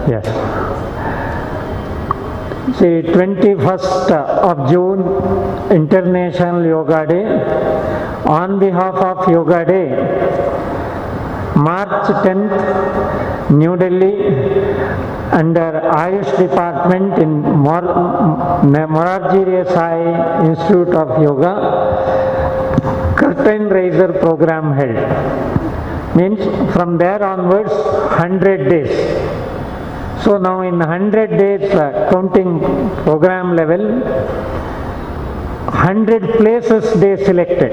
Yes. See, 21st of June, International Yoga Day. On behalf of Yoga Day, March 10th, New Delhi, under AYUSH Department in Morarji Desai Institute of Yoga, curtain raiser program held. Means from there onwards 100 days. So now in 100 days counting program level, 100 places they selected.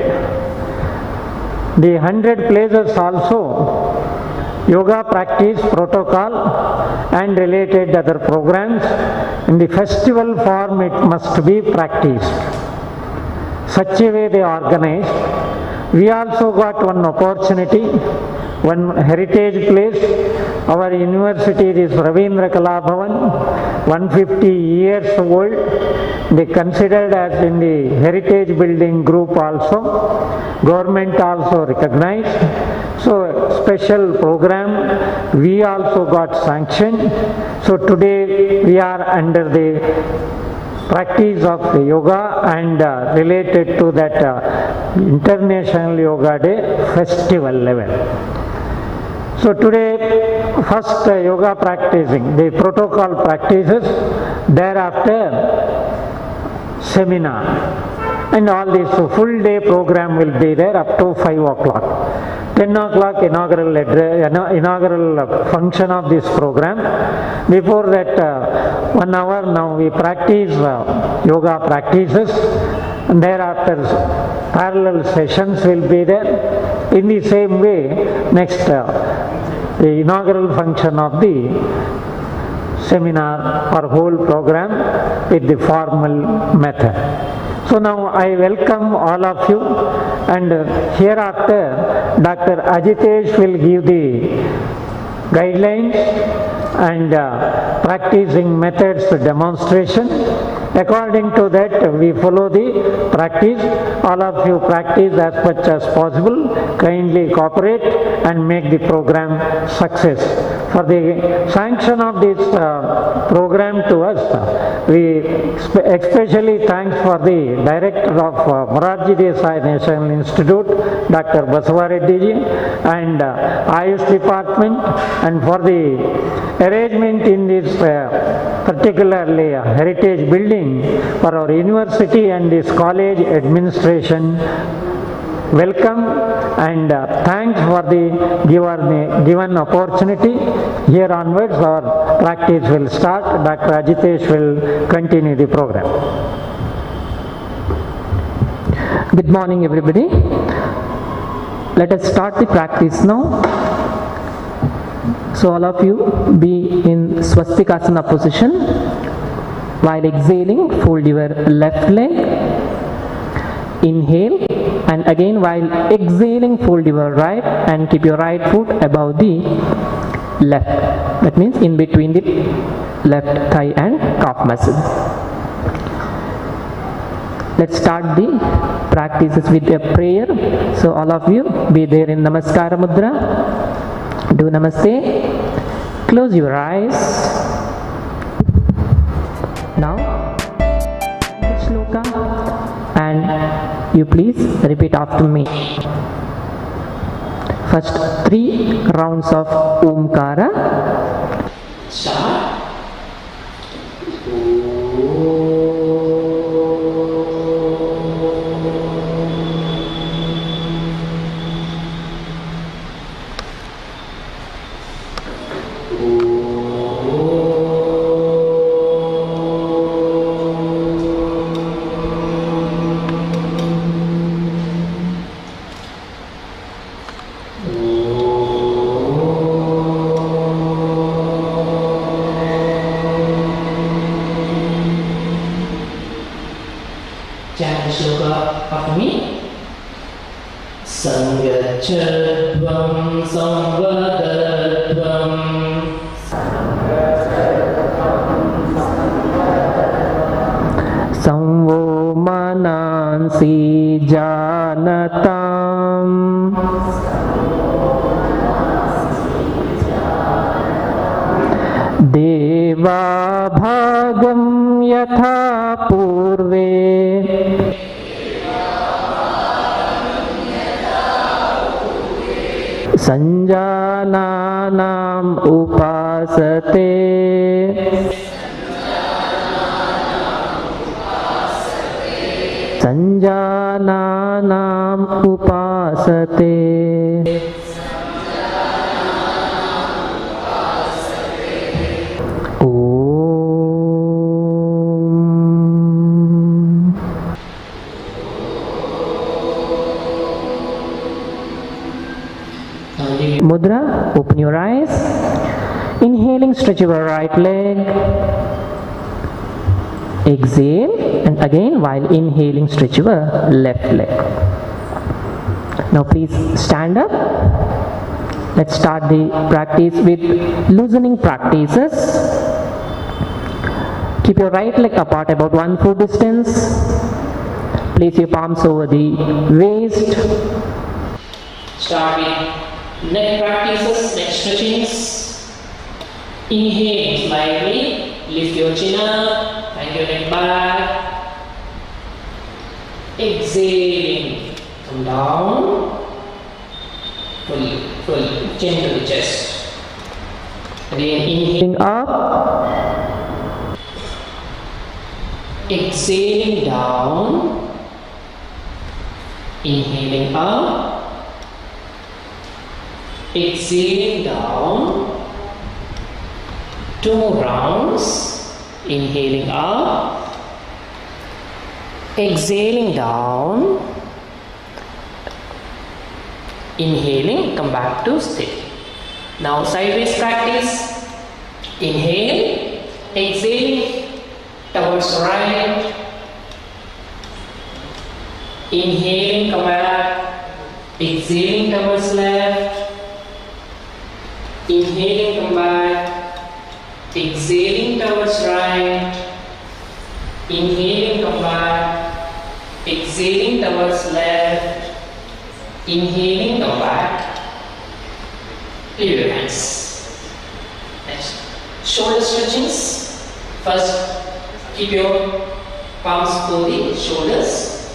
The 100 places also yoga practice protocol and related other programs. In the festival form it must be practiced. Such a way they organized. We also got one opportunity, one heritage place. Our university is Ravindra Kala Bhavan, 150 years old. They considered as in the heritage building group also. Government also recognized. So special program we also got sanctioned. So today we are under the practice of yoga and related to that International Yoga Day festival level. So today first yoga practicing, the protocol practices, thereafter seminar, and all this full day program will be there up to 5 o'clock. 10 o'clock inaugural function of this program. Before that 1 hour now we practice yoga practices, and thereafter parallel sessions will be there. In the same way, next the inaugural function of the seminar or whole program with the formal method. So now I welcome all of you, and hereafter Dr. Ajitesh will give the guidelines and practicing methods demonstration. According to that we follow the practice. All of you practice as much as possible. Kindly cooperate and make the program success. For the sanction of this program to us, we especially thanks for the director of Morarji Desai National Institute, Dr. Basawareddy ji, and AYUSH Department, and for the arrangement in this particularly heritage building for our university and this college administration. Welcome and thanks for the given opportunity. Here onwards our practice will start. Dr. Ajitesh will continue the program. Good morning everybody. Let us start the practice now. So all of you be in Swastikasana position. While exhaling, fold your left leg. Inhale, and again while exhaling, fold your right and keep your right foot above the left. That means in between the left thigh and calf muscle. Let's start the practices with a prayer. So all of you be there in Namaskara Mudra. Do Namaste. Close your eyes. Now, shloka, and you please repeat after me. First 3 rounds of Omkara. Start. Chant shloka of me. Sangachadvam samvadadvam samvo manansi janatam भागं यथा पूर्वे संजानानाम् उपासते संजानानाम् उपासते। Mudra, open your eyes. Inhaling, stretch your right leg. Exhale, and again while inhaling, stretch your left leg. Now please stand up. Let's start the practice with loosening practices. Keep your right leg apart about 1 foot distance. Place your palms over the waist. Start with neck practices, neck stretchings. Inhale slightly, lift your chin up, bend your neck back. Exhaling, come down, full, chin to the chest. Again, inhaling up, exhaling down, inhaling up, exhaling down. 2 more rounds. Inhaling up, exhaling down, inhaling, come back to stay. Now sideways practice. Inhale, exhale towards right, inhaling, come back, exhaling towards left, inhaling, come back, exhaling towards right, inhaling, come back, exhaling towards left, inhaling, come back. Leave your hands. Next, shoulder stretchings. First, keep your palms over the shoulders,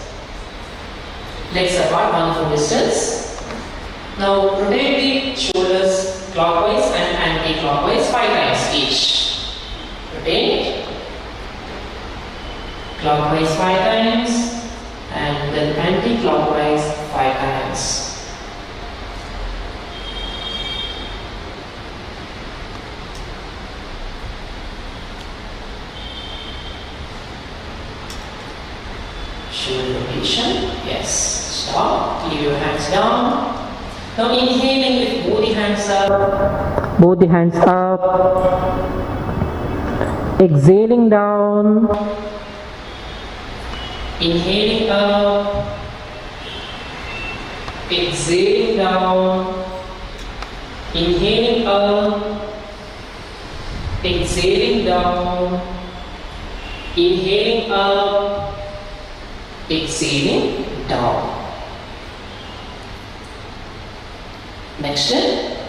legs apart 1 foot distance. Now rotate the shoulders clockwise and anti-clockwise 5 times each. Rotate clockwise 5 times and then anti-clockwise 5 times. Shoulder rotation. Yes. Stop. Leave your hands down. Now inhaling with both the hands up. Both the hands up. Exhaling down. Inhaling up. Exhaling down. Inhaling up. Exhaling down. Inhaling up. Exhaling down. Next,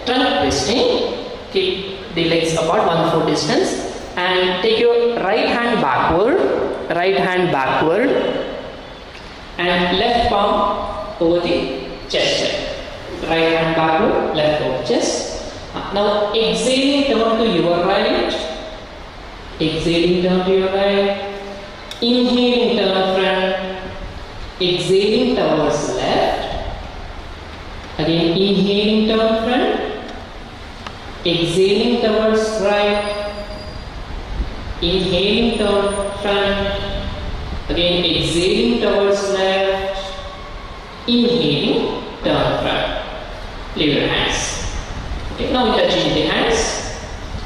trunk twisting. Keep the legs apart 1 foot distance and take your right hand backward, and left palm over the chest. Right hand backward, left over chest. Now exhaling, turn to your right. Exhaling, turn to your right. Inhaling, turn front. Exhaling towards left. Again, inhaling, turn front. Exhaling towards right. Inhaling, turn front. Again, exhaling towards left. Inhaling, turn front. Leave your hands. Okay, now touching the hands.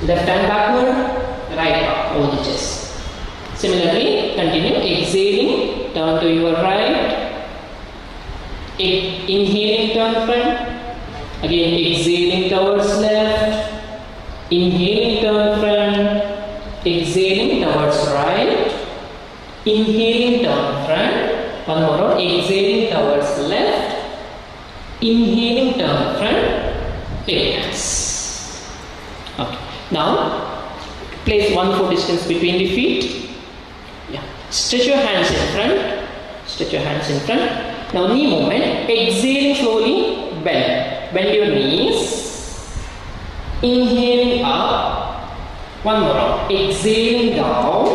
Left hand backward, right arm over the chest. Similarly, continue. Exhaling, turn to your right. Inhaling, turn front. Again, exhaling towards left. Inhaling, turn front. Exhaling towards right. Inhaling, turn front. One more round. Exhaling towards left. Inhaling, turn front. Take hands. Okay. Now, Place 1 foot distance between the feet. Yeah. Stretch your hands in front. Stretch your hands in front. Now knee movement. Exhaling slowly. Bend. Bend your knees. Inhaling up. One more round. Exhaling down.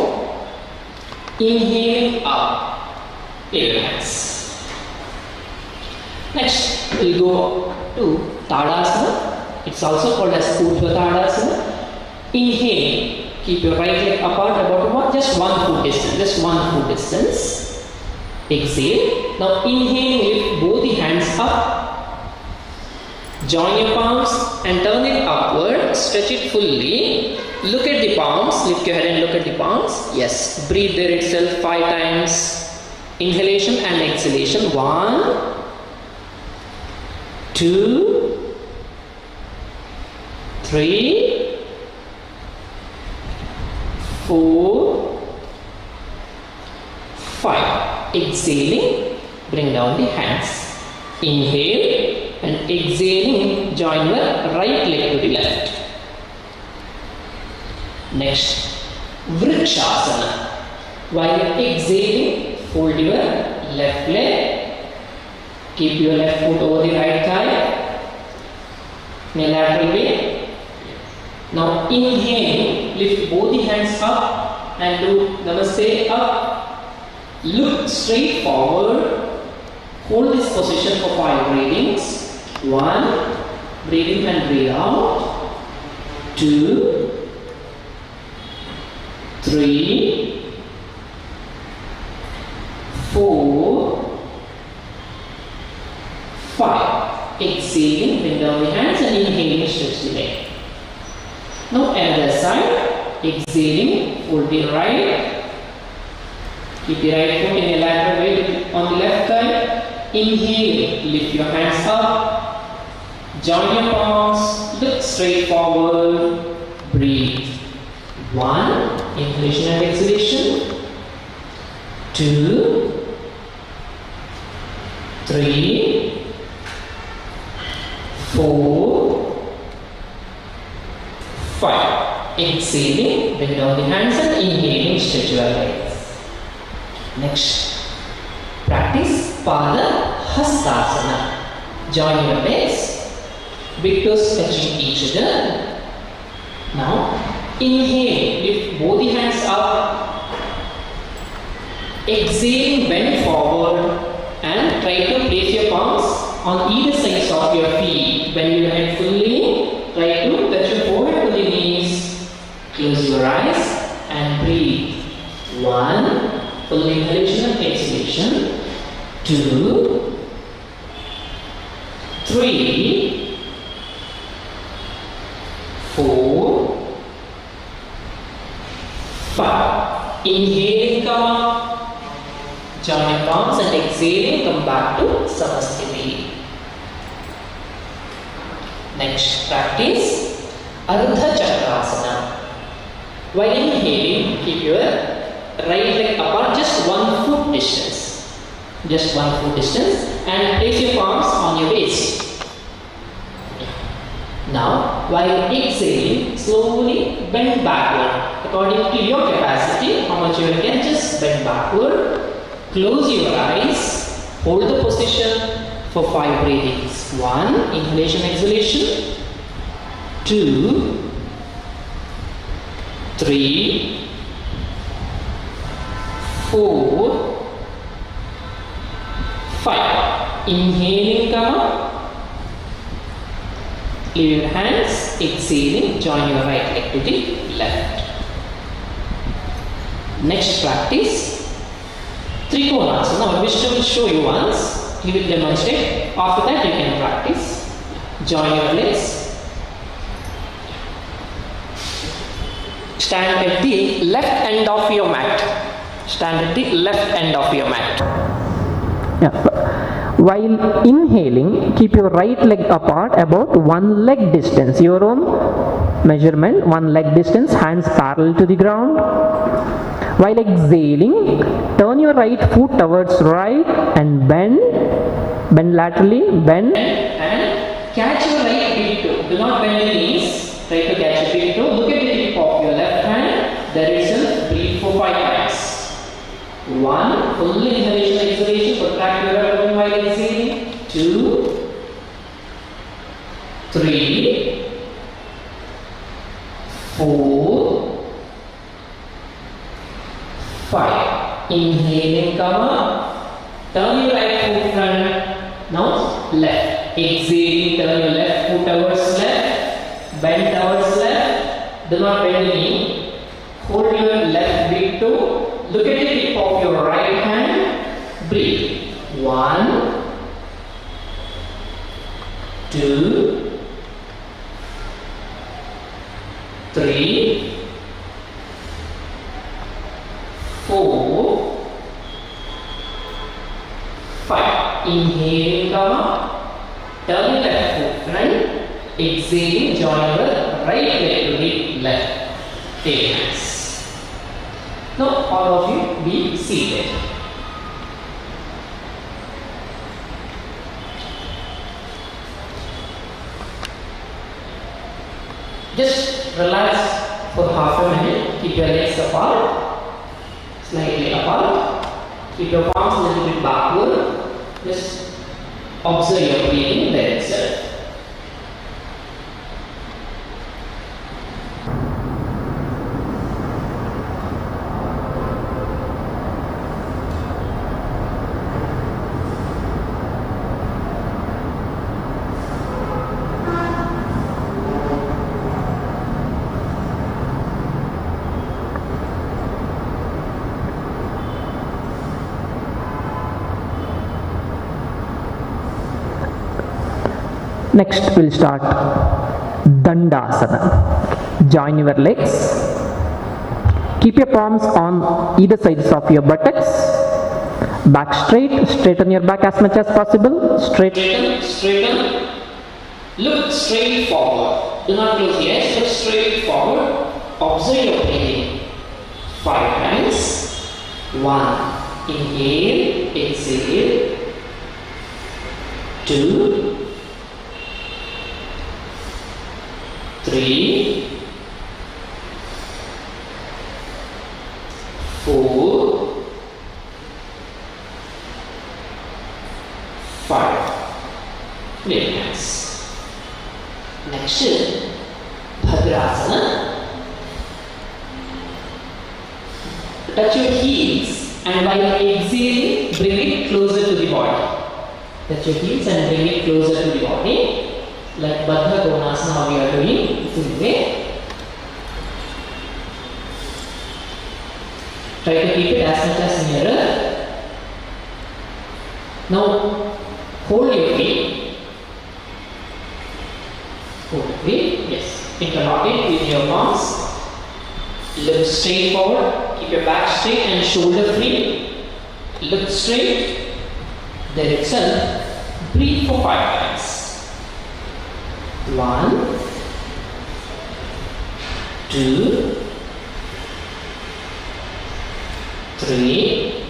Inhaling up. Play your hands. Next, we'll go to Tadasana. It's also called as Urdhva Tadasana. Inhale. Keep your right leg apart about what? Just 1 foot distance. Just 1 foot distance. Exhale. Now inhale, lift both the hands up. Join your palms and turn it upward. Stretch it fully. Look at the palms. Lift your head and look at the palms. Yes. Breathe there itself 5 times. Inhalation and exhalation. 1, 2, 3, 4, 5. Exhaling, bring down the hands. Inhale and exhaling, join your right leg to the left. Next, Vrikshasana. While exhaling, fold your left leg. Keep your left foot over the right thigh. In a lateral way. Now inhale, lift both the hands up and do Namaste up. Look straight forward. Hold this position for 5 breathings. 1, breathe in and breathe out. 2, 3, 4, 5. Exhaling, bring down the hands and inhaling, stretch the leg. Now other side. Exhaling, fold the right. Keep the right foot in a lateral way on the left thigh. Inhale, lift your hands up. Join your palms, look straight forward. Breathe. 1, inhalation and exhalation. 2, 3, 4, 5. Exhaling, bring down the hands and inhaling, stretch your legs. Next, practice Pada Hastasana. Join your legs, big toes touching each other. Now, inhale, lift both the hands up. Exhaling, bend forward and try to place your palms on either sides of your feet. Bend your head fully. Try to touch your forehead to the knees. Close your eyes and breathe. 1, full inhalation and exhalation. 2, 3, 4, 5. Inhaling, come up. Join your palms and exhaling, come back to Samasthiti. Next, practice Ardha Chakrasana. While inhaling, keep your right leg apart just 1 foot distance. Just 1 foot distance and place your palms on your waist. Now, while exhaling, slowly bend backward. According to your capacity, how much you can, just bend backward. Close your eyes. Hold the position for 5 breathings. 1, inhalation, exhalation. 2, 3, 4, 5. Inhaling, come up. Leave your hands. Exhaling, join your right leg to the left. Next practice Trikonasana. Now, which I will show you once. He will demonstrate. After that, you can practice. Join your legs. Stand at the left end of your mat. Stand at the left end of your mat. Yeah. While inhaling, keep your right leg apart about 1 leg distance. Your own measurement, 1 leg distance, hands parallel to the ground. While exhaling, turn your right foot towards right and bend laterally, bend. And catch your right big toe. Do not bend your knees. Try to catch your big toe. Look at the tip of your left hand 1, full inhalation, exhalation, contract your abdomen while exhaling. 2, 3, 4, 5. Inhaling, come up. Turn your right foot front. Now left. Exhaling, turn your left foot towards left. Bend towards left. Do not bend the knee. Hold your left big toe. Look at the tip of your right hand. Breathe. 1, 2, 3, 4, 5. Inhaling, come up. Turn your left foot front. Exhaling, join your right leg to the left. Take hands. Now all of you be seated. Just relax for half a minute. Keep your legs apart, slightly apart. Keep your palms a little bit backward. Just observe your breathing there itself. Next we'll start Dandasana. Join your legs. Keep your palms on either sides of your buttocks. Back straight. Straighten your back as much as possible. Straighten, straighten. Look straight forward. Do not close the eyes, look straight forward. Observe your breathing. 5 hands. 1. Inhale, exhale. 2, 3, 4, 5. Clear hands. Next is Bhadrasana. Touch your heels and while exhaling, bring it closer to the body. Touch your heels and bring it closer to the body. Like Baddha Konasana, how we are doing. This way. Try to keep it as much as nearer. Now hold your feet. Hold your feet. Yes. Interlock it with your palms. Look straight forward. Keep your back straight and shoulder free. Look straight. There itself. Breathe for 5 times. 1, 2, 3,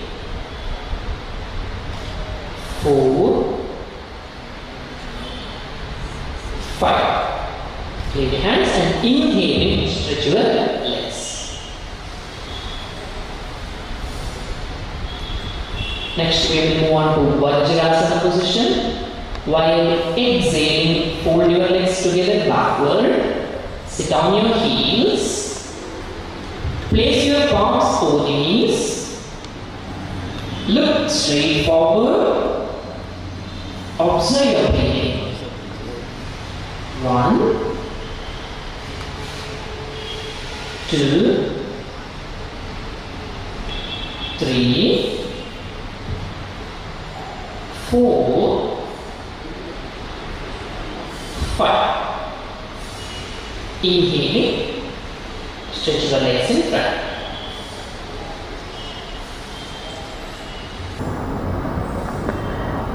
4, 5. Clear the hands and inhaling, stretch your legs. Next we will move on to Vajrasana position. While exhaling, fold your legs together backward. Sit on your heels. Place your palms over the knees. Look straight forward. Observe your breathing. 1, 2, 3, 4, 5. Inhaling, stretch the legs in front.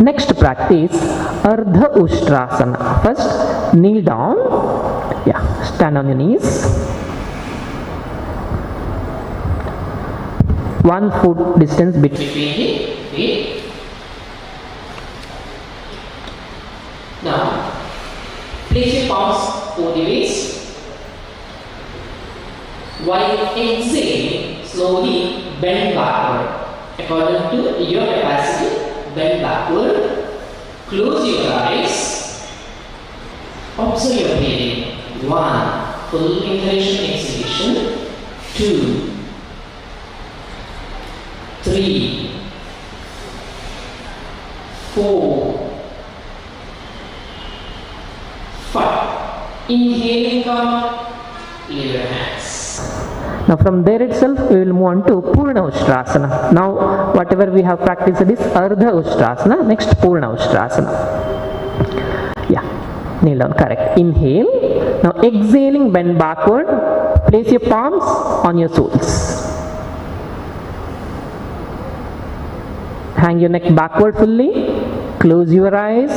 Next practice Ardha Ustrasana. First kneel down. Yeah, stand on your knees. 1 foot distance between the feet. Now place your palms over the waist. While exhaling, slowly bend backward. according to your capacity. Bend backward, close your eyes, observe your breathing. 1, full inhalation, exhalation. 2, 3, 4, 5. Inhaling, come up, leave your hands. Now from there itself we will move on to Purna Ustrasana. Now whatever we have practiced is Ardha Ustrasana. Next Purna Ustrasana. Yeah, kneel down, correct. Inhale. Now exhaling, bend backward. Place your palms on your soles. Hang your neck backward fully. Close your eyes.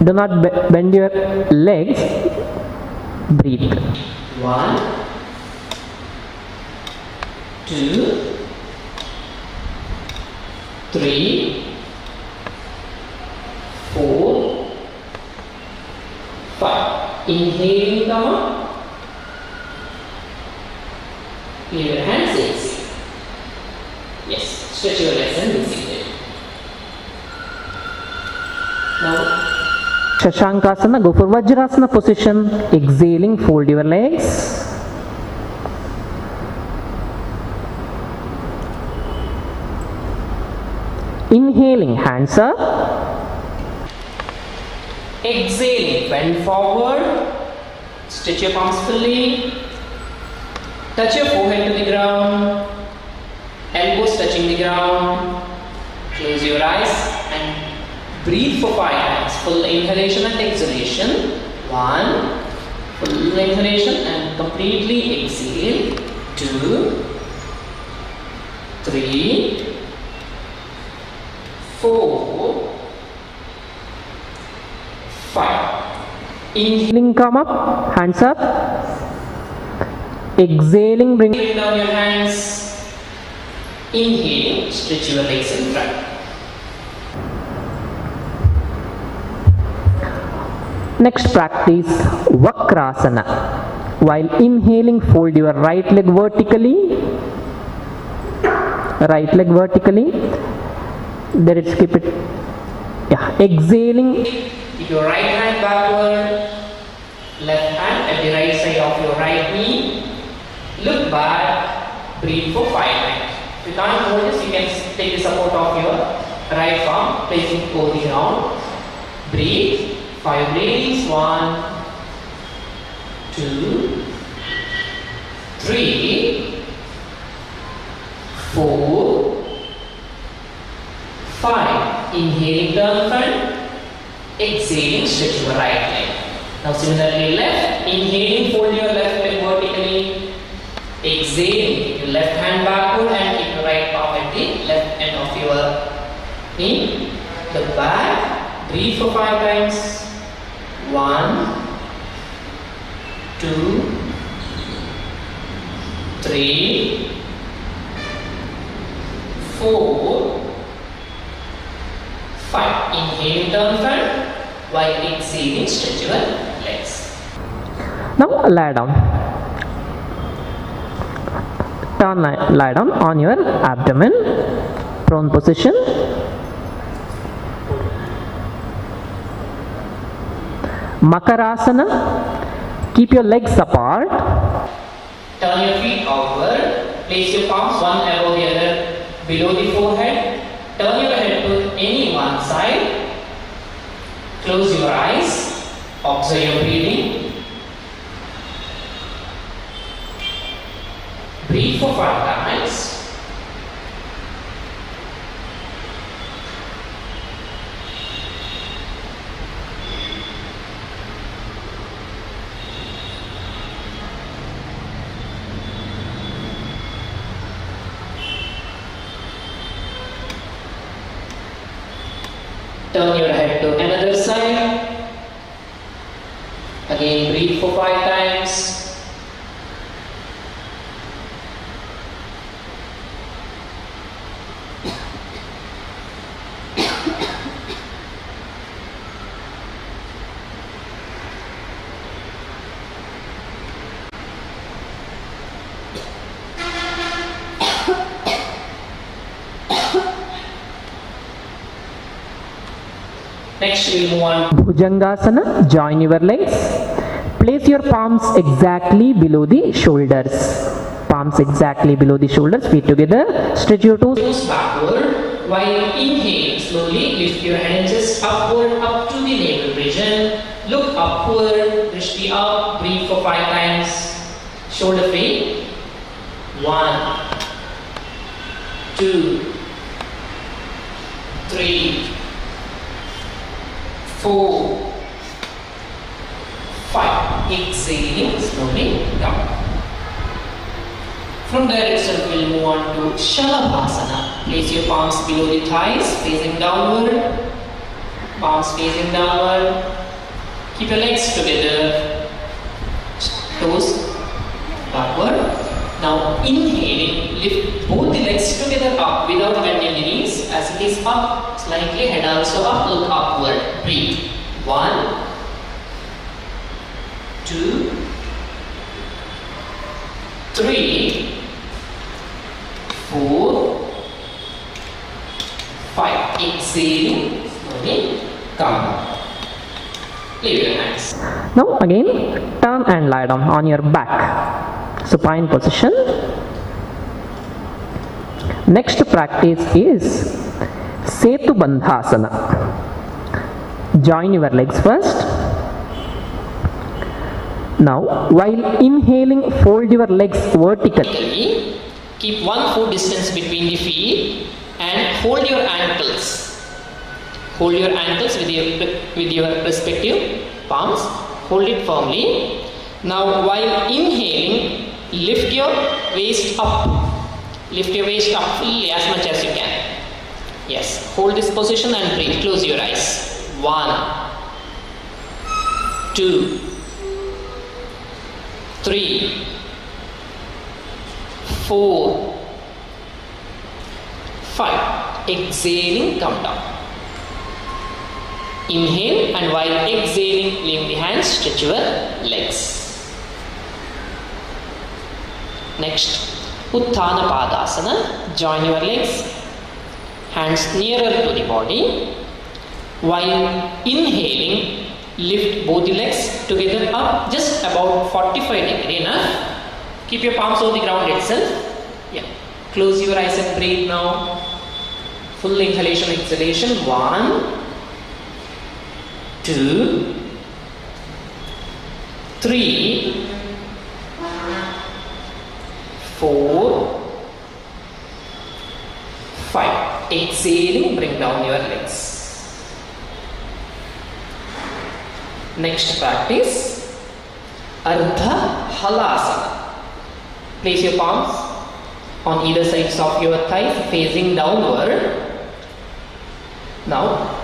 Do not bend your legs. Breathe. 1, 2, 3, 4, 5. Inhaling, come up. Leave your hands easy. Yes, stretch your legs and be seated. Now, Shashankasana, go for Vajrasana position. Exhaling, fold your legs. Inhaling, hands up. exhaling, bend forward. Stretch your palms fully. Touch your forehead to the ground. Elbows touching the ground. Close your eyes and breathe for 5 times. Full inhalation and exhalation. 1. Full inhalation and completely exhale. 2, 3, 4, 5. Inhaling, come up, hands up. Exhaling, bring Down your hands. Inhale, stretch your legs in front. Next practice Vakrasana. While inhaling, fold your right leg vertically. Right leg vertically. There it, keep it. Yeah. Exhaling. Keep your right hand backward. Left hand at the right side of your right knee. Look back. Breathe for 5 times. If you can't hold this, you can take the support of your right arm, placing it over the ground. Breathe. 5 breathings. 1, 2, 3, 4, 5. Inhaling, turn front. Exhaling, stretch your right leg. Now similarly left. Inhaling, fold your left leg vertically. Exhaling, your left hand backward and keep your right palm at the left end of your knee. Look back. Breathe for 5 times. 1, 2, 3, 4, 5. Inhale, turn front. While exhaling, stretch your legs. Now lie down. Turn, lie down on your abdomen. Prone position. Makarasana. Keep your legs apart. Turn your feet outward. Place your palms one above the other below the forehead. Turn your head to any one side. Close your eyes. Observe your breathing. Breathe for 5 times. Turn your head to another side. Again, breathe for 5 times. Next we'll move on. Bhujangasana, join your legs. Place your palms exactly below the shoulders. Palms exactly below the shoulders, feet together. Stretch your toes. Toes backward. While inhale, slowly lift your hands upward up to the navel region. Look upward, drishti up, breathe for 5 times. Shoulder free. 1, 2, 3, 4, 5. Exhaling slowly down. From there itself we'll move on to Shalabhasana. Place your palms below the thighs, facing downward. Palms facing downward. Keep your legs together. Toes backward. Now inhaling, lift both the legs together up without bending the knees. As it is up, slightly head also up, look upward. Breathe. 1, 2, 3, 4, 5. Exhaling, slowly come. Leave your hands. Now again, turn and lie down on your back. Supine position. Next practice is Setu Bandhasana. Join your legs first. Now, while inhaling, fold your legs vertically. Keep 1 foot distance between the feet and hold your ankles. Hold your ankles with your respective palms. Hold it firmly. Now, while inhaling, lift your waist up. Lift your waist up fully as much as you can. Yes. Hold this position and breathe. Close your eyes. 1, 2, 3, 4, 5. Exhaling, come down. Inhale, and while exhaling, leave the hands, stretch your legs. Next, Utthana Padasana. Join your legs, hands nearer to the body. While inhaling, lift both the legs together up just about 45 degrees. Enough. Keep your palms on the ground itself. Yeah. Close your eyes and breathe now. Full inhalation, exhalation. 1, 2, 3, 4, 5. Exhaling, bring down your legs. Next practice, Ardha Halasana. Place your palms on either sides of your thighs, facing downward. Now,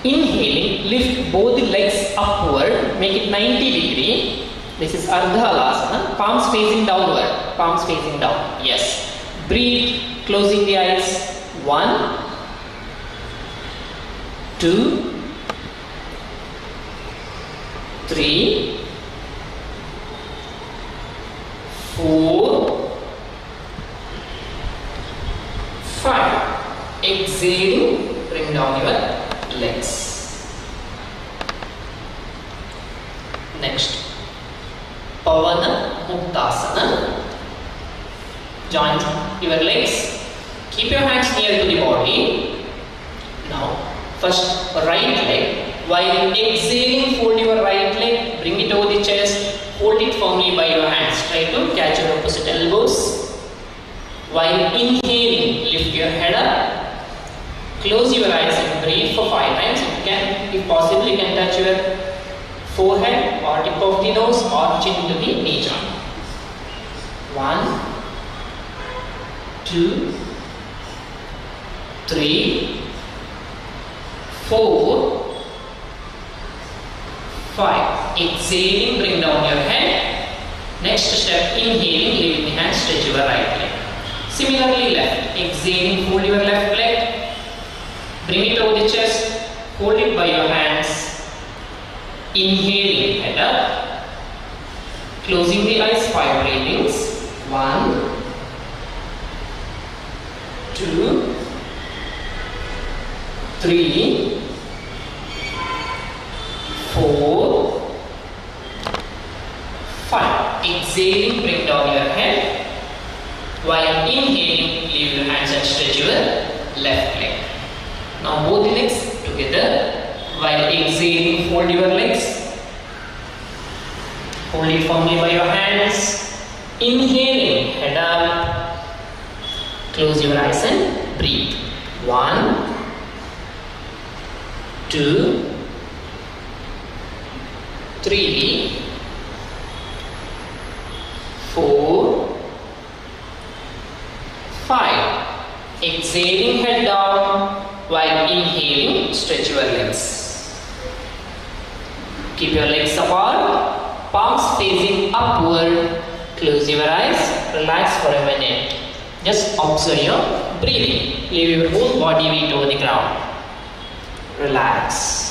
inhaling, lift both the legs upward, make it 90 degree. This is Ardha Halasana. Palms facing downward, palms facing down. Yes. Breathe, closing the eyes. 1, 2, 3, 4, 5. Exhaling, bring down your legs. Next, Pavana Muktasana. Join your legs. Keep your hands near to the body. Now, first right leg. While exhaling, fold your right leg, bring it over the chest, hold it firmly by your hands. Try to catch your opposite elbows. While inhaling, lift your head up, close your eyes and breathe for 5 times. You can, if possible, you can touch your forehead or tip of the nose or chin to the knee joint. 1, 2, 3, 4, 5. Exhaling, bring down your head. Next step, inhaling, leave the hand, stretch your right leg. Similarly, left. Exhaling, fold your left leg. Bring it over the chest. Hold it by your hands. Inhaling, head up. Closing the eyes, 5 breathings. 1, 2, 3, 4, 5. Exhaling, bring down your head. While inhaling, leave your hands and stretch your left leg. Now both legs together. While exhaling, fold your legs. Hold it firmly by your hands. Inhaling, head up. Close your eyes and breathe. 1, 2, 3, 4, 5. Exhaling, head down. While inhaling, stretch your legs. Keep your legs apart, palms facing upward. Close your eyes, relax for a minute. Just observe your breathing. Leave your whole body weight over the ground. Relax.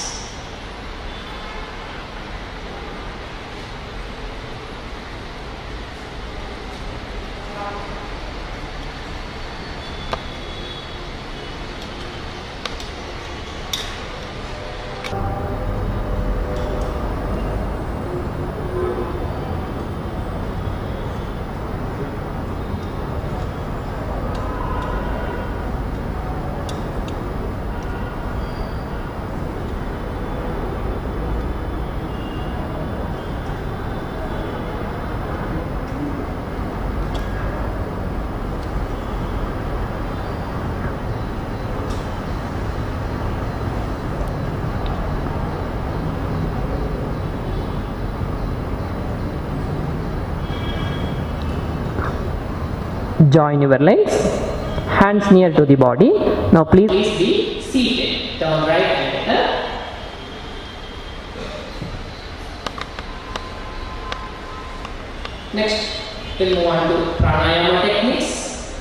Join your legs, hands near to the body. Now please be seated. Turn right and left. Next, we'll move on to pranayama techniques.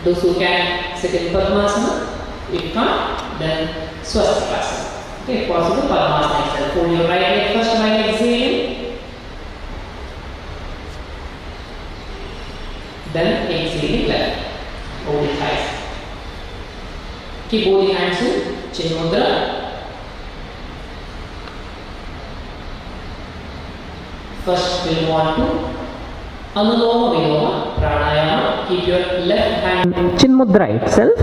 Those who can sit in Padmasana, if not, then Swastikasana. Okay, if possible, Padmasana itself. Hold your right leg first while exhaling. Then exhaling left. Hold the thighs. Keep both the hands in Chin Mudra. First we'll move on to Anuloma Viloma Pranayama. Keep your left hand Chin Mudra itself.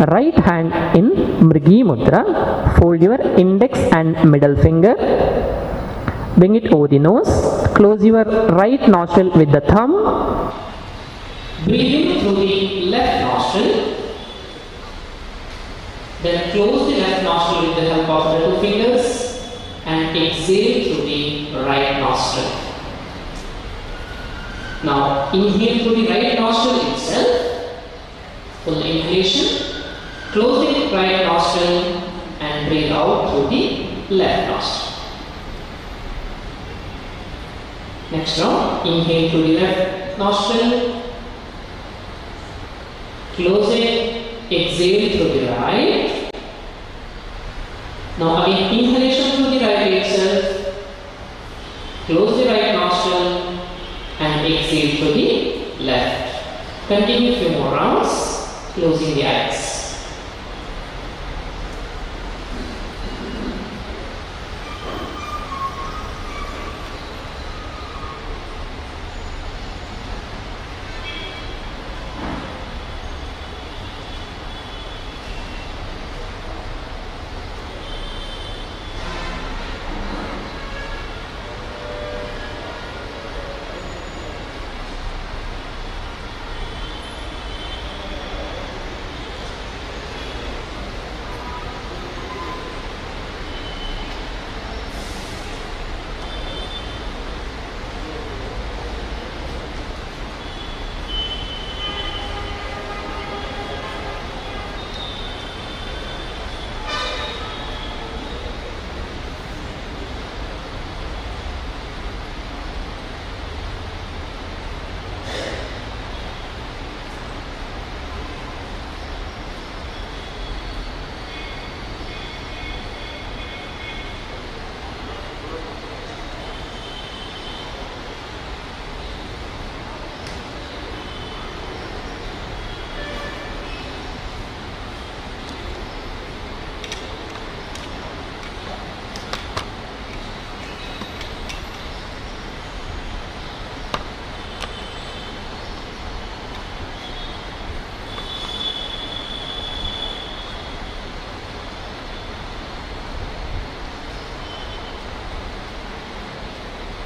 Right hand in Mrigi Mudra. Fold your index and middle finger. Bring it over the nose. Close your right nostril with the thumb. Breathe in through the left nostril. Then close the left nostril with the help of the 2 fingers and exhale through the right nostril. Now inhale through the right nostril itself. Full inhalation. Close the right nostril and breathe out through the left nostril. Next round, inhale through the left nostril, close it, exhale through the right. Now again, inhalation through the right itself, close the right nostril and exhale through the left. Continue a few more rounds, closing the eyes.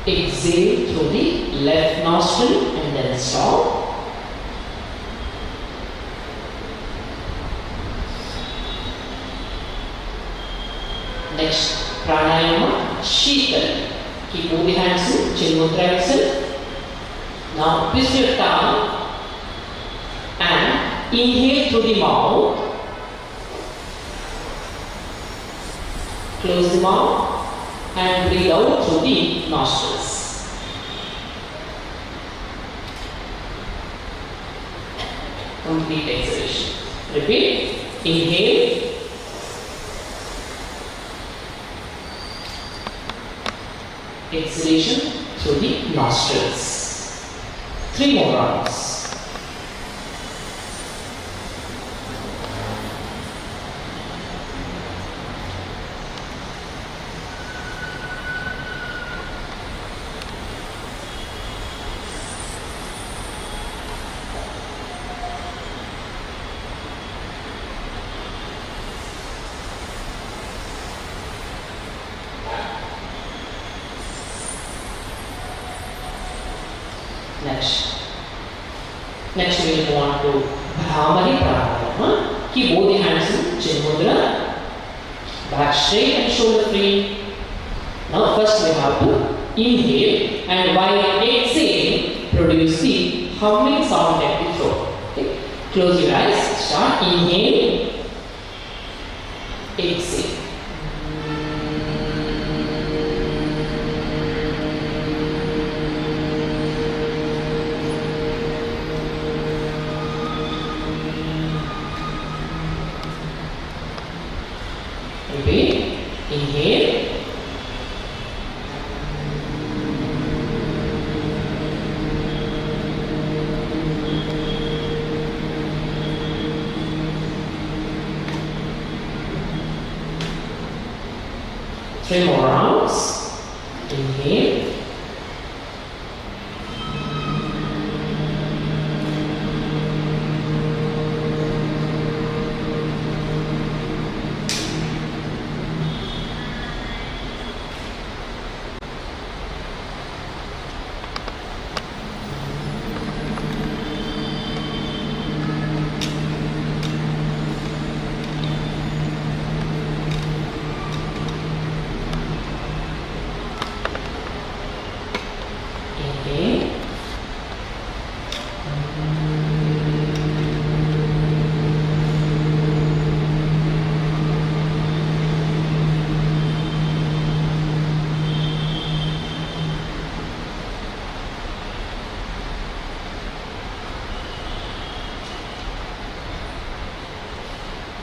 Exhale through the left nostril and then stop. Next, pranayama, Sheetal. Keep both the hands in, chin mudra itself. Now twist your tongue and inhale through the mouth. Close the mouth and breathe out through the nostrils. Complete exhalation. Repeat. Inhale. Exhalation through the nostrils. 3 more rounds. Next we will move on to Bhramari Pranayama. Keep both the hands in chin mudra. Back straight and shoulder free. Now first we have to inhale and while exhaling produce the humming sound at the throat. Okay. Close your eyes. Start. Inhale. Exhale. Repeat. Inhale. Three more rounds. Inhale.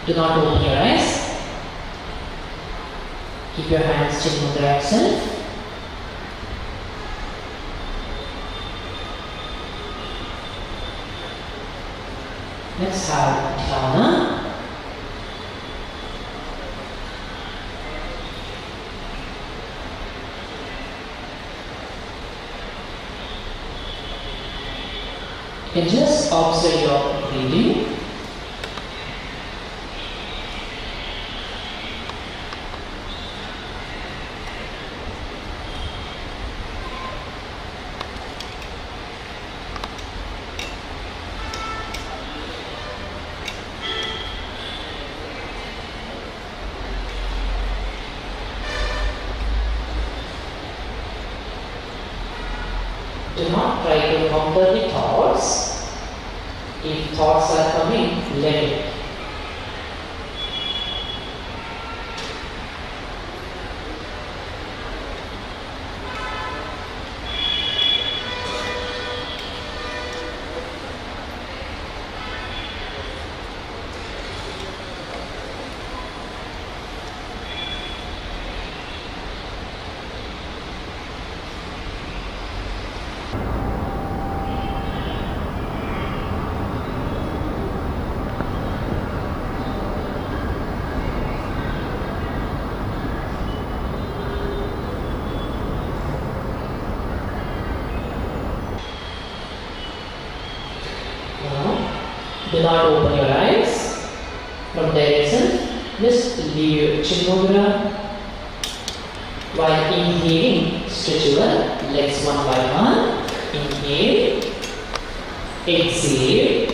Do not open your eyes. Keep your hands chin mudra itself. Let's have dhyana. You can just observe your breathing. Do not try to counter the thoughts. If thoughts are coming, let it. Do not open your eyes. From there itself, just leave chin mudra. While inhaling, stretch your legs one by one. Inhale, exhale,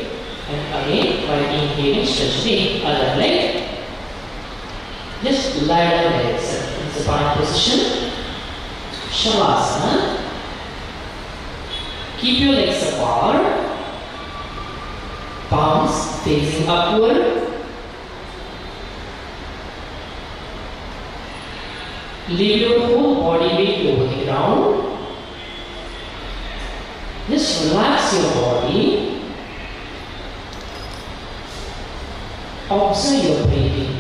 and again while inhaling, stretch the other leg. Just lie down legs in supine position. Shavasana. Keep your legs apart. Palms facing upward. Leave your whole body weight over the ground. Just relax your body. Observe your breathing.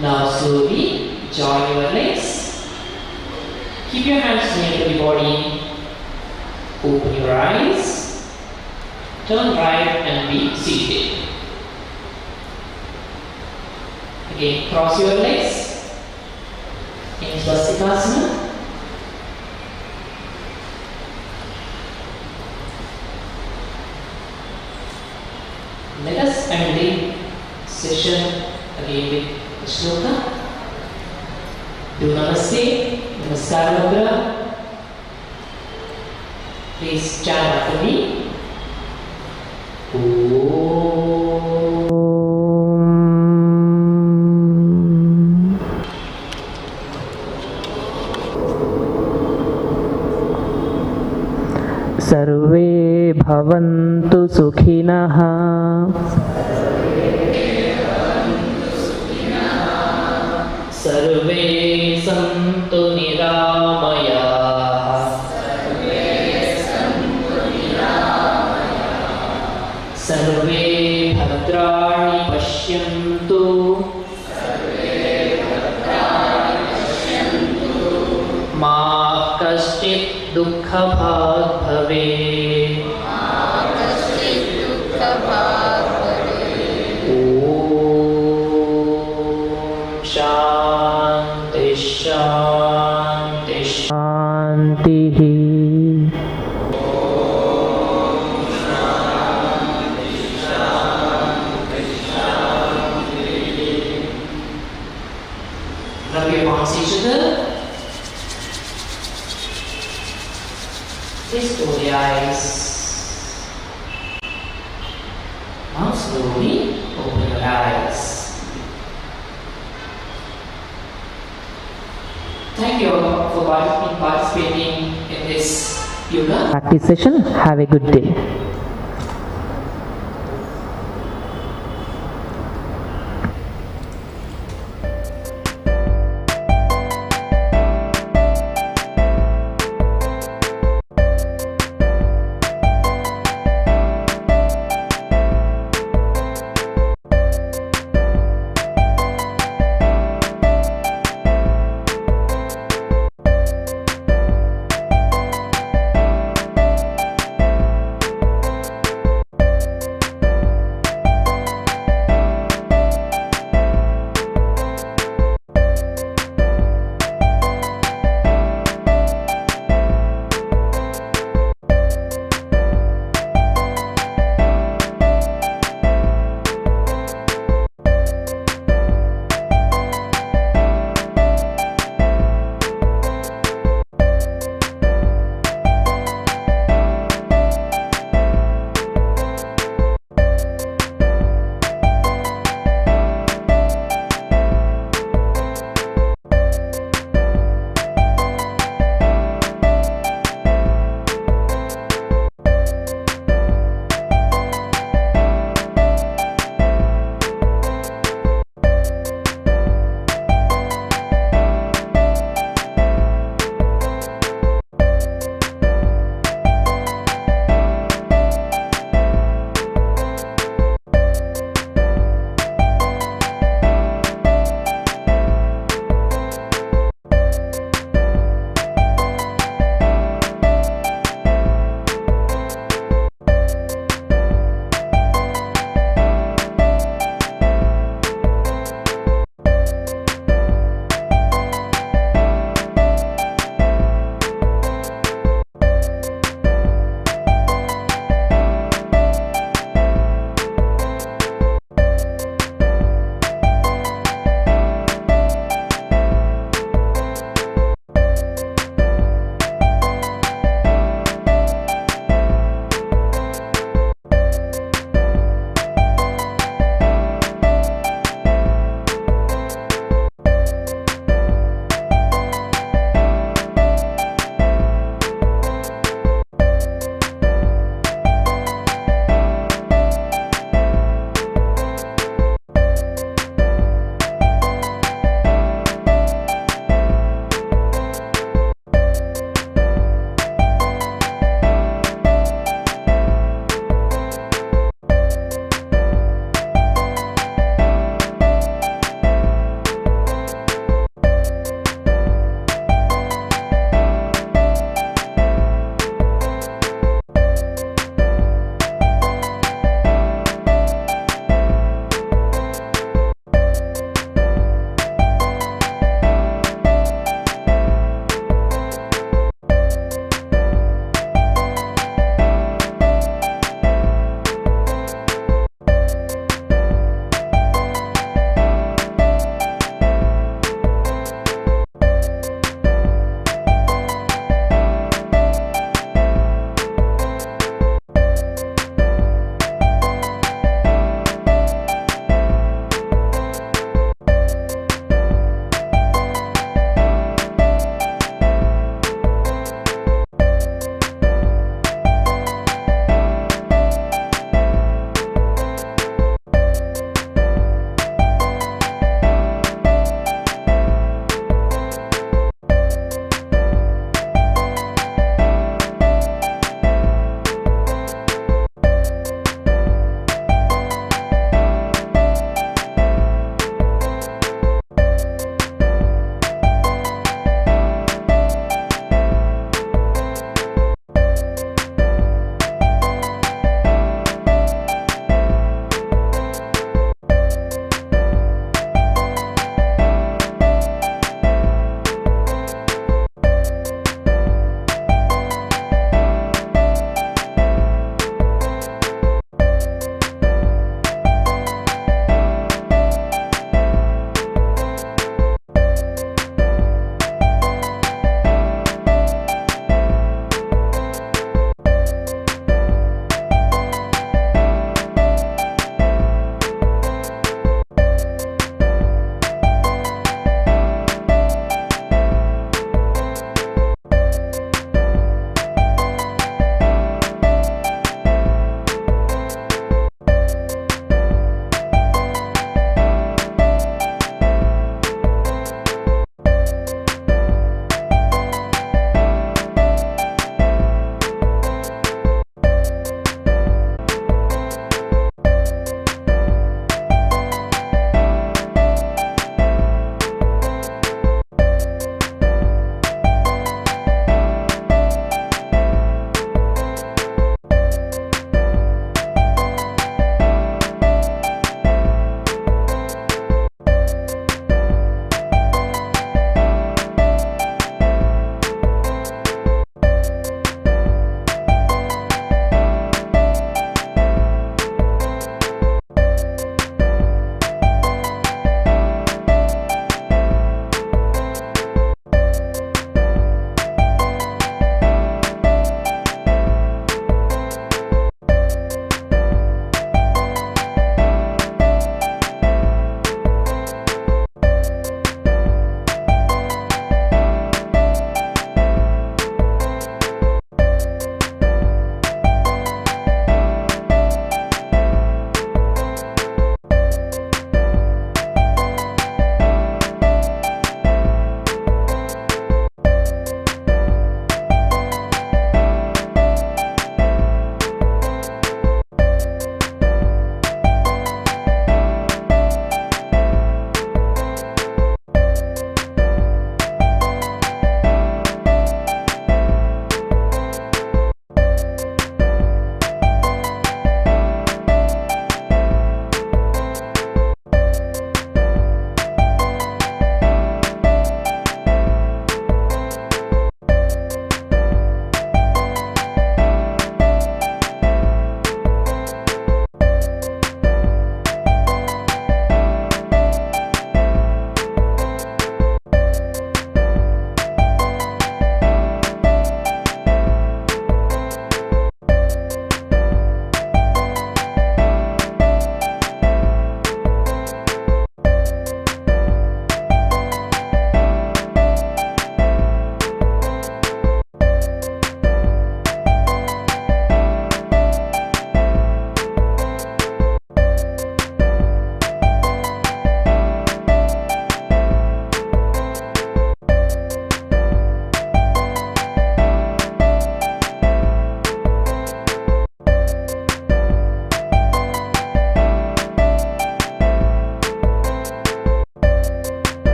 Now slowly join your legs. Keep your hands near to the body. Open your eyes. Turn right and be seated. Again, cross your legs in Swastikasana. Let us end the session again with Shloka. Do Namaste, Namaskar Mudra. Please chant after me. सर्वे भवन्तु सुखिनः सर्वे सन्तु निरामयाः सर्वे भद्राणि पश्यन्तु मा कश्चित् दुःखभाग् भवेत् शान्ति शान्ति शान्तिः Rub your palms each other. Please close the eyes. Now slowly open your eyes. Thank you all for participating in this yoga practice session. Have a good day.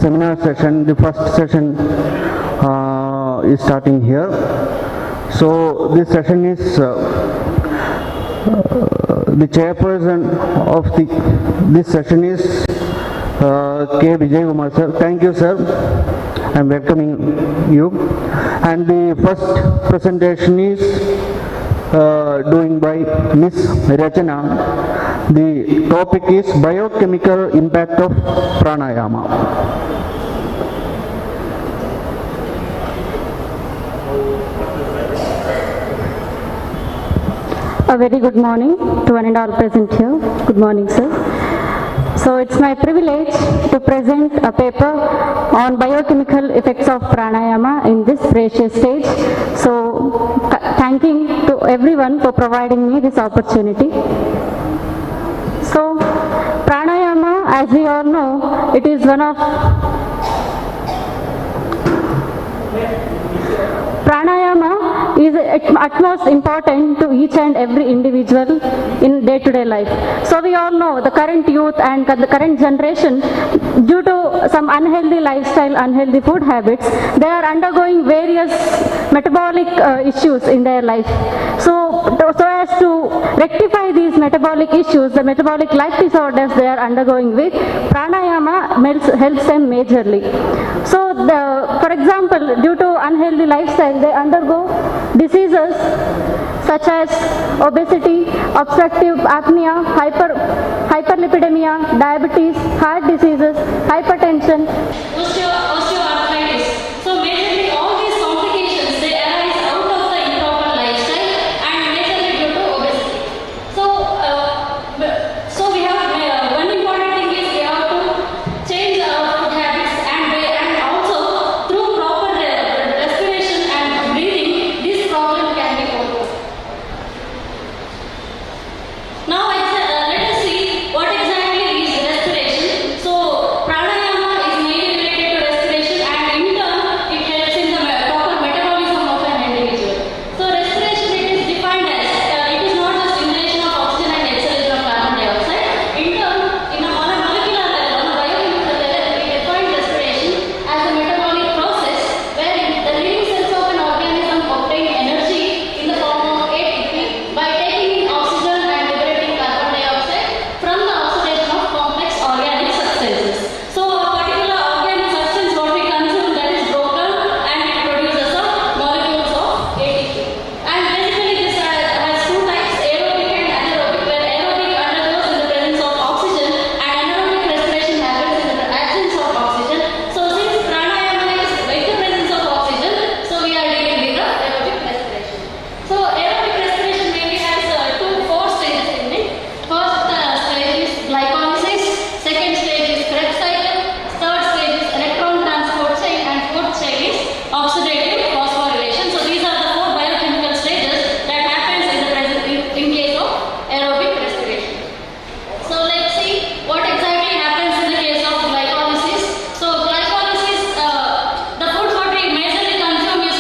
seminar session. The first session is starting here. So this session is the chairperson of this session is K. Vijay Kumar sir. Thank you, sir. I am welcoming you. And the first presentation is doing by Miss Rachana. The topic is biochemical impact of pranayama. A very good morning to one and all present here. Good morning, sir. So it's my privilege to present a paper on biochemical effects of pranayama in this precious stage. So thanking to everyone for providing me this opportunity. So pranayama, as we all know, it is one of pranayama is utmost important to each and every individual in day-to-day life. So we all know the current youth and the current generation, due to some unhealthy lifestyle, unhealthy food habits, they are undergoing various metabolic issues in their life. So as to rectify these metabolic issues, the metabolic life disorders they are undergoing with, pranayama helps them majorly. So for example, due to unhealthy lifestyle, they undergo diseases such as obesity, obstructive apnea, hyperlipidemia, diabetes, heart diseases, hypertension, osteoarthritis. So majorly all these complications they arise out of the improper lifestyle and majorly due to obesity. So we have one important thing is we have to change our food habits and also through proper respiration and breathing this problem can be overcome. Now let us see what exactly is respiration. So pranayama is mainly related to respiration and in turn it helps in the proper metabolism of an individual. So respiration it is defined as it is not just inhalation of oxygen and exhalation of carbon dioxide. In turn, on a molecular level, on a biochemical level, we define respiration as a metabolic process where the living cells of an organism obtain energy in the form of ATP by taking in oxygen and liberating carbon dioxide from the oxidation of complex organic substances. So a particular organic substance what we consume that is broken and it produces a molecules of ATP. And basically this has two types, aerobic and anaerobic, where aerobic undergoes in the presence of oxygen and anaerobic respiration happens in the absence of oxygen. So since pranayama is with the presence of oxygen, so we are dealing with the aerobic respiration. So aerobic respiration mainly has four stages in it. First stage is glycolysis, second stage is Krebs cycle, third stage is electron transport chain, and fourth stage is oxidative phosphorylation. So these are the four biochemical stages that happens in case of aerobic respiration. So let's see what exactly happens in the case of glycolysis. So glycolysis, the food what we majorly consume is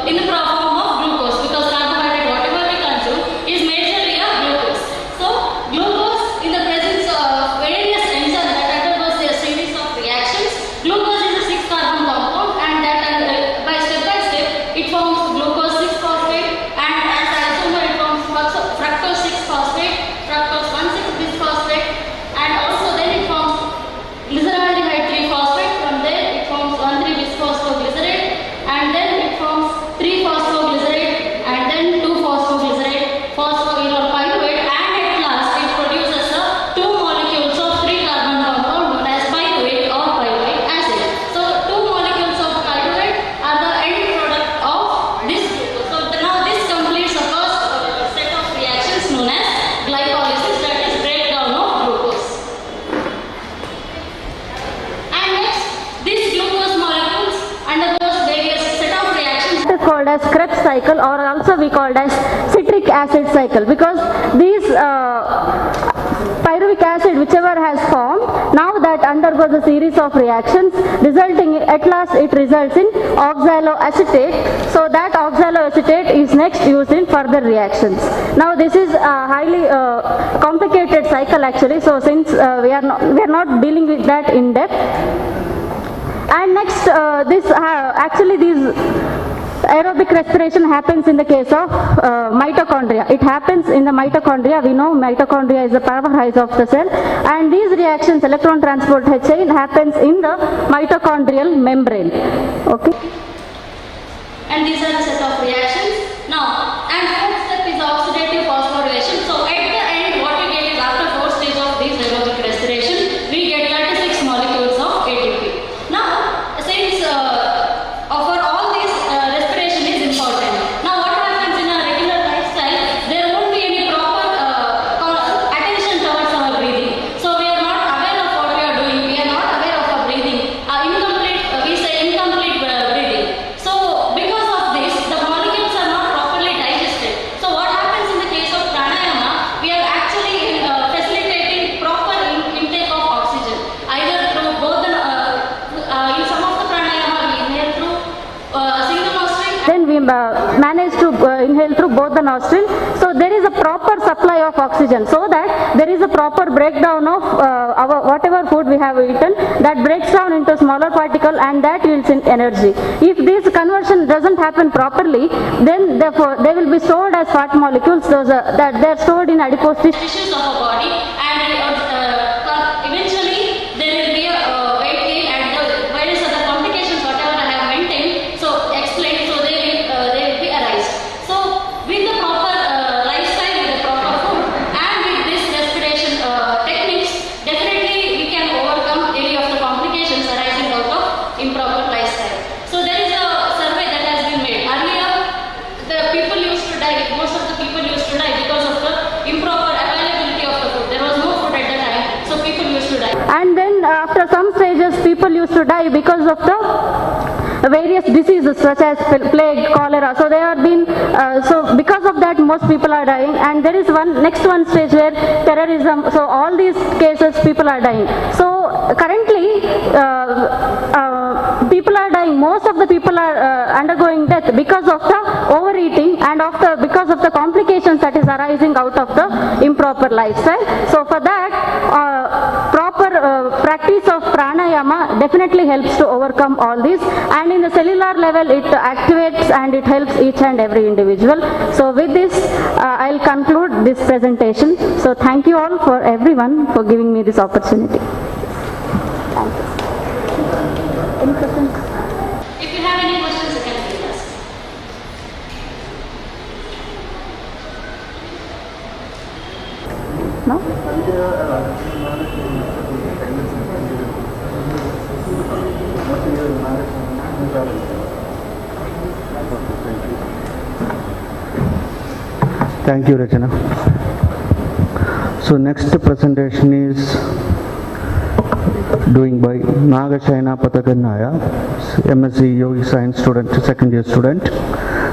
in the form of glucose, because carbohydrate whatever we consume is majorly a glucose. So glucose in the presence of various enzymes that undergoes a series of reactions. Glucose is a 6-carbon compound and that by step it forms glucose 6-phosphate, and as isomer it forms fructose 6-phosphate, fructose 1,6-bisphosphate, and also then it forms glyceraldehyde 3-phosphate. From there it forms 1,3-bisphosphoglycerate, and then it forms 3-phosphoglycerate, and then 2-phosphoglycerate, phosphoenol pyruvate, and at last it produces two molecules of 3-carbon compound known as pyruvate or pyruvate acid. So 2 molecules of pyruvate are the end product of this glucose. So now this completes the first set of reactions known as glycolysis, that is breakdown of glucose. And next, these glucose molecules undergoes various set of reactions. it is called as Krebs cycle, or also we called as citric acid cycle, because these pyruvic acid whichever has formed, now that undergoes a series of reactions resulting at last it results in oxaloacetate. So that oxaloacetate is next used in further reactions. Now this is a highly complicated cycle actually, so since we are not dealing with that in depth. And next, actually these aerobic respiration happens in the case of mitochondria. It happens in the mitochondria. We know mitochondria is the powerhouse of the cell, and these reactions, electron transport chain, happens in the mitochondrial membrane. Okay. And these are the set of reactions. Now, and fourth step is oxidative phosphorylation. So at the end, what we get is after 4 stages of this aerobic respiration, we get 36 molecules of ATP. Now, since for all these respiration is important. Now, what happens in a regular lifestyle? There won't be any proper attention towards our breathing. So we are not aware of what we are doing. We are not aware of our breathing. We say incomplete breathing. So because of this, the molecules are not properly digested. So what happens in the case of pranayama? We are actually facilitating proper intake of oxygen, either through both the in some of the pranayama we inhale through single nostril. Then we manage to inhale through both the nostrils. So there is a proper supply of oxygen, so that there is a proper breakdown of our whatever food we have eaten, that breaks down into smaller particle, and that yields in energy. If this conversion doesn't happen properly, then therefore they will be stored as fat molecules. Those that they are stored in adipose tissues of our body, and eventually there will be a weight gain and the various other complications whatever I have maintained, so explained, so they will be arise. So with the proper lifestyle, with the proper food, and with this respiration techniques, definitely we can overcome any of the complications arising out of improper lifestyle. So there is a survey that has been made. Earlier, the people used to die, most of the people used to die because of the improper availability of the food. There was no food at the time, so people used to die. And then after some stages, people used to die because of the various diseases such as plague, cholera. So they are been so because of that most people are dying. And there is next one stage where terrorism. So all these cases people are dying. So currently people are dying. Most of the people are undergoing death because of the overeating and because of the complications that is arising out of the improper lifestyle. So for that proper practice of pranayama definitely helps to overcome all this, and in the cellular level it activates and it helps each and every individual. So with this I'll conclude this presentation. So thank you all for everyone for giving me this opportunity. Any questions? If you have any questions, you can please ask. No? Thank you, Rachana. So next presentation is doing by Mangalagangothri, MSc Yogic Science student, second year student.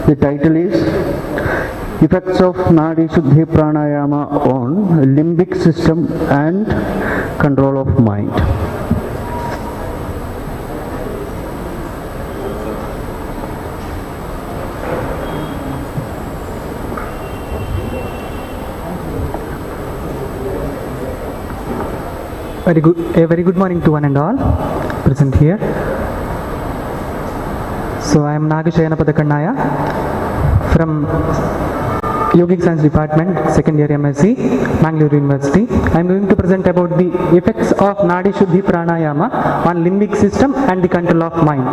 The title is Effects of Nadi Shuddhi Pranayama on Limbic System and Control of Mind. A very good morning to one and all present here. So I am Mangalagangothri from Yogic Science Department, second year MSc, Mangalore University. I am going to present about the effects of Nadi Shuddhi Pranayama on limbic system and the control of mind.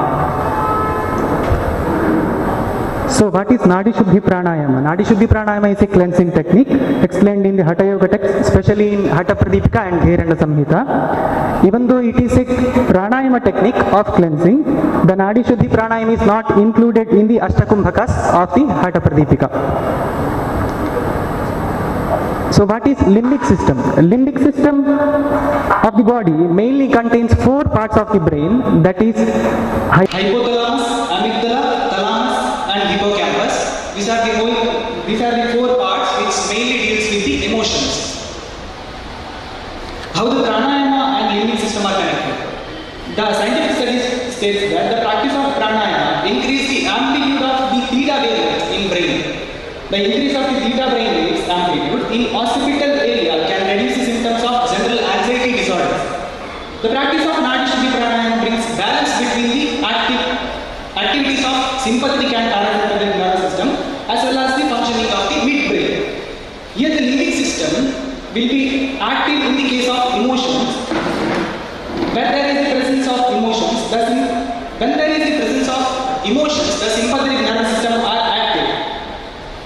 So what is Nadi Shuddhi Pranayama? Nadi Shuddhi Pranayama is a cleansing technique explained in the Hatha Yoga text, especially in Hatha Pradipika and Dheranda Samhita. Even though it is a pranayama technique of cleansing, the Nadi Shuddhi Pranayama is not included in the Ashtakumbhakas of the Hatha Pradipika. So what is limbic system? Limbic system of the body mainly contains 4 parts of the brain, that is hypothalamus, amygdala, thalamus and hippocampus. These are the 4 parts which mainly deals with the emotions. How the pranayama and limbic system are connected? The scientific studies states that the practice of pranayama increases the amplitude of the theta waves in brain. The increase of the theta brain waves amplitude in occipital area can reduce the symptoms of general anxiety disorders. The The practice of Nadi Shuddhi Pranayama brings balance between the activities of sympathetic and parasympathetic nervous system as well as the functioning of the midbrain. Here the limbic system will be active in the case of emotions. When there is the presence of emotions, the sympathetic nervous system are active.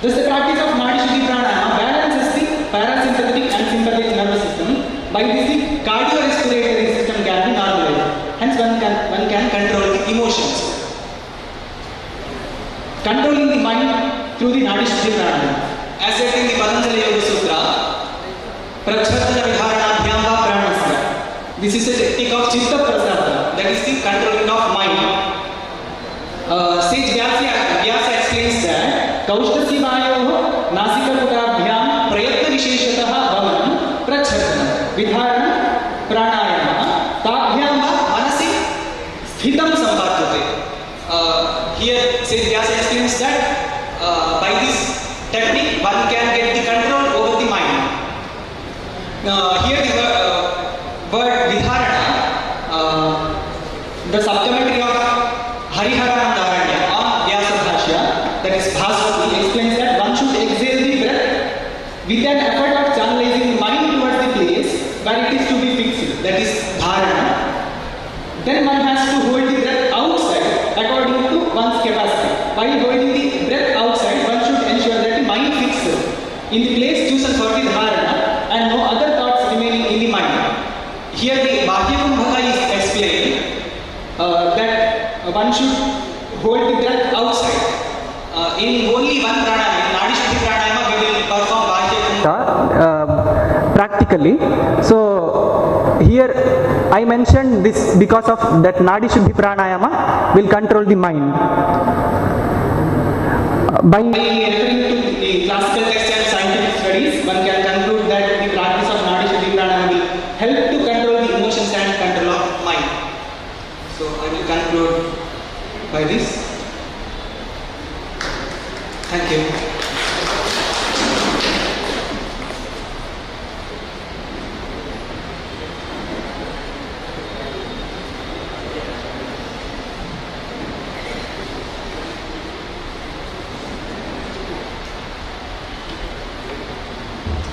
Thus the practice of Nadi Shuddhi Pranayama balances the parasympathetic and sympathetic nervous system. By this the cardiorespiratory system can be normalized. Hence one can control the emotions. Controlling the mind through the Nadi Shuddhi Pranayama. As said in the Patanjali Yoga Sutra, Prachhadana Vidharanabhyam va Pranasya. This is a technique of Chitta Prasada, that is the controlling of mind. Sage Vyasa explains that Kaushtashivayoho Nasikapudabhyam Prayatna Visheshatah Bhavanam Prachhadana Vidharana Pranayama Tabhyam va Manasi Sthitam Sampardhate. Here Sage Vyasa explains that by this technique one can get the control over the mind. Here the word Vidharana, the supplementary of Hariharanandaranya on Vyasa Bhashya, that is Bhaswati, explains that one should exhale the breath with an effort of channelizing the mind towards the place where it is to be fixed, that is Dharana. Then one has to hold the breath outside according to one's capacity. While holding the breath outside, one should ensure that the mind fixes in the place chosen for the Dharana and no other thoughts remaining in the mind. Here the Bhagyabhumbhaka is explained that one should hold the breath outside. In only one pranayama, Nadi Shuddhi Pranayama, we will perform Bhagyabhumbhaka. Practically. So here I mentioned this because of that Nadi Shuddhi Pranayama will control the mind. By referring to the classical texts and scientific studies, one can conclude that the practice of Nadi Shuddhi Pranayama will help to control the emotions and control of mind. So I will conclude by this. Thank you.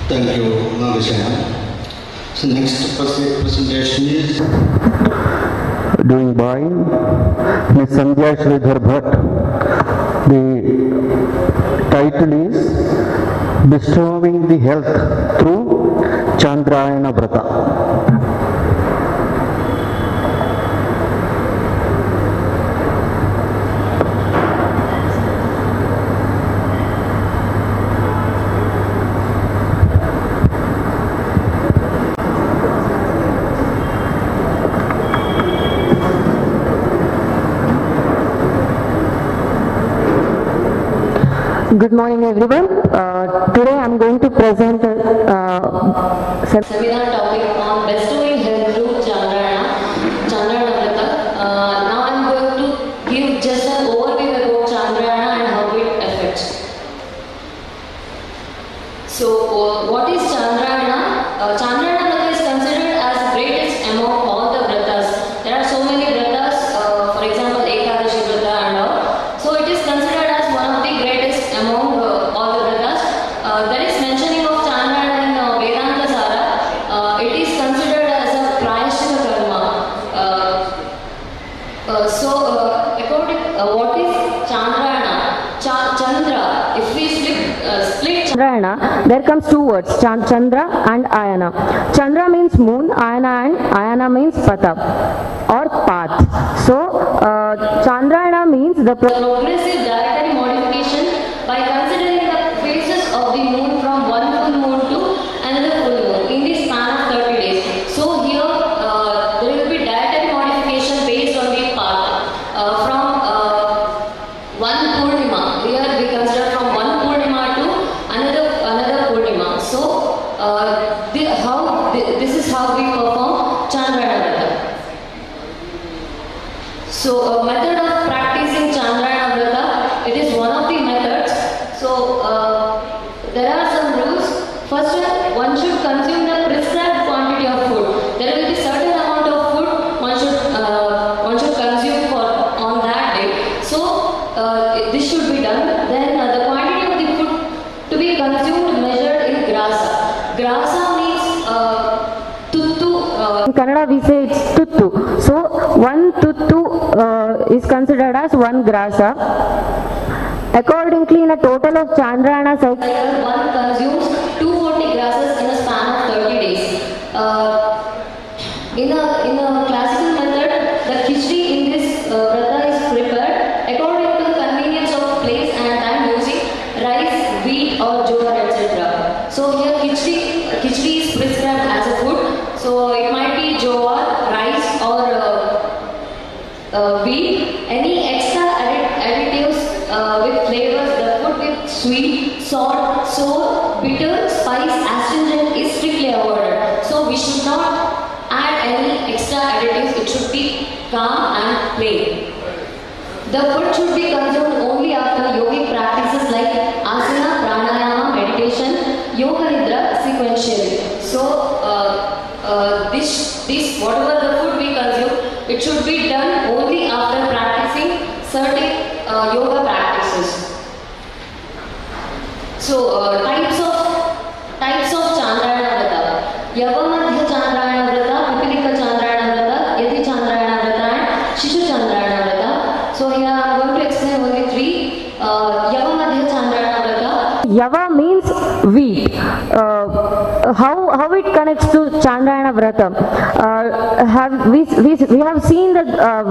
Thank you, Nagashan. So next presentation is doing by Ms. Sandhya Sridhar Bhatt. The title is Bestowing the Health Through Chandrayana Vrata. Good morning everyone. Today I am going to present a seminar topic on bestowing health through Chandrayana Vrata. Now I am going to give just an overview about Chandrayana and how it affects. So what is Chandrayana? Chandrayana Vrata is considered as the greatest among all the Vratas. There are so many Vratas, for example Ekadashi Vrata and all. So it is considered as one of the greatest among all the Vratas. There is mentioning of Chandrayana in Vedanta Sara. It is considered as a prayashita karma. According what is Chandrayana? Chandra. If we split Chandrayana, there comes two words, Chandra and Ayana. Chandra means moon, Ayana means pata or path. So Chandrayana means the progressive dietary modification by considering the phases of the moon from one full moon to another full moon in the span of 30 days. So here there will be dietary modification based on the path from one Purnima. Here we consider from one Purnima to another Purnima. So this is how we perform Chandrayana Vrata. So method of practicing Chandrayana Vrata. 1 to 2 is considered as 1 grasa. Accordingly, in a total of Chandrayana cycle, one consumes 240 grasses in a span of 30 days. In a classical method, the khichdi in this vrata is prepared according to the convenience of place and time using rice, wheat or jowar, etc. So here khichdi is prescribed as a food. So it might be jowar, rice or wheat. Any extra additives with flavors, the food with sweet, salt, sour, bitter, spice, astringent is strictly avoided. So we should not add any extra additives. It should be calm and plain. The food should be consumed only after yogic practices like asana, pranayama, meditation, yoga nidra sequentially. So this whatever the food we consume, it should be done only after practicing certain yoga practices. So types of Chandrayana vrata: Yavamadhya Chandrayana vrata, Pipilika Chandrayana vrata, Yati Chandrayana vrata, and Shishu Chandrayana vrata. So here I am going to explain only 3. Yavamadhya Chandrayana vrata. Yava means wheat. How it connects to Chandrayana vrata? We have seen the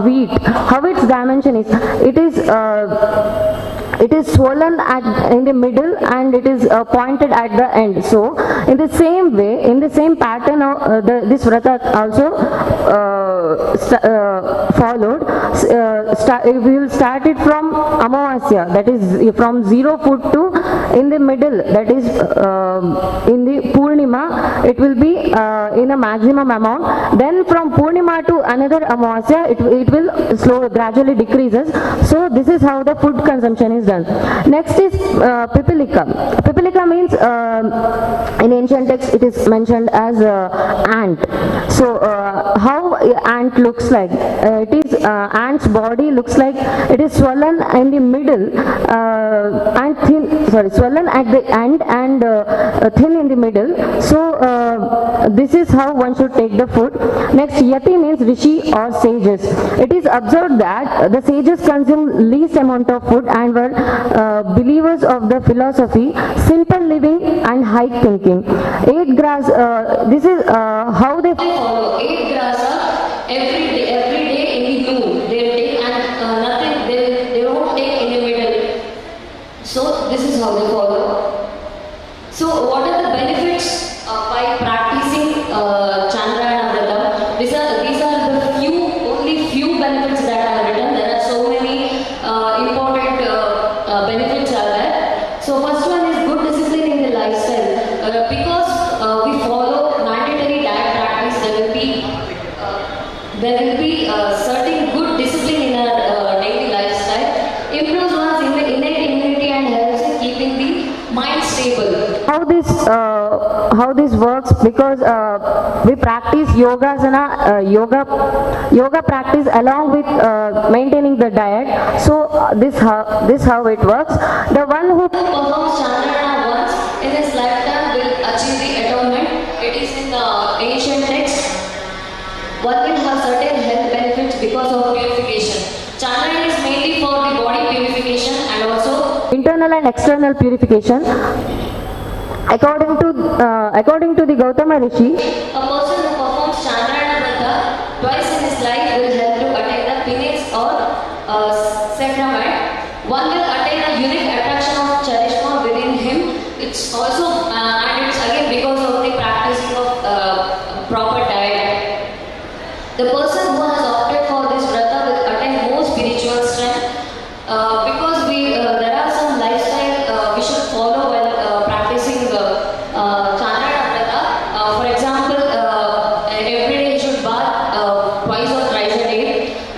wheat, how its dimension is. It is swollen in the middle and it is pointed at the end. So in the same way, in the same pattern, this vrata also followed. We will start it from Amavasya, that is from 0 foot to in the middle, that is in the Purnima, it will be in a maximum amount. Then from Purnima to another Amavasya, it will gradually decreases. So this is how the food consumption is done. Next is Pipilika. Pipilika means in ancient texts it is mentioned as ant. So how ant looks like? It is ant's body looks like it is swollen in the middle and thin. Swollen at the end and thin in the middle. So this is how one should take the food. Next, Yati means rishi or sages. It is observed that the sages consume least amount of food and were believers of the philosophy, simple living and high thinking. 8 grass. This is how they follow 8 grasa every day in the noon. They take and nothing. They won't take in the middle. So this is how they follow. So what are the benefits by practicing Chandrayana vrata? These are the only few benefits that I have written. There are so many important benefits are there. So first one is good discipline in the lifestyle. Because we follow mandatory diet practice, there will be certain good discipline in our daily lifestyle. Improves one's innate immunity and helps in keeping the mind stable. How this works, because we practice yoga practice along with maintaining the diet. So this how it works. The one who performs Chandrayana once in his lifetime will achieve the atonement. It is in the ancient text. One will have certain health benefits because of purification. Chandrayana is mainly for the body purification and also internal and external purification. According to the Gautama Rishi, a person who performs Chandrayana vrata twice in his life will help to attain the penis or sacrament. One will attain a unique attraction of charisma within him. It's also and it's again because of the practicing of proper diet. The person who has opted for this vrata will attain more spiritual strength because there are some lifestyle we should follow while practicing Chandrayana vrata. For example, every day he should bath twice or thrice a day,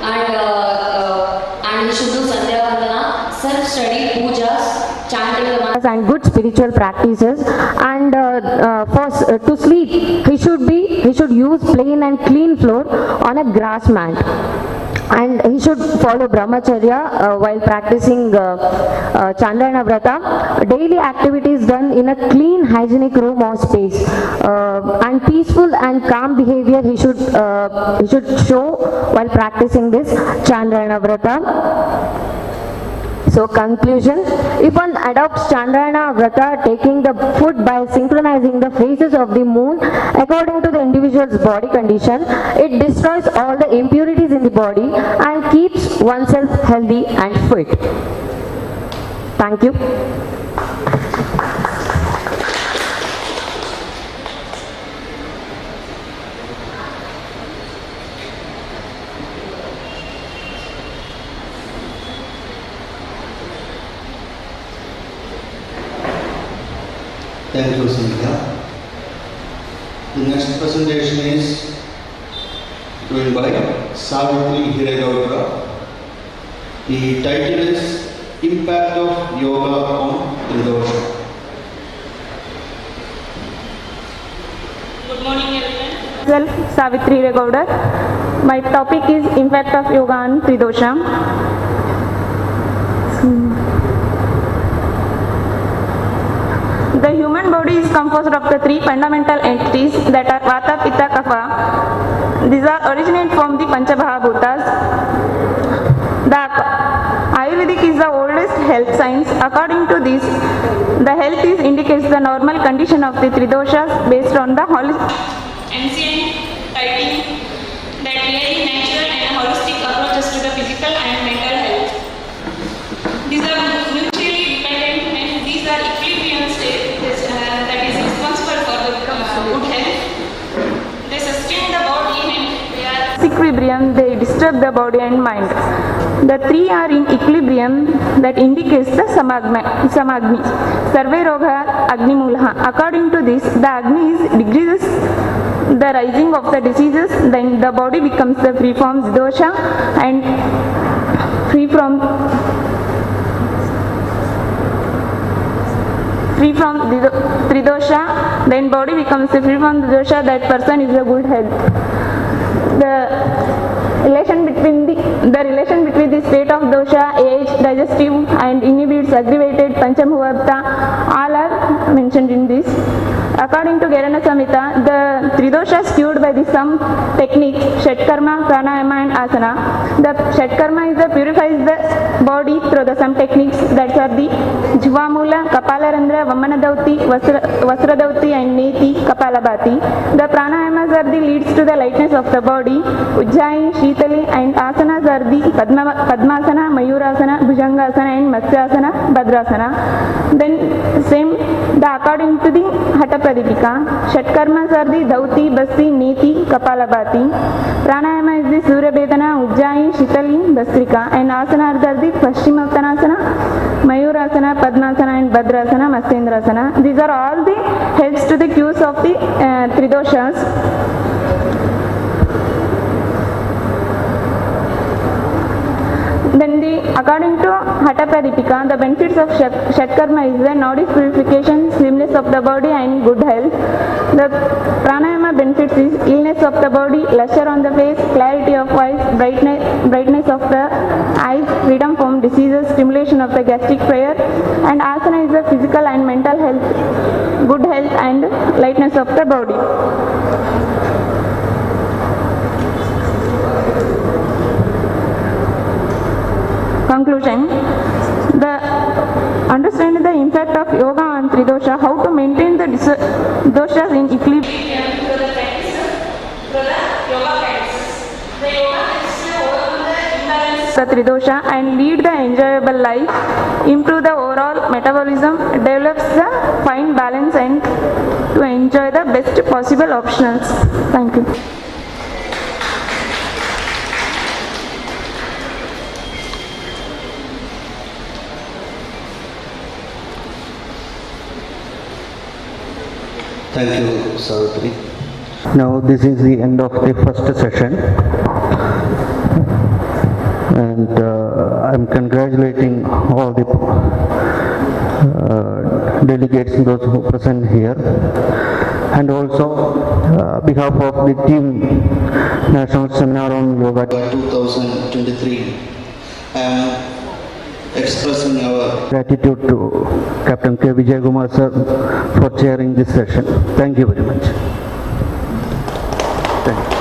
and he should do Sandhya Vandana, self-study, pujas, chanting the mantra, and good spiritual practices. And to sleep, he should use plain and clean floor on a grass mat. and he should follow brahmacharya while practicing Chandrayana Vrata. Daily activities done in a clean, hygienic room or space, and peaceful and calm behavior he should show while practicing this Chandrayana Vrata. So conclusion, if one adopts Chandrayana Vrata, taking the food by synchronizing the phases of the moon according to the individual's body condition, it destroys all the impurities in the body and keeps oneself healthy and fit. Thank you. Thank you, Sandhya. The next presentation is given by Savitri Hiragowda. The title is Impact of Yoga on Tridosha. Good morning, everyone. Myself, Savitri Hiragowda. My topic is Impact of Yoga on Tridosha. The human body is composed of the three fundamental entities that are Vata, Pitta, Kapha. These are originate from the Panchabhavutas. The Ayurvedic is the oldest health science. According to this, the health indicates the normal condition of the Tridoshas based on the ancient writing that really natural and holistic approaches to the physical and mental health. These are mutually dependent and these are equilibrium states that is responsible for the good health. They sustain the body and they are equilibrium, they disturb the body and mind. The three are in equilibrium, that indicates the samagni. Sarve roga agni mulaha. According to this, the agni decreases the rising of the diseases, then the body becomes the free from dosha and free from Tridosha, then body becomes free from Tridosha, that person is a good health. The relation between the state of dosha, age, digestive and inhibits aggravated Panchamubhavata, all are mentioned in this. According to Garana Samhita, the Tridosha is cured by some techniques, Shatkarma, Pranayama and Asana. The Shatkarma is purifies the body through some techniques that are the Jivamula, Kapalarandra, Vamanadauti, Vasradauti and Neti, Kapalabhati. The Pranayamas are the leads to the lightness of the body, Ujjayi, Shitali and Asanas are the Padmasana, Mayurasana, Bhujangasana and Matsyasana, Bhadrasana. Then same, according to the Hatha Pradipika, Shatkarmas are the Dauti, Basti, Neti, Kapalabhati. Pranayama is the Surya Vedana, Ujjayi, Shitali, Bastrika and Asanas are the Paschimottanasana, Mayurasana, Padmasana and Bhadrasana, Mastendrasana. These are all the helps to the cues of the Tridoshas. Then according to Hatha Pradipika, the benefits of Shatkarma is the noddy purification, slimness of the body and good health. The Pranayama benefits is illness of the body, luster on the face, clarity of voice, brightness of the eyes, freedom from diseases, stimulation of the gastric fire, and Asana is the physical and mental health, good health and lightness of the body. Conclusion, understanding the impact of yoga on Tridosha, how to maintain the doshas in equilibrium through the yoga practices. The yoga helps to overcome the imbalance of the Tridosha and lead the enjoyable life, improve the overall metabolism, develops the fine balance and to enjoy the best possible optionals. Thank you. Thank you, Savitri. Now this is the end of the first session, and I'm congratulating all the delegates, those who present here, and also behalf of the team National Seminar on Yoga 2023, I am expressing our gratitude to Captain K. Vijay Kumar sir for chairing this session. Thank you very much. Thank you.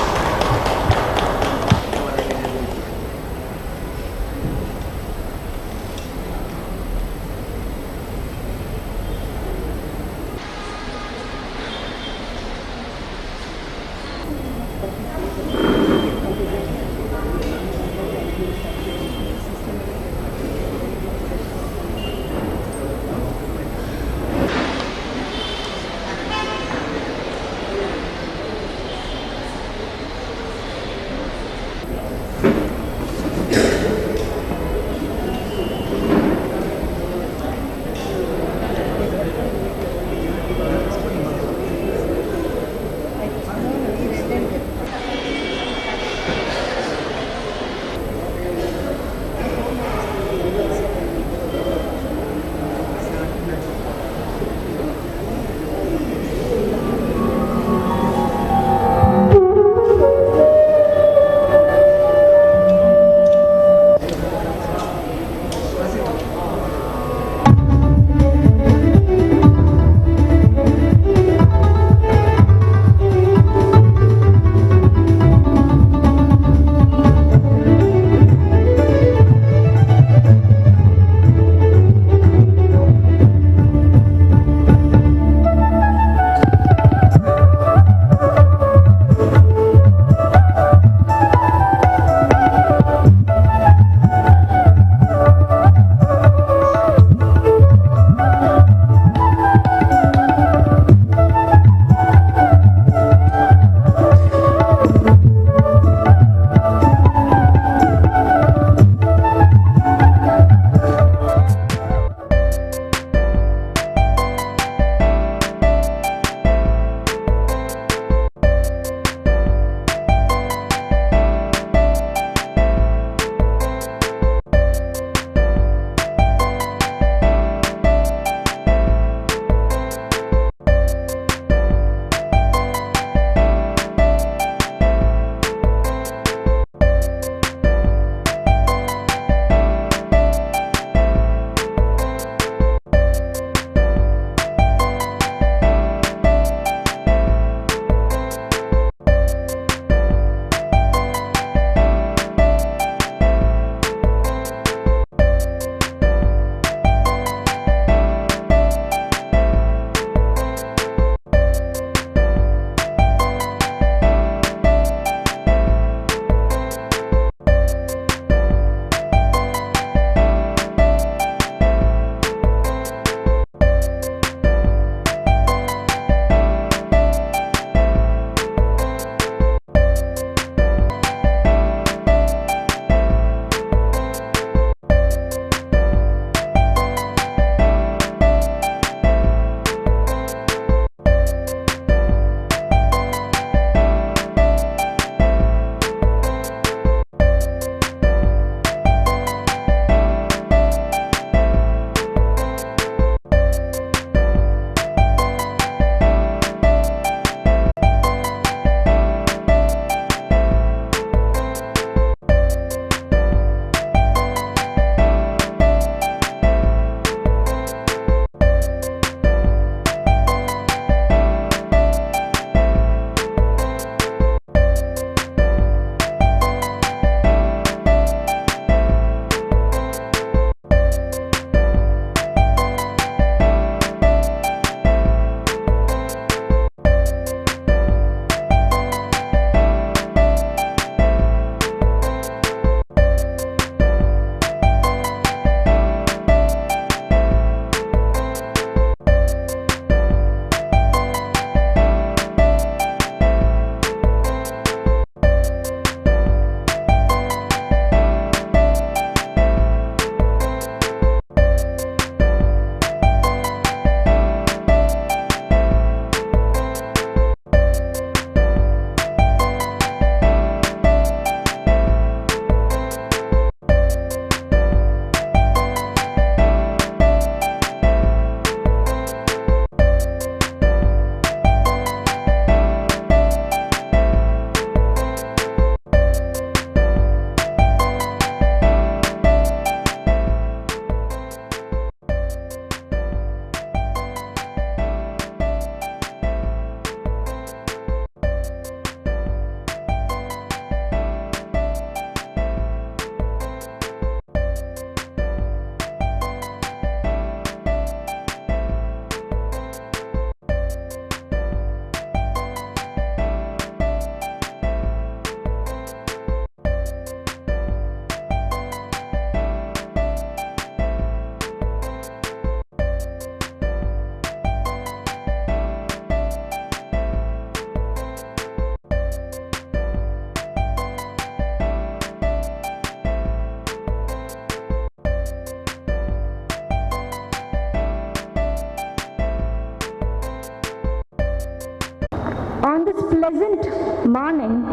this pleasant morning,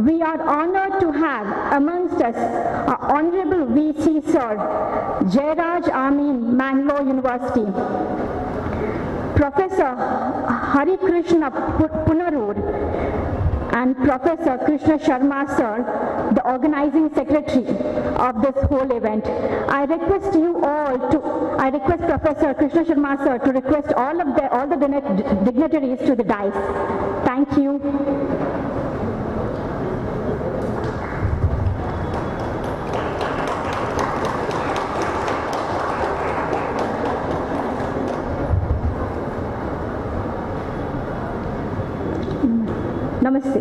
we are honored to have amongst us our Honorable VC Sir, Jairaj Amin, Mangalore University, Professor Hari Krishna Punarur, and Professor Krishna Sharma Sir, the organizing secretary of this whole event. I request Professor Krishna Sharma Sir to request all the dignitaries to the dais. Thank you. Namaste.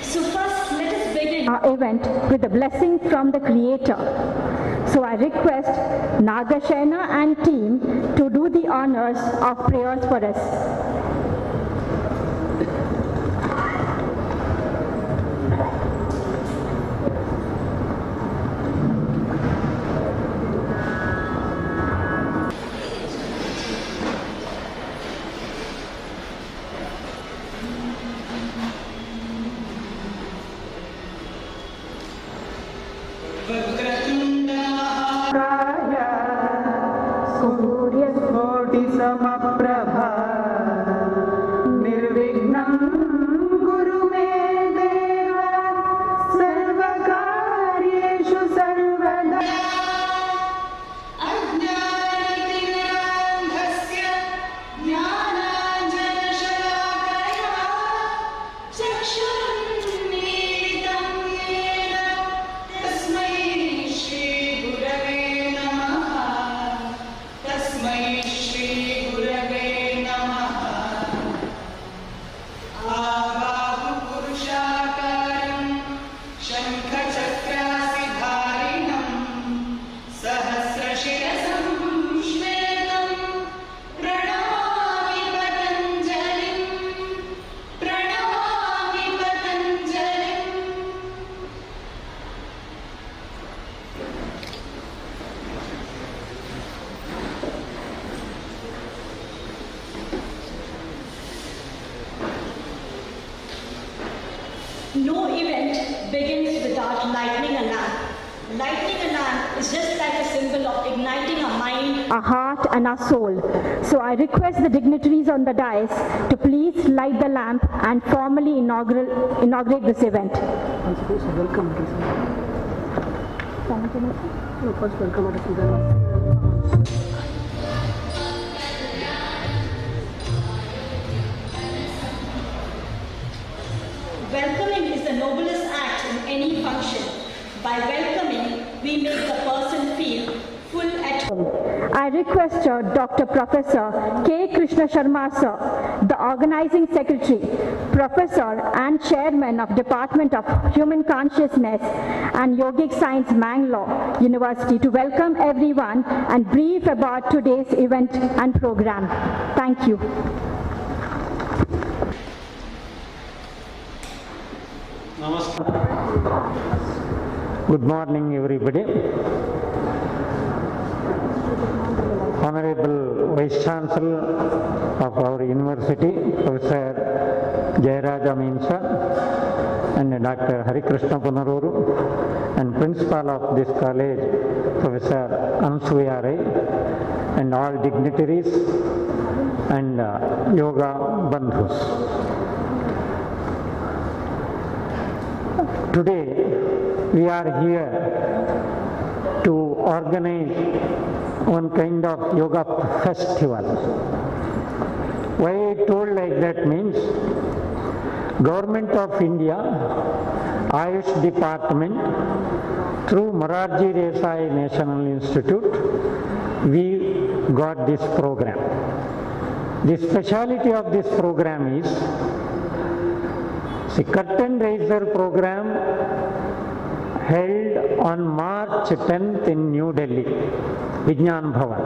So first, let us begin Our event with a blessing from the Creator. So I request Nagashena and team to do the honors of prayers for us. Samapprabha Nirvignam Guru me deva Sarvakaryeshu sarvada Ajnanatirandhasya Jnananjanashalakaya Chakshurunmilitam yena Tasmai Shri Gurave Namaha Tasmai Shri Gurave Namaha Abahu Purushakaram Shankhachakrasidharinam Sahasrashirasam Shvetam Pranamami Patanjalim Pranamami Patanjalim. No event begins without lighting a lamp. Lighting a lamp is just like a symbol of igniting a mind, Our heart and our soul. So I request the dignitaries on the dais to please light the lamp and formally inaugurate this event. welcoming is the noblest act in any function. By welcoming, we make the person feel full at home. I request Dr. Professor K. Krishna Sharma Sir, the organizing secretary, professor and chairman of Department of Human Consciousness and Yogic Science, Mangalore University, to welcome everyone and brief about today's event and program. Thank you. Good morning, everybody. Honorable Vice Chancellor of our university, Professor Jairaj Amin sir, and Dr. Hari Krishna Punaruru, and Principal of this college, Professor Ansuya Rai, and all dignitaries and yoga bandhus. Today, we are here to organize one kind of yoga festival. Why I told like that means, Government of India, AYUSH Department, through Morarji Desai National Institute, we got this program. The speciality of this program is, the curtain raiser program held on March 10th in New Delhi, Vijnan Bhavan.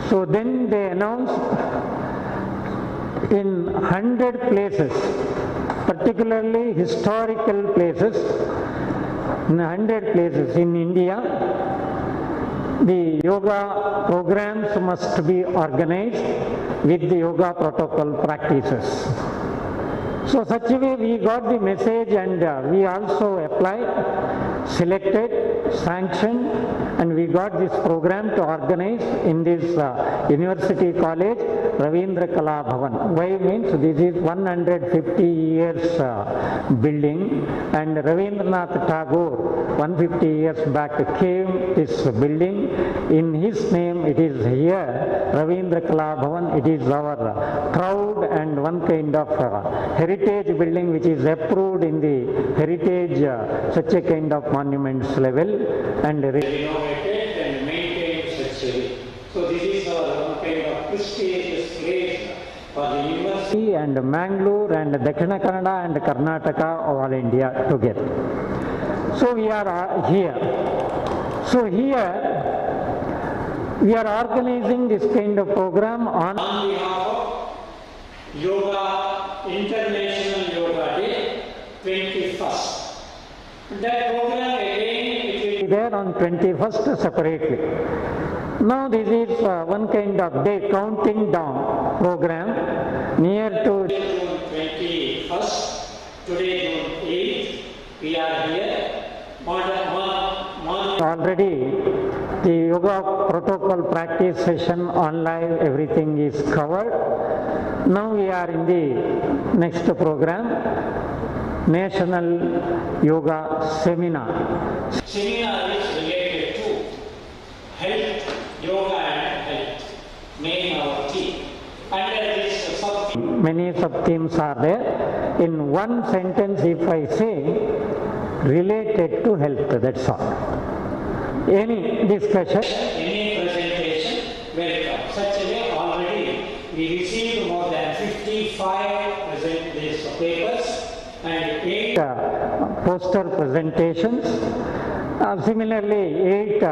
So then they announced in 100 places, particularly historical places, in 100 places in India, the yoga programs must be organized with the yoga protocol practices. So such a way we got the message, and we also applied, selected, sanctioned, and we got this program to organize in this University College, Ravindra Kala Bhavan. Why means this is 150 years building, and Ravindranath Tagore 150 years back came this building. In his name it is here, Ravindra Kala Bhavan. It is our proud and one kind of heritage building which is approved in the heritage such a kind of monuments level and renovated and maintained such a way. So this is our kind of prestigious place for the university and Mangalore and Dakshina Kannada and Karnataka, all India together. So we are here. So here we are organizing this kind of program on behalf of Yoga International Yoga Day 21st. That program again it will be there on 21st separately. Now this is one kind of day counting down program near to June 21st. Today June 8th. We are here. Already the yoga protocol practice session on live, everything is covered. Now we are in the next program, National Yoga Seminar. Seminar is related to health, yoga and health, main our theme. Under this sub-theme, many sub-themes are there. In one sentence if I say, related to health, that's all. Any discussion, any presentation, welcome. Such a way already we received more than 55 papers and 8 poster presentations. Similarly, 8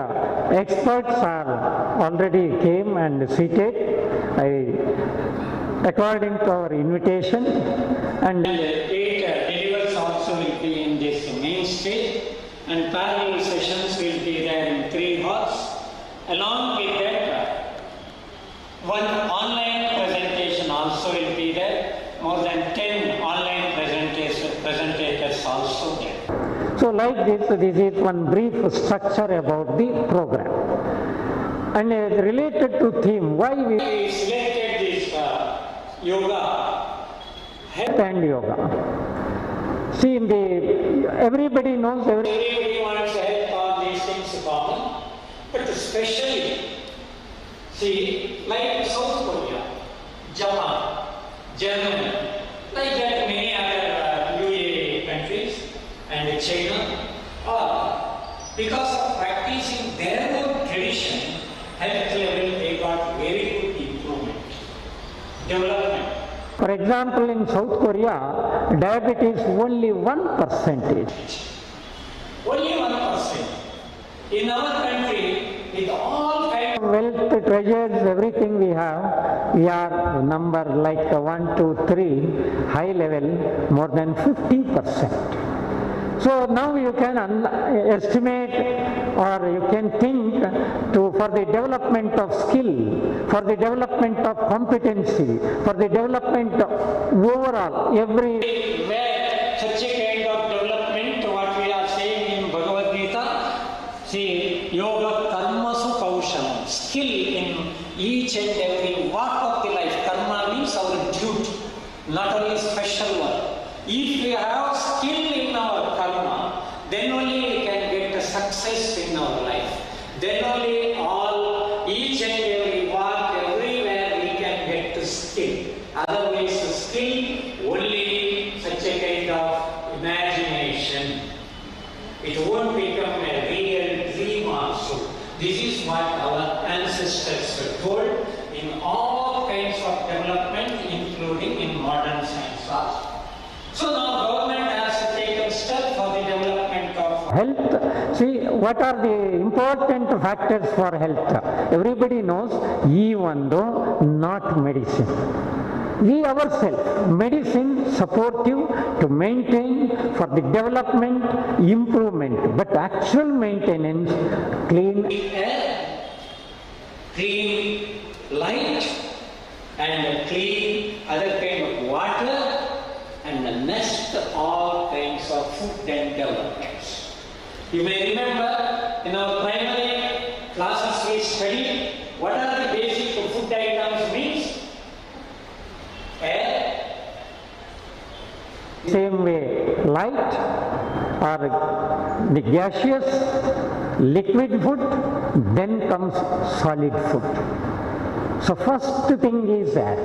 experts are already came and seated according to our invitation, and 8 delivers also will be in this main stage, and parallel sessions will be there in 3 halls. Along with that, one online presentation also will be there. More than 10 online presentators also there. So like this is one brief structure about the program. And related to theme, why we selected this yoga, health and yoga. See, in everybody knows, everybody wants to help all these things common, but especially, see, like South Korea, Japan, Germany, like that many other UAE countries and China, because of practicing their own tradition, health level, they got very good improvement, development. For example, in South Korea, diabetes only 1%. Only 1%. In our country, with all kinds of wealth, treasures, everything we have, we are number like 1, 2, 3, high level, more than 50%. So now you can estimate or you can think for the development of skill, for the development of competency, for the development of overall everywhere such a kind of development, what we are saying in Bhagavad Gita, see, yoga karmasu kaushalam, skill in each and every walk of the life. Karma means our duty, not only special one. If we have skill in our karma, then only we can get the success in our life. Then only each and every walk, everywhere we can get the skill. Otherwise, skill only such a kind of imagination. It won't become a real dream also. This is what our ancestors told in all kinds of development, including in modern science also. So now government has taken steps for the development what are the important factors for health? Everybody knows, even though not medicine. We ourselves, medicine support you to maintain for the development, improvement, but actual maintenance, clean air, clean light, and clean other kind of water, and nest all kinds of food and developments. You may remember in our primary classes we studied what are the basic food items means. Air. Same way, light or the gaseous, liquid food, then comes solid food. So first thing is air.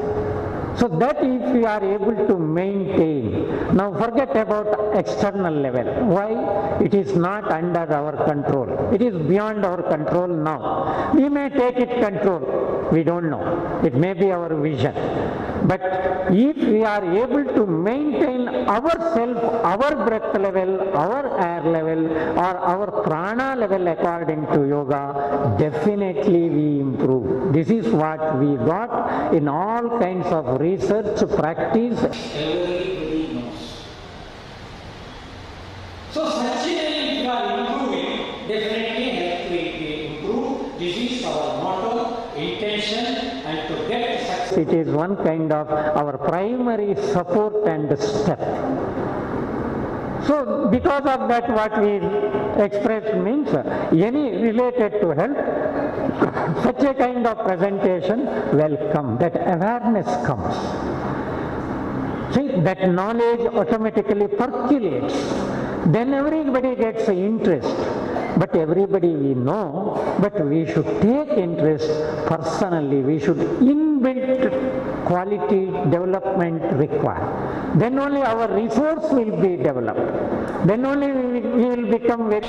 So that if we are able to maintain, now forget about external level. Why? It is not under our control. It is beyond our control now. We may take it control. We don't know. It may be our vision. But if we are able to maintain ourselves, our breath level, our air level, or our prana level according to yoga, definitely we improve. This is what we got in all kinds of research, practice. Everybody knows. So such a way if you are improving, definitely health will be improved. This is our motto, intention, and to get success. It is one kind of our primary support and step. So because of that, what we expressed means any related to health, such a kind of presentation welcome, that awareness comes. See, that knowledge automatically percolates. Then everybody gets interest. But everybody we know, but we should take interest personally. We should inbuilt quality development require. Then only our resource will be developed. Then only we will become very...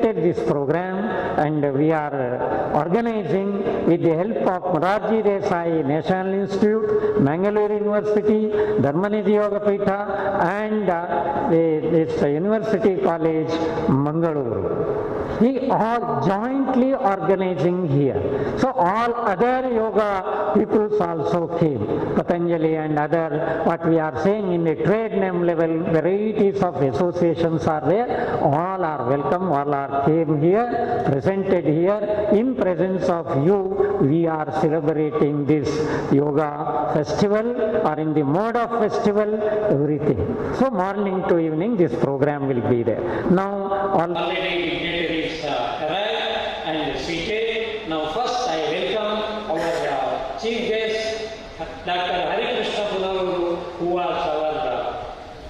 This program, and we are organizing with the help of Morarji Desai National Institute, Mangalore University, Dharmanidhi Yogapeetha, and this University College, Mangalore. We are jointly organizing here. So all other yoga peoples also came. Patanjali and other, what we are saying in the trade name level, varieties of associations are there. All are welcome, all are came here, presented here. In presence of you, we are celebrating this yoga festival, or in the mode of festival, everything. So morning to evening, this program will be there. Now, all dignitaries arrived and seated. Now first I welcome our chief guest, Dr. Harikrishna Punavaru, who was our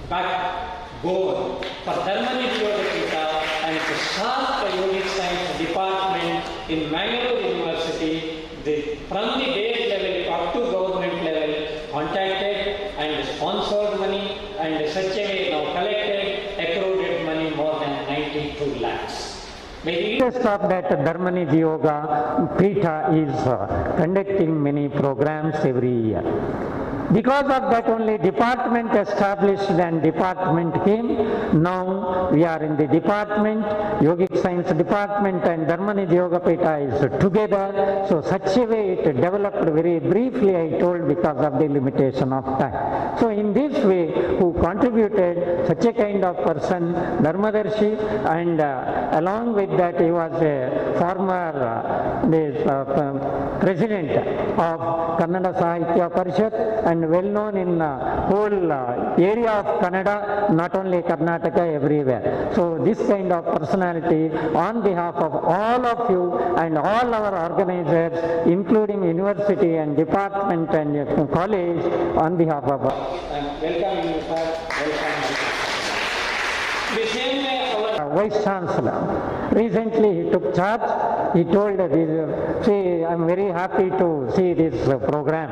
backbone for Dharmanidhi Yogapeetha and to start the Yogic Science Department in Mangalore University. From the base level up to government level, contacted and sponsored money, and such a way now collected, accrued money more than 92 lakhs. Interest of that Dharmanidhi Yoga Peetha is conducting many programs every year. Because of that only department established and department came. Now we are in the department, Yogic Science Department and Dharmanidhi Yogapeetha is together. So such a way it developed very briefly, I told, because of the limitation of time. So in this way, who contributed, such a kind of person, Dharmadarshi, and along with that he was a former president of Kannada Sahitya Parishad, and well known in whole area of Kannada, not only Karnataka, everywhere. So this kind of personality, on behalf of all of you and all our organizers, including university and department and college, on behalf of welcome you, sir. Welcome. The same way our Vice Chancellor, recently he took charge. He told this, see, I am very happy to see this program.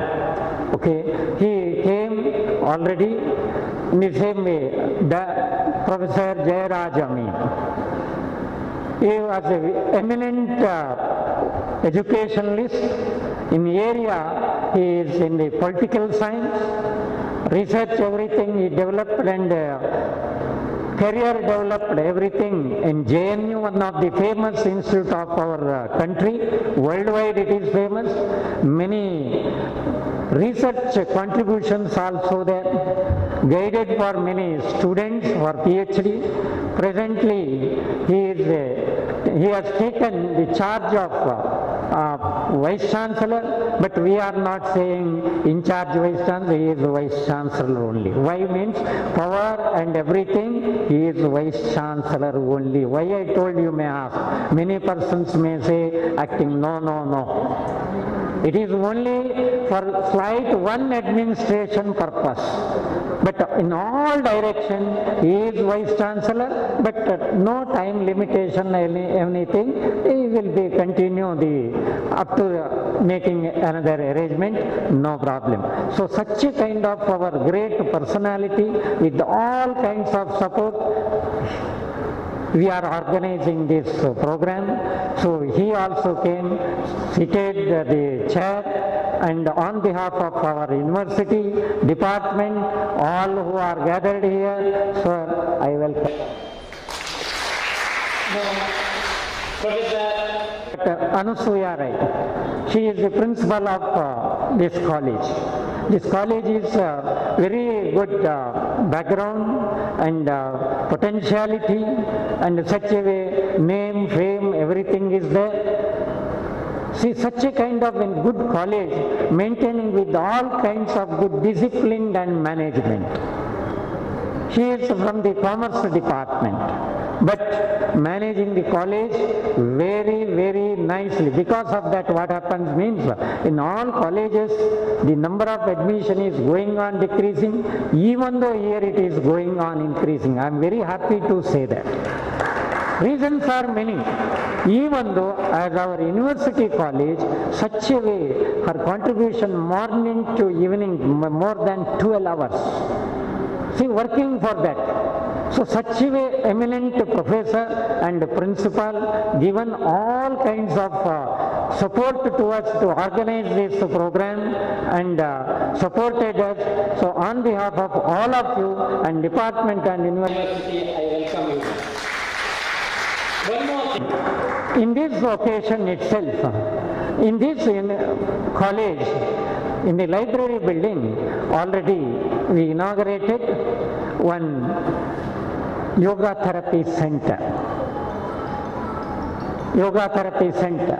Okay, he came already in the same way, the Professor Jayaraj Amin. He was an eminent educationalist. In area, he is in the political science, research everything he developed and career developed everything in JNU, one of the famous institute of our country. Worldwide it is famous. Many research contributions also there. Guided for many students for PhD. Presently he has taken the charge of Vice Chancellor, but we are not saying in charge Vice Chancellor, he is Vice Chancellor only. Why means power and everything, he is Vice Chancellor only. Why I told you may ask. Many persons may say acting, no. It is only for slight one administration purpose. But in all direction, he is Vice Chancellor, but no time limitation, anything. He will be continue up to making another arrangement, no problem. So such a kind of our great personality with all kinds of support, we are organizing this program. So he also came, seated the chair, and on behalf of our university, department, all who are gathered here, sir, I welcome. Anusuya Rai, she is the principal of this college. This college is very good background and potentiality, and such a way, name, fame, everything is there. See, such a kind of a good college, maintaining with all kinds of good discipline and management. She is from the Commerce Department, but managing the college very nicely. Because of that, what happens means, in all colleges, the number of admission is going on decreasing, even though here it is going on increasing. I am very happy to say that. Reasons are many. Even though as our university college, such a way, her contribution morning to evening, more than 12 hours. See, working for that. So such a way, eminent professor and principal given all kinds of support to us to organize this program and supported us. So on behalf of all of you and department and university, I welcome you. One more thing. In this occasion itself, in this college, in the library building, already we inaugurated one yoga therapy center. Yoga therapy center.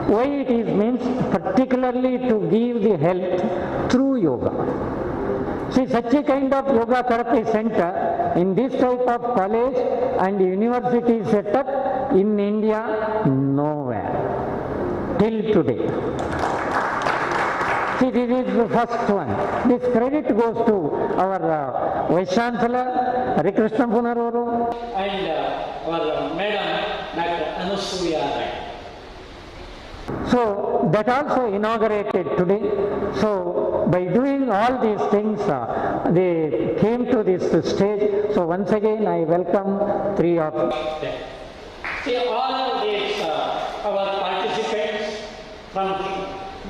Why it is means particularly to give the health through yoga. See, such a kind of yoga therapy center in this type of college and university setup in India, nowhere till today. See, this is the first one. This credit goes to our Vice Chancellor, Hari Krishna Punararu, and our Madam, Dr. Anusuya Rai. So, that also inaugurated today. So, by doing all these things, they came to this stage. So, once again, I welcome three of them. See, all of these, our participants,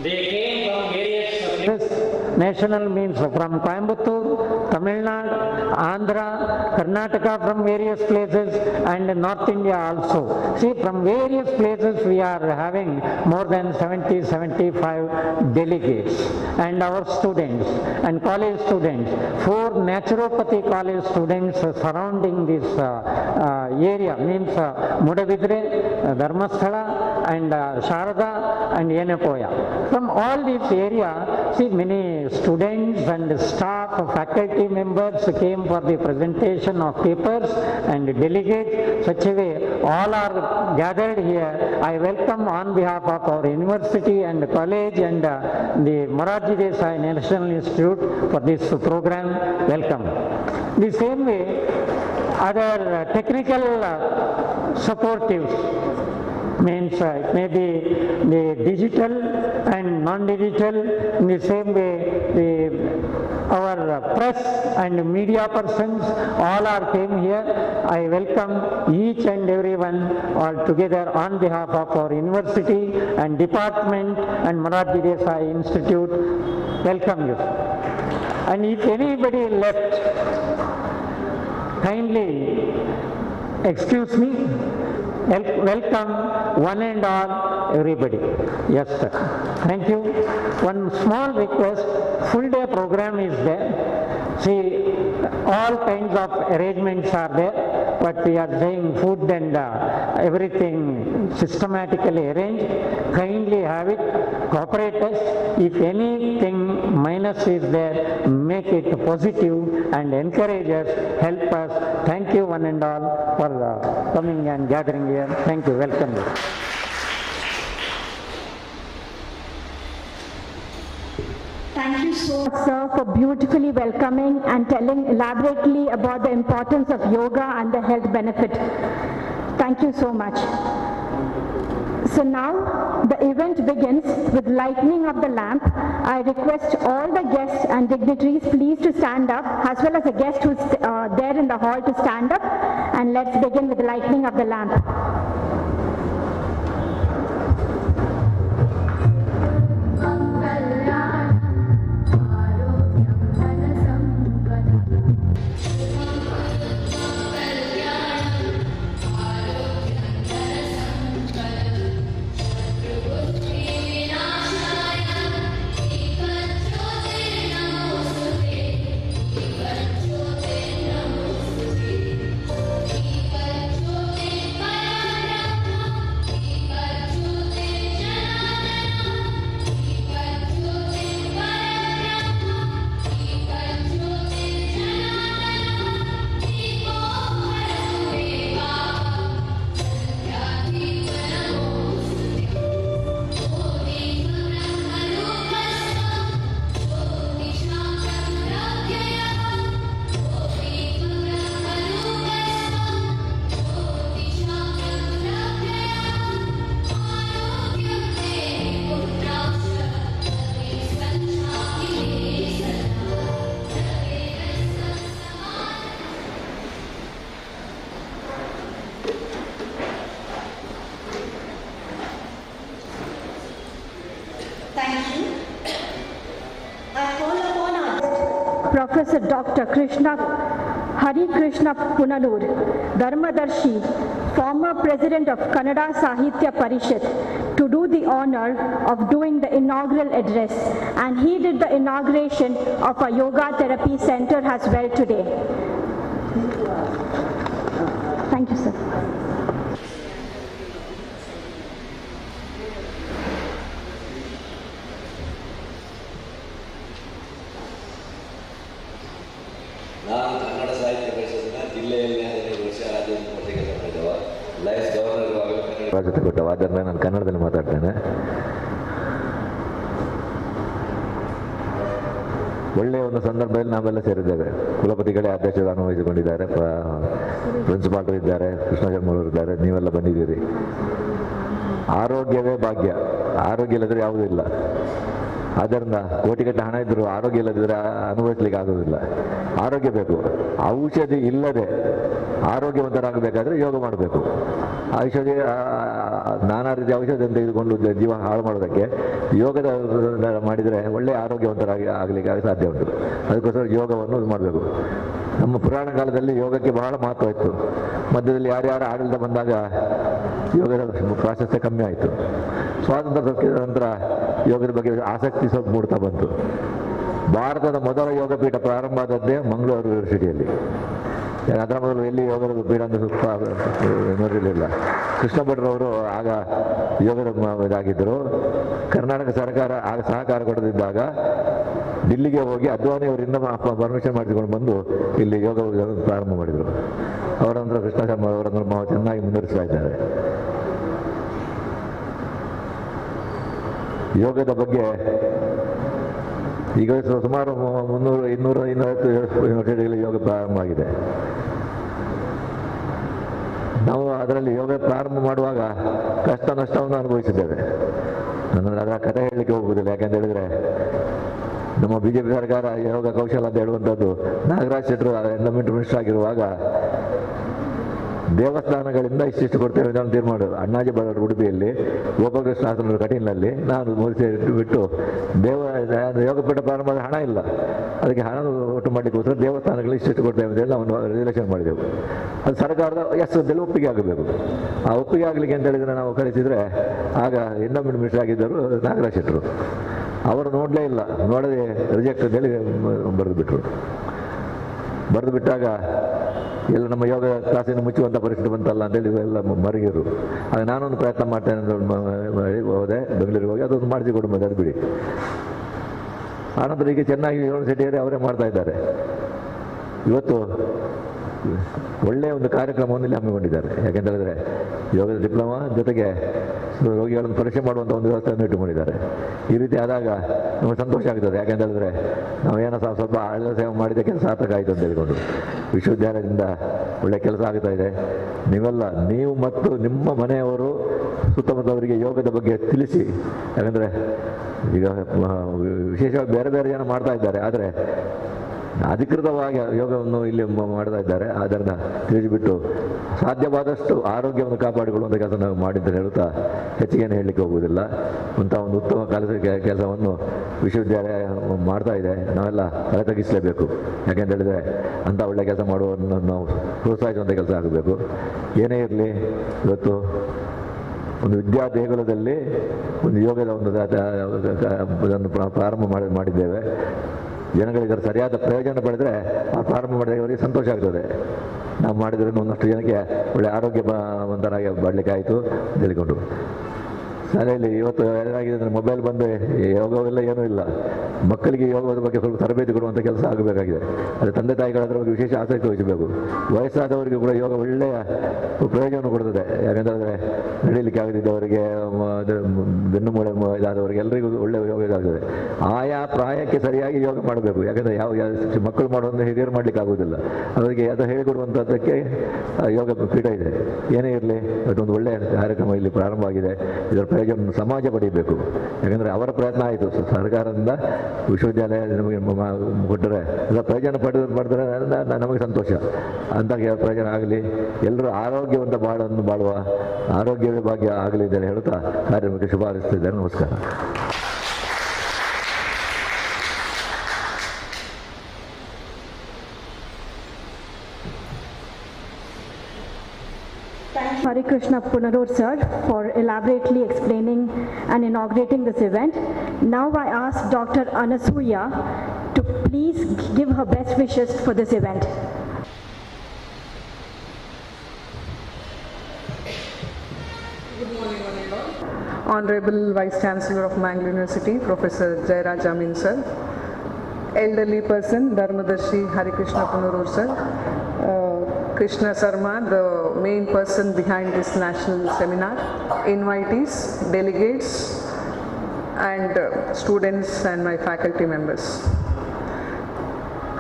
they came from various places. National means from Coimbatore, Tamil Nadu, Andhra, Karnataka from various places, and North India also. See, from various places we are having more than 70-75 delegates, and our students and college students, 4 naturopathy college students surrounding this area, means Mudavidre, Dharmasthala, and Sharada and Yenepoya. From all these areas, see, many students and staff, faculty members came for the presentation of papers, and delegates, such a way all are gathered here. I welcome on behalf of our university and college and the Morarji Desai National Institute for this program. Welcome. The same way, other technical supportives, means it may be the digital and non-digital. In the same way, the our press and media persons, all are came here. I welcome each and everyone all together on behalf of our university and department and Morarji Desai Institute. Welcome you. And if anybody left, kindly excuse me. Welcome one and all, everybody. Yes, sir. Thank you. One small request, full day program is there. See, all kinds of arrangements are there, but we are saying food and everything systematically arranged. Kindly have it, cooperate us. If anything minus is there, make it positive and encourage us, help us. Thank you one and all for coming and gathering here. Thank you. Welcome you. Thank you so much, sir, for beautifully welcoming and telling elaborately about the importance of yoga and the health benefit. Thank you so much. So now the event begins with lighting of the lamp. I request all the guests and dignitaries please to stand up, as well as the guests who are there in the hall to stand up, and let's begin with the lighting of the lamp. Professor Dr. Hari Krishna Punalur, Dharmadarshi, former President of Kannada Sahitya Parishat, to do the honor of doing the inaugural address, and he did the inauguration of a yoga therapy center as well today. Thank you, sir. ನಾನು ಕನ್ನಡ ಸಾಹಿತ್ಯ ಪರಿಷತ್ತಿನ ಜಿಲ್ಲೆಯಲ್ಲಿ 15 ವರ್ಷ ರಾಜ್ಯದ ಕೆಲಸ ಮಾಡಿದವ, life governor ರಾಜ್ಯತೆ ಕೊಟ್ಟವ. ಆದ್ದರಿಂದ ನಾನು ಕನ್ನಡದಲ್ಲಿ ಮಾತಾಡ್ತೇನೆ. ಒಳ್ಳೆಯ ಒಂದು ಸಂದರ್ಭದಲ್ಲಿ ನಾವೆಲ್ಲ ಸೇರಿದ್ದೇವೆ. ಕುಲಪತಿಗಳೇ ಅಧ್ಯಕ್ಷರನ್ನು ವಹಿಸಿಕೊಂಡಿದ್ದಾರೆ, ಪ್ರಿನ್ಸಿಪಾಲ್ರು ಇದ್ದಾರೆ, ಕೃಷ್ಣ ಶರ್ಮರು ಇದ್ದಾರೆ, ನೀವೆಲ್ಲ ಬಂದಿದ್ದೀರಿ. ಆರೋಗ್ಯವೇ ಭಾಗ್ಯ. ಆರೋಗ್ಯ ಇಲ್ಲದ್ರೆ ಯಾವುದೂ ಇಲ್ಲ. ಆದ್ದರಿಂದ ಕೋಟಿಗಟ್ಟಲೆ ಹಣ ಇದ್ದರೂ ಆರೋಗ್ಯ ಇಲ್ಲದಿದ್ದರೆ ಅನುಭವಿಸ್ಲಿಕ್ಕೆ ಆಗೋದಿಲ್ಲ. ಆರೋಗ್ಯ ಬೇಕು. ಔಷಧಿ ಇಲ್ಲದೆ ಆರೋಗ್ಯವಂತರಾಗಬೇಕಾದ್ರೆ ಯೋಗ ಮಾಡಬೇಕು. ಔಷಧಿ ನಾನಾ ರೀತಿಯ ಔಷಧಿಯನ್ನು ತೆಗೆದುಕೊಂಡು ಜೀವ ಹಾಳು ಮಾಡೋದಕ್ಕೆ ಯೋಗದ ಮಾಡಿದರೆ ಒಳ್ಳೆಯ ಆರೋಗ್ಯವಂತರಾಗಿ ಆಗಲಿಕ್ಕೆ ಸಾಧ್ಯ ಉಂಟು. ಅದಕ್ಕೋಸ್ಕರ ಯೋಗವನ್ನು ಮಾಡಬೇಕು. ನಮ್ಮ ಪುರಾಣ ಕಾಲದಲ್ಲಿ ಯೋಗಕ್ಕೆ ಬಹಳ ಮಹತ್ವ ಇತ್ತು. ಮಧ್ಯದಲ್ಲಿ ಯಾರ್ಯಾರು ಆಡಳಿತ ಬಂದಾಗ ಯೋಗದ ಪ್ರಾಶಸ್ತ್ಯ ಕಮ್ಮಿ ಆಯಿತು. ಸ್ವಾತಂತ್ರ್ಯ ದೊರಕಿದ ನಂತರ ಯೋಗದ ಬಗ್ಗೆ ಆಸಕ್ತಿ ಸ್ವಲ್ಪ ಮೂಡ್ತಾ ಬಂತು. ಭಾರತದ ಮೊದಲ ಯೋಗಪೀಠ ಪ್ರಾರಂಭ ಆದದ್ದೇ ಮಂಗಳೂರು ಯೂನಿವರ್ಸಿಟಿಯಲ್ಲಿ. ಅದರ ಮೊದಲು ಎಲ್ಲಿ ಯೋಗದ ಪೀಠ ಅಂತ ನೋಡಿರಲಿಲ್ಲ. ಕೃಷ್ಣ ಭಟ್ರವರು ಆಗ ಯೋಗದ ಇದಾಗಿದ್ದರು. ಕರ್ನಾಟಕ ಸರ್ಕಾರ ಆಗ ಸಹಕಾರ ಕೊಡದಿದ್ದಾಗ ದಿಲ್ಲಿಗೆ ಹೋಗಿ ಅದ್ವಾನಿ ಅವರಿಂದ ಪರ್ಮಿಷನ್ ಮಾಡಿಸಿಕೊಂಡು ಬಂದು ಇಲ್ಲಿ ಯೋಗ ಪ್ರಾರಂಭ ಮಾಡಿದರು. ಅವರ ನಂತರ ಕೃಷ್ಣ ಶರ್ಮ ಅವರನ್ನು ಬಹಳ ಚೆನ್ನಾಗಿ ಮುಂದುವರಿಸ್ತಾ ಇದ್ದಾರೆ. ಯೋಗದ ಬಗ್ಗೆ ಈಗ ಸುಮಾರು 300-250 ಯೂನಿವರ್ಸಿಟಿಗಳಲ್ಲಿ ಯೋಗ ಪ್ರಾರಂಭ ಆಗಿದೆ. ನಾವು ಅದರಲ್ಲಿ ಯೋಗ ಪ್ರಾರಂಭ ಮಾಡುವಾಗ ಕಷ್ಟ ನಷ್ಟವನ್ನು ಅನುಭವಿಸಿದ್ದೇವೆ. ನಾನು ಅದರ ಕಥೆ ಹೇಳಲಿಕ್ಕೆ ಹೋಗುವುದಿಲ್ಲ. ಯಾಕೆಂತ ಹೇಳಿದರೆ ನಮ್ಮ BJP ಸರ್ಕಾರ ಯೋಗ ಕೌಶಲ ಅಂತ ಹೇಳುವಂಥದ್ದು ನಾಗರಾಜ್ ಶೆಟ್ಟರು ಎಂಡೋಮೆಂಟ್ ಮಿನಿಸ್ಟರ್ ಆಗಿರುವಾಗ ದೇವಸ್ಥಾನಗಳಿಂದ ಇಷ್ಟಿಷ್ಟು ಕೊಡ್ತೇವೆ ಅಂತ ತೀರ್ಮಾನ ಮಾಡೋದು. ಅಣ್ಣಾಜಿ ಬರೋರು ಉಡುಪಿಯಲ್ಲಿ, ಗೋಪಾಲಕೃಷ್ಣ ಆಶ್ರಮದ ಕಟೀಲಿನಲ್ಲಿ ನಾನು ಮೂರ್ತಿ ಬಿಟ್ಟು ಯೋಗಪೀಠ ಪ್ರಾರಂಭದ ಹಣ ಇಲ್ಲ, ಅದಕ್ಕೆ ಹಣ ಒಟ್ಟು ಮಾಡಲಿಕ್ಕೋಸ್ಕರ ದೇವಸ್ಥಾನಗಳು ಇಷ್ಟಿಷ್ಟು ಕೊಡ್ತೇವೆ ಅಂತೇಳಿ ನಾವು ರಿಲೇಷನ್ ಮಾಡಿದೆವು. ಅದು ಸರ್ಕಾರದ ಎಸ್ ಅಂತೇಳಿ ಒಪ್ಪಿಗೆ ಆಗಬೇಕು. ಆ ಒಪ್ಪಿಗೆ ಆಗಲಿಕ್ಕೆ ಅಂತ ಹೇಳಿದರೆ ನಾವು ಕಳಿಸಿದರೆ ಆಗ ಎಂಡೋಮೆಂಟ್ ಮಿನಿಸ್ಟರ್ ಆಗಿದ್ದರು ನಾಗರಾಜ್ ಶೆಟ್ಟರು. ಅವರು ನೋಡಲೇ ಇಲ್ಲ, ನೋಡದೆ ರಿಜೆಕ್ಟ್ ಅಂತೇಳಿ ಬರೆದು ಬಿಟ್ಟರು. ಬರೆದು ಬಿಟ್ಟಾಗ ಎಲ್ಲ ನಮ್ಮ ಯೋಗ ಕ್ಲಾಸಿನ ಮುಚ್ಚುವಂಥ ಪರಿಸ್ಥಿತಿ ಬಂತಲ್ಲ ಅಂತೇಳಿ ಎಲ್ಲ ಮರಗಿರು. ಆಗ ನಾನೊಂದು ಪ್ರಯತ್ನ ಮಾಡ್ತೇನೆ ಅಂತ ಹೋದೆ ಬೆಂಗಳೂರಿಗೆ ಹೋಗಿ, ಅದೊಂದು ಮಾಡಿಸಿಕೊಡು ಮತ್ತೆ ಅದು ಬಿಡಿ. ಆನಂತರ ಈಗ ಚೆನ್ನಾಗಿ ಯೂನಿವರ್ಸಿಟಿಯಲ್ಲಿ ಅವರೇ ಮಾಡ್ತಾ ಇದ್ದಾರೆ. ಇವತ್ತು ಒಳ್ಳೆಯ ಒಂದು ಕಾರ್ಯಕ್ರಮವನ್ನು ಇಲ್ಲಿ ಹಮ್ಮಿಕೊಂಡಿದ್ದಾರೆ. ಯಾಕೆಂತ ಹೇಳಿದ್ರೆ ಯೋಗದ ಡಿಪ್ಲೊಮಾ ಜೊತೆಗೆ ರೋಗಿಗಳನ್ನು ಪರೀಕ್ಷೆ ಮಾಡುವಂಥ ಒಂದು ವ್ಯವಸ್ಥೆಯನ್ನು ಇಟ್ಟುಕೊಂಡಿದ್ದಾರೆ. ಈ ರೀತಿ ಆದಾಗ ನಮಗೆ ಸಂತೋಷ ಆಗ್ತದೆ. ಯಾಕೆಂತ ಹೇಳಿದ್ರೆ ನಾವೇನೋ ಸ್ವಲ್ಪ ಆಳದ ಸೇವೆ ಮಾಡಿದ ಕೆಲಸ ಸಾರ್ಥಕ ಆಯಿತು ಅಂತ ಹೇಳಿಕೊಂಡು ವಿಶ್ವವಿದ್ಯಾಲಯದಿಂದ ಒಳ್ಳೆಯ ಕೆಲಸ ಆಗ್ತಾ ಇದೆ. ನೀವು ಮತ್ತು ನಿಮ್ಮ ಮನೆಯವರು ಸುತ್ತಮುತ್ತವರಿಗೆ ಯೋಗದ ಬಗ್ಗೆ ತಿಳಿಸಿ. ಯಾಕಂದರೆ ಈಗ ವಿಶೇಷವಾಗಿ ಬೇರೆ ಬೇರೆ ಜನ ಮಾಡ್ತಾ ಇದ್ದಾರೆ, ಆದರೆ ಅಧಿಕೃತವಾಗಿ ಯೋಗವನ್ನು ಇಲ್ಲಿ ಮಾಡ್ತಾ ಇದ್ದಾರೆ. ಅದನ್ನು ತಿಳಿಸಿಬಿಟ್ಟು ಸಾಧ್ಯವಾದಷ್ಟು ಆರೋಗ್ಯವನ್ನು ಕಾಪಾಡಿಕೊಳ್ಳುವಂಥ ಕೆಲಸ ನಾವು ಮಾಡಿದ್ದರೆ ಹೇಳುತ್ತಾ ಹೆಚ್ಚಿಗೇನು ಹೇಳಲಿಕ್ಕೆ ಹೋಗುವುದಿಲ್ಲ. ಅಂಥ ಒಂದು ಉತ್ತಮ ಕೆಲಸವನ್ನು ವಿಶ್ವವಿದ್ಯಾಲಯ ಮಾಡ್ತಾ ಇದೆ. ನಾವೆಲ್ಲ ತಲೆ ತಗ್ಗಿಸಲೇಬೇಕು. ಯಾಕೆಂತ ಹೇಳಿದರೆ ಅಂಥ ಒಳ್ಳೆಯ ಕೆಲಸ ಮಾಡುವವರನ್ನು ನಾವು ಪ್ರೋತ್ಸಾಹಿಸುವಂಥ ಕೆಲಸ ಆಗಬೇಕು. ಏನೇ ಇರಲಿ, ಇವತ್ತು ಒಂದು ವಿದ್ಯಾ ದೇಗುಲದಲ್ಲಿ ಒಂದು ಯೋಗದ ಒಂದು ಪ್ರಾರಂಭ ಮಾಡಿದ್ದೇವೆ. ಜನಗಳಿಗೆ ಸರಿಯಾದ ಪ್ರಯೋಜನ ಪಡೆದರೆ ಪ್ರಾರಂಭ ಮಾಡಿದಾಗ ಅವರಿಗೆ ಸಂತೋಷ ಆಗ್ತದೆ. ನಾವು ಮಾಡಿದ್ರಿಂದ ಒಂದಷ್ಟು ಜನಕ್ಕೆ ಒಳ್ಳೆ ಆರೋಗ್ಯವಂತರಾಗಿ ಬಾಡಲಿಕ್ಕೆ ಆಯಿತು ಅಂತ ಹೇಳಿಕೊಂಡು ಶಾಲೆಯಲ್ಲಿ ಇವತ್ತು ಏನಾಗಿದೆ ಅಂದರೆ ಮೊಬೈಲ್ ಬಂದು ಯೋಗವೆಲ್ಲ ಏನೂ ಇಲ್ಲ. ಮಕ್ಕಳಿಗೆ ಯೋಗದ ಬಗ್ಗೆ ಸ್ವಲ್ಪ ತರಬೇತಿ ಕೊಡುವಂಥ ಕೆಲಸ ಆಗಬೇಕಾಗಿದೆ. ಅದು ತಂದೆ ತಾಯಿಗಳದ್ರ ಬಗ್ಗೆ ವಿಶೇಷ ಆಸಕ್ತಿ ವಹಿಸಬೇಕು. ವಯಸ್ಸಾದವರಿಗೆ ಕೂಡ ಯೋಗ ಒಳ್ಳೆಯ ಪ್ರಯೋಜನ ಕೊಡ್ತದೆ. ಯಾಕೆಂತಂದರೆ ನಡೀಲಿಕ್ಕೆ ಆಗದಿದ್ದವರಿಗೆ, ಬೆನ್ನು ಮೂಳೆ ಇದಾದವರಿಗೆ ಎಲ್ಲರಿಗೂ ಒಳ್ಳೆಯ ಯೋಗ ಇದಾಗ್ತದೆ. ಆಯಾ ಪ್ರಾಯಕ್ಕೆ ಸರಿಯಾಗಿ ಯೋಗ ಮಾಡಬೇಕು. ಯಾಕೆಂದರೆ ಯಾವ ಮಕ್ಕಳು ಮಾಡುವಂಥ ಹಿರಿಯರು ಮಾಡಲಿಕ್ಕೆ ಆಗುವುದಿಲ್ಲ. ಅವರಿಗೆ ಅದು ಹೇಳಿಕೊಡುವಂಥದ್ದಕ್ಕೆ ಯೋಗ ಪೀಠ ಇದೆ. ಏನೇ ಇರಲಿ, ಅದೊಂದು ಒಳ್ಳೆಯ ಕಾರ್ಯಕ್ರಮ ಇಲ್ಲಿ ಪ್ರಾರಂಭ ಆಗಿದೆ. ಇದರ ಪ್ರಯೋಜನ ಸಮಾಜ ಪಡೆಯಬೇಕು. ಯಾಕಂದರೆ ಅವರ ಪ್ರಯತ್ನ ಆಯಿತು, ಸರ್ಕಾರದಿಂದ ವಿಶ್ವವಿದ್ಯಾಲಯ ನಮಗೆ ಕೊಟ್ಟರೆ ಅದರ ಪ್ರಯೋಜನ ಪಡೆದರೆ ನಮಗೆ ಸಂತೋಷ. ಅಂತ ಪ್ರಯೋಜನ ಆಗಲಿ, ಎಲ್ಲರೂ ಆರೋಗ್ಯವಂತ ಬಾಳುವ ಆರೋಗ್ಯವೇ ಭಾಗ್ಯ ಆಗಲಿ ಅಂತ ಹೇಳುತ್ತಾ ಕಾರ್ಯಕ್ರಮಕ್ಕೆ ಶುಭ ಹಾರೈಸುತ್ತಿದ್ದಾರೆ. ನಮಸ್ಕಾರ. Hare Krishna Punarur sir for elaborately explaining and inaugurating this event. Now I ask Dr. Anasuya to please give her best wishes for this event. Good morning, Honorable Vice Chancellor of Mangalore University, Professor Jairaj Amin sir, elderly person Dharmadarshi Hare Krishna Punarur sir, Krishna Sarma, the main person behind this national seminar, invitees, delegates, and students and my faculty members.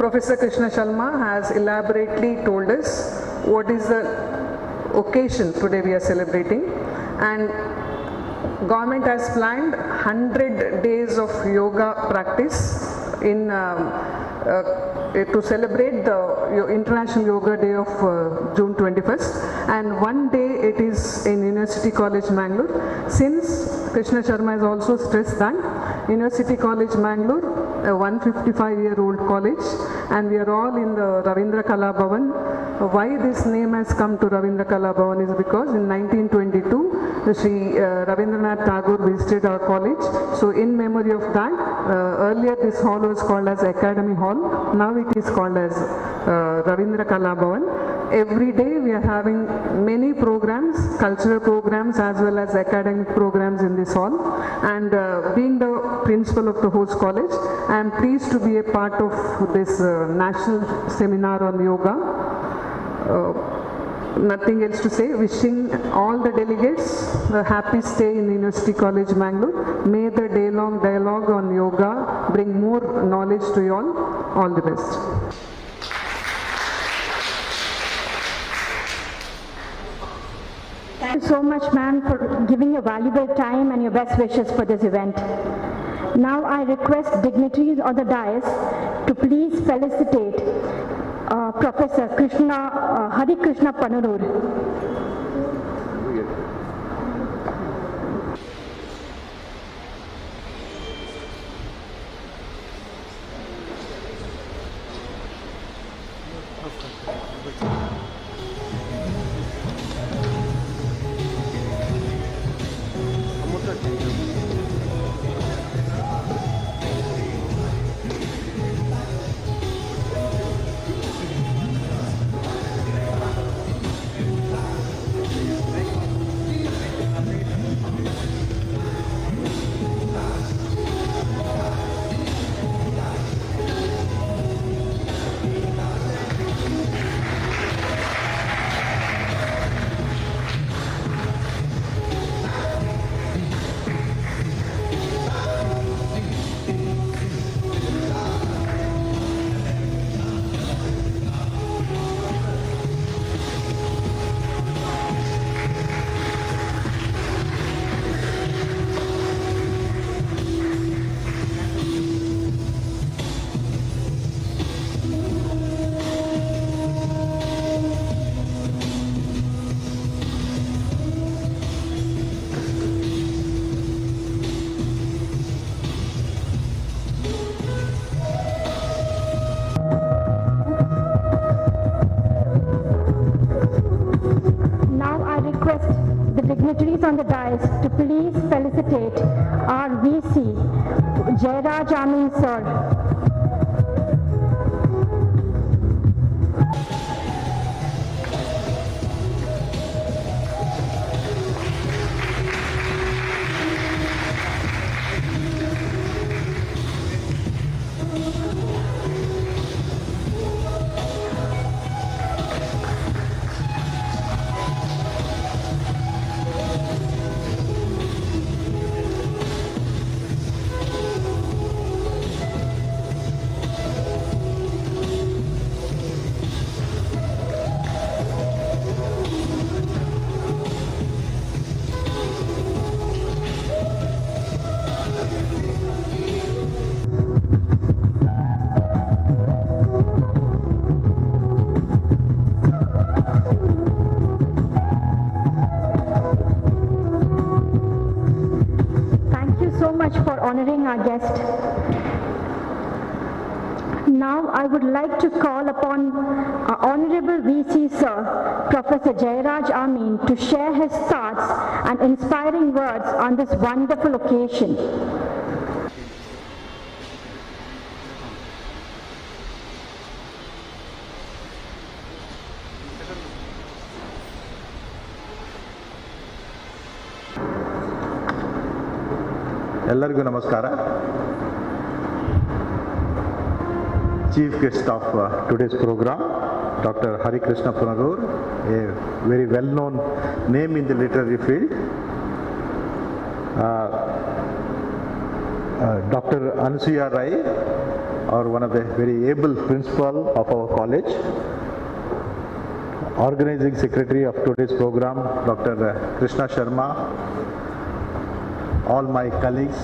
Professor Krishna Sharma has elaborately told us what is the occasion today we are celebrating, and government has planned 100 days of yoga practice in to celebrate the International Yoga Day of June 21st, and one day it is in University College Mangalore. Since Krishna Sharma has also stressed that University College Mangalore, a 155-year-old college, and we are all in the Ravindra Kala Bhavan. Why this name has come to Ravindra Kala Bhavan is because in 1922 Sri Ravindranath Tagore visited our college. So in memory of that, earlier this hall was called as Academy Hall. Now it is called as Ravindra Kala Bhavan. Every day we are having many programs, cultural programs as well as academic programs in this hall. And being the principal of the host college, I am pleased to be a part of this national seminar on yoga. Nothing else to say. Wishing all the delegates a happy stay in University College Mangalore. May the day-long dialogue on yoga bring more knowledge to you all. All the best. Thank you so much, ma'am, for giving your valuable time and your best wishes for this event. Now I request dignitaries on the dais to please felicitate Professor Hari Krishna Panurur. Dignitaries on the dais to please felicitate our VC, Jairaj Amin sir. For honoring our guest. Now I would like to call upon our Honorable VC Sir, Professor Jairaj Amin, to share his thoughts and inspiring words on this wonderful occasion. ಎಲ್ಲರಿಗೂ ನಮಸ್ಕಾರ. Chief guest of today's program, Dr. Hari Krishna Panurur, a very well-known name in the literary field. Dr. Ansuya Rai, or one of the very able principal of our college. Organizing secretary of today's program, Dr. Krishna Sharma. All my colleagues,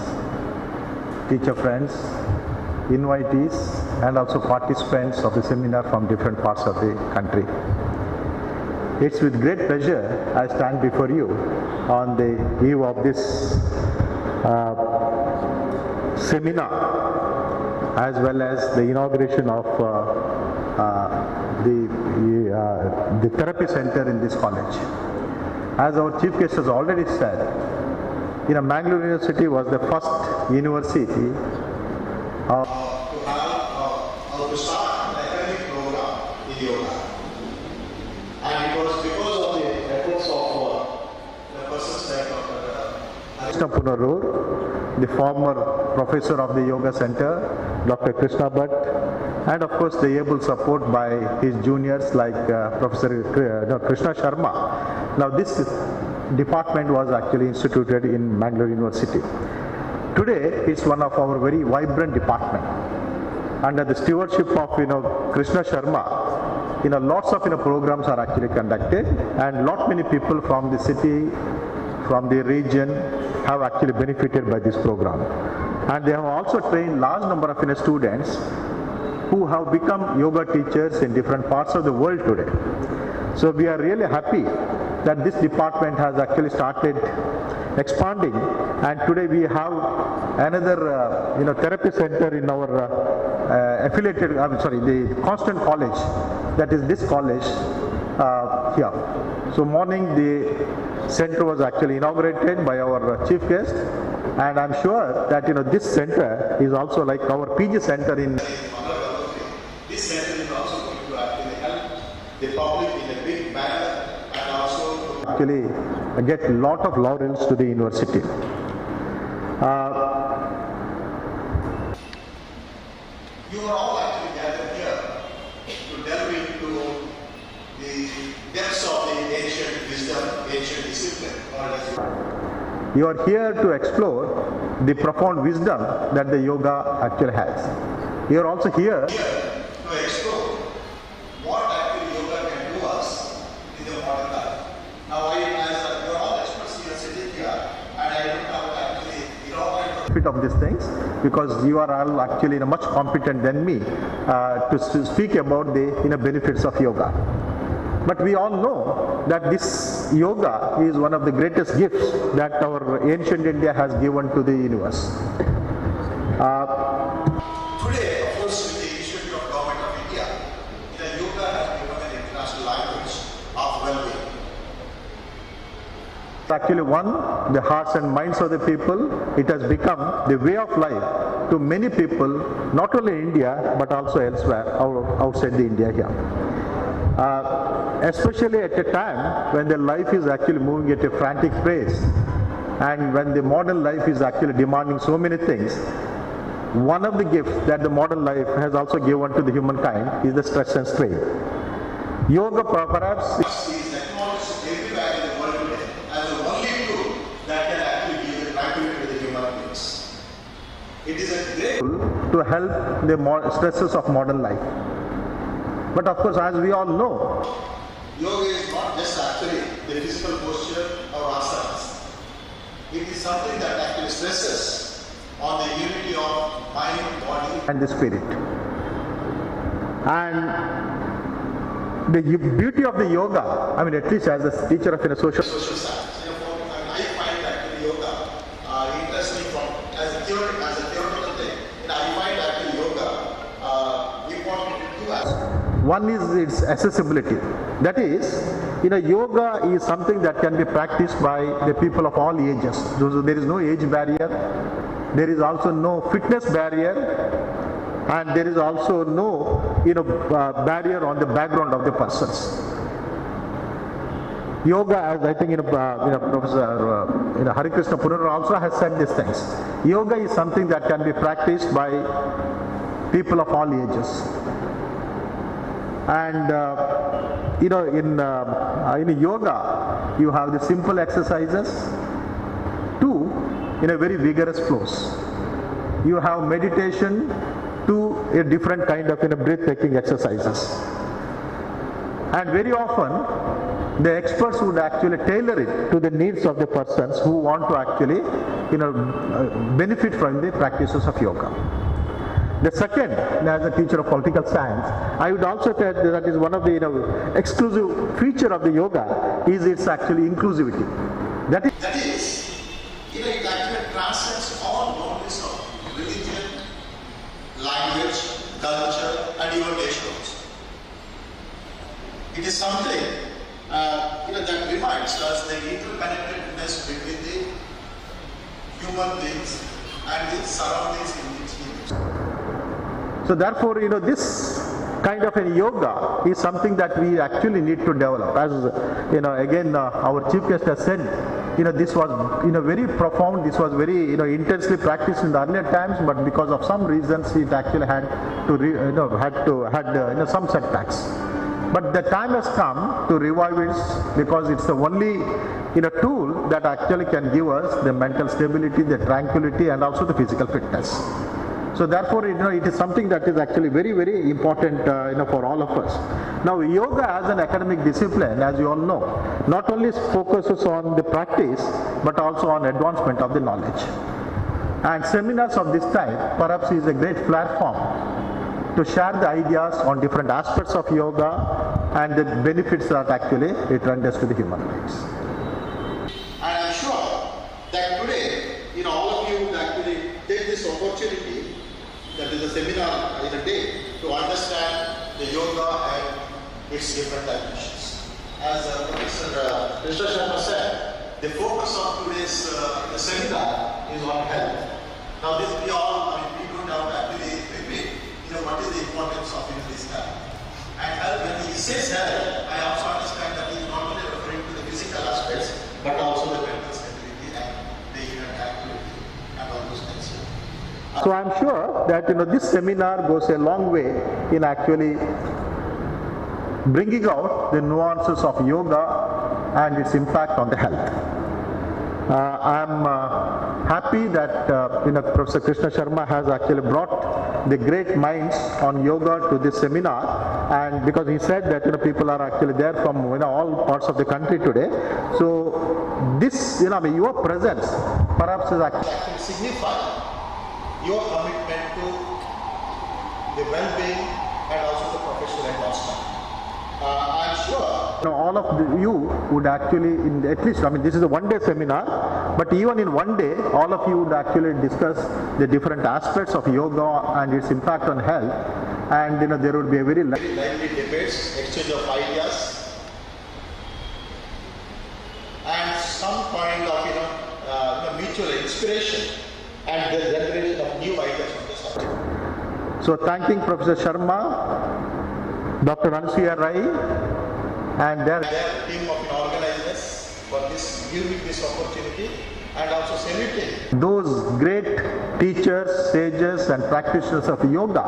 teacher friends, invitees, and also participants of the seminar from different parts of the country. It's with great pleasure I stand before you on the eve of this seminar, as well as the inauguration of the therapy center in this college. As our chief guest has already said, Mangalore University was the first university to start an academic program in yoga. And it was because of the efforts of the persons like Krishna Panurur, the former professor of the Yoga Center, Dr. Krishna Bhatt, and of course the able support by his juniors like Professor Krishna Sharma. Now this department was actually instituted in Mangalore University. Today it's one of our very vibrant department. Under the stewardship of Krishna Sharma, lots of programs are actually conducted, and many people from the city, from the region have actually benefited by this program. and they have also trained large number of students who have become yoga teachers in different parts of the world today. So we are really happy that this department has actually started expanding, and today we have another therapy center in our affiliated, the Constant College, that is this college here. So morning the center was actually inaugurated by our chief guest, and I'm sure that this center is also like our PG center in this center is also going to actually help the public in a big manner, and also actually get a lot of laurels to the university. you are all actually gathered here to delve into the depths of the ancient wisdom, ancient discipline. You are here to explore the profound wisdom that the yoga actually has. You are also here to explore what actually yoga can do us in the modern life. Now, you are all experts here sitting here, and I don't have actually benefit of these things, because you are all actually much competent than me to speak about the benefits of yoga. But we all know that this yoga is one of the greatest gifts that our ancient India has given to the universe. Today, of course, with the initiative of Government of India, yoga has become an international language of well-being. It's actually won the hearts and minds of the people. It has become the way of life to many people, not only in India but also elsewhere outside the India here. Especially at a time when the life is actually moving at a frantic pace, and when the modern life is actually demanding so many things, one of the gifts that the modern life has also given to the humankind is the stress and strain. Yoga perhaps is acknowledged everywhere in the world today as the only tool that can actually give the tranquility to the human beings. It is a great tool to help the stresses of modern life. But of course, as we all know, yoga is not just actually the physical posture or asanas. It is something that actually stresses on the unity of mind, body, and the spirit. And the beauty of the yoga, at least as a teacher of social science. I find actually yoga interesting as a theoretical thing. I find actually yoga important in two aspects. One is its accessibility. That is, yoga is something that can be practiced by the people of all ages. There is no age barrier. There is also no fitness barrier, and there is also no barrier on the background of the persons. Yoga, as I think Professor Hari Krishna Punar also has said these things. Yoga is something that can be practiced by people of all ages. And in yoga, you have the simple exercises to in a very vigorous flows. You have meditation to a different kind of breathtaking exercises. And very often, the experts would actually tailor it to the needs of the persons who want to actually benefit from the practices of yoga. The second, as a teacher of political science, I would also say that is one of the exclusive feature of the yoga is its actually inclusivity. That is, it actually transcends all boundaries of religion, language, culture, and even nations. It is something that reminds us the interconnectedness between the human beings and the surroundings in which we live. So therefore, this kind of a yoga is something that we actually need to develop. As again, our chief guest has said, this was very profound. This was very intensely practiced in the earlier times, but because of some reasons, it actually had to had some setbacks. But the time has come to revive it, because it's the only tool that actually can give us the mental stability, the tranquility, and also the physical fitness. So therefore, it is something that is actually very, very important for all of us. Now, yoga as an academic discipline, as you all know, not only focuses on the practice, but also on advancement of the knowledge. And seminars of this type perhaps is a great platform to share the ideas on different aspects of yoga and the benefits that actually it renders to the human beings. And I'm sure that today, all of you would actually take this opportunity, that is a seminar in a day, to understand the yoga and its different dimensions. As Professor Krishna Sharma said, the focus of today's seminar is on health. Now this we don't have to actually repeat, what is the importance of this health. And health, when he says health, I also understand that he is not only referring to the physical aspects, but also the mental stability and the inner activity and all those things. So I'm sure that this seminar goes a long way in actually bringing out the nuances of yoga and its impact on the health. I'm happy that Professor Krishna Sharma has actually brought the great minds on yoga to this seminar, and because he said that people are actually there from all parts of the country today. So this your presence perhaps is actually signify your commitment to the well-being and also the professional advancement. I'm sure all of you would actually, at least, this is a one-day seminar, but even in one day, all of you would actually discuss the different aspects of yoga and its impact on health, and there would be a very lively debates, exchange of ideas, and some kind of mutual inspiration and the generation of new ideas on the subject. So thanking Professor Sharma, Dr. Anasuya Rai, and their team of organizers for giving this opportunity, and also saluting those great teachers, sages and practitioners of yoga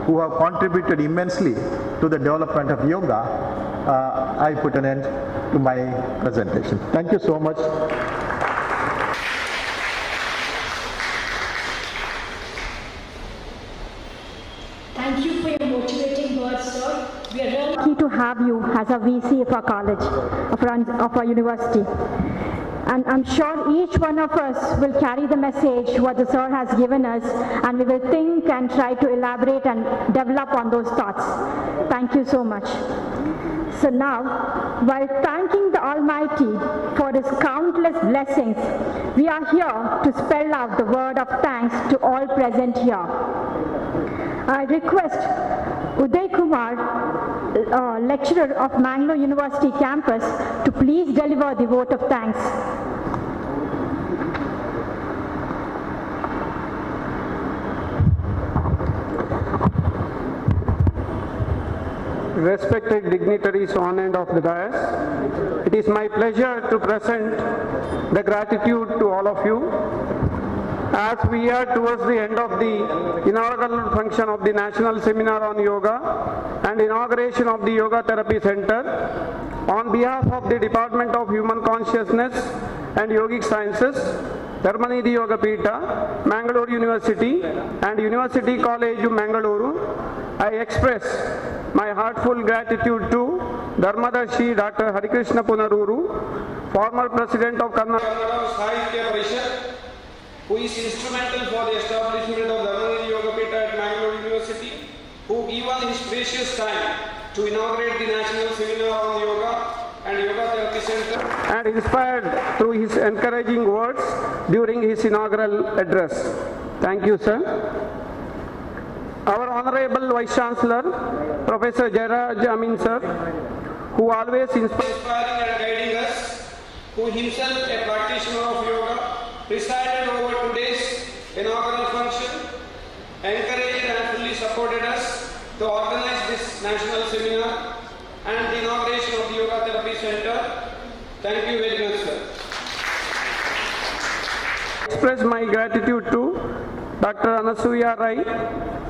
who have contributed immensely to the development of yoga. I put an end to my presentation. Thank you so much. Thank you for your motivating words, sir. We are really lucky to have you as a VC of our college, of our university. And I'm sure each one of us will carry the message what the sir has given us, and we will think and try to elaborate and develop on those thoughts. Thank you so much. So now, while thanking the Almighty for His countless blessings, we are here to spell out the word of thanks to all present here. I request Uday Kumar, lecturer of Mangalore University campus, to please deliver the vote of thanks. Respected dignitaries on and off the dais, it is my pleasure to present the gratitude to all of you. As we are towards the end of the inaugural function of the National Seminar on Yoga and inauguration of the Yoga Therapy Center, on behalf of the Department of Human Consciousness and Yogic Sciences, Dharmanidhi Yogapeetha, Mangalore University and University College of Mangaluru, I express my heartfelt gratitude to Dharmadarshi Dr. Harikrishna Punaruru, former President of Kannada Sahitya Parishad, who is instrumental for the establishment of Dharmanidhi Yogapeetha at Mangalore University, who given his precious time to inaugurate the National Seminar on Yoga and Yoga Therapy Center, and inspired through his encouraging words during his inaugural address. Thank you, sir. Our Honorable Vice Chancellor, Professor Jairaj Amin, sir, who always inspiring and guiding us, who himself a practitioner of yoga, presided over today's inaugural function, encouraged and fully supported us to organize this national seminar and the inauguration of the Yoga Therapy Center. Thank you very much, sir. I express my gratitude to Dr. Anasuya Rai,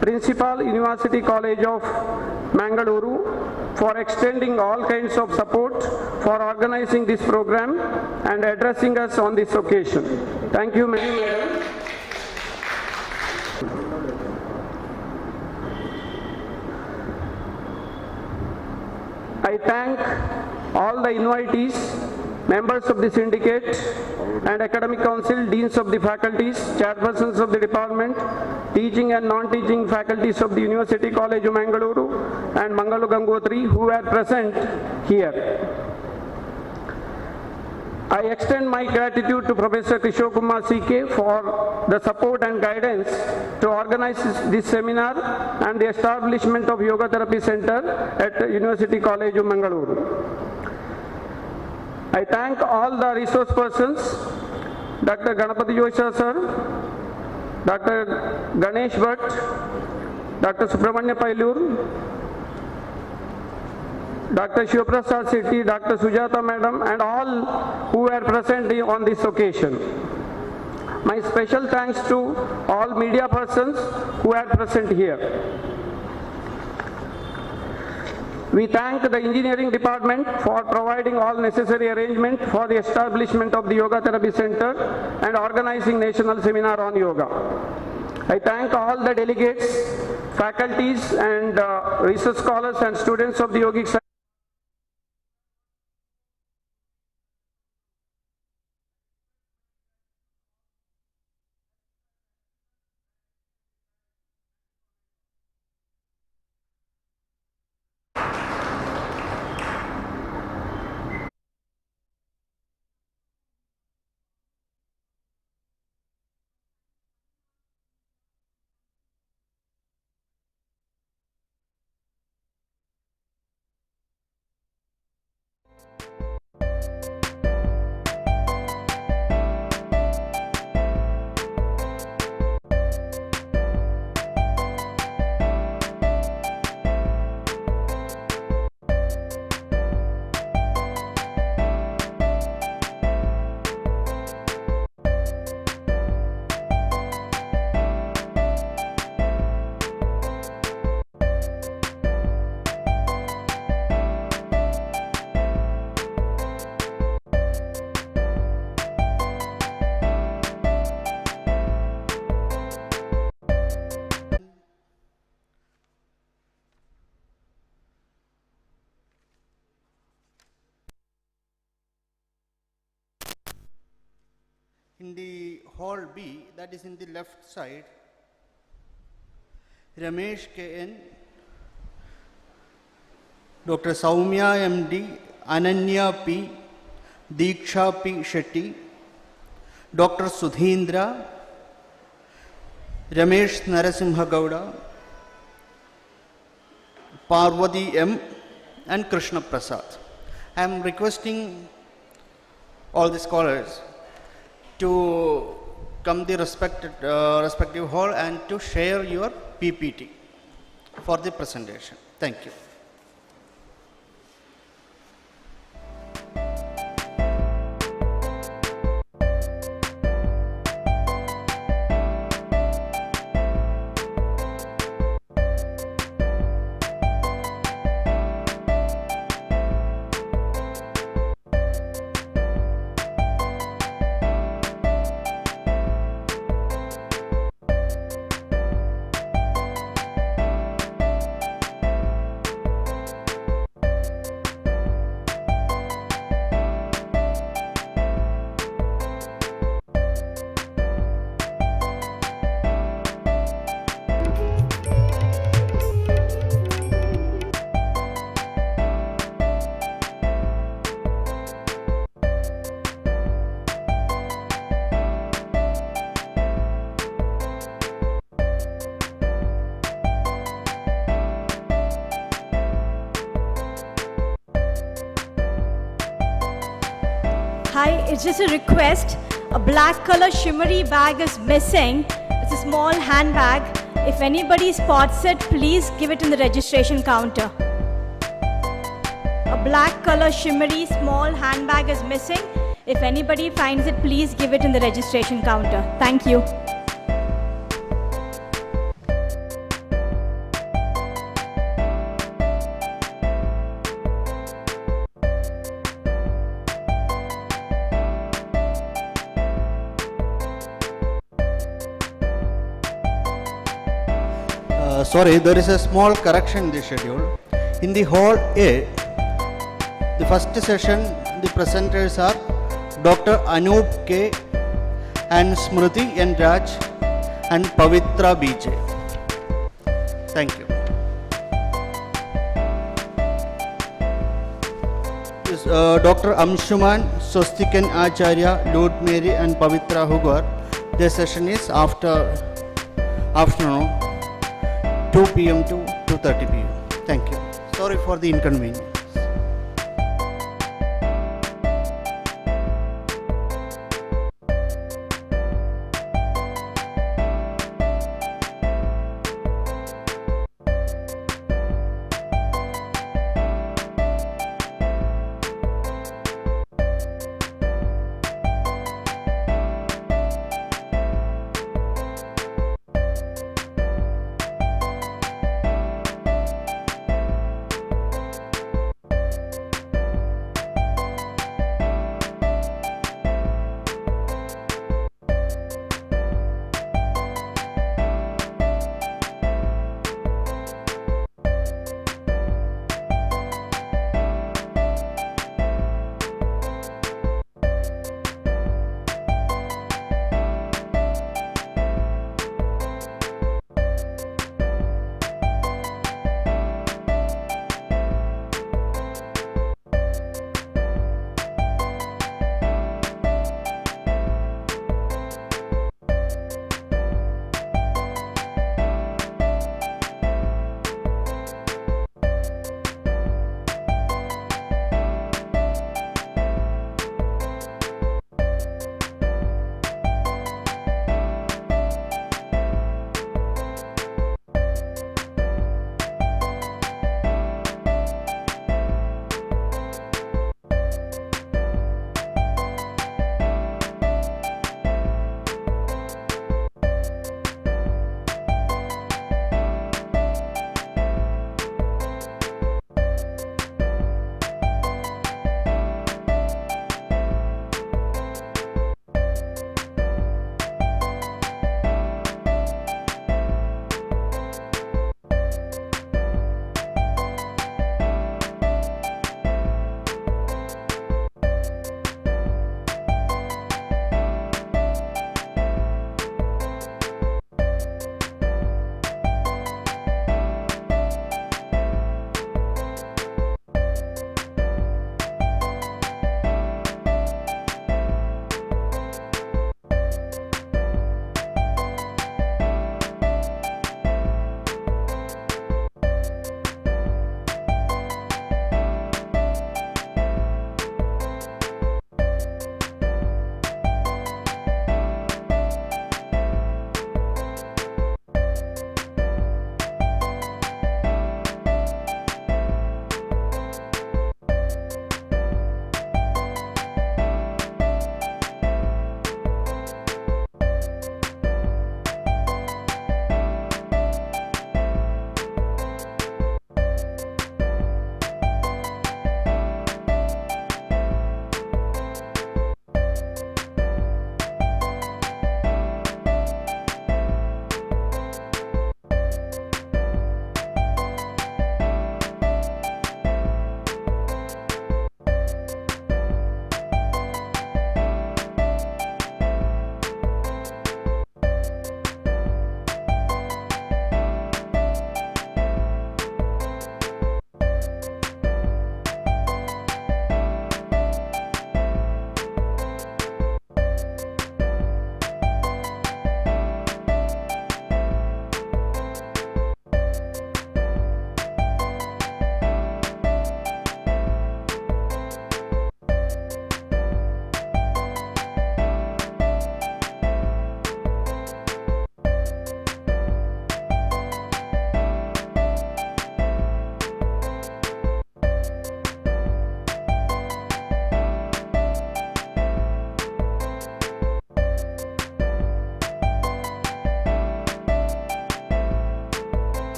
Principal, University College of Mangaluru, for extending all kinds of support for organizing this program and addressing us on this occasion. Thank you, madam. I thank all the invitees members of the syndicate and academic council, deans of the faculties, chairpersons of the department, teaching and non-teaching faculties of the University College of Mangalore and Mangalagangothri who are present here. I extend my gratitude to Professor Kishore Kumar CK for the support and guidance to organize this seminar and the establishment of Yoga Therapy Center at University College of Mangalore. I thank all the resource persons, Dr. Ganapati Joisha sir, Dr. Ganesh Bhatt, Dr. Subramanya Pailur, Dr. Shivprasad Sethi, Dr. Sujata Madam, and all who were present on this occasion. My special thanks to all media persons who are present here. We thank the engineering department for providing all necessary arrangement for the establishment of the Yoga Therapy Center and organizing national seminar on yoga. I thank all the delegates, faculties and research scholars and students of the Yogic Center. In the hall B, that is in the left side, Ramesh K.N., Dr. Saumya M.D., Ananya P., Deeksha P. Shetty, Dr. Sudhindra, Ramesh Narasimha Gowda, Parvati M. and Krishna Prasad. I am requesting all the scholars to come the respective hall and to share your PPT for the presentation. Thank you. Hi, it's just a request. A black color shimmery bag is missing. It's a small handbag. If anybody spots it, please give it in the registration counter. A black color shimmery small handbag is missing. If anybody finds it, please give it in the registration counter. Thank you. Sorry, there is a small correction in the schedule. In the hall A, the first session the presenters are Dr. Anoop K. and Smriti N. Raj and Pavitra BJ. Thank you. Dr. Amshuman, Swastikan Acharya, Lord Mary and Pavitra Hugar. Their session is afternoon 2 p.m. to 2:30 p.m. Thank you. Sorry for the inconvenience.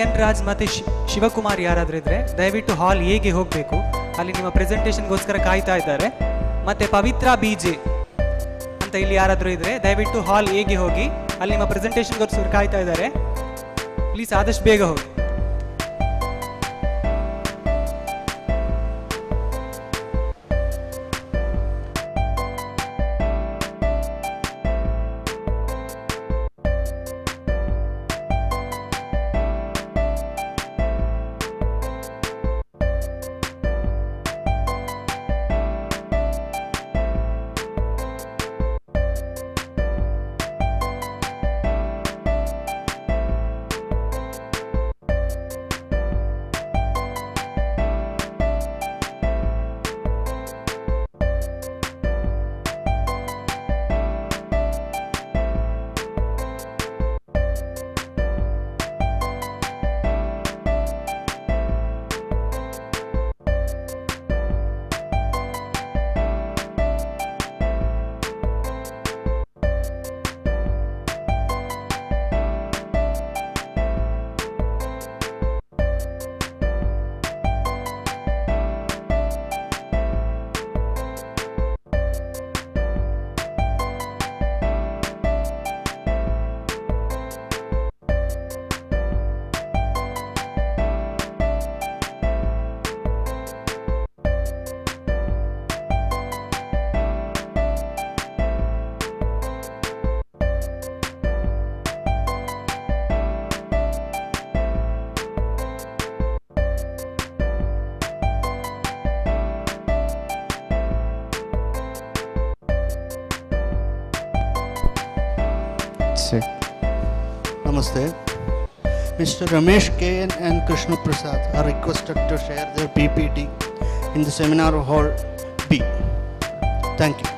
N Raj ಮತ್ತು ಶಿವಕುಮಾರ್ ಯಾರಾದರೂ ಇದ್ದರೆ ದಯವಿಟ್ಟು ಹಾಲ್ ಎಗೆ ಹೋಗಬೇಕು. ಅಲ್ಲಿ ನಿಮ್ಮ ಪ್ರೆಸೆಂಟೇಷನ್ಗೋಸ್ಕರ ಕಾಯ್ತಾ ಇದ್ದಾರೆ. ಮತ್ತು ಪವಿತ್ರ BJ ಅಂತ ಇಲ್ಲಿ ಯಾರಾದರೂ ಇದ್ದರೆ ದಯವಿಟ್ಟು ಹಾಲ್ ಎಗೆ ಹೋಗಿ, ಅಲ್ಲಿ ನಿಮ್ಮ ಪ್ರೆಸೆಂಟೇಷನ್ಗೋಸ್ಕರ ಕಾಯ್ತಾ ಇದ್ದಾರೆ. ಪ್ಲೀಸ್ ಆದಷ್ಟು ಬೇಗ ಹೋಗಿ. Namaste. Mr. Ramesh K. and Krishna Prasad are requested to share their PPT in the seminar hall B. Thank you.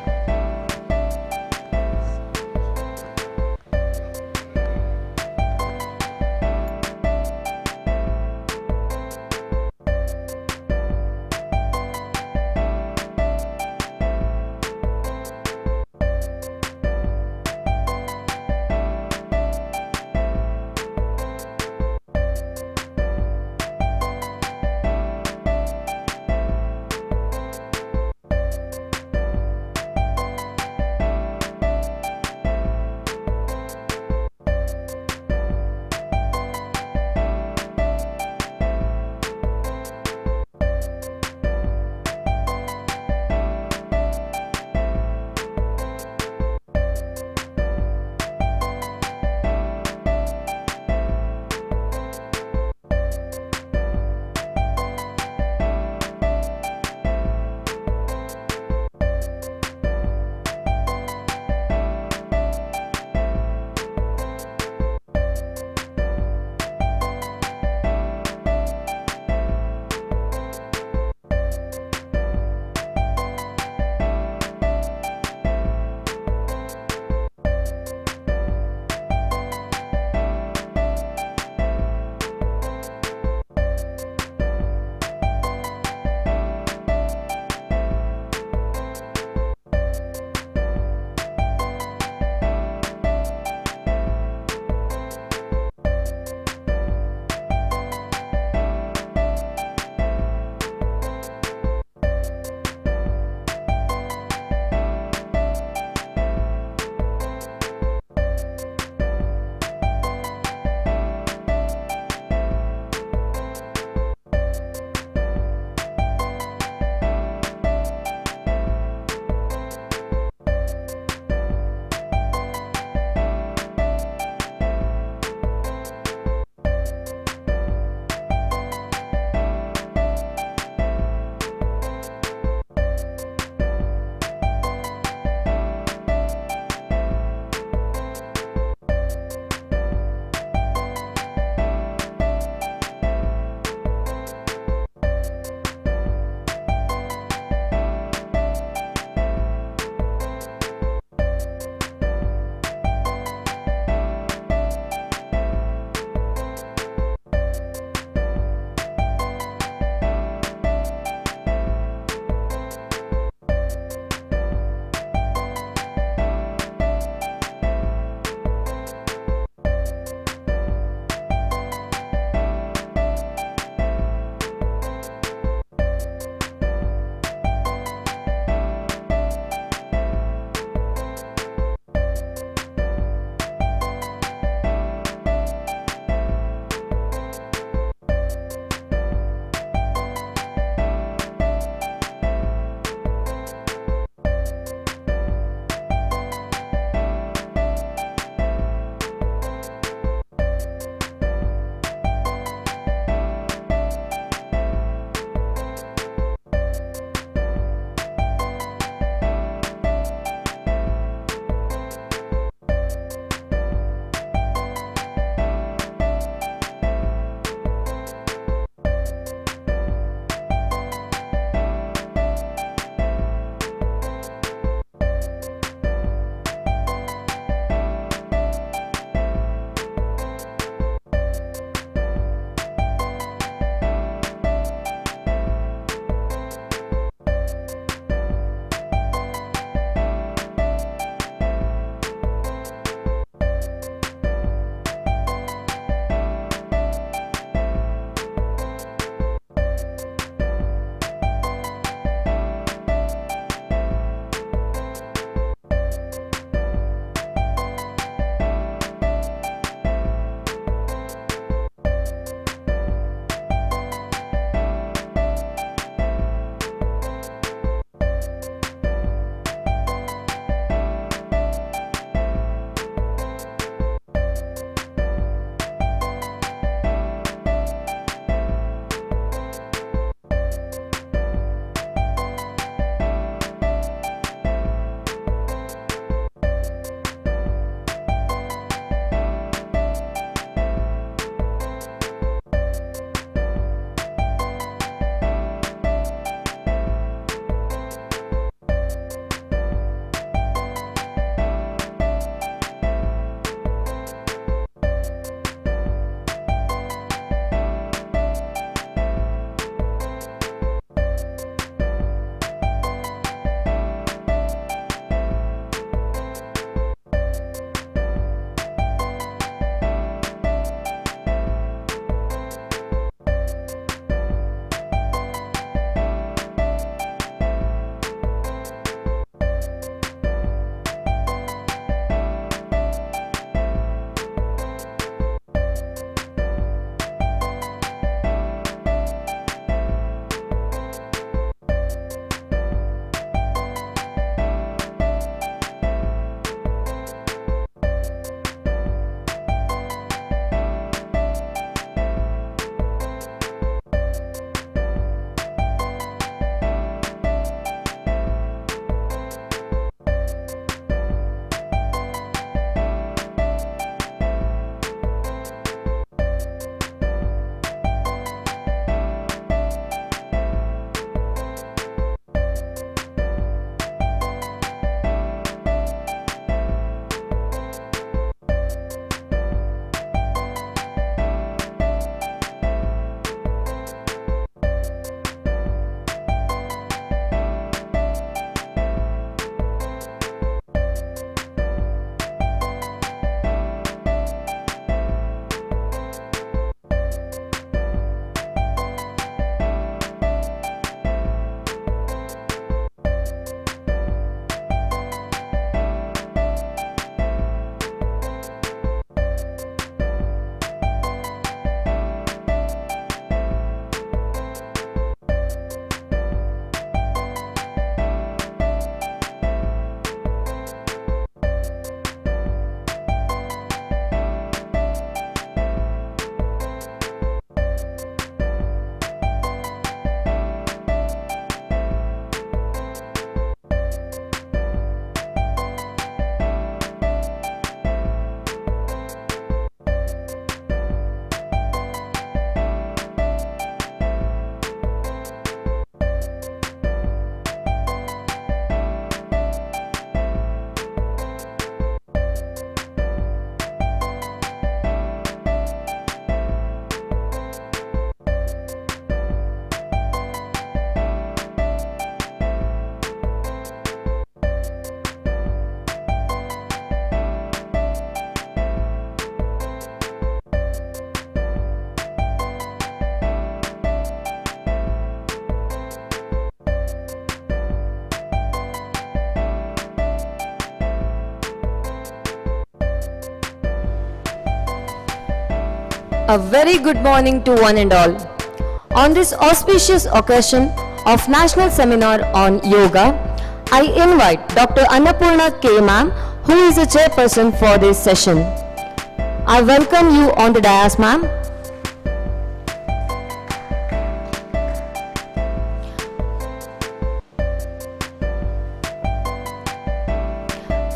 A very good morning to one and all. On this auspicious occasion of National Seminar on Yoga, I invite Dr. Annapurna K. Ma'am, who is the chairperson for this session. I welcome you on the dais, ma'am.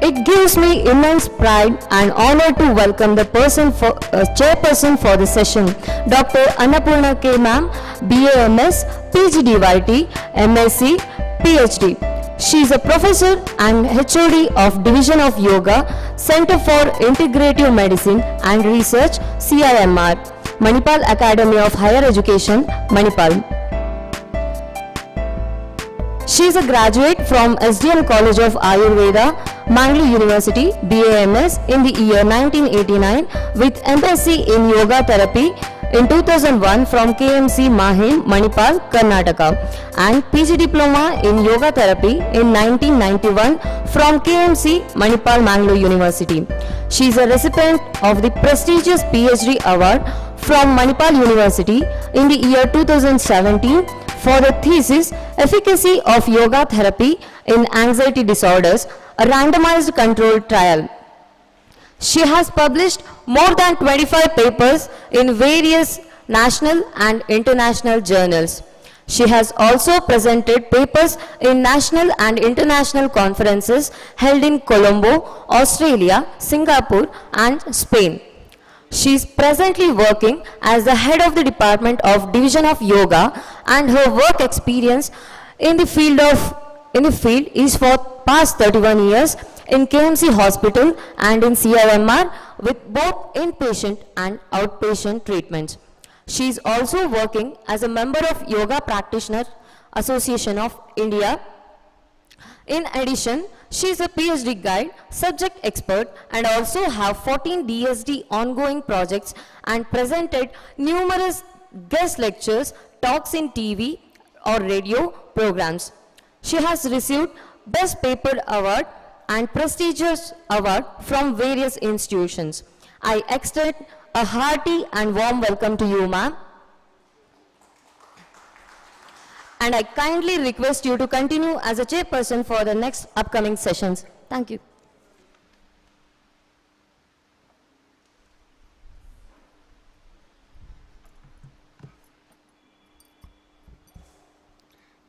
It gives me immense pride and honor to welcome the chairperson for the session, Dr. Annapurna K. Ma'am, BAMS, PGDYT, MSc, PhD. She is a professor and HOD of Division of Yoga, Center for Integrative Medicine and Research, CIMR, Manipal Academy of Higher Education, Manipal. She is a graduate from SDM College of Ayurveda, Mangalore University, BAMS in the year 1989 with MSc in Yoga Therapy in 2001 from KMC Mahim, Manipal, Karnataka, and PG Diploma in Yoga Therapy in 1991 from KMC Manipal, Mangalore University. She is a recipient of the prestigious PhD award from Manipal University in the year 2017 for the thesis Efficacy of Yoga Therapy in Anxiety Disorders, a randomized controlled trial. She has published more than 25 papers in various national and international journals. She has also presented papers in national and international conferences held in Colombo, Australia, Singapore, and Spain. She is presently working as the head of the Department of Division of Yoga, and her work experience in the field is for past 31 years in KMC Hospital and in CIMR with both inpatient and outpatient treatments. She is also working as a member of Yoga Practitioner Association of India. In addition, she is a PhD guide, subject expert, and also have 14 DSD ongoing projects and presented numerous guest lectures, talks in TV or radio programs. She has received Best Paper Award and prestigious award from various institutions. I extend a hearty and warm welcome to you, ma'am. And I kindly request you to continue as a chairperson for the next upcoming sessions. Thank you.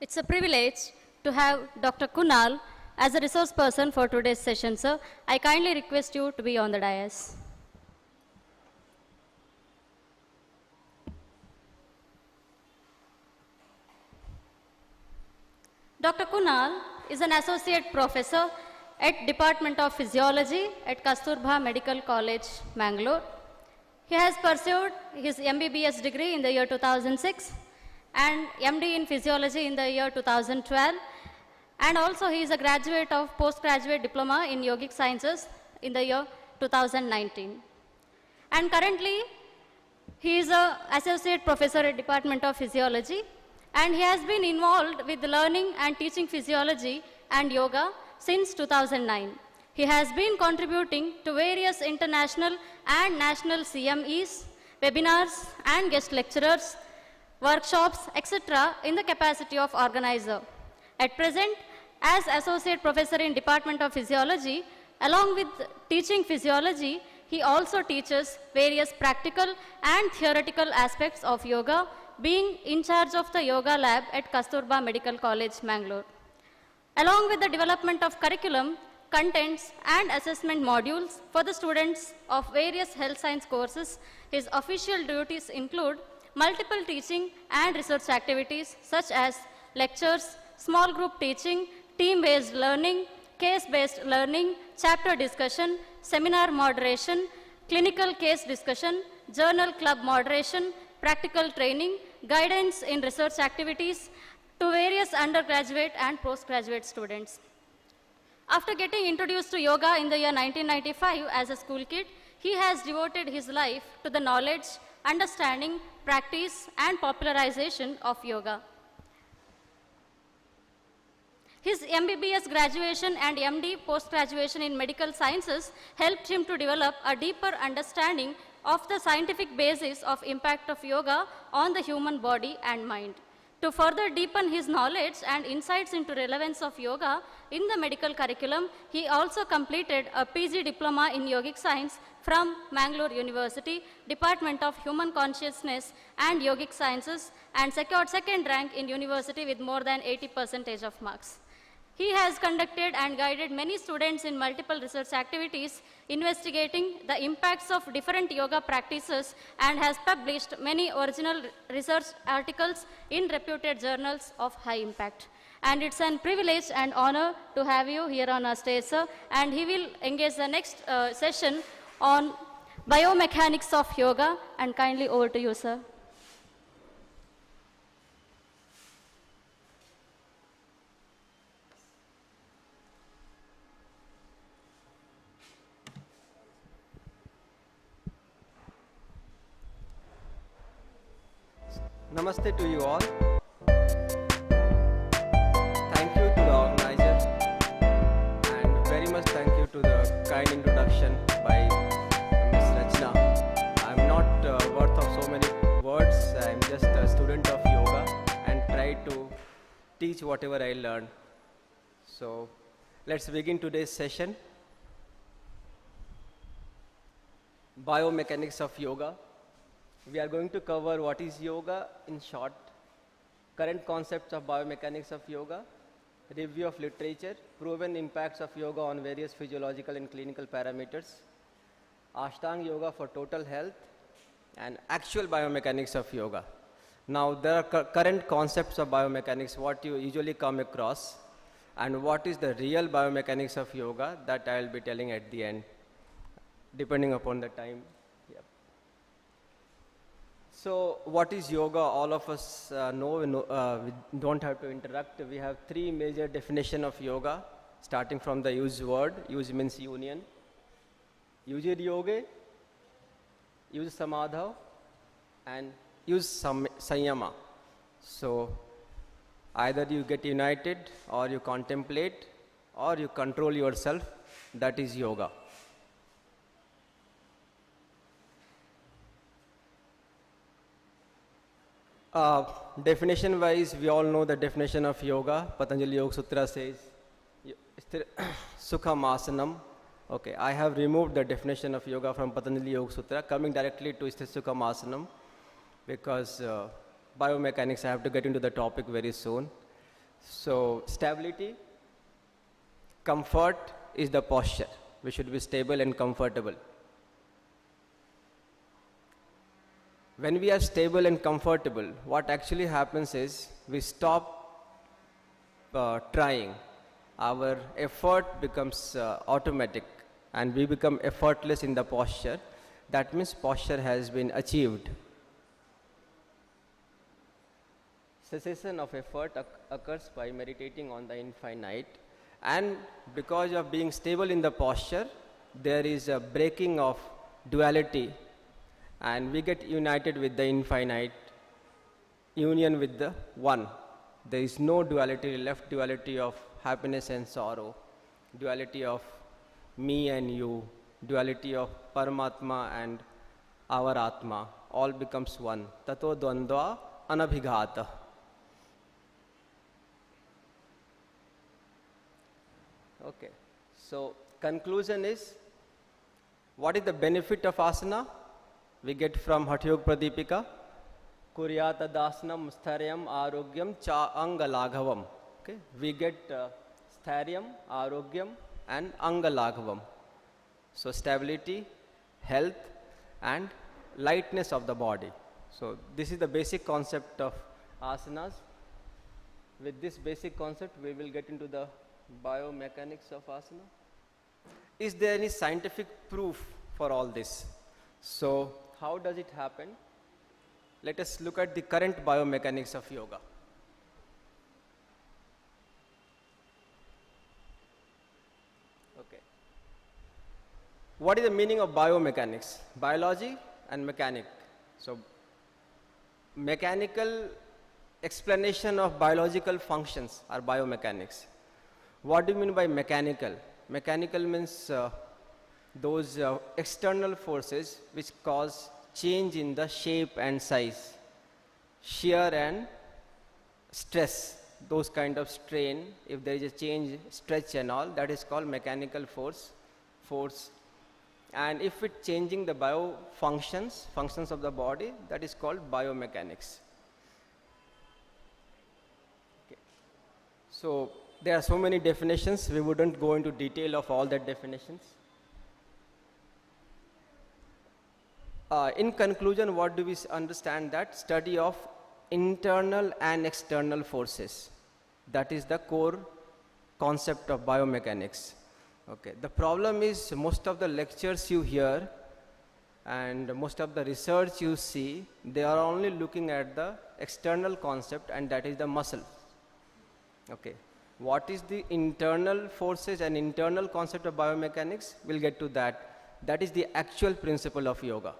It's a privilege to have Dr. Kunal as a resource person for today's session, sir. I kindly request you to be on the dais. Dr. Kunal is an associate professor at Department of Physiology at Kasturba Medical College, Mangalore. He has pursued his MBBS degree in the year 2006 and MD in Physiology in the year 2012. And also he is a graduate of postgraduate diploma in Yogic Sciences in the year 2019. And currently he is an associate professor at Department of Physiology, and he has been involved with learning and teaching physiology and yoga since 2009. He has been contributing to various international and national CMEs, webinars and guest lecturers, workshops, etc. in the capacity of organizer. At present, as Associate Professor in Department of Physiology, along with teaching physiology, he also teaches various practical and theoretical aspects of yoga, being in charge of the yoga lab at Kasturba Medical College, Mangalore. Along with the development of curriculum, contents and assessment modules for the students of various health science courses, his official duties include multiple teaching and research activities such as lectures, small group teaching, team-based learning, case-based learning, chapter discussion, seminar moderation, clinical case discussion, journal club moderation, practical training, guidance in research activities to various undergraduate and postgraduate students. After getting introduced to yoga in the year 1995 as a school kid, he has devoted his life to the knowledge, understanding, practice, and popularization of yoga. His MBBS graduation and MD post-graduation in medical sciences helped him to develop a deeper understanding of the scientific basis of impact of yoga on the human body and mind. To further deepen his knowledge and insights into relevance of yoga in the medical curriculum, he also completed a PG diploma in yogic science from Mangalore University, Department of Human Consciousness and Yogic Sciences, and secured second rank in university with more than 80% of marks. He has conducted and guided many students in multiple research activities investigating the impacts of different yoga practices and has published many original research articles in reputed journals of high impact. And it's a privilege and honor to have you here on our stage, sir. And he will engage the next session on biomechanics of yoga, and kindly over to you, sir. Namaste to you all. Thank you to the organizer, and very much thank you to the kind introduction by Ms. Rachna. I'm not worth of so many words. I'm just a student of yoga and try to teach whatever I learn. So let's begin today's session. Biomechanics of yoga. We are going to cover what is yoga in short, current concepts of biomechanics of yoga, review of literature, proven impacts of yoga on various physiological and clinical parameters, Ashtanga yoga for total health, and actual biomechanics of yoga. Now there are current concepts of biomechanics, what you usually come across, and what is the real biomechanics of yoga, that I will be telling at the end, depending upon the time. So what is yoga? All of us know, we don't have to interact. We have three major definitions of yoga, starting from the use word. Use means union. Use yoga, use samadha, and use sanyama. So either you get united, or you contemplate, or you control yourself. That is yoga. Definition wise, we all know the definition of yoga. Patanjali Yoga Sutra says Sukham Asanam. Okay, I have removed the definition of yoga from Patanjali Yoga Sutra, coming directly to Sukham Asanam, because biomechanics, I have to get into the topic very soon. So stability, comfort is the posture. We should be stable and comfortable. When we are stable and comfortable, what actually happens is we stop trying. Our effort becomes automatic, and we become effortless in the posture. That means posture has been achieved. Cessation of effort occurs by meditating on the infinite, and because of being stable in the posture, there is a breaking of duality, and we get united with the infinite, union with the one. There is no duality left, duality of happiness and sorrow, duality of me and you, duality of Paramatma and our Atma, all becomes one. Tato dvandva anabhighata. Okay, so conclusion is, what is the benefit of asana? We get from Hatha Yoga Pradipika, Kuryata Dasanam Stharyam Arogyam Cha Angalaghavam. Okay, we get Stharyam, Arogyam, and Angalaghavam. So stability, health, and lightness of the body. So this is the basic concept of asanas. With this basic concept, we will get into the biomechanics of asana. Is there any scientific proof for all this? So how does it happen? Let us look at the current biomechanics of yoga. Okay. What is the meaning of biomechanics? Biology and mechanic. So mechanical explanation of biological functions are biomechanics. What do you mean by mechanical? Mechanical means those external forces which cause change in the shape and size, shear and stress, those kind of strain, if there is a change, stretch and all, that is called mechanical force. And if it changing the functions of the body, that is called biomechanics. Okay. So there are so many definitions, we wouldn't go into detail of all the definitions. In conclusion, what do we understand? That study of internal and external forces, that is the core concept of biomechanics. Okay. The problem is most of the lectures you hear and most of the research you see, they are only looking at the external concept, and that is the muscle. Okay. What is the internal forces and internal concept of biomechanics? We'll get to that. That is the actual principle of yoga.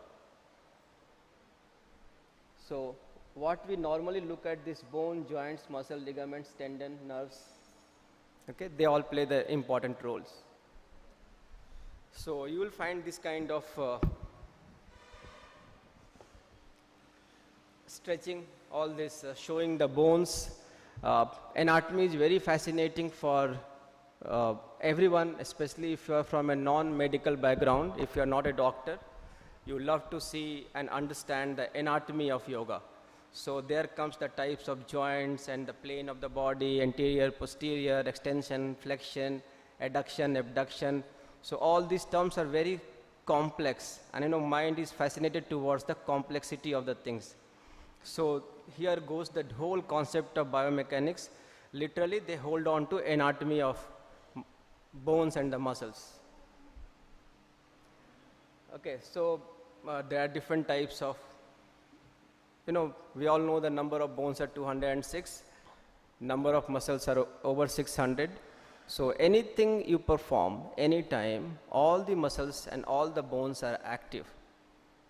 So what we normally look at, this bone, joints, muscle, ligaments, tendon, nerves, okay, they all play the important roles. So you will find this kind of stretching, all this showing the bones. Anatomy is very fascinating for everyone, especially if you are from a non-medical background. If you are not a doctor, you love to see and understand the anatomy of yoga. So there comes the types of joints and the plane of the body, anterior, posterior, extension, flexion, adduction, abduction. So all these terms are very complex, and mind is fascinated towards the complexity of the things. So here goes the whole concept of biomechanics. Literally they hold on to anatomy of bones and the muscles. Okay, so there are different types of, we all know the number of bones are 206, number of muscles are over 600. So anything you perform, anytime, all the muscles and all the bones are active.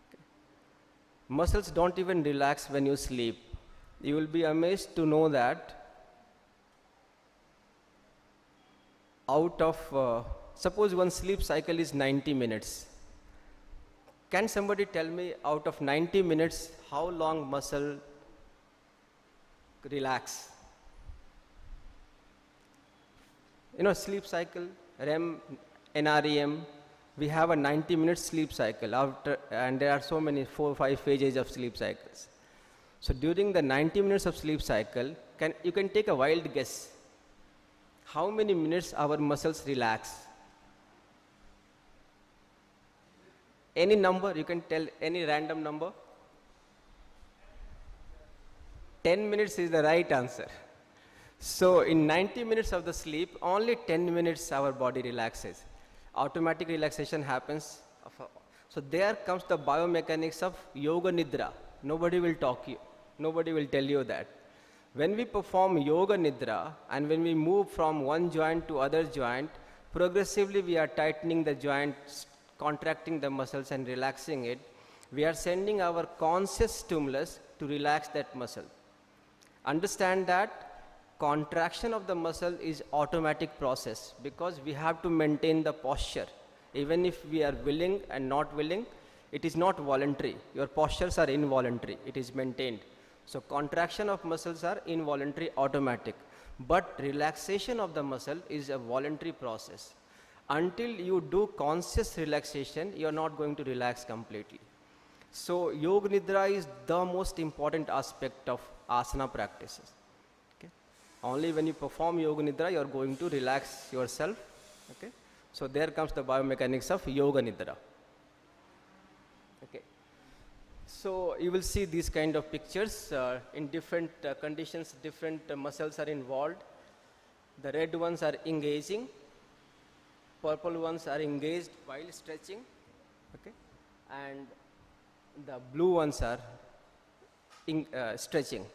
Okay. Muscles don't even relax when you sleep. You will be amazed to know that out of, suppose one sleep cycle is 90 minutes. Can somebody tell me out of 90 minutes, how long muscle relax? Sleep cycle, REM, NREM, we have a 90-minute sleep cycle and there are so many 4 or 5 phases of sleep cycles. So during the 90 minutes of sleep cycle, you can take a wild guess. How many minutes our muscles relax? Any number, you can tell any random number. 10 minutes is the right answer. So in 90 minutes of the sleep, only 10 minutes our body relaxes. Automatic relaxation happens. So there comes the biomechanics of yoga nidra. Nobody will tell you that. When we perform yoga nidra and when we move from one joint to other joint, progressively we are tightening the joint, contracting the muscles and relaxing it. We are sending our conscious stimulus to relax that muscle. Understand that contraction of the muscle is automatic process because we have to maintain the posture. Even if we are willing and not willing, it is not voluntary. Your postures are involuntary. It is maintained. So contraction of muscles are involuntary, automatic. But relaxation of the muscle is a voluntary process. Until you do conscious relaxation, you are not going to relax completely. So yoga nidra is the most important aspect of asana practices. Only when you perform yoga nidra, you are going to relax yourself. Okay? So there comes the biomechanics of yoga nidra. Okay. So you will see these kind of pictures in different conditions, different muscles are involved. The red ones are engaging, purple ones are engaged while stretching, okay? And the blue ones are stretching.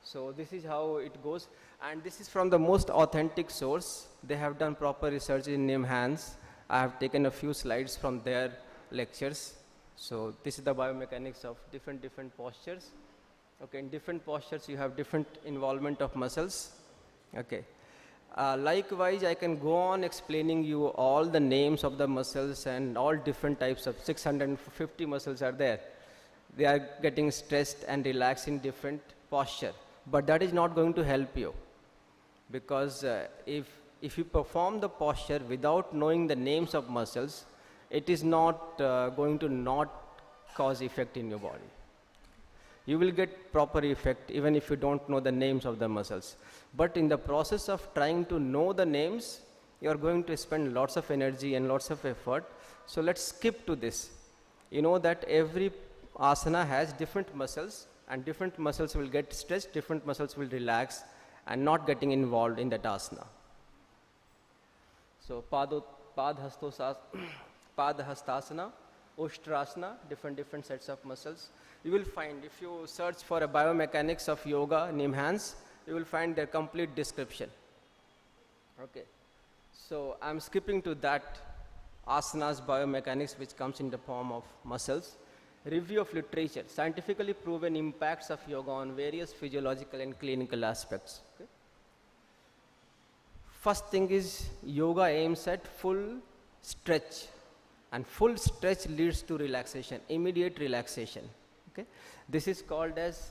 So this is how it goes, and this is from the most authentic source. They have done proper research in NIMHANS. I have taken a few slides from their lectures. So this is the biomechanics of different postures. Okay, in different postures you have different involvement of muscles. Okay, Likewise, I can go on explaining you all the names of the muscles and all different types of 650 muscles are there. They are getting stressed and relaxed in different posture. But that is not going to help you, because if you perform the posture without knowing the names of muscles, it is not going to not cause effect in your body. You will get proper effect even if you don't know the names of the muscles. But in the process of trying to know the names, you are going to spend lots of energy and lots of effort. So let's skip to this. You know that every asana has different muscles, and different muscles will get stressed, different muscles will relax and not getting involved in that asana. So Padhastasana, Ushtrasana, different sets of muscles. You will find, if you search for a biomechanics of yoga in Nimhans, you will find their complete description. Okay. So I'm skipping to that asanas biomechanics, which comes in the form of muscles. Review of literature, scientifically proven impacts of yoga on various physiological and clinical aspects. Okay. First thing is, yoga aims at full stretch, and full stretch leads to relaxation, immediate relaxation. Okay. This is called as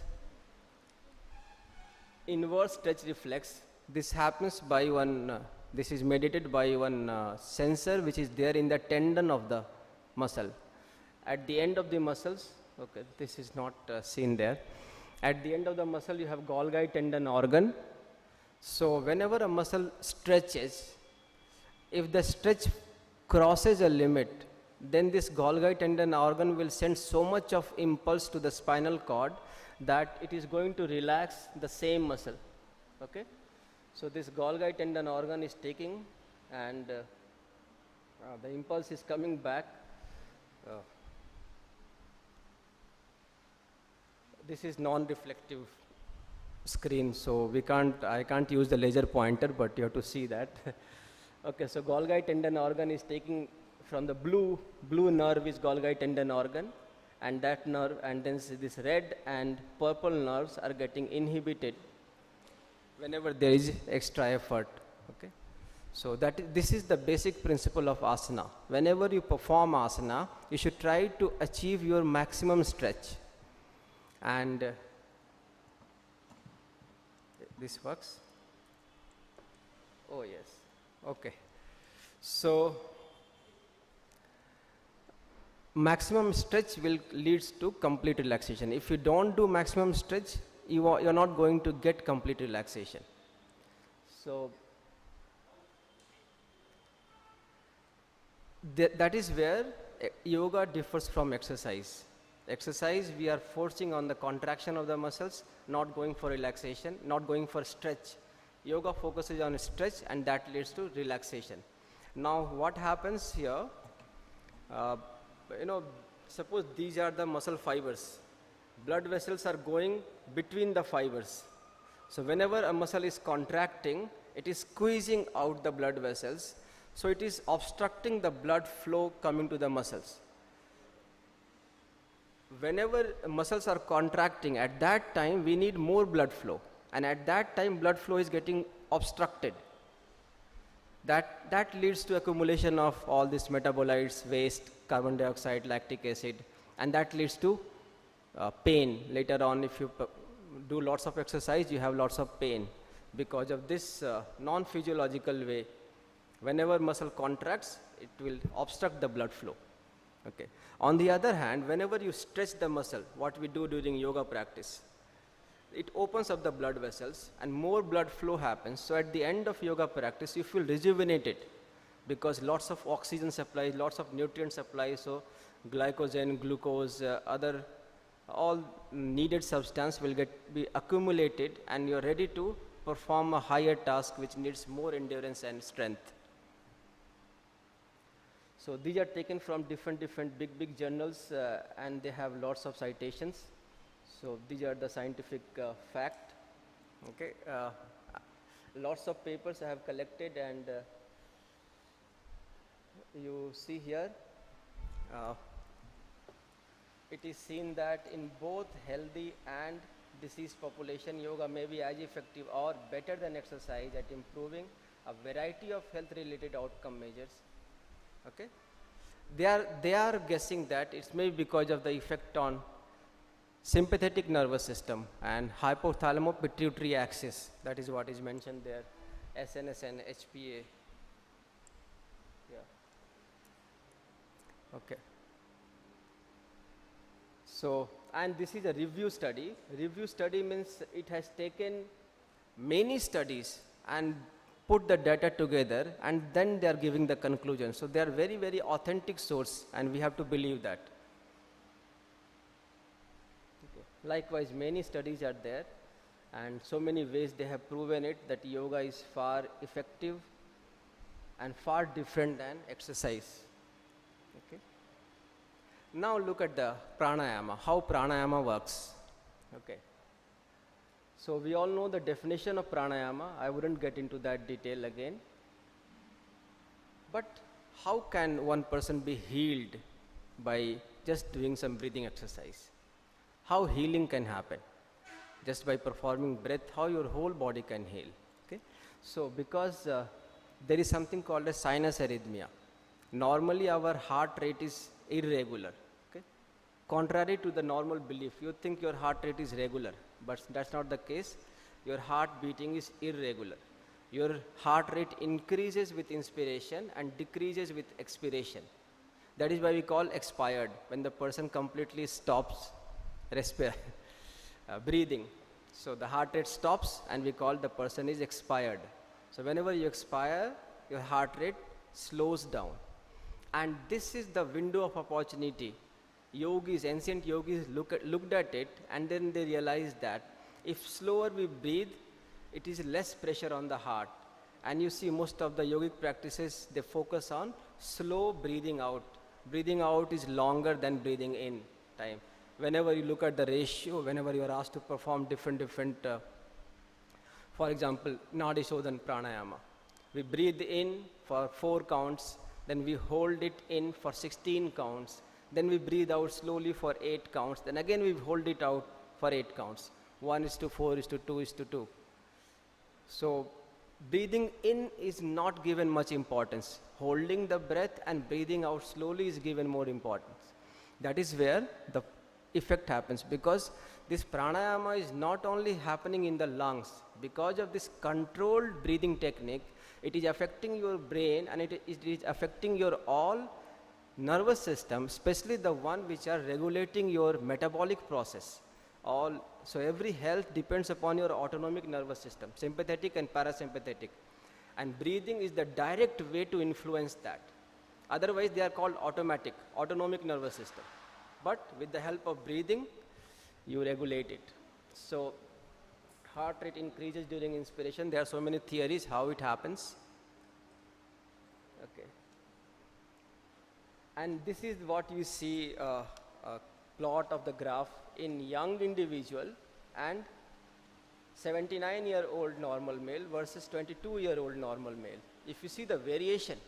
inverse stretch reflex. This happens by one, this is mediated by one sensor which is there in the tendon of the muscle. At the end of the muscles, okay, this is not seen there. At the end of the muscle, you have Golgi tendon organ. So whenever a muscle stretches, if the stretch crosses a limit, then this Golgi tendon organ will send so much of impulse to the spinal cord that it is going to relax the same muscle. Okay? So this Golgi tendon organ is taking, and the impulse is coming back. This is non-reflective screen, so I can't use the laser pointer, but you have to see that. Okay, so Golgi tendon organ is taking from the blue nerve is Golgi tendon organ, and that nerve, and then this red and purple nerves are getting inhibited whenever there is extra effort. Okay, so this is the basic principle of asana. Whenever you perform asana, you should try to achieve your maximum stretch, and this works. Oh yes. Okay. So maximum stretch will leads to complete relaxation. If you don't do maximum stretch, you're not going to get complete relaxation. So that is where yoga differs from exercise. Exercise, we are forcing on the contraction of the muscles, not going for relaxation, not going for stretch. Yoga focuses on stretch, and that leads to relaxation. Now what happens here, suppose these are the muscle fibers. Blood vessels are going between the fibers. So whenever a muscle is contracting, it is squeezing out the blood vessels. So it is obstructing the blood flow coming to the muscles. Whenever muscles are contracting, at that time we need more blood flow, and at that time blood flow is getting obstructed. That leads to accumulation of all these metabolites, waste, carbon dioxide, lactic acid, and that leads to pain. Later on, if you do lots of exercise, you have lots of pain because of this non-physiological way. Whenever muscle contracts, it will obstruct the blood flow. Okay. On the other hand, whenever you stretch the muscle, what we do during yoga practice, it opens up the blood vessels and more blood flow happens. So at the end of yoga practice, you feel rejuvenated because lots of oxygen supply, lots of nutrient supply, so glycogen, glucose, other all needed substance will be accumulated, and you're ready to perform a higher task which needs more endurance and strength. So these are taken from different big journals, and they have lots of citations. So these are the scientific fact. Okay, lots of papers I have collected, and you see here, it is seen that in both healthy and diseased population, yoga may be as effective or better than exercise at improving a variety of health related outcome measures. Okay, they are guessing that it may be because of the effect on sympathetic nervous system and hypothalamo-pituitary axis. That is what is mentioned there, SNSN, HPA. Yeah. Okay. So, and this is a review study. Review study means it has taken many studies and put the data together, and then they are giving the conclusion. So, they are very, very authentic source, and we have to believe that. Okay. Likewise, many studies are there, and so many ways they have proven it that yoga is far effective and far different than exercise. Okay. Now look at the pranayama, how pranayama works. Okay. So we all know the definition of pranayama. I wouldn't get into that detail again. But how can one person be healed by just doing some breathing exercise? How healing can happen? Just by performing breath, how your whole body can heal. Okay. So because there is something called a sinus arrhythmia. Normally our heart rate is irregular. Okay. Contrary to the normal belief, you think your heart rate is regular, but that's not the case. Your heart beating is irregular. Your heart rate increases with inspiration and decreases with expiration. That is why we call expired, when the person completely stops breathing. So the heart rate stops and we call the person is expired. So whenever you expire, your heart rate slows down. And this is the window of opportunity. Yogis, ancient yogis looked at it, and then they realized that if slower we breathe, it is less pressure on the heart. And you see most of the yogic practices, they focus on slow breathing out. Breathing out is longer than breathing in time. Whenever you look at the ratio, whenever you are asked to perform different, for example, Nadi Shodhan Pranayama. We breathe in for 4 counts, then we hold it in for 16 counts, then we breathe out slowly for 8 counts, then again we hold it out for 8 counts. 1:4:2:2. So breathing in is not given much importance. Holding the breath and breathing out slowly is given more importance. That is where the effect happens, because this pranayama is not only happening in the lungs. Because of this controlled breathing technique, it is affecting your brain and it is affecting your all nervous system, especially the one which are regulating your metabolic process. So every health depends upon your autonomic nervous system, sympathetic and parasympathetic. And breathing is the direct way to influence that. Otherwise they are called autonomic nervous system. But with the help of breathing, you regulate it. So heart rate increases during inspiration. There are so many theories how it happens. Okay. And this is what you see, a plot of the graph in young individual and 79-year-old normal male versus 22-year-old normal male. If you see the variation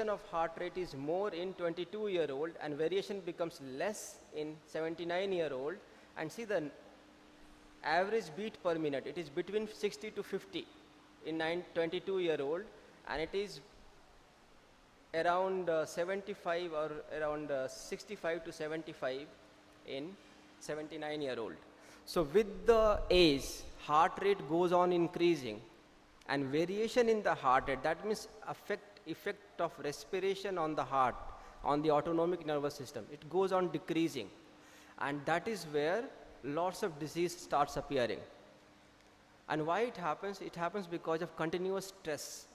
of heart rate is more in 22-year-old and variation becomes less in 79-year-old. And see the average beat per minute, it is between 60 to 50 in 22-year-old, and it is around 75 or around 65 to 75 in 79-year-old. So with the age, heart rate goes on increasing, and variation in the heart rate, that means effect of respiration on the heart, on the autonomic nervous system, it goes on decreasing. And that is where lots of disease starts appearing. And why it happens? It happens because of continuous stress.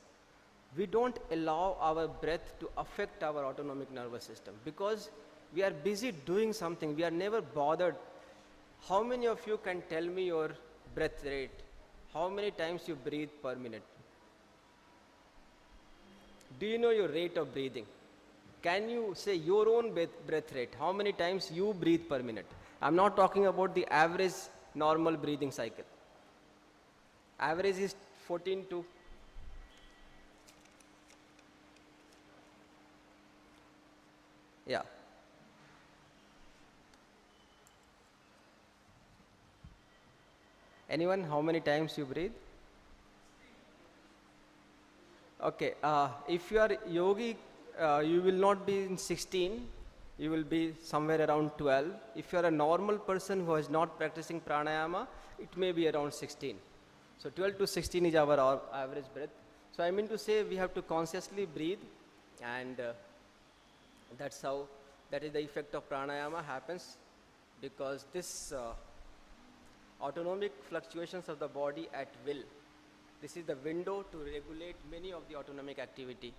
We don't allow our breath to affect our autonomic nervous system because we are busy doing something. We are never bothered. How many of you can tell me your breath rate? How many times you breathe per minute? Do you know your rate of breathing? Can you say your own breath rate? How many times you breathe per minute? I'm not talking about the average normal breathing cycle. Average is 14 to yeah. Anyone, how many times you breathe? Okay, if you are yogi, you will not be in 16, you will be somewhere around 12. If you are a normal person who is not practicing pranayama, it may be around 16. So 12 to 16 is our average breath. So I mean to say we have to consciously breathe, and that is the effect of pranayama happens, because this autonomic fluctuations of the body at will, this is the window to regulate many of the autonomic activity,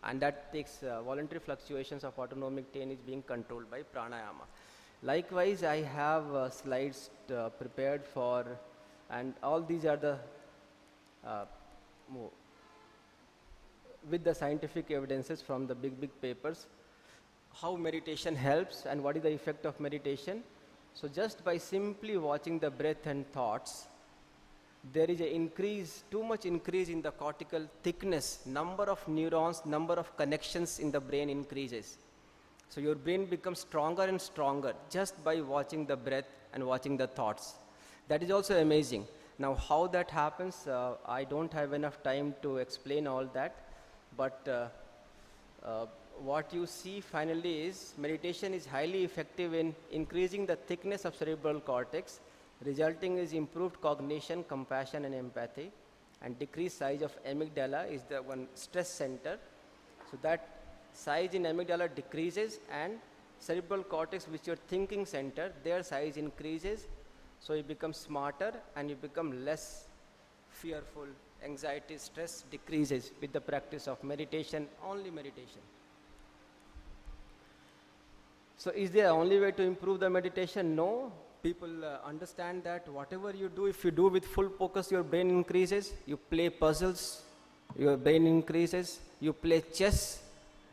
and that takes voluntary fluctuations of autonomic chain is being controlled by pranayama. Likewise, I have slides prepared for, and all these are the with the scientific evidences from the big papers, how meditation helps and what is the effect of meditation. So just by simply watching the breath and thoughts, there is too much increase in the cortical thickness, number of neurons, number of connections in the brain increases. So your brain becomes stronger and stronger just by watching the breath and watching the thoughts. That is also amazing. Now how that happens, I don't have enough time to explain all that, but what you see finally is meditation is highly effective in increasing the thickness of cerebral cortex, resulting is improved cognition, compassion and empathy, and decreased size of amygdala is the one stress center. So that size in amygdala decreases, and cerebral cortex, which your thinking center, their size increases. So you become smarter and you become less fearful. Anxiety, stress decreases with the practice of meditation, only meditation. So is there only way to improve the meditation? No. People understand that whatever you do, if you do with full focus, your brain increases. You play puzzles, your brain increases. You play chess,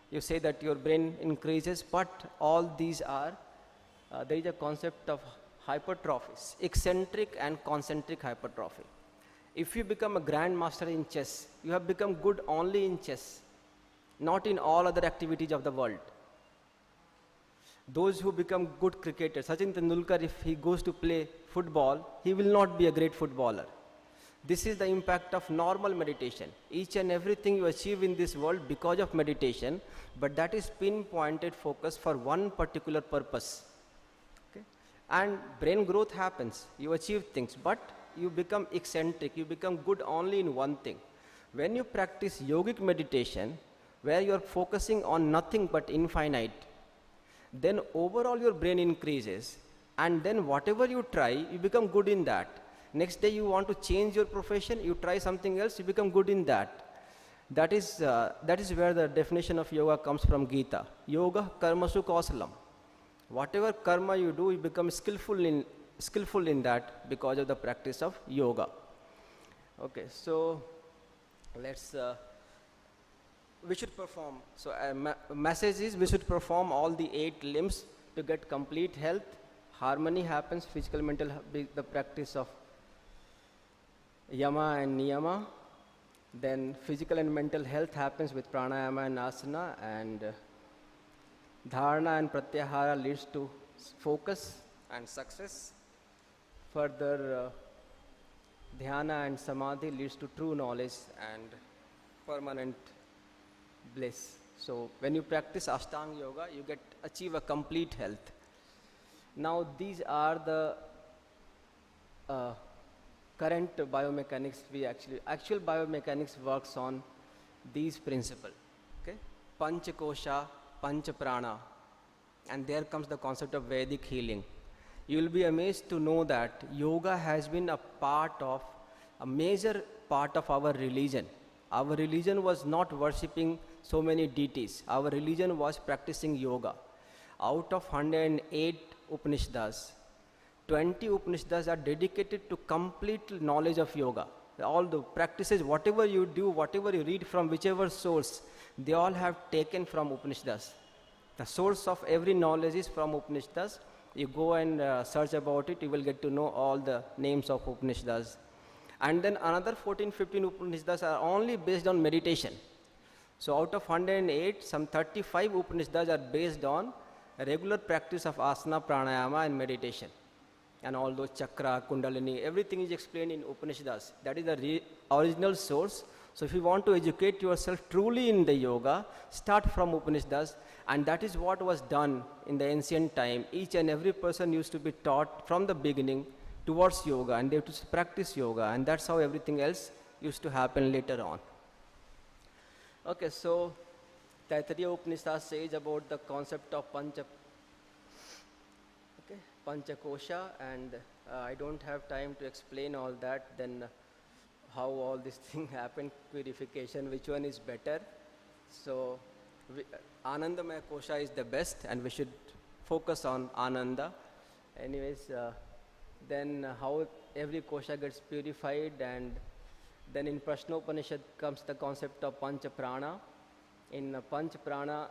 you say that your brain increases. But all these are, there is a concept of hypertrophies, eccentric and concentric hypertrophy. If you become a grandmaster in chess, you have become good only in chess, not in all other activities of the world. Those who become good cricketers, Sachin Tendulkar, if he goes to play football, he will not be a great footballer. This is the impact of normal meditation. Each and everything you achieve in this world because of meditation, but that is pinpointed focus for one particular purpose. Okay? And brain growth happens, you achieve things, but you become eccentric, you become good only in one thing. When you practice yogic meditation, where you are focusing on nothing but infinite, then overall your brain increases, and then whatever you try, you become good in that. Next day you want to change your profession, you try something else, you become good in that. That is where the definition of yoga comes from Gita. Yoga karmasu kausalam. Whatever karma you do, you become skillful in that because of the practice of yoga. Okay, so let's we should perform. So message is we should perform all the 8 limbs to get complete health. Harmony happens, physical, mental, the practice of yama and niyama. Then physical and mental health happens with pranayama and asana, and dharana and pratyahara leads to focus and success. Further, dhyana and samadhi leads to true knowledge and permanent bliss. So when you practice Ashtanga Yoga, you achieve a complete health. Now these are the current biomechanics. Actual biomechanics works on these principles. Okay, Panchakosha, Panchaprana, and there comes the concept of Vedic healing. You will be amazed to know that yoga has been a major part of our religion. Our religion was not worshipping so many deities. Our religion was practicing yoga. Out of 108 Upanishads, 20 Upanishads are dedicated to complete knowledge of yoga. All the practices, whatever you do, whatever you read from whichever source, they all have taken from Upanishads. The source of every knowledge is from Upanishads. You go and search about it, you will get to know all the names of Upanishads. And then another 14-15 Upanishads are only based on meditation. So out of 108, some 35 Upanishads are based on a regular practice of asana, pranayama and meditation. And all those chakra, kundalini, everything is explained in Upanishads. That is the original source. So if you want to educate yourself truly in the yoga, start from Upanishads, and that is what was done in the ancient time. Each and every person used to be taught from the beginning towards yoga, and they used to practice yoga, and that's how everything else used to happen later on. Okay, so Taittiriya Upanishad says about the concept of Panchakosha, and I don't have time to explain all that, then how all this thing happened, purification, which one is better. So Anandamaya Kosha is the best, and we should focus on Ananda. Anyways, then how every kosha gets purified, and then in Prashnopanishad comes the concept of Pancha Prana. In Pancha Prana,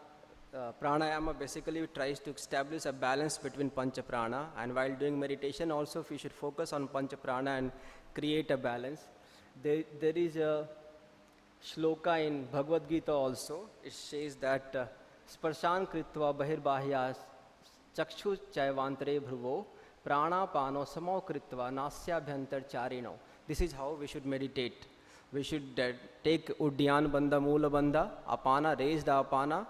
pranayama basically tries to establish a balance between Pancha Prana, and while doing meditation also we should focus on Pancha Prana and create a balance. There is a shloka in Bhagavad Gita also. It says that sparshan kritva bahirbahya chakshu chaivantre bhruvo prana pano samo kritva nasya bhantar charino. This is how we should meditate. We should take Udyan Bandha, Moola Bandha, Apana, raise the Apana,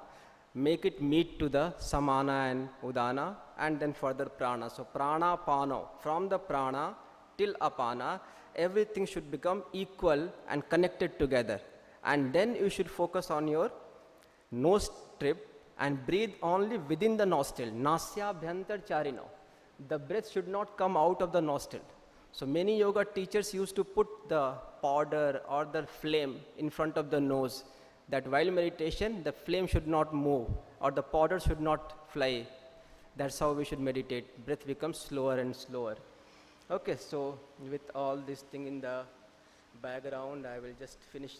make it meet to the Samana and Udana, and then further Prana. So Prana Pano, from the Prana till Apana, everything should become equal and connected together. And then you should focus on your nose strip and breathe only within the nostril. Nasya bhyantar charino. The breath should not come out of the nostril. So many yoga teachers used to put the powder or the flame in front of the nose, that while meditation the flame should not move or the powder should not fly. That's how we should meditate. Breath becomes slower and slower. Okay, so with all this thing in the background, I will just finish.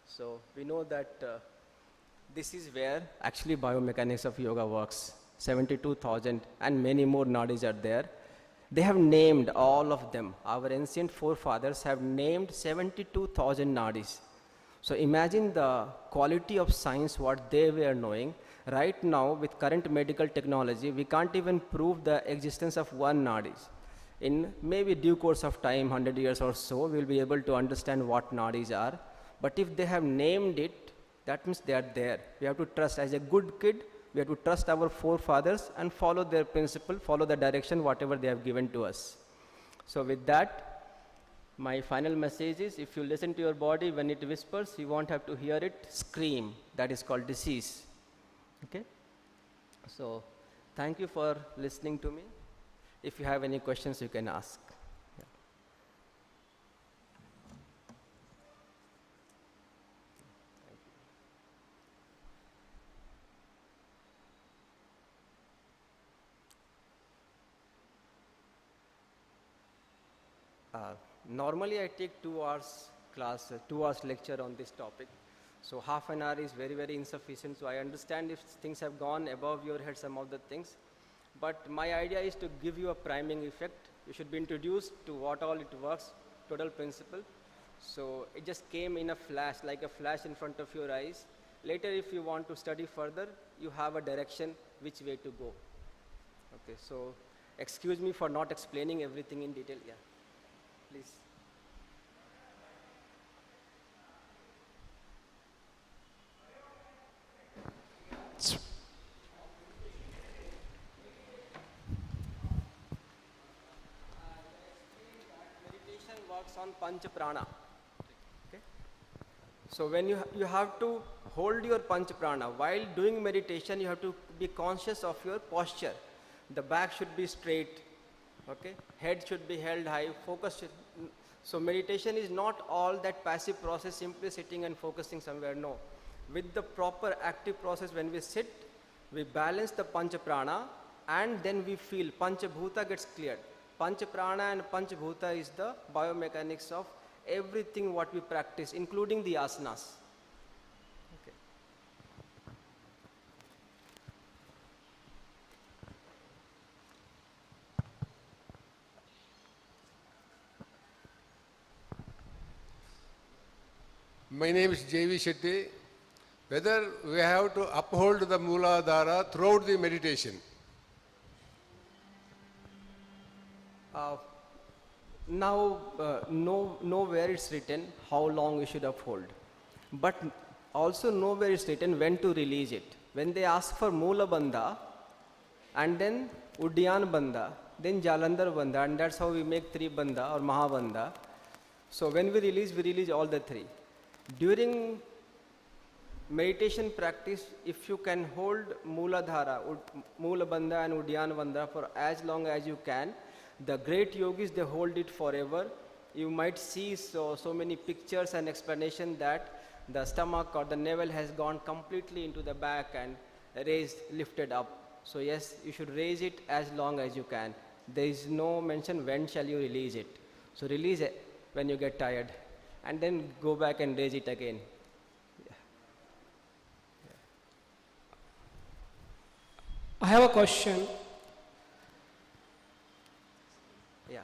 So we know that this is where actually biomechanics of yoga works. 72,000 and many more nadis are there. They have named all of them. Our ancient forefathers have named 72,000 nadis. So imagine the quality of science what they were knowing. Right now with current medical technology, we can't even prove the existence of one nadis. In maybe due course of time, 100 years or so, we will be able to understand what nadis are. But if they have named it, that means they are there. We have to trust. As a good kid, we have to trust our forefathers and follow their principle, follow the direction, whatever they have given to us. So with that, my final message is, if you listen to your body when it whispers, you won't have to hear it scream. That is called disease. Okay? So thank you for listening to me. If you have any questions, you can ask. Normally I take 2 hours class, 2 hours lecture on this topic. So half an hour is very, very insufficient. So I understand if things have gone above your head, some of the things. But my idea is to give you a priming effect. You should be introduced to what all it works, total principle. So it just came in a flash, like a flash in front of your eyes. Later, if you want to study further, you have a direction which way to go. Okay, so excuse me for not explaining everything in detail. Yeah, please. Meditation works on Pancha Prana. Okay? So when you have to hold your Pancha Prana, while doing meditation, you have to be conscious of your posture. The back should be straight. Okay? Head should be held high. Focus should. So meditation is not all that passive process, simply sitting and focusing somewhere. No. With the proper active process, when we sit, we balance the Pancha Prana, and then we feel Pancha Bhuta gets cleared. Pancha Prana and Pancha Bhuta is the biomechanics of everything what we practice, including the asanas. Okay. My name is J.V. Shetty. Whether we have to uphold the Mooladhara throughout the meditation. Nowhere it's written how long we should uphold. but also know where it's written when to release it. When they ask for Moola Bandha and then Udyan Bandha, then Jalandhar Bandha, and that's how we make 3 Bandha or Mahabandha. So when we release all the 3. During meditation practice, if you can hold Moola Dhara, Moola Bandha and Udyan Bandha for as long as you can, the great yogis, they hold it forever. You might see so many pictures and explanation that the stomach or the navel has gone completely into the back and lifted up. So yes, you should raise it as long as you can. There is no mention when shall you release it. So release it when you get tired and then go back and raise it again. I have a question. Yeah.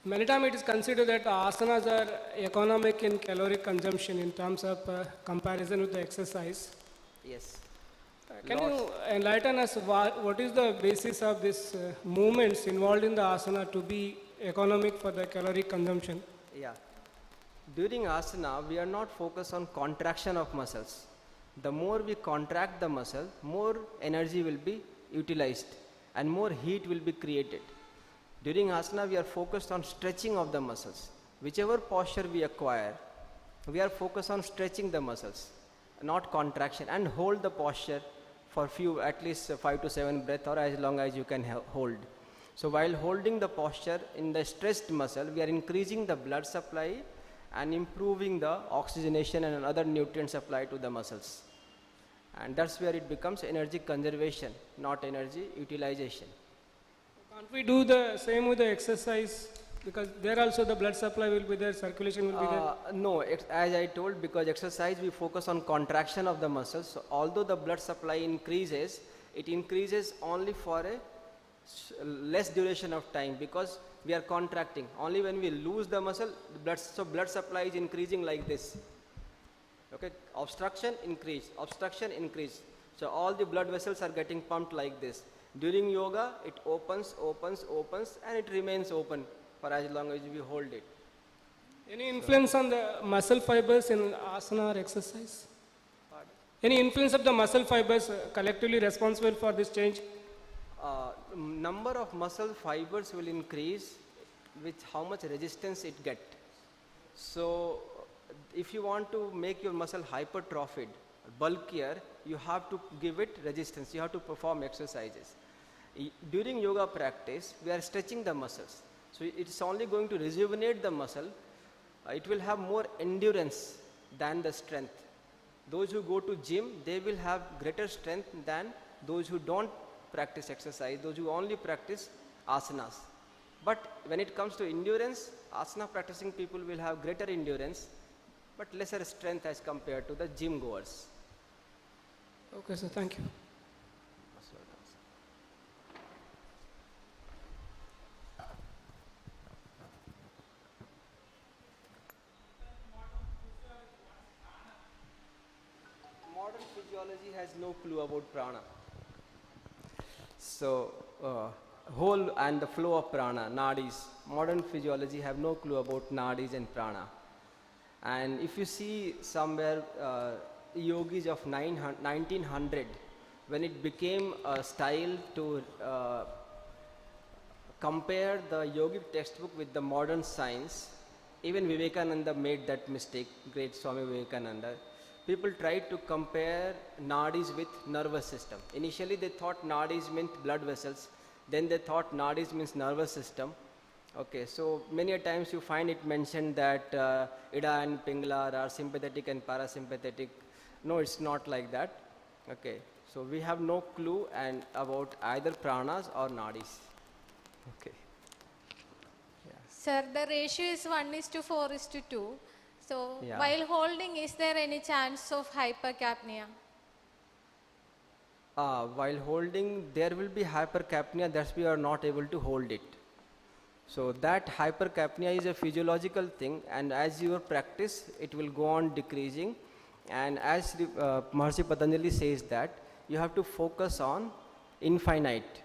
Many times it is considered that asanas are economic in caloric consumption in terms of comparison with the exercise. Yes. Can you enlighten us what is the basis of these movements involved in the asana to be economic for the caloric consumption? Yeah. During asana, we are not focused on contraction of muscles. The more we contract the muscle, more energy will be utilized and more heat will be created. During asana, we are focused on stretching of the muscles. Whichever posture we acquire, we are focused on stretching the muscles, not contraction, and hold the posture for at least 5 to 7 breaths or as long as you can hold. So while holding the posture in the stretched muscle, we are increasing the blood supply and improving the oxygenation and other nutrient supply to the muscles. And that's where it becomes energy conservation, not energy utilization. Can't we do the same with the exercise? Because there also the blood supply will be there, circulation will be there. No, as I told, because exercise we focus on contraction of the muscles. So although the blood supply increases, it increases only for a less duration of time because we are contracting. Only when we lose the muscle, blood supply is increasing like this. Okay, obstruction, increase, obstruction, increase. So all the blood vessels are getting pumped like this. During yoga, it opens, and it remains open for as long as we hold it. Any influence on the muscle fibers in asana or exercise? Pardon? Any influence of the muscle fibers collectively responsible for this change? Number of muscle fibers will increase with how much resistance it gets. So if you want to make your muscle hypertrophied, bulkier, you have to give it resistance. You have to perform exercises. During yoga practice, we are stretching the muscles. So it's only going to rejuvenate the muscle. It will have more endurance than the strength. Those who go to gym, they will have greater strength than those who don't practice exercise, those who only practice asanas. But when it comes to endurance, asana practicing people will have greater endurance, but lesser strength as compared to the gym goers. Okay, sir, thank you. Modern physiology has no clue about prana. So, whole and the flow of prana, nadis, modern physiology have no clue about nadis and prana. And if you see somewhere yogis of 1900, when it became a style to compare the yogic textbook with the modern science, even Vivekananda made that mistake, great Swami Vivekananda. People tried to compare nadis with nervous system. Initially they thought nadis meant blood vessels, then they thought nadis means nervous system. Okay, so many a times you find it mentioned that Ida and Pingala are sympathetic and parasympathetic. No, it's not like that. Okay, so we have no clue and about either pranas or nadis. Okay. Sir, the ratio is 1:4:2. So Yeah. while holding, is there any chance of hypercapnia? While holding, there will be hypercapnia, that's we are not able to hold it. So that hypercapnia is a physiological thing, and as you practice, it will go on decreasing. And as Maharishi Patanjali says that, you have to focus on infinite.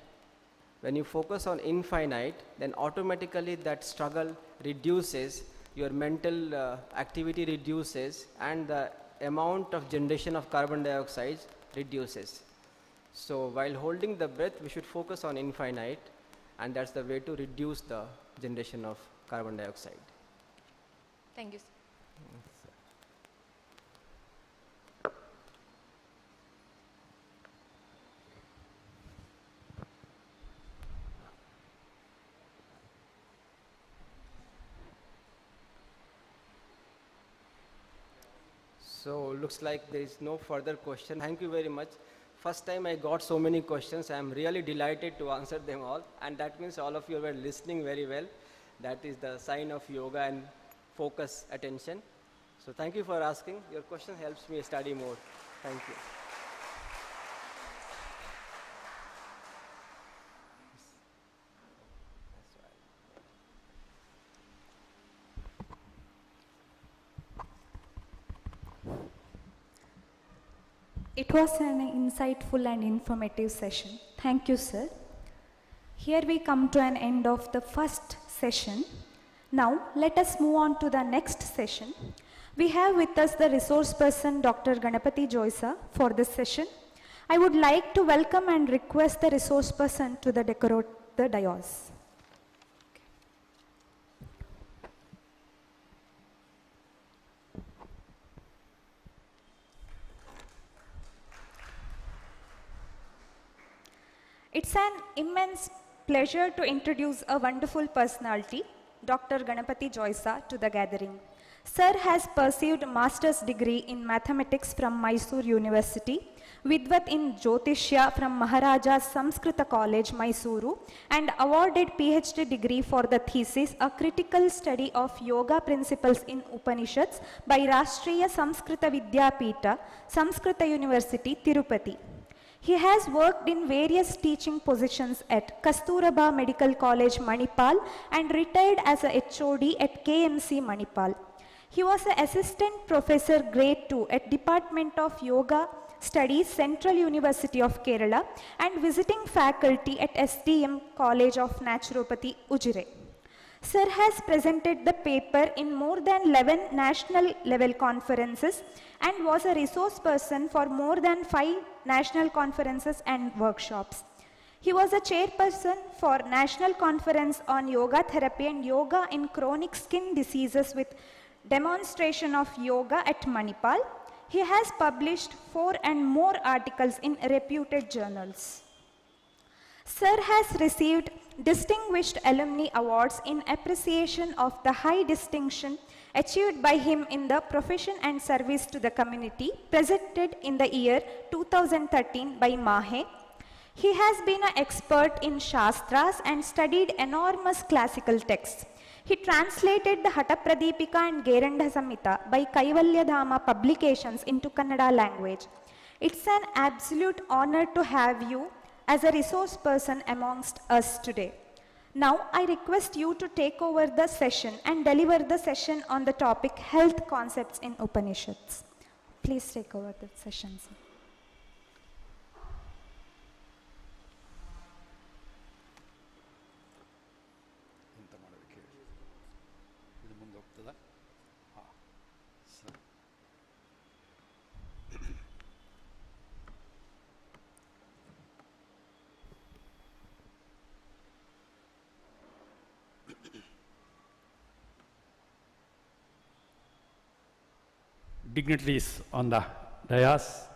When you focus on infinite, then automatically that struggle reduces your mental activity reduces and the amount of generation of carbon dioxide reduces. So while holding the breath, we should focus on infinite, and that's the way to reduce the generation of carbon dioxide. Thank you, sir. So looks like there is no further question. Thank you very much. First time I got so many questions. I am really delighted to answer them all, and that means all of you were listening very well. That is the sign of yoga and focus attention. So thank you for asking. Your question helps me study more. Thank you. It was an insightful and informative session. Thank you, sir. Here we come to an end of the first session. Now, let us move on to the next session. We have with us the resource person, Dr. Ganapati Joysa, for this session. I would like to welcome and request the resource person to the decorate the dais. It's an immense pleasure to introduce a wonderful personality, Dr. Ganapati Joysa, to the gathering. Sir has pursued master's degree in mathematics from Mysore University, Vidvat in Jyotishya from Maharaja's Samskrita College, Mysuru, and awarded PhD degree for the thesis, A Critical Study of Yoga Principles in Upanishads by Rashtriya Samskrita Vidyapeetha, Samskrita University, Tirupati. He has worked in various teaching positions at Kasturaba Medical College, Manipal, and retired as a HOD at KMC, Manipal. He was an assistant professor grade 2 at Department of Yoga Studies, Central University of Kerala, and visiting faculty at STM College of Naturopathy, Ujire. Sir has presented the paper in more than 11 national level conferences and was a resource person for more than 5 national conferences and workshops. He was a chairperson for National Conference on Yoga Therapy and Yoga in Chronic Skin Diseases with demonstration of yoga at Manipal. He has published 4 and more articles in reputed journals. Sir has received Distinguished Alumni Awards in appreciation of the high distinction achieved by him in the profession and service to the community, presented in the year 2013 by Mahe. He has been an expert in Shastras and studied enormous classical texts. He translated the Hatha Pradipika and Geranda Samhita by Kaivalya Dhama publications into Kannada language. It's an absolute honor to have you as a resource person amongst us today. Now I request you to take over the session and deliver the session on the topic Health Concepts in Upanishads. Please take over the session, sir. Dignitaries on the dais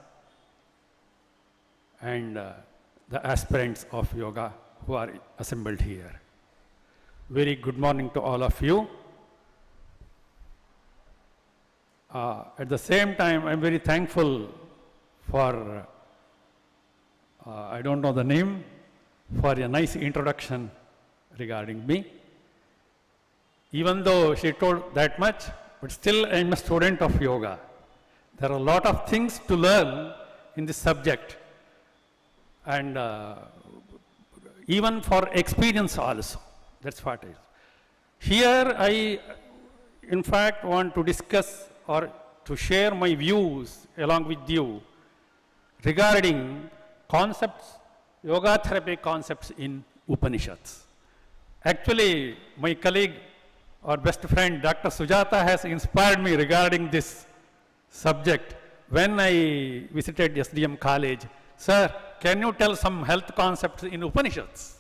and the aspirants of yoga who are assembled here. Very good morning to all of you. At the same time, I am very thankful for, I don't know the name, for a nice introduction regarding me. Even though she told that much, but still I am a student of yoga. There are a lot of things to learn in this subject, and even for experience also. That's what it is. Here I, in fact, want to discuss or to share my views along with you regarding concepts, yoga therapy concepts in Upanishads. Actually, my colleague our best friend Dr. Sujata has inspired me regarding this subject when I visited SDM college. Sir, can you tell some health concepts in Upanishads?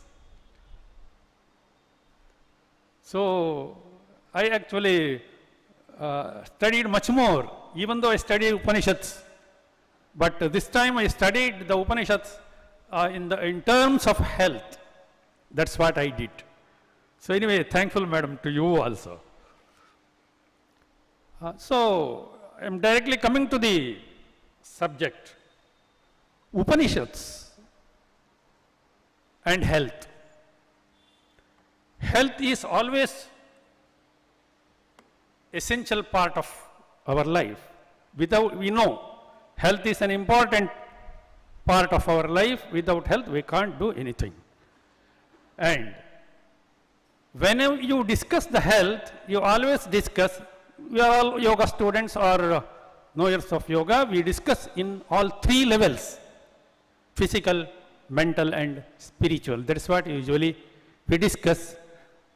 So I actually studied much more, even though I studied Upanishads. But this time I studied the Upanishads in terms of health. That's what I did. So anyway, thankful, madam, to you also. So I'm directly coming to the subject. Upanishads and health. Health is always essential part of our life. We know health is an important part of our life. Without health, we can't do anything. And whenever you discuss the health, you always discuss, we are all yoga students or knowers of yoga, we discuss in all three levels: physical, mental and spiritual. That's what usually we discuss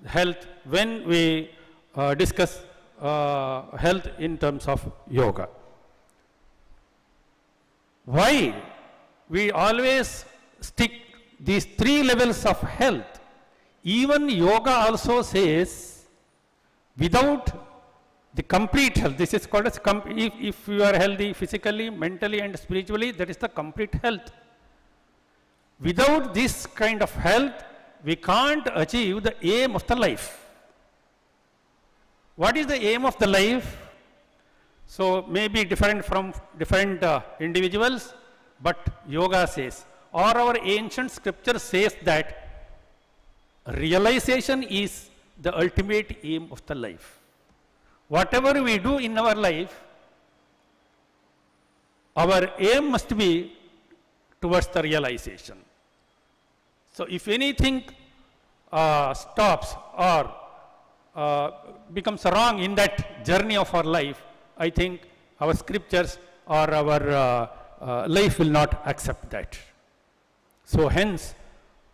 health when we discuss health in terms of yoga. Why we always stick these three levels of health? Even yoga also says without the complete health, this is called as if you are healthy physically, mentally and spiritually, that is the complete health. Without this kind of health, we can't achieve the aim of the life. What is the aim of the life? So maybe different from different individuals, but yoga says, or our ancient scripture says that realization is the ultimate aim of the life. Whatever we do in our life, our aim must be towards the realization. So if anything stops or becomes wrong in that journey of our life, I think our scriptures or our life will not accept that. So hence,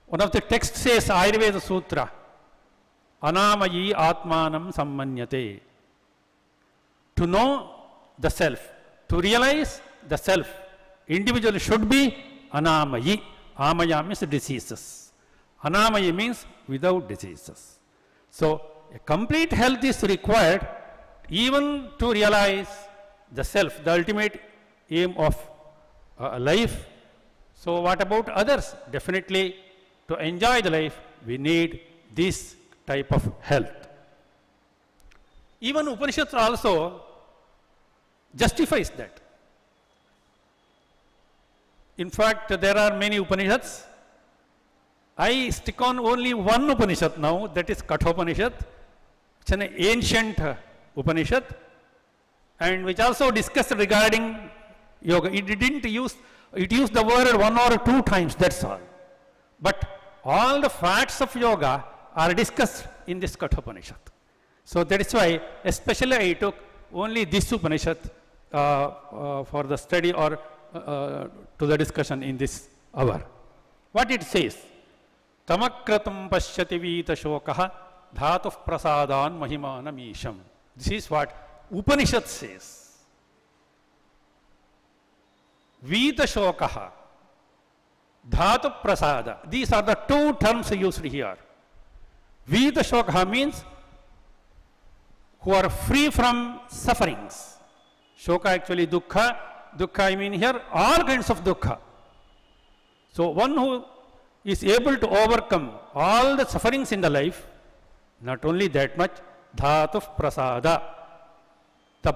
one of the texts says, Ayurveda Sutra, Anamayi Atmanam Sammanyate. To know the self, to realize the self, individual should be Anamayi. Amaya means diseases. Anamayi means without diseases. So a complete health is required even to realize the self, the ultimate aim of life. So what about others? Definitely to enjoy the life, we need this type of health. Even Upanishads also justifies that. In fact, there are many Upanishads. I stick on only one Upanishad now, that is Kathopanishad. It's an ancient Upanishad, and which also discussed regarding yoga. It used the word one or two times, that's all. But all the facts of yoga are discussed in this Kathopanishad. So that is why, especially I took only this Upanishad for the study or to the discussion in this hour. What it says? Tamakratam pashyati vita shokaha dhatu prasadan mahimanam isham. This is what Upanishad says. Vita shokaha, dhatu prasada. These are the two terms used here. Vita shokaha means who are free from sufferings. Shoka actually dukkha. Dukkha I mean here all kinds of dukkha. So one who is able to overcome all the sufferings in the life, not only that much, dhatu prasada, the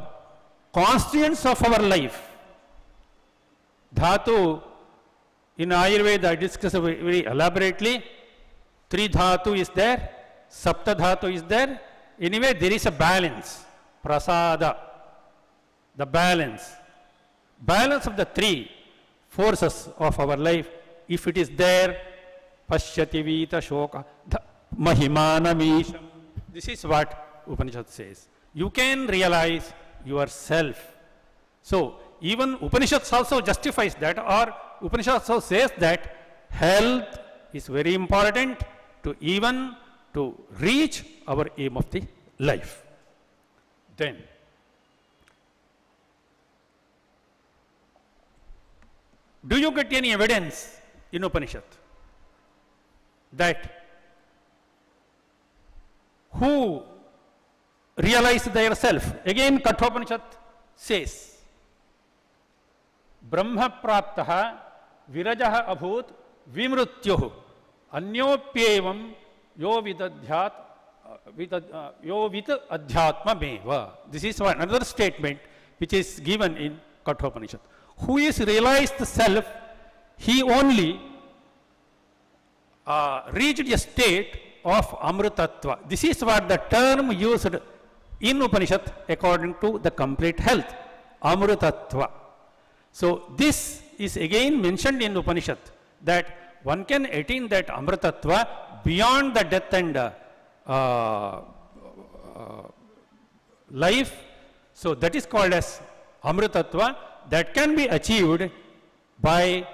constituents of our life. Dhatu, in Ayurveda I discuss very elaborately. 3 dhatu is there, sapta dhatu is there. Anyway, there is a balance, prasada, the balance. Balance of the 3 forces of our life, if it is there, pashyati vita shoka mahimanamisham. This is what Upanishad says. You can realize yourself. So even Upanishads also justifies that, or Upanishad also says that health is very important to even to reach our aim of the life. Then, do you get any evidence in Upanishad that who realized their self? Again, Kathopanishad says, Brahma praptaha virajaha abhut vimrutyuh anyopyevam yo vidadhyat yo vit adhyatma meva. This is one another statement which is given in Kathopanishad. Who is realized the self, he only reached a state of amrutatva. This is what the term used in Upanishad according to the complete health, amrutatva. So this is again mentioned in Upanishad that one can attain that amrutatva beyond the death and life. So that is called as amrutatva, that can be achieved by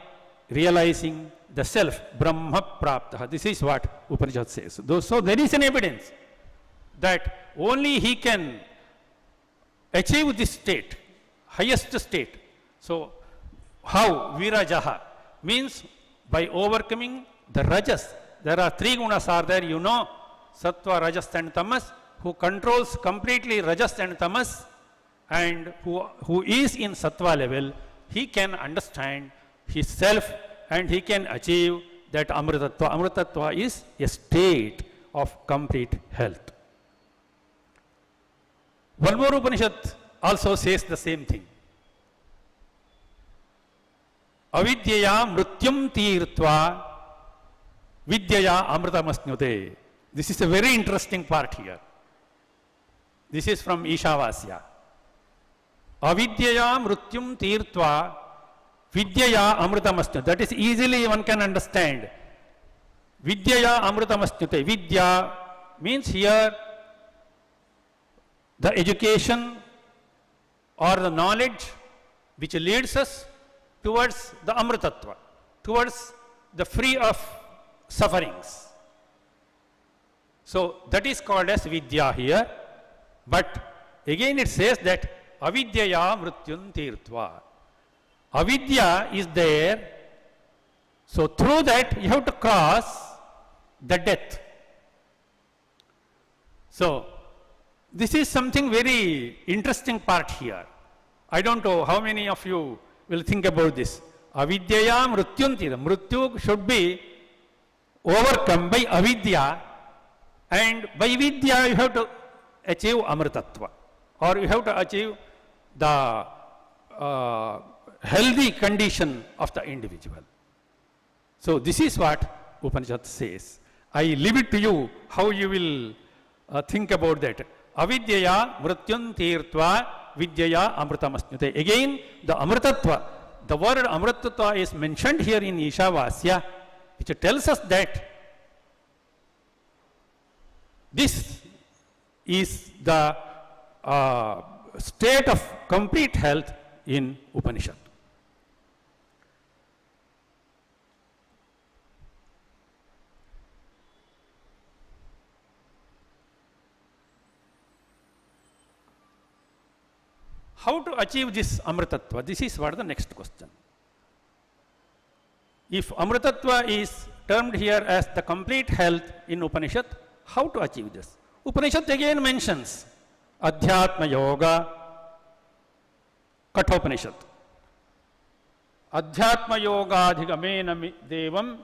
realizing the self, Brahma praptaha. This is what Upanishad says. So there is an evidence that only he can achieve this state, highest state. So how? Virajaha means by overcoming the rajas. There are three gunas are there, you know, sattva, rajas and tamas, who controls completely rajas and tamas, and who is in sattva level, he can understand his self and he can achieve that amrutatva. Amrutatva is a state of complete health. One more Upanishad also says the same thing. Avidyaya mrutyam tirtva vidyaya amrutamasnyute. This is a very interesting part here. This is from Ishavasya. Avidyaya mrutyam tirtva vidyaya amrutamasnyute. That is easily one can understand. Vidyaya amrutamasnyute. Vidya means here the education or the knowledge which leads us towards the amrutatva, towards the free of sufferings. So that is called as vidya here. But again it says that avidyaya mrutyum tirtva. Avidya is there. So through that you have to cross the death. So this is something very interesting part here. I don't know how many of you will think about this. Avidyaya mrutyum tirtva. Mrityu should be overcome by avidya, and by vidya you have to achieve amrutatva, or you have to achieve the healthy condition of the individual. So this is what Upanishad says. I leave it to you how you will think about that. Avidyaya mrutyum tirtva vidyaya amrutamasnyute. Again, the amrutatva, the word amrutatva is mentioned here in Ishavasya, which tells us that this is the state of complete health in Upanishad. How to achieve this amrutatva? This is what the next question. If amrutatva is termed here as the complete health in Upanishad, how to achieve this? Upanishad again mentions Adhyatma Yoga, Kathopanishad. Adhyatma Yoga adhigamena devam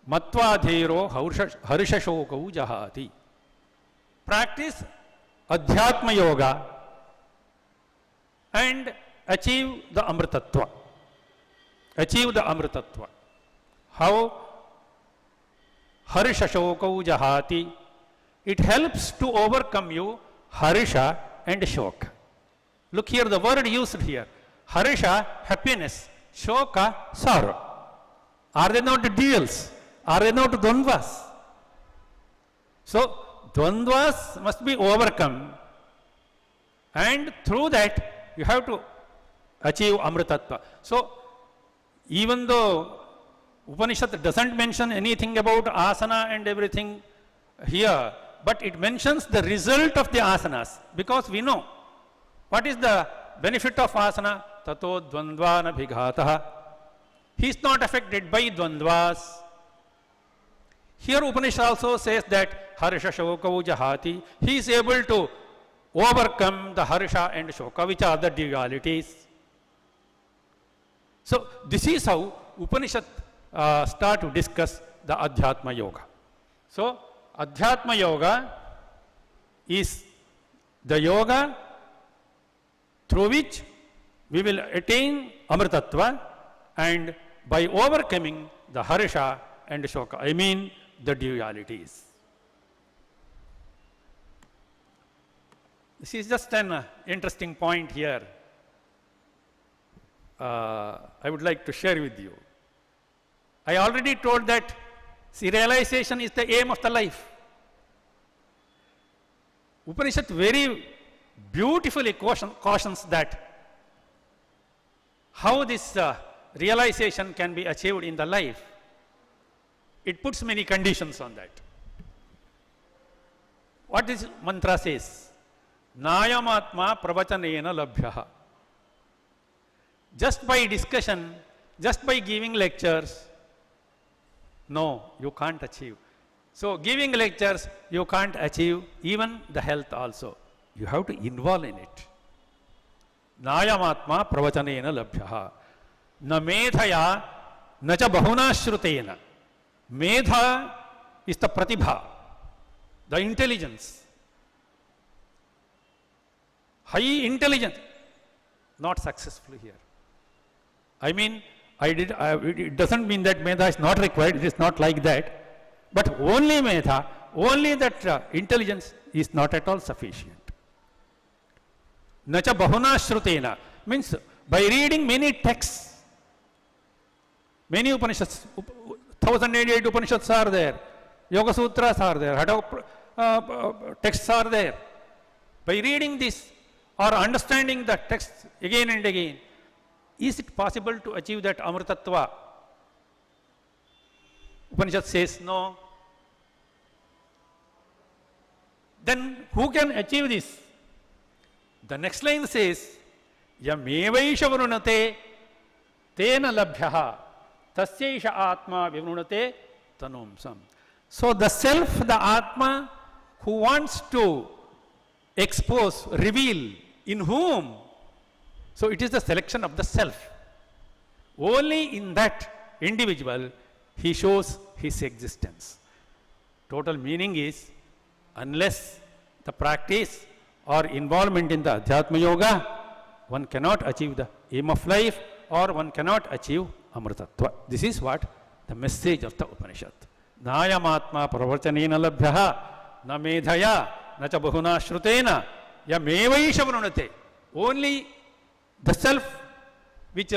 matvadhero harishashokau jahati. Practice Adhyatma Yoga and achieve the amrutatva. Achieve the amrutatva. How? Harishashokau jahati. It helps to overcome you harisha and shoka. Look here, the word used here. Harisha, happiness. Shoka, sorrow. Are they not duals? Are they not dvandvas? So, dvandvas must be overcome, and through that you have to achieve amrutatva. So, even though Upanishad doesn't mention anything about asana and everything here, but it mentions the result of the asanas, because we know what is the benefit of asana. Tato dvandvana bhigataha. He is not affected by dvandvas. Here Upanishad also says that harsha shokau jahati. He is able to overcome the harsha and shoka, which are the dualities. So this is how Upanishad start to discuss the Adhyatma Yoga. So Adhyatma Yoga is the yoga through which we will attain Amritattva, and by overcoming the harsha and shoka, I mean the dualities. This is just an interesting point here. I would like to share with you. I already told that realization is the aim of the life. Upanishad very beautifully cautions that how this realization can be achieved in the life. It puts many conditions on that. What this mantra says? Nayamatma pravachanena labhyaha. Just by discussion, just by giving lectures, no, you can't achieve. So giving lectures, you can't achieve even the health also. You have to involve in it. Nayamatma pravachanena labhyaha. Na medhaya na cha bahunashrutena. Medha is the pratibha, the intelligence. High intelligence, not successful here. I mean, it doesn't mean that medha is not required, it is not like that. But only medha, only that intelligence is not at all sufficient. Nacha bahuna shrutena means by reading many texts, many Upanishads, 1088 Upanishads are there, Yoga Sutras are there, texts are there. By reading this or understanding the text again and again, is it possible to achieve that Amritattva? Upanishad says no. Then who can achieve this? The next line says, Yamevaisha vrunate tena labhyaha tasyaisha atma vivrunate tanumsam. So the self, the Atma, who wants to expose, reveal, in whom? So it is the selection of the self. Only in that individual he shows his existence. Total meaning is, unless the practice or involvement in the Adhyatma Yoga, one cannot achieve the aim of life, or one cannot achieve Amritattva. This is what the message of the Upanishad. Nayamatma pravachanena labhyaha na medhaya na cha bahuna shrutena yamevaisha vrunate. Only the self which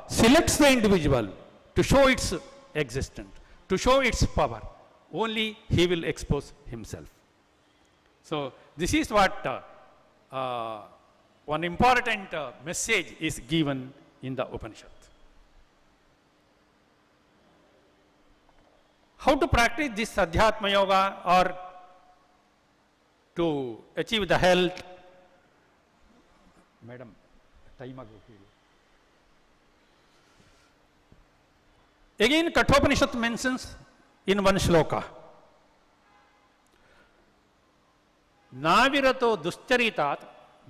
selects the individual to show its existence, to show its power, only he will expose himself. So this is what one important message is given in the Upanishad. How to practice this Adhyatma Yoga or to achieve the health? Madam, time ago. Again, Kathopanishad mentions in one shloka, Navirato duscharitat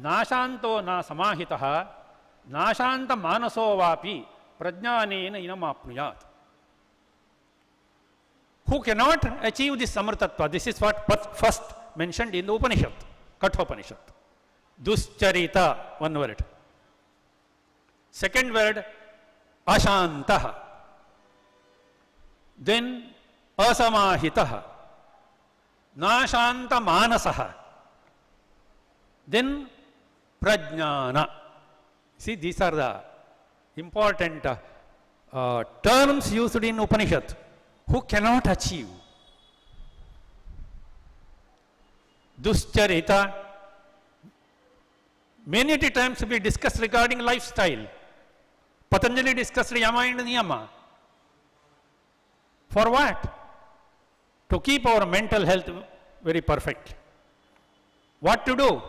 nashanto na samahitaha nashanta manaso vapi prajnanena inamapnuyat. Who cannot achieve this Amritattva? This is what first mentioned in the Upanishad, Kathopanishad. Duscharita, one word. Second word, ashantaha. Then asamahitaha. Nashanta manasaha. Then prajnana. See, these are the important terms used in Upanishad. Who cannot achieve? Duscharita. Many times we discuss regarding lifestyle. Patanjali discussed Yama and Niyama. For what? to keep our mental health very perfect. What to do?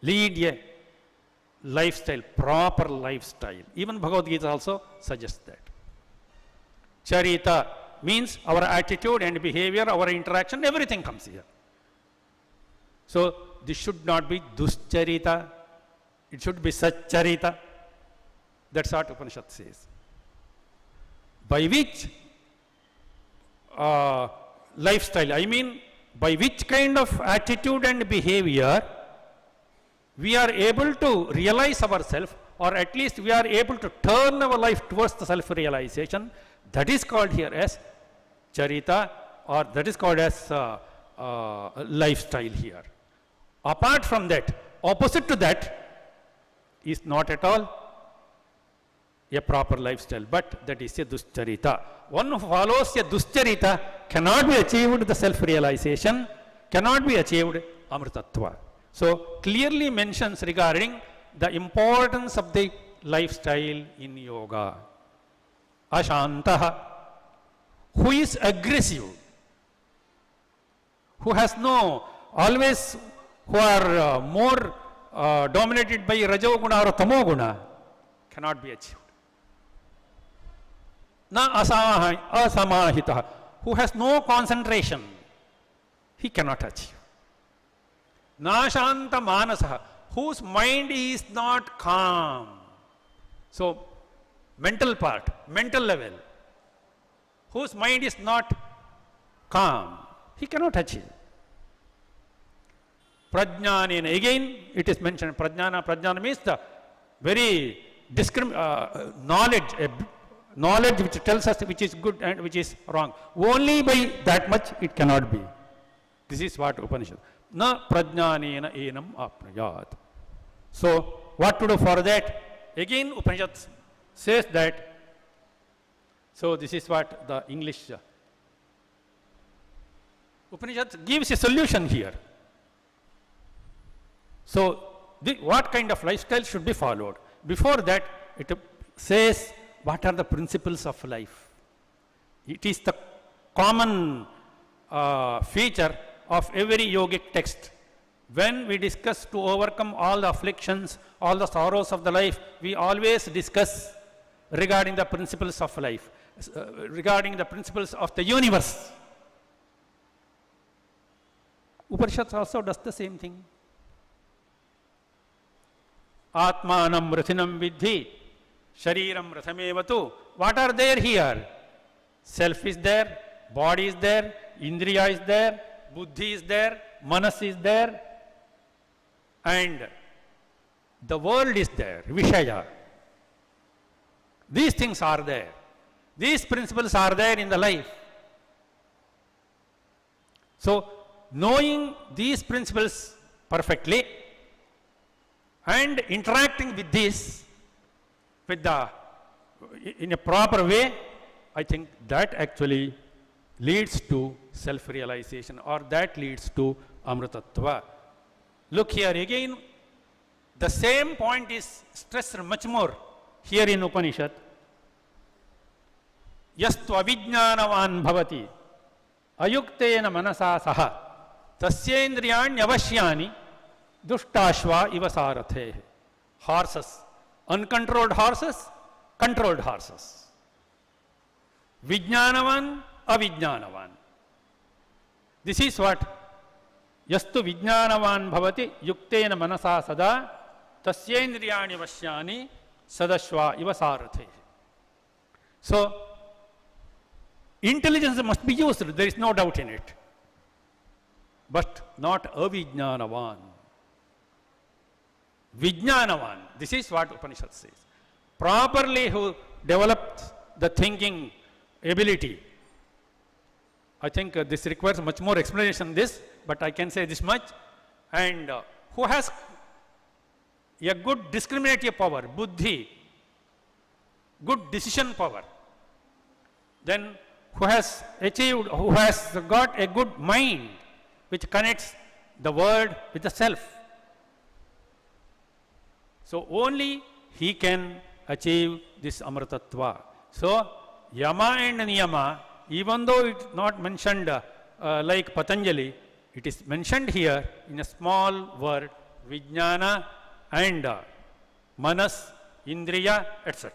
Lead a lifestyle, proper lifestyle. Even Bhagavad Gita also suggests that. Charita means our attitude and behavior, our interaction, everything comes here. So this should not be duscharita, it should be satcharita. That's what Upanishad says. By which lifestyle, I mean by which kind of attitude and behavior we are able to realize ourselves, or at least we are able to turn our life towards the self-realization. That is called here as charita, or that is called as lifestyle here. Apart from that, opposite to that is not at all a proper lifestyle, but that is a duscharita. One who follows a duscharita cannot be achieved the self-realization, cannot be achieved amritatva. So clearly mentions regarding the importance of the lifestyle in yoga. Ashantaha, who is aggressive, who has no, always who are more dominated by rajoguna or tamoguna, cannot be achieved. Na asamahita, who has no concentration, he cannot achieve. Nashanta manasaha, whose mind is not calm. So, mental part, mental level, whose mind is not calm, he cannot achieve. Prajnanena, again it is mentioned, prajnana means the very knowledge, knowledge which tells us which is good and which is wrong. Only by that much it cannot be. This is what Upanishad. Na prajnanena enam apnayat. So, what to do for that? Again, Upanishad says that. So, this is what the English Upanishad gives a solution here. So, what kind of lifestyle should be followed? Before that, it says what are the principles of life. It is the common feature of every yogic text. When we discuss to overcome all the afflictions, all the sorrows of the life, we always discuss regarding the principles of life, regarding the principles of the universe. Upanishad also does the same thing. Atmanam rathinam vidhi, shariram rathamevatu. What are there here? Self is there, body is there, indriya is there, buddhi is there, manas is there, and the world is there, vishaya. These things are there. These principles are there in the life. So, knowing these principles perfectly and interacting with this in a proper way, I think that actually leads to self-realization, or that leads to amritattva. Look here again, the same point is stressed much more here in Upanishad. Yastu avijnanavan bhavati ayuktena manasa saha tasyendriyani avashyani duštashva ivasarathe. Horses, uncontrolled horses, controlled horses. Vijnanavan, avijnanavan. This is what yastu vijnanavan bhavati yuktena manasa sada tasyendriyani vashyani sadashva ivasarathe. So, intelligence must be used, there is no doubt in it, but not avijnanavan. Vijnanavan, this is what Upanishad says. Properly who develops the thinking ability. I think this requires much more explanation than this, but I can say this much. And who has a good discriminative power, buddhi, good decision power, then who has achieved, who has got a good mind which connects the world with the self. So, only he can achieve this amritattva. So, yama and niyama even though it's not mentioned like Patanjali, it is mentioned here in a small word, Vijnana and Manas, Indriya, etc.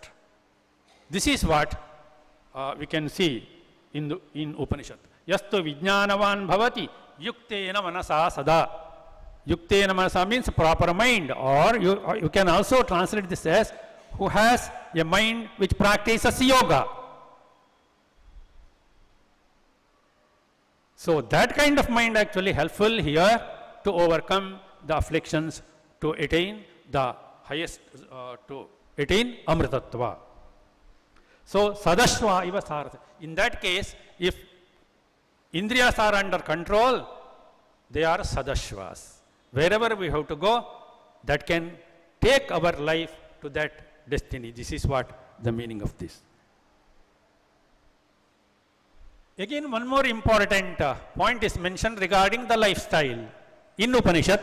This is what we can see in Upanishad. Yastu Vijnanavan Bhavati Yuktena Manasa Sada. Yuktena Manasa means proper mind, or you can also translate this as who has a mind which practices yoga. So that kind of mind actually helpful here to overcome the afflictions, to attain the highest, to attain Amritattva. So Sadashva iva Sarasha. In that case, if Indriyas are under control, they are Sadashvas. Wherever we have to go, that can take our life to that destiny. This is what the meaning of this. Again, one more important point is mentioned regarding the lifestyle. In Upanishad,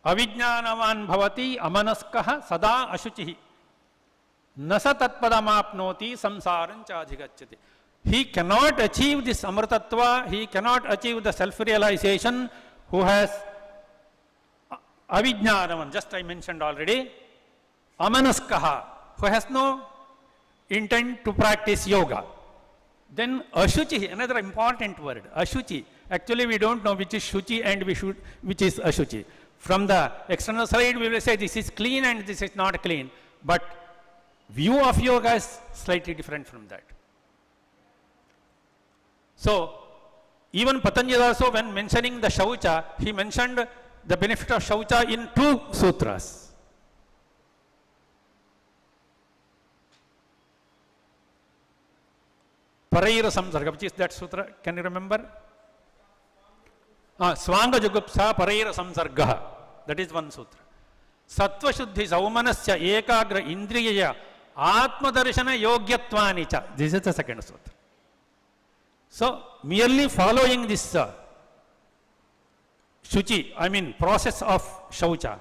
Avijnanavan bhavati amanaskaha sada ashuchihi nasa tatpadamapnoti samsaran chadhigachyati. He cannot achieve this amritattva, he cannot achieve the self-realization who has avijnanavan, just I mentioned already, amanaskaha, who has no intent to practice yoga. Then ashuchi, another important word, ashuchi. Actually we don't know which is shuchi and which is ashuchi. From the external side we will say this is clean and this is not clean. But view of yoga is slightly different from that. So even Patanjali also, when mentioning the Shaucha, he mentioned the benefit of Shaucha in 2 sutras. Paraira Samsarga, which is that sutra? Can you remember? Swanga Jugupsa Paraira Samsarga. That is one sutra. Sattva Shuddhi Saumanasya Ekagra Indriyaya Atma Darshana Yogyatwani. This is the second sutra. So merely following this Shuchi, I mean process of Shaucha,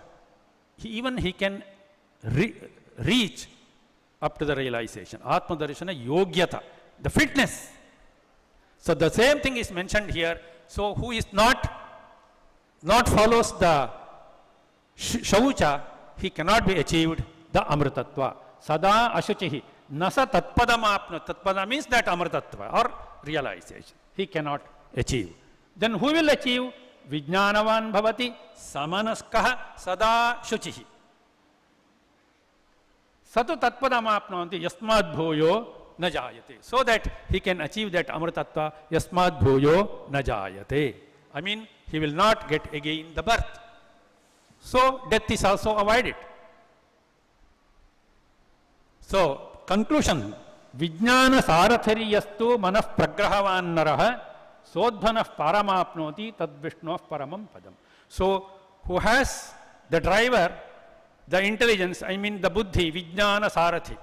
he can reach up to the realization. Atma Darshana Yogyata. The fitness. So the same thing is mentioned here. So who is not follows the Shaucha, he cannot be achieved the Amritattva. Sada Ashuchihi. Nasa Tatpadamapna. Tatpada means that Amritattva or realization. He cannot achieve. Then who will achieve? Vijnanavan bhavati samanaskaha sada shuchihi. Satu Tatpadamapnanti yasmad bhuyo najayate. So that he can achieve that Amritattva, yasmad bhuyo najayate. I mean, he will not get again the birth. So death is also avoided. So conclusion, Vijnana sarathari yastu manah pragrahavan naraha sodhanah paramapnoti tad vishnoh paramam padam. So who has the driver, the intelligence, I mean the buddhi, Vijnana sarathi,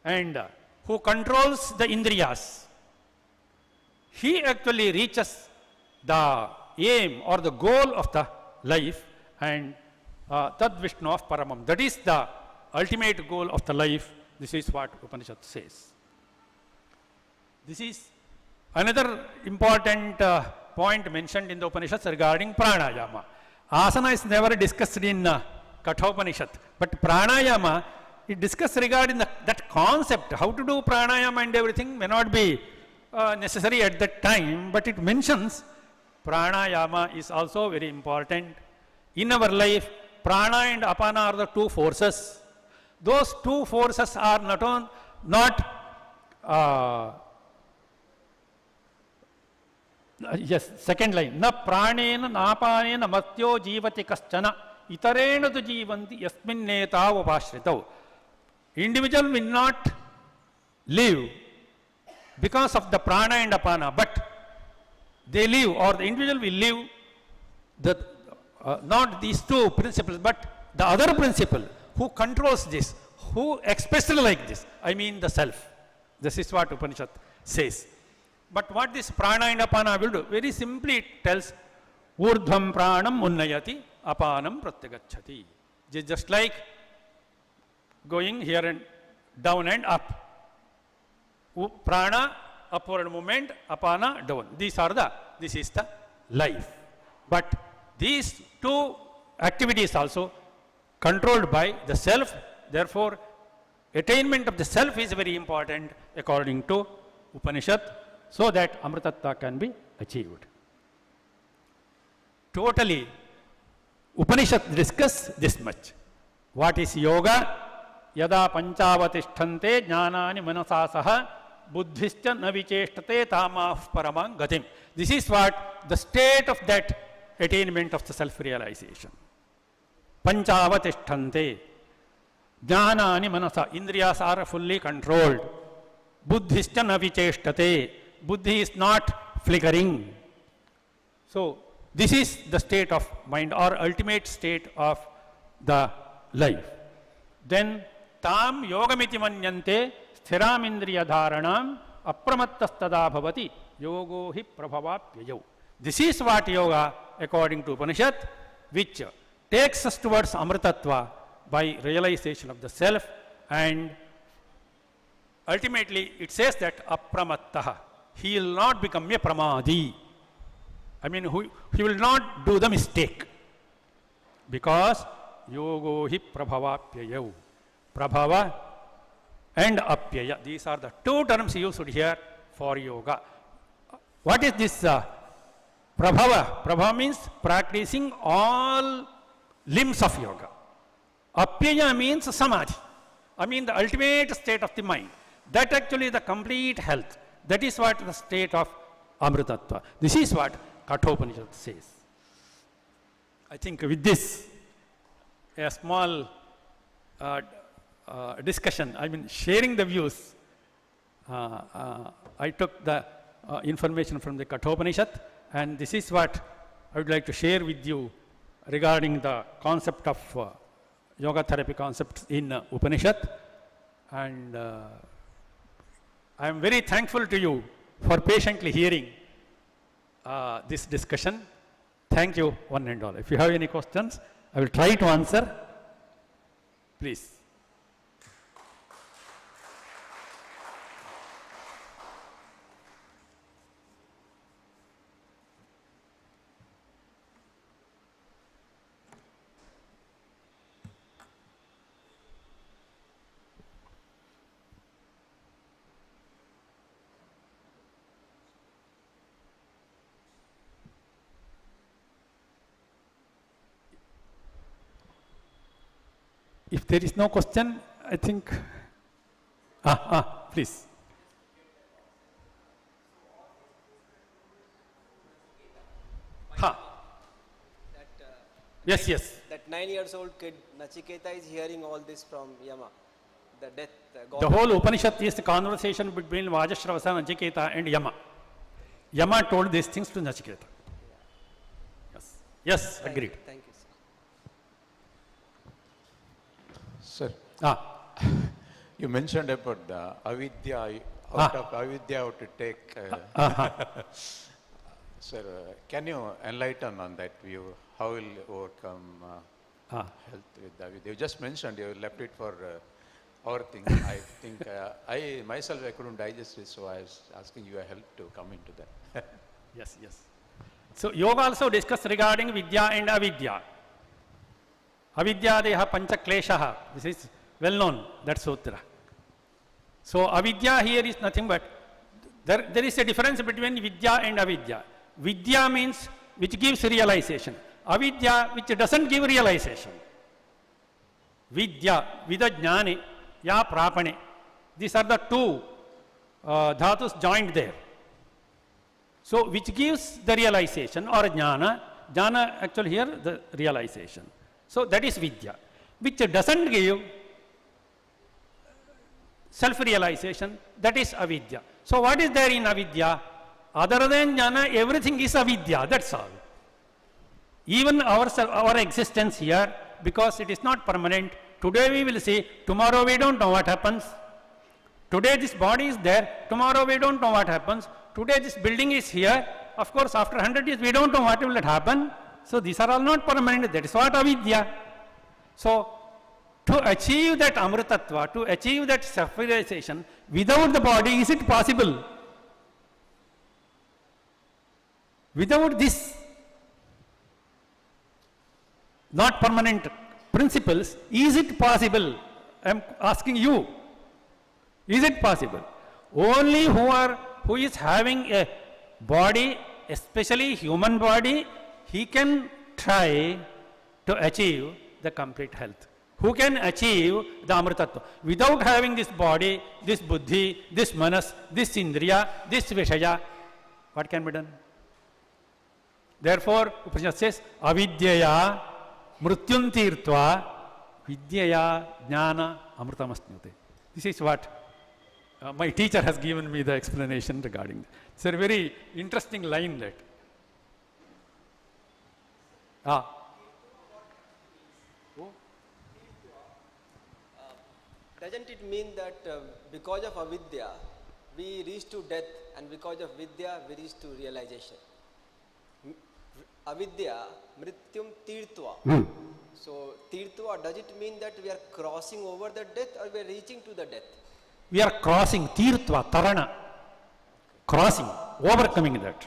and who controls the indriyas, he actually reaches the aim or the goal of the life, and tad vishnoh paramam. That is the ultimate goal of the life. This is what Upanishad says. This is another important point mentioned in the Upanishads regarding pranayama. Asana is never discussed in Kathopanishad, but pranayama is discussed regarding that concept. How to do pranayama and everything may not be necessary at that time, but it mentions pranayama is also very important. In our life, prana and apana are the 2 forces. Those 2 forces are yes, second line. Na pranena napanena matyo jivati kaschana itarena tu jivanti yasminneta upashritav. Individual will not live because of the prana and apana, but they live, or the individual will live not these 2 principles, but the other principle. Who controls this? Who expresses like this? I mean the self. This is what Upanishad says. But what this prana and apana will do? Very simply it tells, Urdhvam pranam unnayati apanam pratyagacchati. Just like going here and down and up. Prana, upward movement, apana, down. This is the life. But these two activities also controlled by the self, therefore attainment of the self is very important according to Upanishad, so that Amritattva can be achieved. Totally, Upanishad discuss this much. What is yoga? Yada panchavatishtante jnanani manasasaha buddhischa navicheshtate tamah paramang gatim. This is what the state of that attainment of the self-realization. Panchavatishtante jnanani manasa. Indriyas are fully controlled. Buddhischa navicheshtate. Buddhi is not flickering. So, this is the state of mind or ultimate state of the life. Then, tam yogamiti manyante sthiram indriya dharanam apramattastada bhavati yogo hi prabhavapyayo. This is what yoga, according to Upanishad, which takes us towards Amritattva by realization of the self, and ultimately it says that apramattaha. He will not become a pramadi. I mean, he will not do the mistake, because yogo hi prabhavapyayo. Prabhava and apyaya. These are the two terms used here for yoga. What is this prabhava? Prabhava means practicing all limbs of yoga. Apyaya means samadhi. I mean the ultimate state of the mind. That actually is the complete health. That is what the state of Amritattva. This is what Kathopanishad says. I think with this, a small discussion, I mean sharing the views, I took the information from the Kathopanishad, and this is what I would like to share with you regarding the concept of yoga therapy concepts in Upanishad. And I am very thankful to you for patiently hearing this discussion. Thank you, one and all. If you have any questions, I will try to answer. Please. If there is no question, I think, please. Yes, yes. That 9-year-old kid, Nachiketa, is hearing all this from Yama. The death. The whole Upanishad is the conversation between Vajashravasa, Nachiketa and Yama. Yama told these things to Nachiketa. Yes, yes, agreed. Thank you, sir. Sir, you mentioned about the avidya, out of avidya how to take. Sir, can you enlighten on that view? How will you overcome health with avidya? You just mentioned you left it for our thing. I think I myself I couldn't digest it, so I was asking you help to come into that. Yes, yes. So yoga also discussed regarding vidya and avidya. Avidya deha pancha kleshaha. This is well known, that sutra. So avidya here is nothing but, there is a difference between vidya and avidya. Vidya means which gives realization. Avidya which doesn't give realization. Vidya, vida jnane, ya prapane. These are the two dhatus joined there. So which gives the realization or jnana, jnana actually here the realization. So that is vidya. Which doesn't give self-realization, that is avidya. So what is there in avidya? Other than jnana, everything is avidya, that's all. Even our existence here, because it is not permanent, today we will see, tomorrow we don't know what happens. Today this body is there, tomorrow we don't know what happens. Today this building is here, of course after 100 years we don't know what will happen. So these are all not permanent, that is what avidya. So to achieve that amritatva, to achieve that self-realization without the body, is it possible? Without this not permanent principles, is it possible? I am asking you, is it possible? Only who is having a body, especially human body, he can try to achieve the complete health. Who can achieve the amritatva? Without having this body, this buddhi, this manas, this indriya, this vishaya, what can be done? Therefore, Upanishad says, avidyaya mrutyum tirtva vidyaya jnana amritamasnute. This is what my teacher has given me the explanation regarding that. It's a very interesting line that. Doesn't it mean that because of avidya, we reach to death, and because of vidya, we reach to realization? Avidya, mrityum tirtva. So, tirtva, does it mean that we are crossing over the death, or we are reaching to the death? We are crossing, tirtva, tarana, crossing, overcoming that.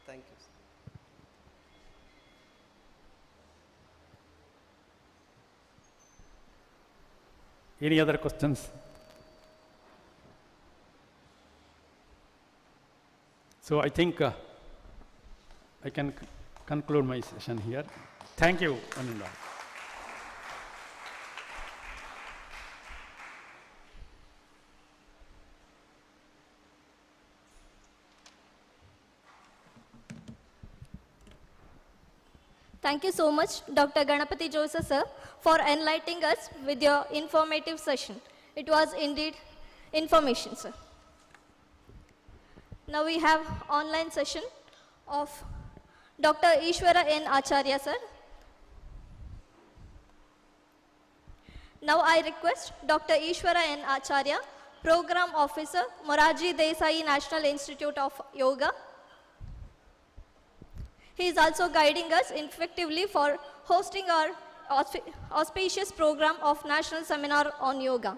Thank you. Any other questions? So I think I can conclude my session here. Thank you, one and all. Thank you so much, Dr. Ganapati Joisa sir, for enlightening us with your informative session. It was indeed information, sir. Now we have online session of Dr. Ishwara N. Acharya sir. Now I request Dr. Ishwara N. Acharya, Program Officer, Morarji Desai National Institute of Yoga. He is also guiding us effectively for hosting our auspicious program of National Seminar on Yoga.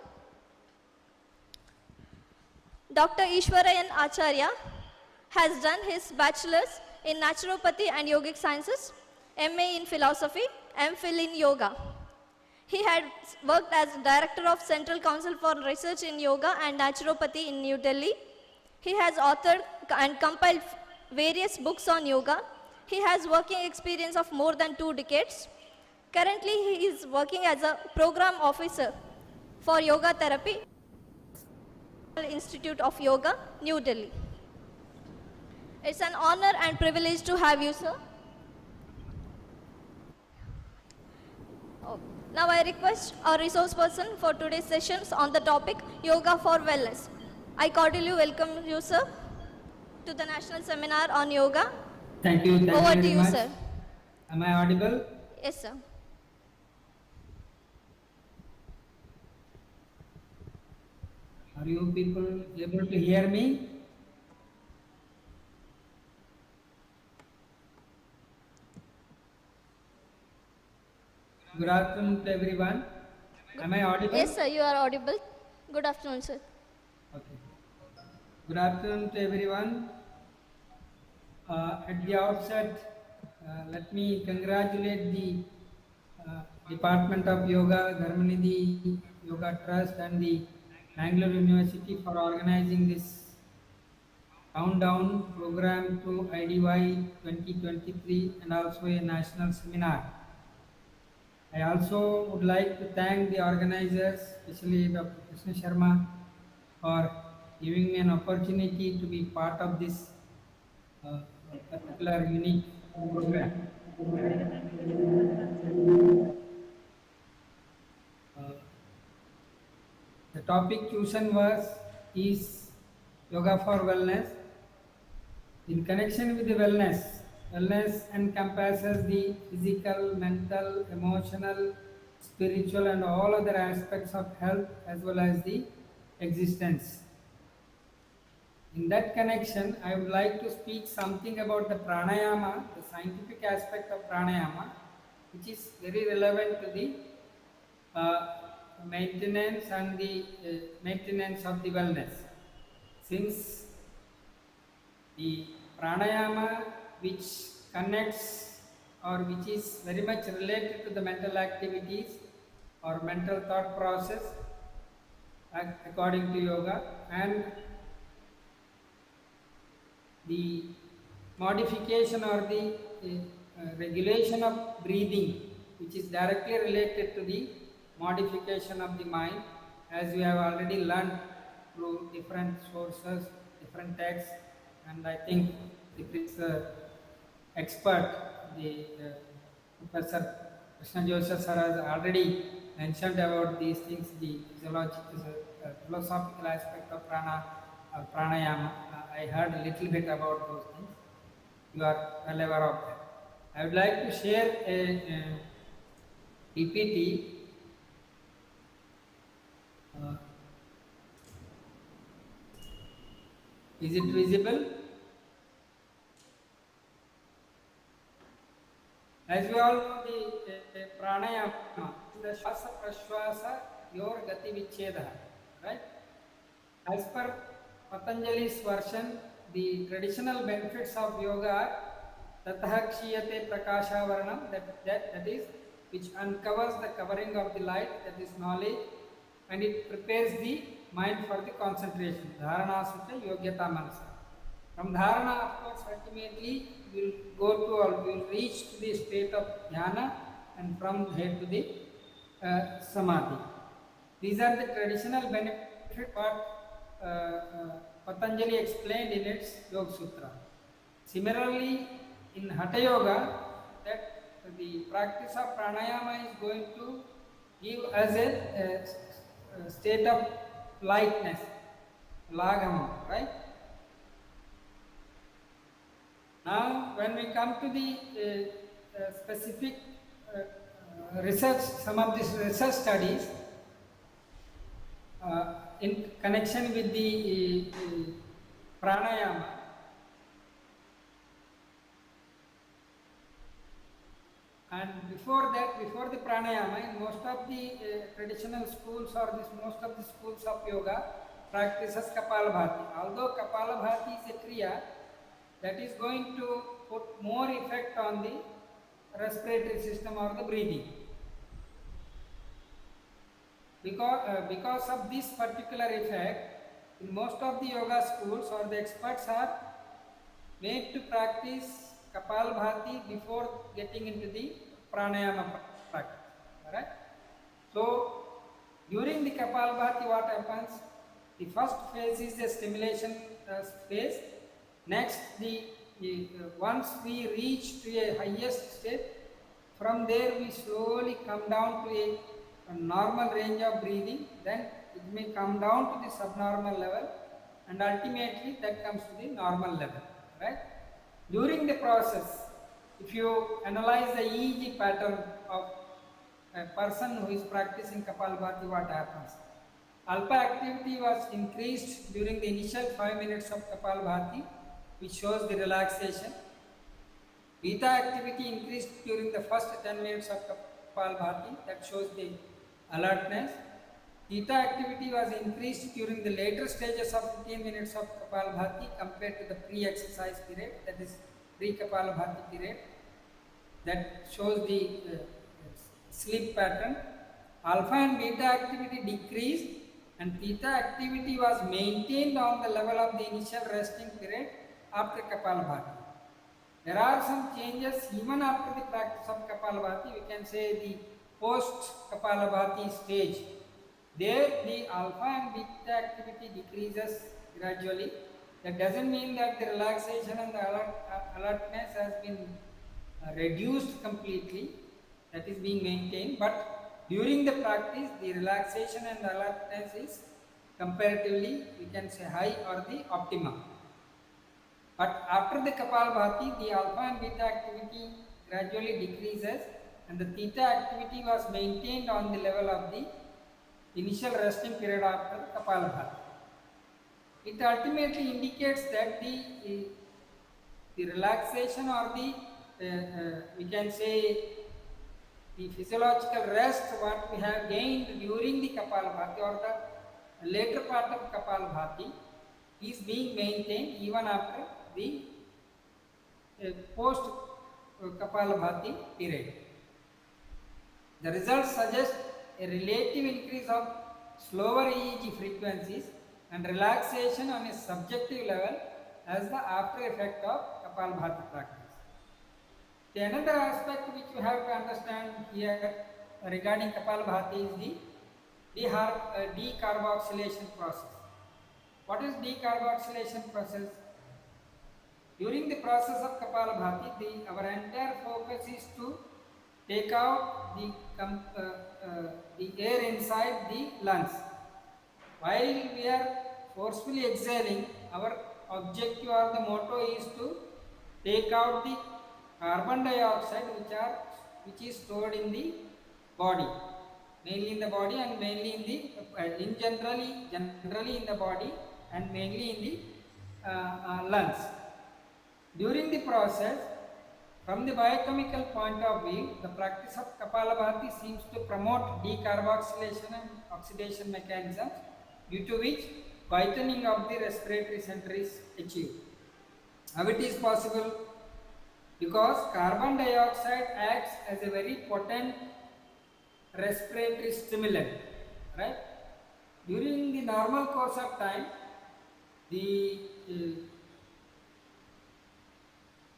Dr. Ishwara N. Acharya has done his bachelor's in Naturopathy and Yogic Sciences, MA in Philosophy, MPhil in Yoga. He had worked as Director of Central Council for Research in Yoga and Naturopathy in New Delhi. He has authored and compiled various books on yoga. He has working experience of more than 2 decades. Currently, he is working as a program officer for yoga therapy, Institute of Yoga, New Delhi. It's an honor and privilege to have you, sir. Now I request our resource person for today's sessions on the topic Yoga for Wellness. I cordially welcome you, sir, to the National Seminar on Yoga. Thank you. Thank Over you to you, much. sir. Am I audible? Yes, sir. Are you people able to hear me? Good afternoon to everyone. Am I audible? Yes, sir, you are audible. Good afternoon, sir. Okay. Good afternoon to everyone. At the outset, let me congratulate the Department of Yoga, Dharmanidhi Yoga Trust and the Mangalore University for organizing this countdown program to IDY 2023 and also a national seminar. I also would like to thank the organizers, especially Dr. Krishna Sharma, for giving me an opportunity to be part of this particular unique program. The topic chosen is Yoga for Wellness. In connection with the wellness encompasses the physical, mental, emotional, spiritual and all other aspects of health as well as the existence. In that connection, I would like to speak something about the pranayama, the scientific aspect of pranayama, which is very relevant to the maintenance and the maintenance of the wellness. Since the pranayama which connects or which is very much related to the mental activities or mental thought process according to yoga, and the modification or the regulation of breathing which is directly related to the modification of the mind, as we have already learned through different sources, different texts, and I think the expert, the Professor Krishna Joseph sir has already mentioned about these things, the philosophical aspect of pranayama. I heard a little bit about those things. You are well aware of that. I would like to share a PPT. Is it visible? As we all know, the pranayama, the shwasa prashwasa yor gati vicheda, right? As per Patanjali's version, the traditional benefits of yoga are tatah kshiyate prakasha varnam, that is, which uncovers the covering of the light, that is knowledge, and it prepares the mind for the concentration. Dharana sutta yogyata manasa. From dharana, of course, ultimately we will reach to the state of jnana, and from there to the samadhi. These are the traditional benefits what Patanjali explained in its Yoga Sutra. Similarly, in Hatha Yoga, that the practice of pranayama is going to give us a state of lightness, lagama, right? Now, when we come to the specific research, some of these research studies in connection with the pranayama, and before that, before the pranayama, in most of the traditional schools or most of the schools of yoga practices Kapalabhati. Although Kapalabhati is a kriya that is going to put more effect on the respiratory system or the breathing. Because of this particular effect, in most of the yoga schools or the experts are made to practice Kapalabhati before getting into the pranayama practice. Alright? So, during the Kapalabhati, what happens? The first phase is the stimulation phase. Next, once we reach to a highest state, from there we slowly come down to a normal range of breathing, then it may come down to the subnormal level, and ultimately that comes to the normal level, right? During the process, if you analyze the EEG pattern of a person who is practicing Kapalabhati, what happens? Alpha activity was increased during the initial 5 minutes of Kapalabhati, which shows the relaxation. Beta activity increased during the first 10 minutes of Kapalabhati, that shows the alertness. Theta activity was increased during the later stages of 15 minutes of Kapalabhati compared to the pre-exercise period, that is pre-Kapalabhati period. That shows the sleep pattern. Alpha and beta activity decreased, and theta activity was maintained on the level of the initial resting period after Kapalabhati. There are some changes even after the practice of Kapalabhati. We can say the post-Kapalabhati stage. There the alpha and beta activity decreases gradually. That doesn't mean that the relaxation and the alertness has been reduced completely. That is being maintained. But during the practice, the relaxation and the alertness is comparatively, we can say, high or the optimum. But after the Kapalabhati, the alpha and beta activity gradually decreases, and the theta activity was maintained on the level of the initial resting period after Kapalabhati. It ultimately indicates that the relaxation or the we can say the physiological rest what we have gained during the Kapalabhati or the later part of Kapalabhati is being maintained even after the post Kapalabhati period. The results suggest a relative increase of slower EEG frequencies and relaxation on a subjective level as the after effect of Kapalabhati practice. The another aspect which you have to understand here regarding Kapalabhati is the decarboxylation process. What is decarboxylation process? During the process of Kapalabhati, our entire focus is to take out the air inside the lungs. While we are forcefully exhaling, our objective or the motto is to take out the carbon dioxide which is stored in the body, mainly in the body and mainly in generally in the body and mainly in the lungs. During the process, from the biochemical point of view, the practice of Kapalabhati seems to promote decarboxylation and oxidation mechanisms, due to which whitening of the respiratory center is achieved. How it is possible? Because carbon dioxide acts as a very potent respiratory stimulant, right? During the normal course of time, the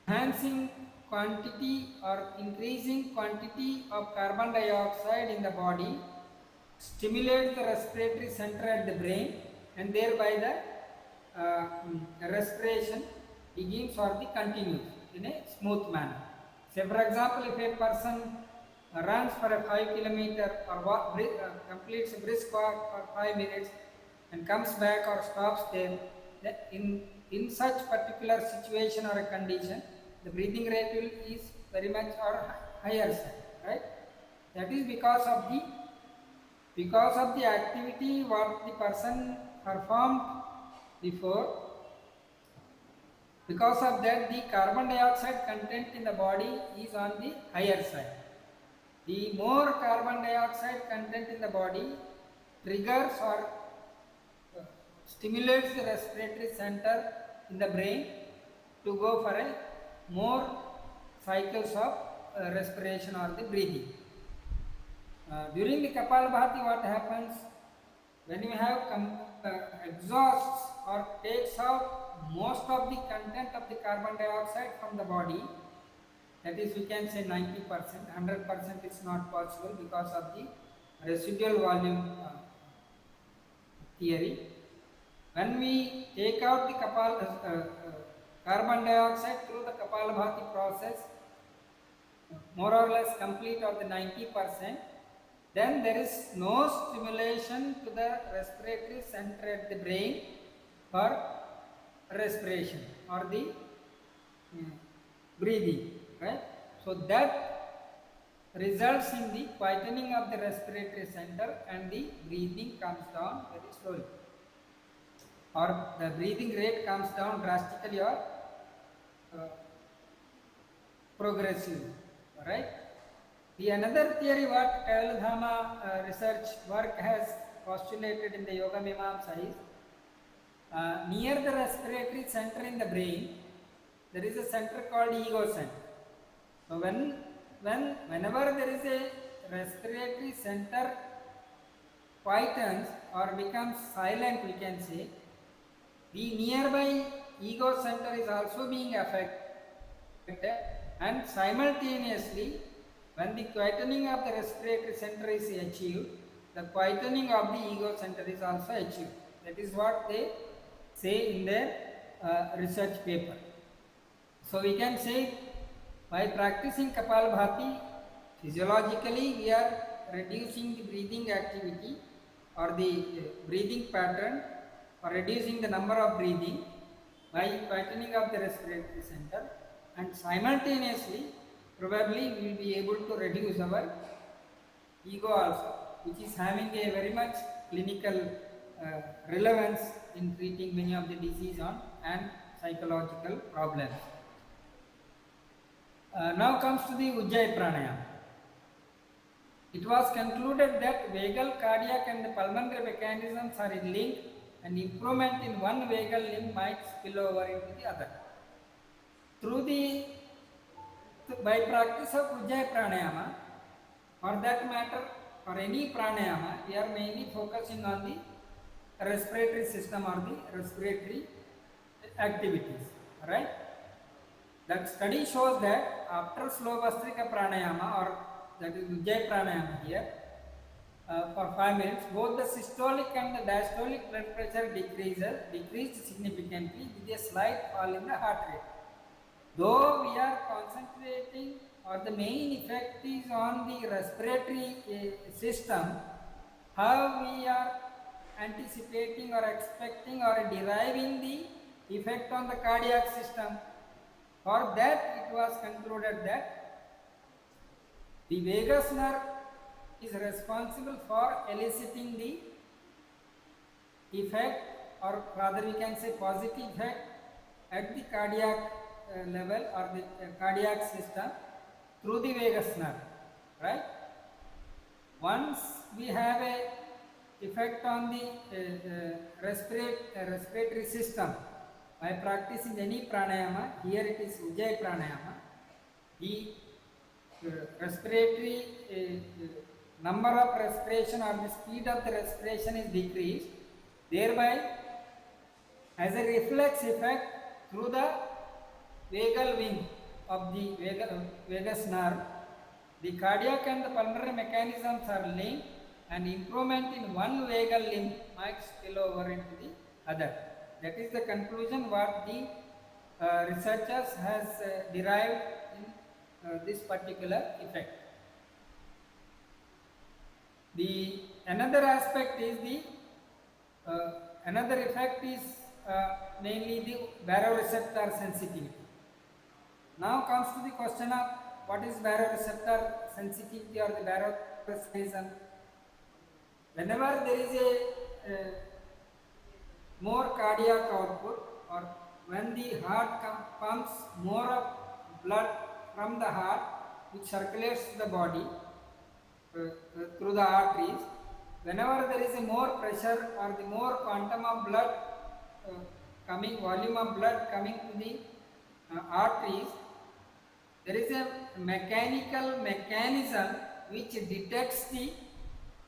enhancing quantity or increasing quantity of carbon dioxide in the body stimulates the respiratory center at the brain, and thereby the respiration begins or the continues in a smooth manner. Say for example, if a person runs for a 5 kilometer or completes a brisk walk for 5 minutes and comes back or stops there, in such particular situation or a condition, the breathing rate is very much or higher side, right? That is because of the activity what the person performed before. Because of that, the carbon dioxide content in the body is on the higher side. The more carbon dioxide content in the body triggers or stimulates the respiratory center in the brain to go for a more cycles of respiration or the breathing. During the Kapalabhati, what happens when you have exhausts or takes out most of the content of the carbon dioxide from the body, that is, we can say 90%, 100% is not possible because of the residual volume theory. When we take out the carbon dioxide through the Kapalabhati process, more or less complete of the 90%, then there is no stimulation to the respiratory center at the brain for respiration or the breathing, right? So that results in the quietening of the respiratory center and the breathing comes down very slowly, or the breathing rate comes down drastically or progressively, right? The another theory what Kailathama research work has postulated in the Yoga Mimamsa is near the respiratory center in the brain, there is a center called ego center. So whenever there is a respiratory center quietens or becomes silent, we can say, the nearby ego center is also being affected, and simultaneously when the quietening of the respiratory center is achieved, the quietening of the ego center is also achieved. That is what they say in their research paper. So we can say by practicing Kapalabhati, physiologically we are reducing the breathing activity or the breathing pattern, or reducing the number of breathing by quietening of the respiratory center, and simultaneously probably we will be able to reduce our ego also, which is having a very much clinical relevance in treating many of the disease and psychological problems. Now comes to the Ujjayi Pranayama. it was concluded that vagal, cardiac and pulmonary mechanisms are linked, and improvement in one vagal limb might spill over into the other. By practice of Ujjayi pranayama, for that matter, for any pranayama, we are mainly focusing on the respiratory system or the respiratory activities, right? That study shows that after slow Vastrika pranayama, or that is Ujjayi pranayama here, for 5 minutes, both the systolic and the diastolic blood pressure decreased significantly with a slight fall in the heart rate. Though we are concentrating, or the main effect is on the respiratory system, how we are anticipating or expecting or deriving the effect on the cardiac system. For that, it was concluded that the vagus nerve is responsible for eliciting the effect, or rather we can say positive effect at the cardiac level or the cardiac system through the vagus nerve, right? Once we have a effect on the respiratory system by practicing any pranayama, here it is Ujjayi pranayama, the respiratory number of respiration or the speed of the respiration is decreased, thereby as a reflex effect through the vagal wing of the vagus nerve, the cardiac and the pulmonary mechanisms are linked, and improvement in one vagal limb might spill over into the other. That is the conclusion what the researchers has derived in this particular effect. The another aspect is the another effect is mainly the baroreceptor sensitivity. Now comes to the question of what is baroreceptor sensitivity or the baroreception. Whenever there is a more cardiac output, or when the heart pumps more of blood from the heart which circulates the body through the arteries, whenever there is a more pressure or the more quantum of blood volume of blood coming to the arteries, there is a mechanical mechanism which detects the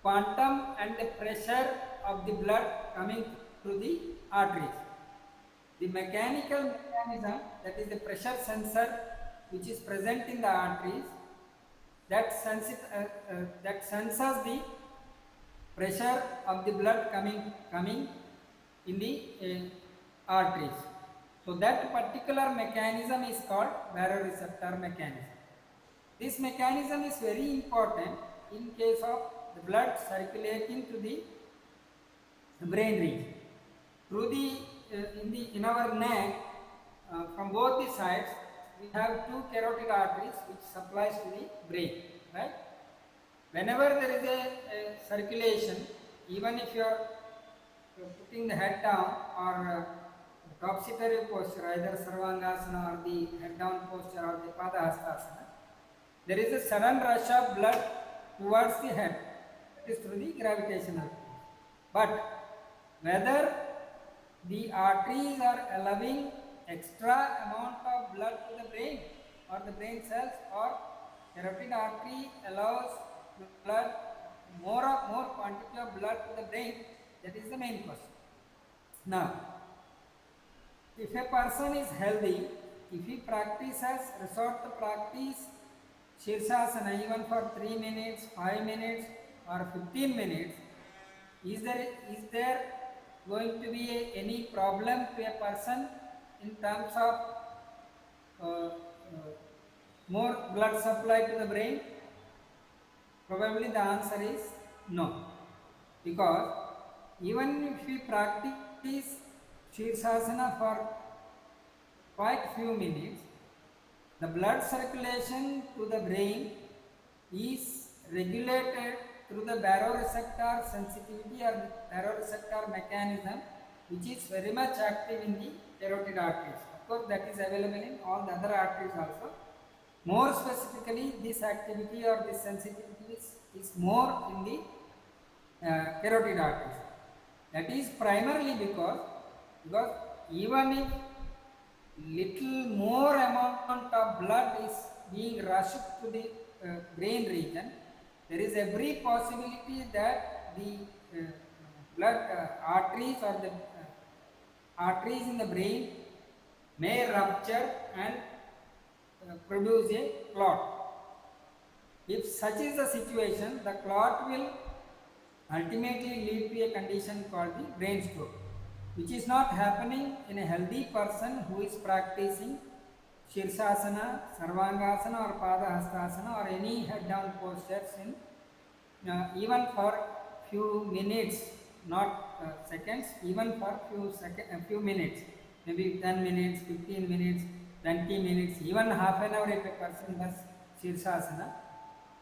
quantum and the pressure of the blood coming through the arteries. The mechanical mechanism, that is the pressure sensor which is present in the arteries, that senses the pressure of the blood coming in the arteries. So that particular mechanism is called baroreceptor mechanism. This mechanism is very important in case of the blood circulating to the brain region. Through the in our neck, from both the sides, we have two carotid arteries which supplies to the brain, right? Whenever there is a circulation, even if you are putting the head down or topsy-turvy posture, either Sarvangasana or the head down posture or the Padahastasana, there is a sudden rush of blood towards the head. That is through the gravitational force. But whether the arteries are allowing extra amount of blood to the brain or the brain cells, or carotid artery allows blood, more quantity of blood to the brain, that is the main question. Now, if a person is healthy, if he resort to practice Shirsasana even for 3 minutes, 5 minutes or 15 minutes, is there going to be any problem to a person in terms of more blood supply to the brain? Probably the answer is no, because even if we practice Shirsasana for quite few minutes, the blood circulation to the brain is regulated through the baroreceptor sensitivity or the baroreceptor mechanism, which is very much active in the carotid arteries. Of course, that is available in all the other arteries also, More specifically, this activity or this sensitivity is more in the carotid arteries. That is primarily because even if little more amount of blood is being rushed to the brain region, there is every possibility that the blood arteries or the arteries in the brain may rupture and produce a clot. If such is the situation, the clot will ultimately lead to a condition called the brain stroke, which is not happening in a healthy person who is practicing Shirsasana, Sarvangasana or Padahastasana or any head down postures in even for few minutes, not seconds, even for few minutes, maybe 10 minutes, 15 minutes, 20 minutes, even half an hour if a person does Shirsasana,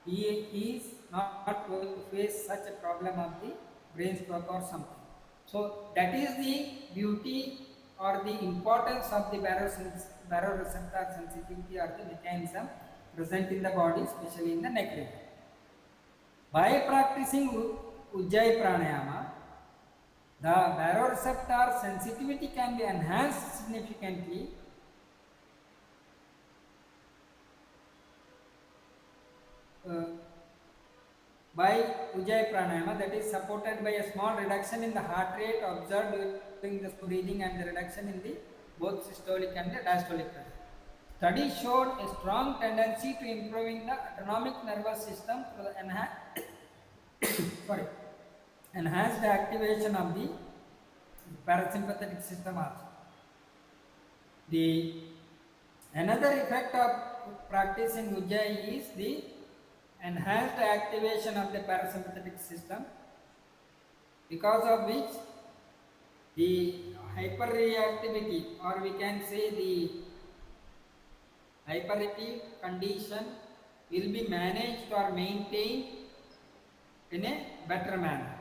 he is not going to face such a problem of the brain stroke or something. So that is the beauty or the importance of the baroreceptor sensitivity or the mechanism present in the body, especially in the neck region. By practicing Ujjayi Pranayama, the baroreceptor sensitivity can be enhanced significantly by Ujjayi Pranayama, that is supported by a small reduction in the heart rate observed during the breathing and the reduction in the both systolic and the diastolic pressure. Studies showed a strong tendency to improving the autonomic nervous system through the enhanced activation of the parasympathetic system also. Another effect of practicing Ujjayi is the enhanced activation of the parasympathetic system, because of which the hyperreactivity, or we can say the hyperactive condition, will be managed or maintained in a better manner,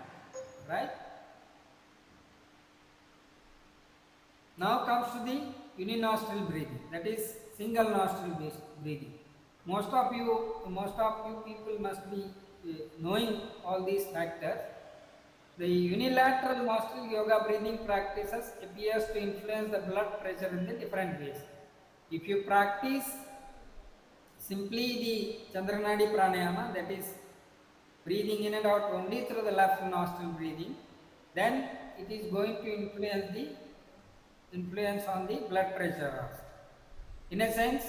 right? Now comes to the uninostril breathing, that is single nostril breathing. Most of you people must be knowing all these factors. The unilateral nostril yoga breathing practices appears to influence the blood pressure in the different ways. If you practice simply the Chandranadi Pranayama, that is breathing in and out only through the left nostril breathing, then it is going to influence on the blood pressure also. In a sense,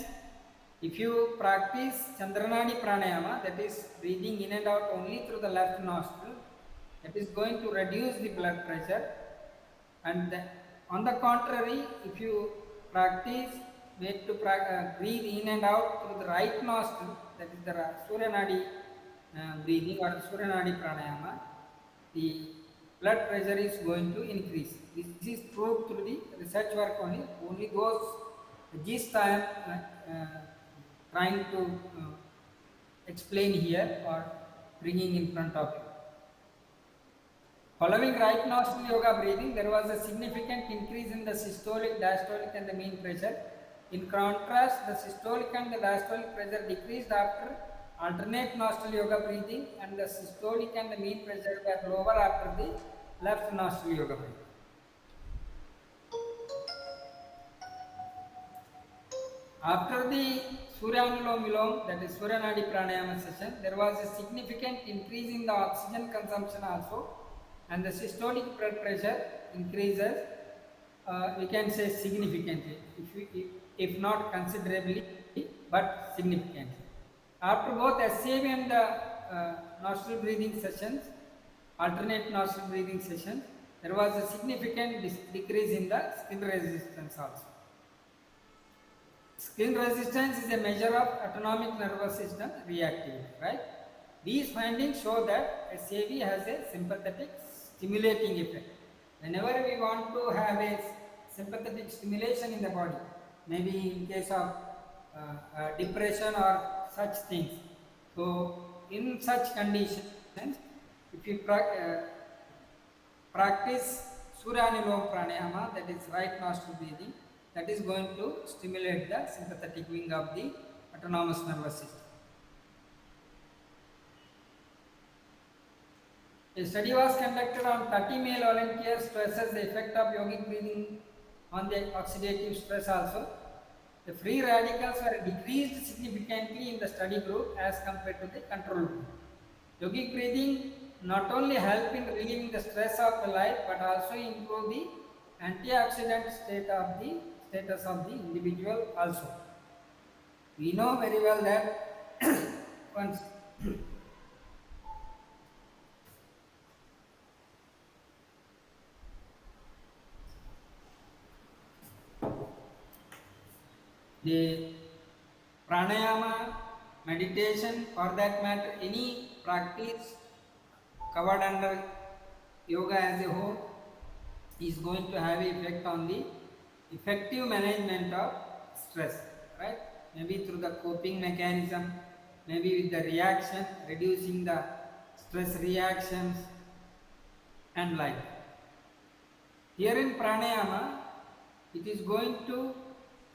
if you practice Chandranadi Pranayama, that is breathing in and out only through the left nostril, that is going to reduce the blood pressure. And on the contrary, if you practice breathe in and out through the right nostril, that is the Surya Nadi breathing or Surya Nadi Pranayama, the blood pressure is going to increase. This is proved through the research work only. Only those gist I am trying to explain here or bringing in front of you. Following right nostril yoga breathing, there was a significant increase in the systolic, diastolic and the mean pressure. In contrast, the systolic and the diastolic pressure decreased after alternate nostril yoga breathing, and the systolic and the mean pressure were lower after the left nostril yoga breathing. After the Suryanulom Vilom, that is Surya Nadi Pranayama session, there was a significant increase in the oxygen consumption also, and the systolic blood pressure increases, we can say significantly, if not considerably, but significantly. After both SCAV and nostril breathing sessions, alternate nostril breathing sessions, there was a significant decrease in the skin resistance also. Skin resistance is a measure of autonomic nervous system reactivity, right? These findings show that SCAV has a sympathetic stimulating effect. Whenever we want to have a sympathetic stimulation in the body, maybe in case of depression or such things. So, in such conditions, if you practice Suryanulom Pranayama, that is right nostril breathing, that is going to stimulate the sympathetic wing of the autonomous nervous system. A study was conducted on 30 male volunteers to assess the effect of yogic breathing on the oxidative stress also. The free radicals were decreased significantly in the study group as compared to the control group. Yogic breathing not only help in relieving the stress of the life but also improve the antioxidant status of the individual also. We know very well that once the pranayama, meditation, for that matter, any practice covered under yoga as a whole is going to have an effect on the effective management of stress, right? Maybe through the coping mechanism, maybe with the reaction, reducing the stress reactions and like. Here in pranayama, it is going to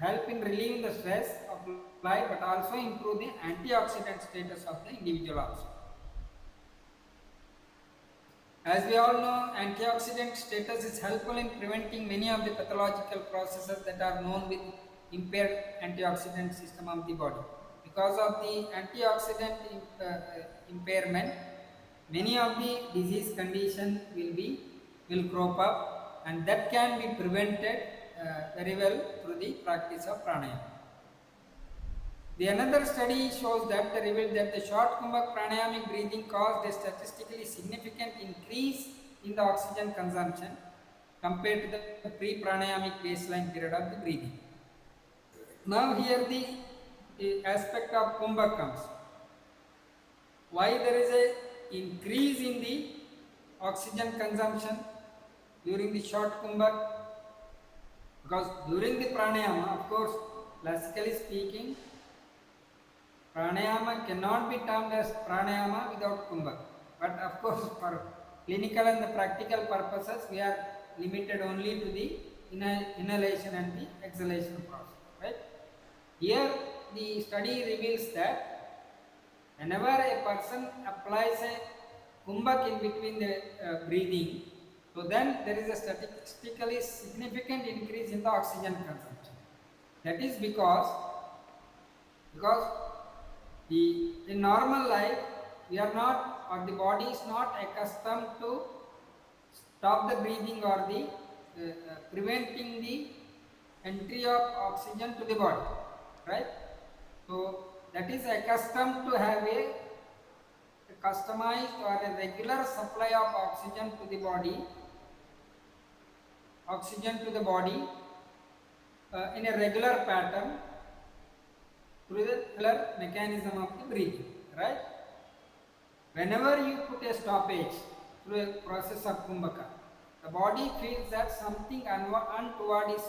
help in relieving the stress of life but also improve the antioxidant status of the individual also. As we all know, antioxidant status is helpful in preventing many of the pathological processes that are known with impaired antioxidant system of the body. Because of the antioxidant impairment, many of the disease conditions will crop up, and that can be prevented very well through the practice of pranayama. The another study shows that revealed that the short kumbhak pranayamic breathing caused a statistically significant increase in the oxygen consumption compared to the pre-pranayamic baseline period of the breathing. Now here the aspect of kumbhak comes. Why there is a increase in the oxygen consumption during the short kumbhak? Because during the pranayama, of course, classically speaking, pranayama cannot be termed as pranayama without kumbhak. But of course, for clinical and the practical purposes, we are limited only to the inhalation and the exhalation process. Right? Here, the study reveals that whenever a person applies a kumbhak in between the breathing, so then there is a statistically significant increase in the oxygen consumption. That is because in normal life we are not, or the body is not accustomed to stop the breathing or the preventing the entry of oxygen to the body, right? So that is accustomed to have a customized or a regular supply of oxygen to the body in a regular pattern through the regular mechanism of the breathing, right? Whenever you put a stoppage through a process of kumbhaka, the body feels that something untoward is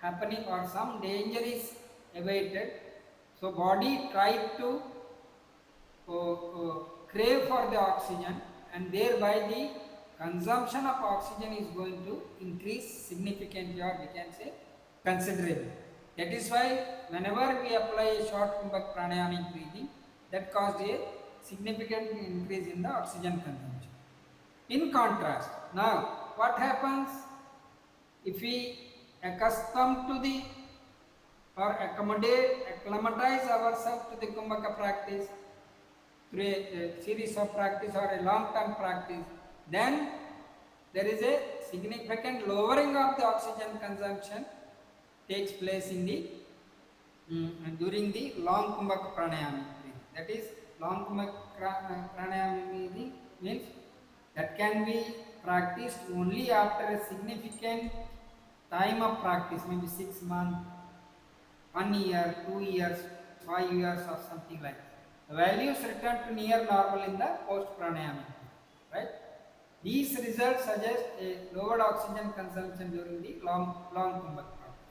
happening or some danger is awaited. So body tries to crave for the oxygen, and thereby the consumption of oxygen is going to increase significantly, or we can say considerably. That is why whenever we apply a short kumbhak pranayamic breathing, that caused a significant increase in the oxygen consumption. In contrast, now what happens if we accustom to the or acclimatize ourselves to the kumbhaka practice through a series of practice or a long-term practice? Then there is a significant lowering of the oxygen consumption takes place in the during the long kumbhaka pranayama breathing. That is, long kumbhaka pranayama breathing means that can be practiced only after a significant time of practice, maybe 6 months, 1 year, 2 years, 5 years, or something like that. The values return to near normal in the post pranayama, right? These results suggest a lowered oxygen consumption during the long kumbhaka practice.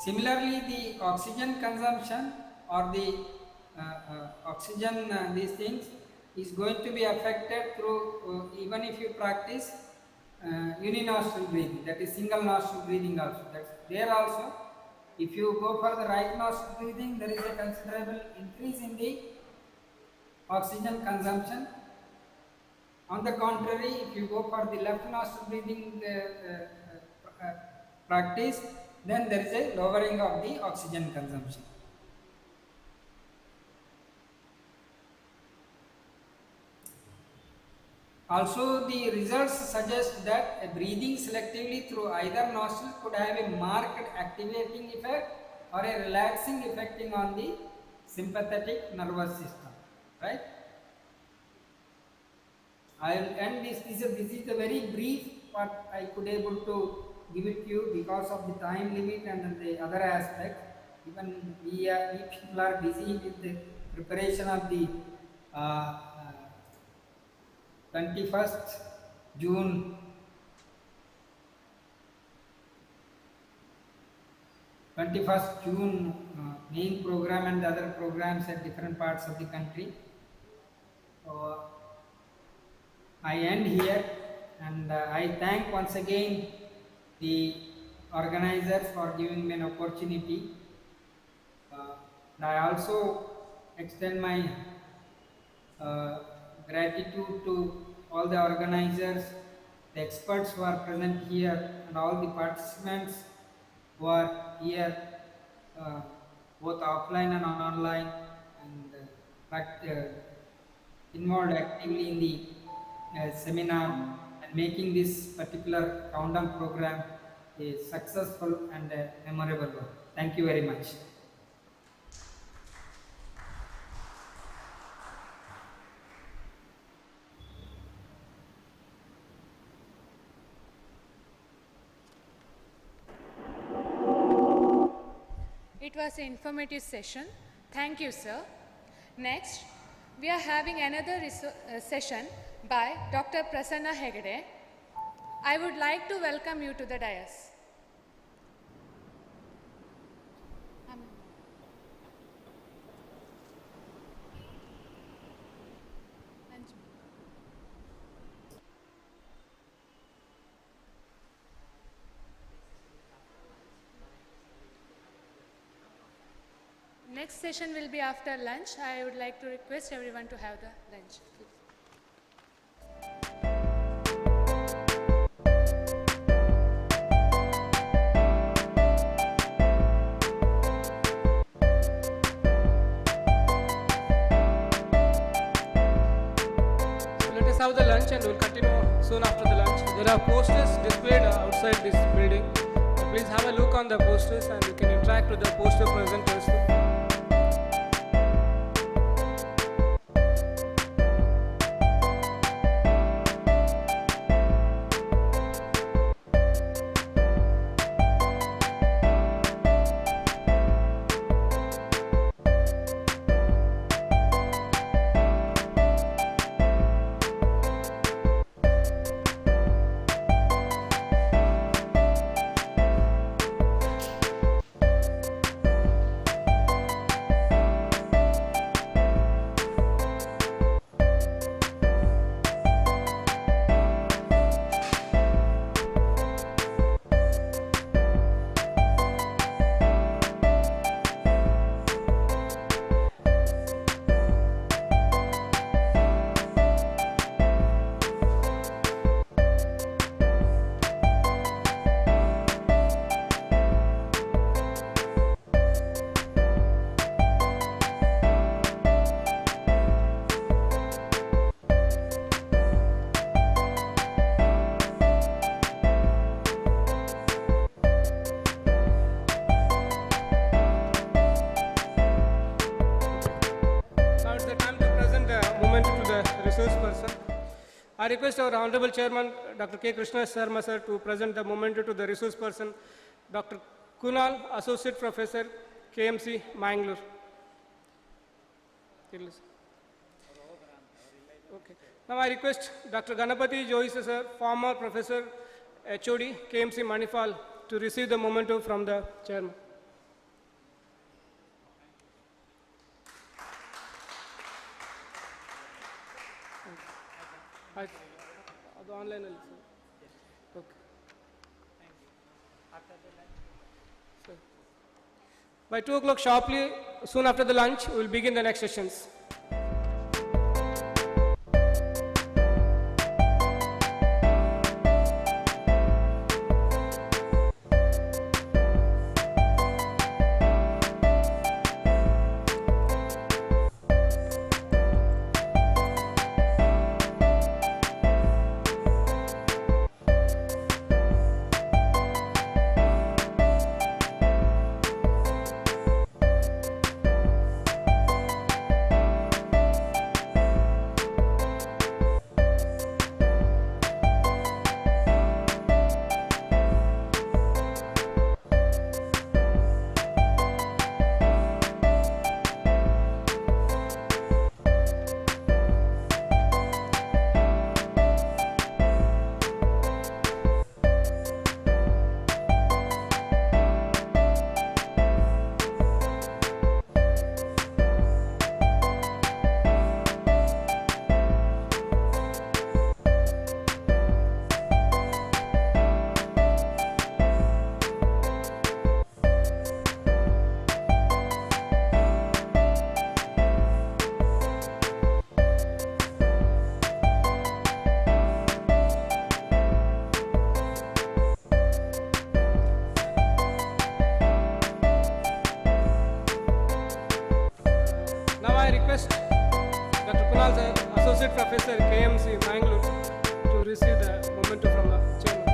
Similarly, the oxygen consumption or the oxygen these things is going to be affected through even if you practice uninostril breathing, that is single nostril breathing also. That's there also. If you go for the right nostril breathing, there is a considerable increase in the oxygen consumption. On the contrary, if you go for the left nostril breathing practice, then there is a lowering of the oxygen consumption. Also, the results suggest that breathing selectively through either nostril could have a marked activating effect or a relaxing effect on the sympathetic nervous system, right? I will end this. This is a very brief, but I could able to give it to you because of the time limit and the other aspect. Even we people are busy with the preparation of the 21st June 21st June main program and other programs at different parts of the country. So I end here, and I thank once again the organizers for giving me an opportunity. And I also extend my gratitude to all the organizers, the experts who are present here, and all the participants who are here, both offline and online, and involved actively in the seminar and making this particular countdown program a successful and memorable one. Thank you very much. It was an informative session. Thank you, sir. Next, we are having another session by Dr. Prasanna Hegde. I would like to welcome you to the dais. Next session will be after lunch. I would like to request everyone to have the lunch. So let us have the lunch and we'll continue soon after the lunch. There are posters displayed outside this building. Please have a look on the posters and you can interact with the poster presenters. I request our Honorable Chairman, Dr. K. Krishna Sharma sir, to present the memento to the resource person, Dr. Kunal, Associate Professor, KMC, Mangalore. Okay. Now I request Dr. Ganapati Joyce sir, former Professor, HOD, KMC, Manipal, to receive the memento from the Chairman. ಅದು ಆನ್ಲೈನಲ್ಲಿ By 2 o'clock sharply, soon after the lunch, we will begin the next sessions. Associate Professor KMC Mangalore to receive the memento from the chairman.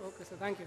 Okay, sir. Thank you.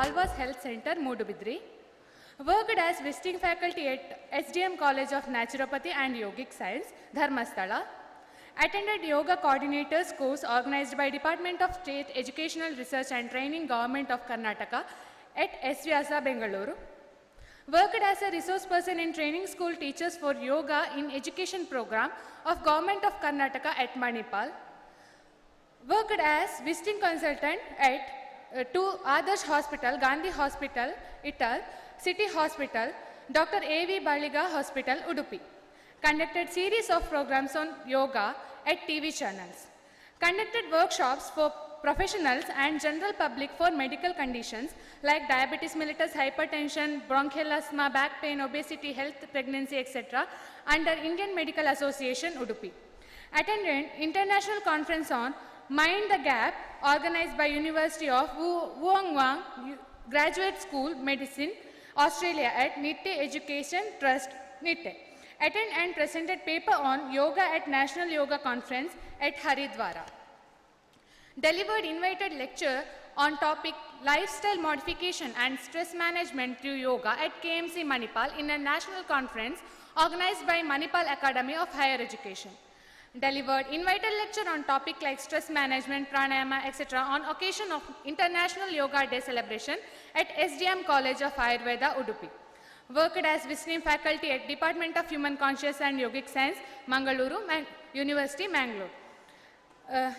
Alvas Health Center, Mudubidri. Worked as visiting faculty at SDM College of Naturopathy and Yogic Science, Dharmasthala. Attended Yoga Coordinators course organized by Department of State Educational Research and Training, Government of Karnataka at SVyasa, Bengaluru. Worked as a resource person in training school teachers for yoga in education program of Government of Karnataka at Manipal. Worked as visiting consultant at to Adarsh Hospital, Gandhi Hospital, Ital, City Hospital, Dr. A.V. Baliga Hospital, Udupi. Conducted series of programs on yoga at TV channels. Conducted workshops for professionals and general public for medical conditions like diabetes mellitus, hypertension, bronchial asthma, back pain, obesity, health, pregnancy, etc. under Indian Medical Association, Udupi. Attended international conference on Mind the Gap organized by University of Wollongong Graduate School, Medicine, Australia at Nitte Education Trust, Nitte. Attend and presented paper on yoga at National Yoga Conference at Haridwara. Delivered invited lecture on topic lifestyle modification and stress management through yoga at KMC Manipal in a national conference organized by Manipal Academy of Higher Education. Delivered invited lecture on topic like stress management, pranayama, etc. on occasion of International Yoga Day celebration at SDM College of Ayurveda, Udupi. Worked as visiting faculty at Department of Human Consciousness and Yogic Science, Mangaluru University, Mangalore.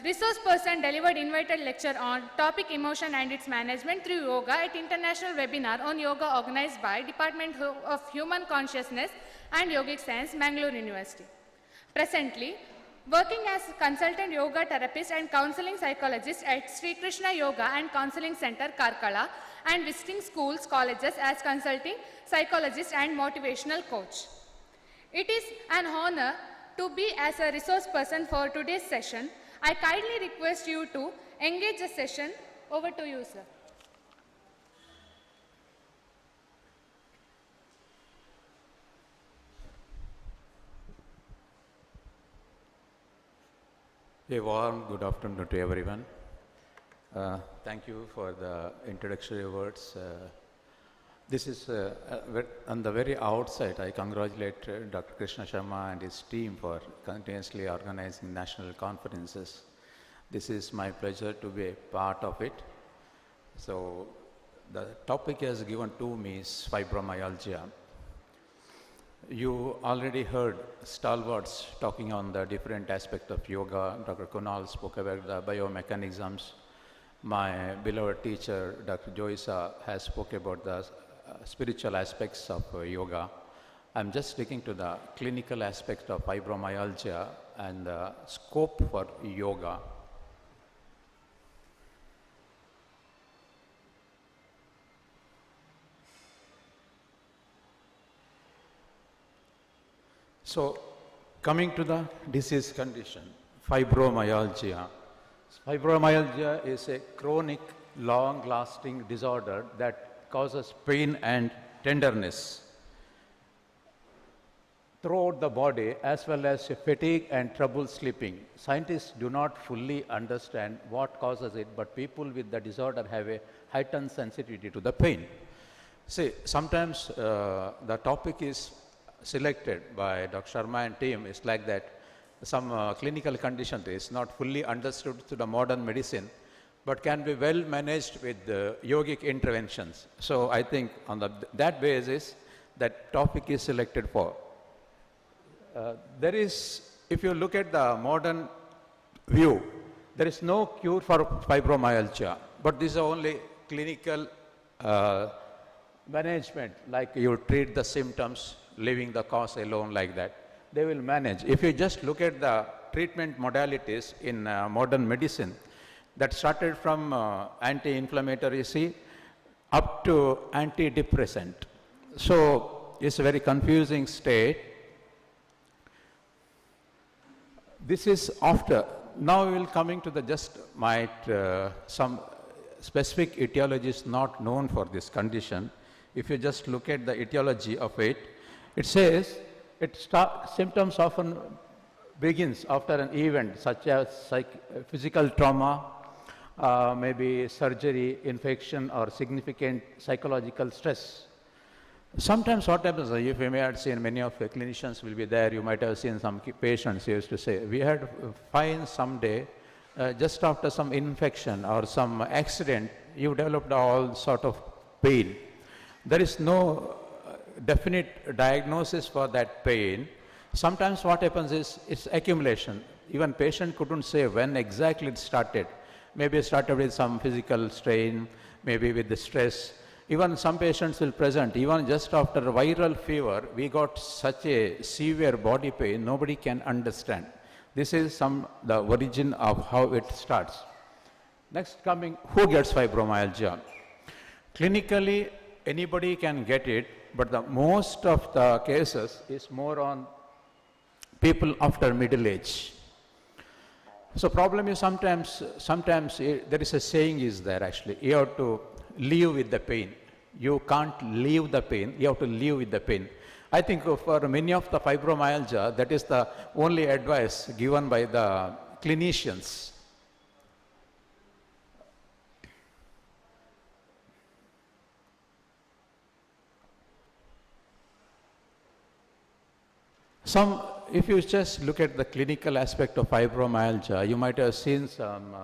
Resource person delivered invited lecture on topic emotion and its management through yoga at international webinar on yoga organized by Department of Human Consciousness and Yogic Science, Mangalore University. Presently, working as consultant yoga therapist and counseling psychologist at Sri Krishna Yoga and Counseling Center, Karkala, and visiting schools, colleges as consulting psychologist and motivational coach. It is an honor to be as a resource person for today's session. I kindly request you to engage the session. Over to you, sir. A warm good afternoon to everyone. Thank you for the introductory words. This is, on the very outset, I congratulate Dr. Krishna Sharma and his team for continuously organizing national conferences. This is my pleasure to be a part of it. So, the topic as given to me is fibromyalgia. You already heard stalwarts talking on the different aspects of yoga. Dr. Kunal spoke about the biomechanisms. My beloved teacher, Dr. Joysa, has spoke about the spiritual aspects of yoga. I'm just sticking to the clinical aspect of fibromyalgia and the scope for yoga. So, coming to the disease condition, fibromyalgia. Fibromyalgia is a chronic, long-lasting disorder that causes pain and tenderness throughout the body, as well as fatigue and trouble sleeping. Scientists do not fully understand what causes it, but people with the disorder have a heightened sensitivity to the pain. See, sometimes the topic is selected by Dr. Sharma and team. It's like that some clinical condition is not fully understood to the modern medicine, but can be well managed with yogic interventions. So I think on that basis, that topic is selected for. There is, if you look at the modern view, there is no cure for fibromyalgia, but this is only clinical management, like you treat the symptoms, leaving the cause alone like that. They will manage. If you just look at the treatment modalities in modern medicine, that started from anti-inflammatory up to antidepressant. So it's a very confusing state. This is after. Now we will coming to the some specific etiology is not known for this condition. If you just look at the etiology of it, it says symptoms often begins after an event such as physical trauma maybe surgery, infection, or significant psychological stress. Sometimes what happens, if you may have seen, many of the clinicians will be there, you might have seen some patients used to say, we had fine someday, just after some infection or some accident, you developed all sort of pain. There is no definite diagnosis for that pain. Sometimes what happens is, it's accumulation. Even patient couldn't say when exactly it started. Maybe it started with some physical strain, maybe with the stress. Even some patients will present, even just after a viral fever, we got such a severe body pain, nobody can understand. This is the origin of how it starts. Next coming, who gets fibromyalgia? Clinically, anybody can get it, but the most of the cases is more on people after middle age. So problem is sometimes there is a saying is there actually, you have to live with the pain. You can't leave the pain, you have to live with the pain. I think for many of the fibromyalgia, that is the only advice given by the clinicians. If you just look at the clinical aspect of fibromyalgia, you might have seen some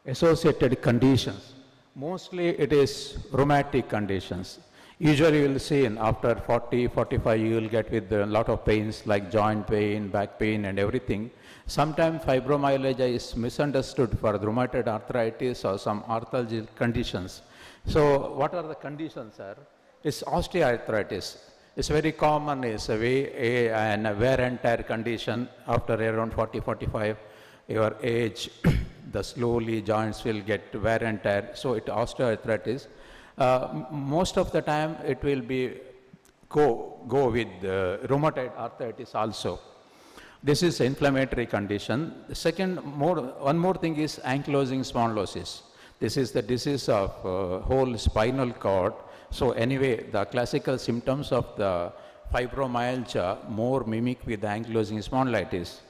associated conditions. Mostly it is rheumatic conditions. Usually you will see after 40, 45 you will get with a lot of pains like joint pain, back pain and everything. Sometimes fibromyalgia is misunderstood for rheumatoid arthritis or some arthralgic conditions. So what are the conditions, sir? It's osteoarthritis. It's very common, it's a wear and tear condition after around 40, 45 your age. The slowly joints will get wear and tear, so it osteoarthritis. Most of the time it will be go with rheumatoid arthritis also. This is inflammatory condition. One more thing is ankylosing spondylosis. This is the disease of whole spinal cord. So anyway, the classical symptoms of the fibromyalgia more mimic with the ankylosing spondylitis.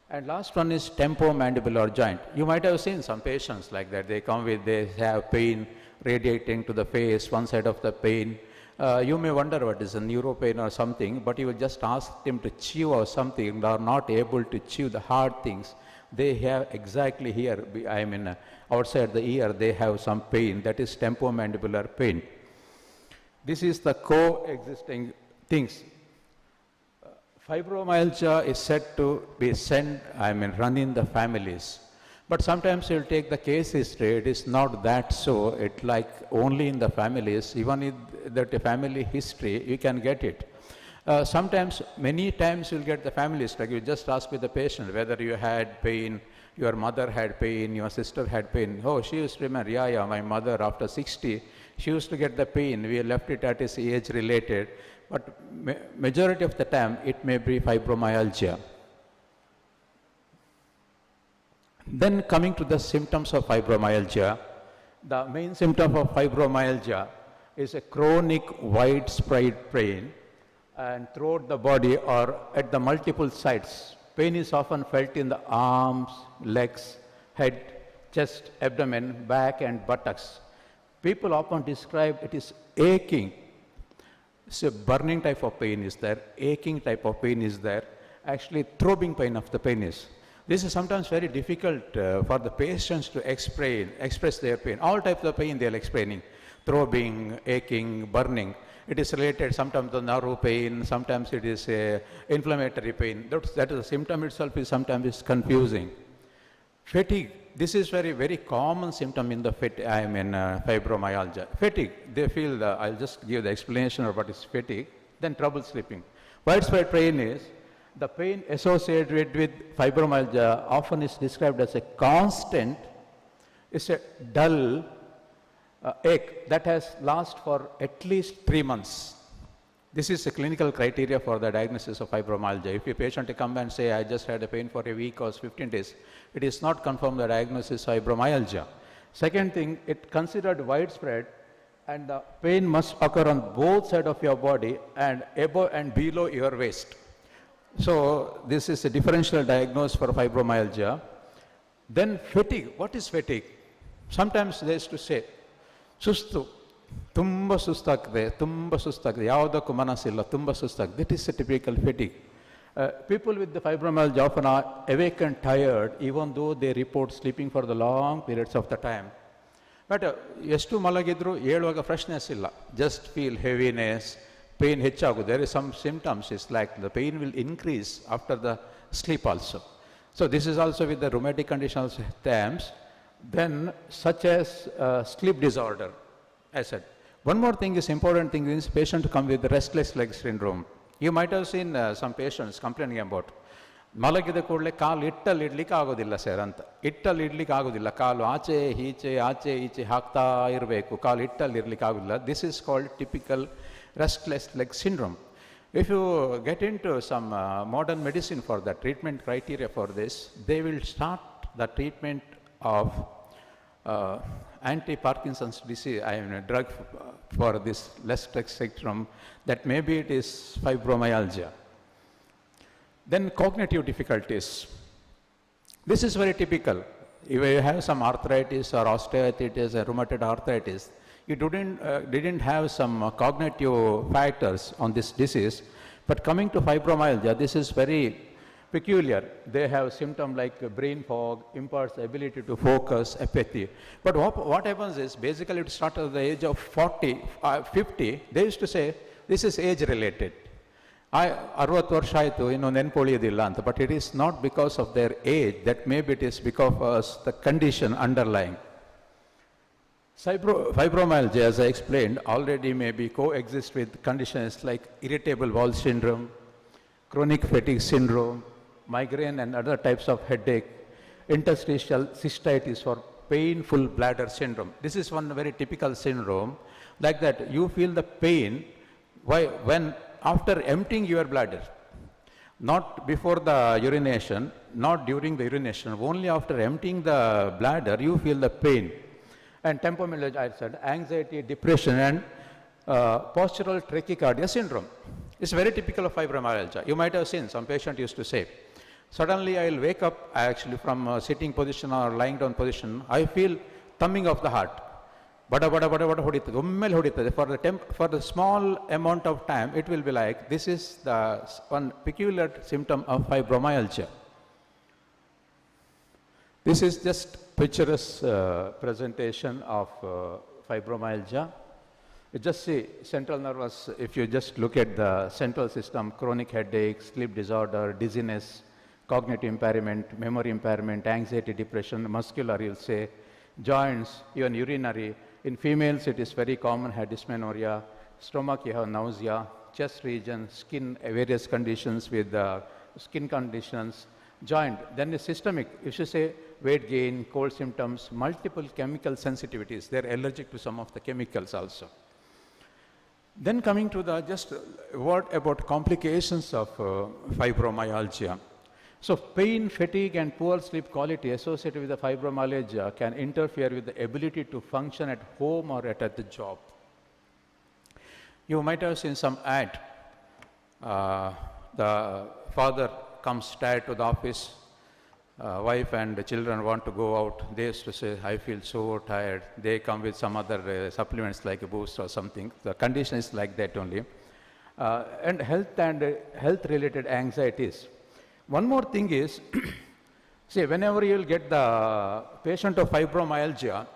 And last one is temporomandibular joint. You might have seen some patients like that. They have pain radiating to the face, one side of the pain. You may wonder what is a neuro pain or something, but you will just ask them to chew or something. They are not able to chew the hard things. They have exactly here, outside the ear, they have some pain. That is temporomandibular pain. This is the coexisting things. Fibromyalgia is said to be run in the families. But sometimes you'll take the case history, it is not that so, it like only in the families, even in the family history, you can get it. Many times you'll get the family history, like you just ask with the patient whether you had pain, your mother had pain, your sister had pain. Oh, she used to remember, yeah, my mother after 60, she used to get the pain, we left it at its age related. But majority of the time, it may be fibromyalgia. Then coming to the symptoms of fibromyalgia, the main symptom of fibromyalgia is a chronic widespread pain and throughout the body or at the multiple sites. Pain is often felt in the arms, legs, head, chest, abdomen, back and buttocks. People often describe it is aching. So burning type of pain is there, aching type of pain is there, actually throbbing pain of the penis. This is sometimes very difficult for the patients to express their pain. All types of pain they are explaining, throbbing, aching, burning. It is related sometimes to nerve pain, sometimes it is inflammatory pain. That is the symptom itself is sometimes confusing. Fatigue. This is very, very common symptom in the fibromyalgia. Fatigue, they feel, I'll just give the explanation of what is fatigue, then trouble sleeping. Widespread pain is, the pain associated with fibromyalgia often is described as a constant, it's a dull ache that has lasted for at least 3 months. This is a clinical criteria for the diagnosis of fibromyalgia. If a patient come and say, I just had a pain for a week or 15 days, it is not confirmed the diagnosis of fibromyalgia. Second thing, it considered widespread and the pain must occur on both sides of your body and above and below your waist. So this is a differential diagnosis for fibromyalgia. Then fatigue. What is fatigue? Sometimes they used to say, sustu, tumba sustakde, yavadaku manasilla, tumba sustakde. That is a typical fatigue. People with the fibromyalgia often are awake and tired, even though they report sleeping for the long periods of the time. But ಎಷ್ಟು ಮಲಗಿದ್ರು ಏಳುವಾಗ freshness ಇಲ್ಲ. Just feel heaviness, pain ಹೆಚ್ಚಾಗುವುದು. There is some symptoms. It's like the pain will increase after the sleep also. So this is also with the rheumatic conditions terms. Then such as sleep disorder, I said. One more thing is important thing is patient come with restless leg syndrome. You might have seen some patients complaining about ಮಲಗಿದ ಕೂಡಲೇ ಕಾಲು ಇಟ್ಟಲ್ಲಿ ಇಡ್ಲಿಕ್ಕೆ ಆಗೋದಿಲ್ಲ sir ಅಂತ. ಇಟ್ಟಲ್ಲಿ ಇಡ್ಲಿಕ್ಕೆ ಆಗೋದಿಲ್ಲ, ಕಾಲು ಆಚೆ ಈಚೆ ಹಾಕ್ತಾ ಇರಬೇಕು, ಕಾಲು ಇಟ್ಟಲ್ಲಿ ಇರ್ಲಿಕ್ಕೆ ಆಗೋದಿಲ್ಲ. This is called typical restless leg syndrome. If you get into some modern medicine for the treatment criteria for this, they will start the treatment of anti-Parkinson's disease, a drug for this restless leg syndrome, that maybe it is fibromyalgia. Then cognitive difficulties. This is very typical. If you have some arthritis or osteoarthritis or rheumatoid arthritis, you didn't have some cognitive factors on this disease. But coming to fibromyalgia, this is very peculiar. They have symptoms like brain fog, impairs ability to focus, apathy. But what happens is, basically it starts at the age of 40, 50. They used to say, this is age related. 60 ವರ್ಷ ಆಯಿತು, ಇನ್ನು ನೆನ್ಪೊಳಿಯೋದಿಲ್ಲ ಅಂತ. But it is not because of their age, that maybe it is because of the condition underlying. Fibromyalgia, as I explained, already maybe coexist with conditions like irritable bowel syndrome, chronic fatigue syndrome, migraine and other types of headache, interstitial cystitis or painful bladder syndrome. This is one very typical syndrome. Like that, you feel the pain when after emptying your bladder, not before the urination, not during the urination, only after emptying the bladder, you feel the pain. And tempomyalgia, I said, anxiety, depression, and postural tachycardia syndrome. It's very typical of fibromyalgia. You might have seen, some patient used to say, suddenly I will wake up actually from a sitting position or lying down position, I feel thumbing of the heart. Bada ಹೊಡಿತದೆ, ಒಮ್ಮೆಲೆ ಹೊಡಿತದೆ. For the small amount of time, it will be like, this is the one peculiar symptom of fibromyalgia. This is just picturesque presentation of fibromyalgia. You just see central nervous, if you just look at the central system, chronic headache, sleep disorder, dizziness, cognitive impairment, memory impairment, anxiety, depression, muscular, you'll say, joints, even urinary. In females, it is very common, had dysmenorrhea, stomach, you have nausea, chest region, skin, various conditions with skin conditions, joint. Then the systemic, if you say weight gain, cold symptoms, multiple chemical sensitivities. They're allergic to some of the chemicals also. Then coming to the just word about complications of fibromyalgia. So pain, fatigue, and poor sleep quality associated with the fibromyalgia can interfere with the ability to function at home or at the job. You might have seen some ad. The father comes tired to the office, wife and the children want to go out. They used to say, I feel so tired. They come with some other supplements like a boost or something. The condition is like that only. And health-related anxieties. One more thing is, see, whenever you will get the patient of fibromyalgia,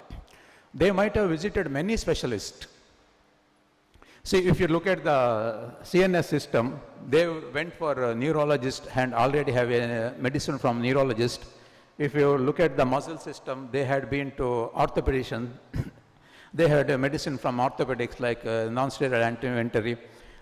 they might have visited many specialists. See, if you look at the CNS system, they went for a neurologist and already have a medicine from neurologist. If you look at the muscle system, they had been to orthopedician. They had a medicine from orthopedics like non-steroidal anti-inflammatory.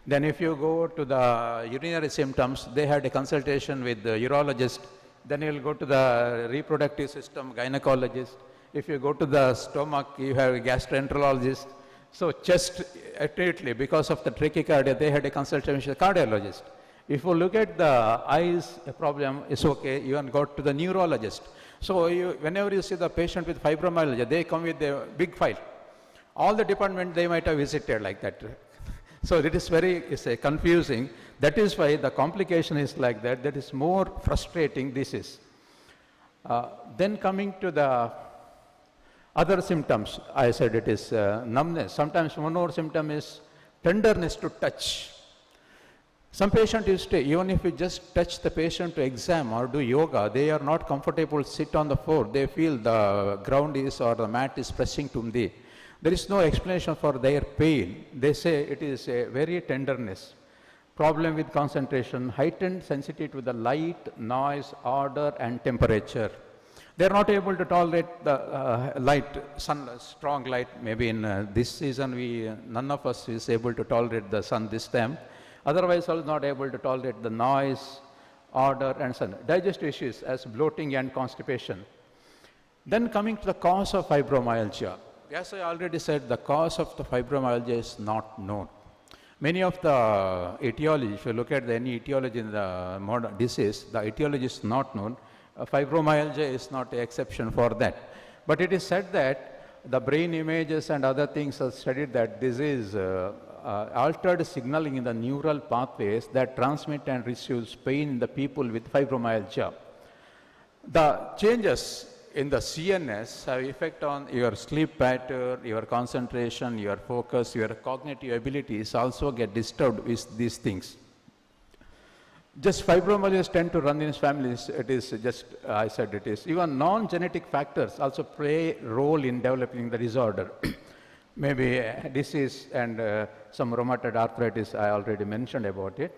Then if you go to the urinary symptoms, they had a consultation with the urologist. Then you will go to the reproductive system, gynecologist. If you go to the stomach, you have a gastroenterologist. So chest, acutely, because of the trachycardia, they had a consultation with a cardiologist. If you look at the eyes problem, it's okay, you can go to the neurologist. So whenever you see the patient with fibromyalgia, they come with a big file. All the department they might have visited like that. So it is very confusing. That is why the complication is like that. That is more frustrating this is. Then coming to the Other symptoms, I said it is numbness. Sometimes one more symptom is tenderness to touch. Some patient used to, even if you just touch the patient to exam or do yoga, they are not comfortable, sit on the floor. They feel the ground is or the mat is pressing to them. There is no explanation for their pain. They say it is a very tenderness. Problem with concentration, heightened sensitivity to the light, noise, odor and temperature. They are not able to tolerate the light, sun, strong light. Maybe in this season, none of us is able to tolerate the sun this time. Otherwise, also not able to tolerate the noise, odor, and sun. Digestive issues as bloating and constipation. Then coming to the cause of fibromyalgia. As I already said, the cause of the fibromyalgia is not known. Many of the etiology, if you look at any etiology in the modern disease, the etiology is not known. Fibromyalgia is not an exception for that. But it is said that the brain images and other things are studied that this is altered signaling in the neural pathways that transmit and receives pain in the people with fibromyalgia. The changes in the CNS have effect on your sleep pattern, your concentration, your focus, your cognitive abilities also get disturbed with these things. Just fibromyalgia tend to run in families. It is just, I said it is. Even non-genetic factors also play a role in developing the disorder. Maybe disease and some rheumatoid arthritis, I already mentioned about it.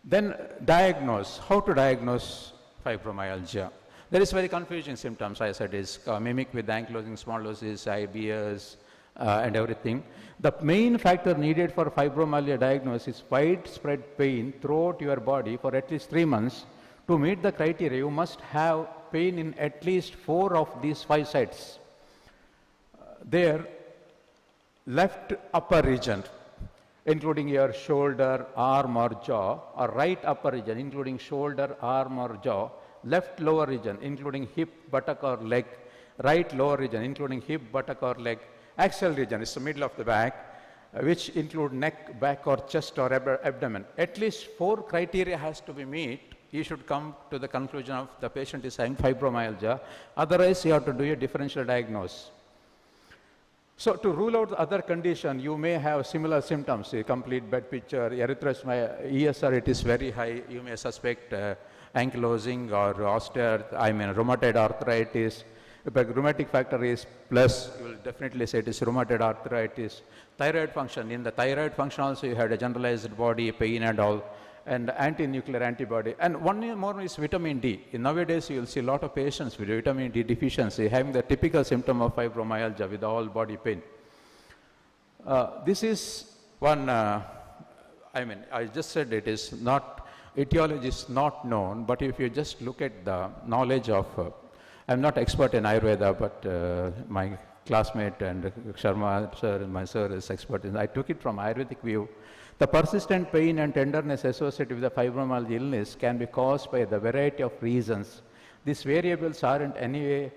Then diagnose, how to diagnose fibromyalgia. There is very confusing symptoms, I said, is mimic with ankylosing spondylosis, IBS, and everything. The main factor needed for fibromyalgia diagnosis is widespread pain throughout your body for at least 3 months. To meet the criteria, you must have pain in at least 4 of these 5 sites. Their left upper region, including your shoulder, arm or jaw, or right upper region, including shoulder, arm or jaw, left lower region, including hip, buttock or leg, right lower region, including hip, buttock or leg, axial region is the middle of the back, which include neck, back or chest or abdomen. At least 4 criteria has to be met. You should come to the conclusion of the patient is having fibromyalgia. Otherwise, you have to do a differential diagnosis. So to rule out the other condition, you may have similar symptoms, a complete bed picture, erythrocyte, ESR, it is very high. You may suspect ankylosing or rheumatoid arthritis. If a rheumatic factor is plus, you will definitely say it is rheumatoid arthritis. Thyroid function, in the thyroid function also you had a generalized body pain and all, and anti-nuclear antibody. And one more is vitamin D. Nowadays you will see a lot of patients with vitamin D deficiency having the typical symptom of fibromyalgia with all body pain. This is one, I just said it is not, etiology is not known, but if you just look at the knowledge of I'm not expert in Ayurveda, but my classmate and Sharma sir, my sir is expert in. I took it from Ayurvedic view. The persistent pain and tenderness associated with the fibromyalgia illness can be caused by the variety of reasons. These variables aren't anyway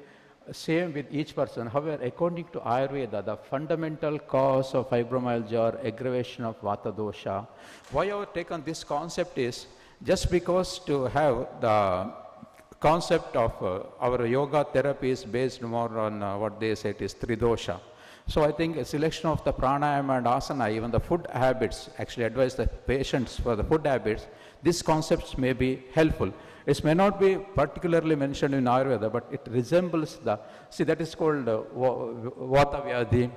same with each person. However, according to Ayurveda, the fundamental cause of fibromyalgia or aggravation of Vata dosha. Why I have taken this concept is just because to have the concept of our yoga therapy is based more on what they say it is tridosha. So I think a selection of the pranayama and asana, even the food habits, actually advise the patients for the food habits, these concepts may be helpful. It may not be particularly mentioned in Ayurveda, but it resembles the, see that is called Vata Vyadhi.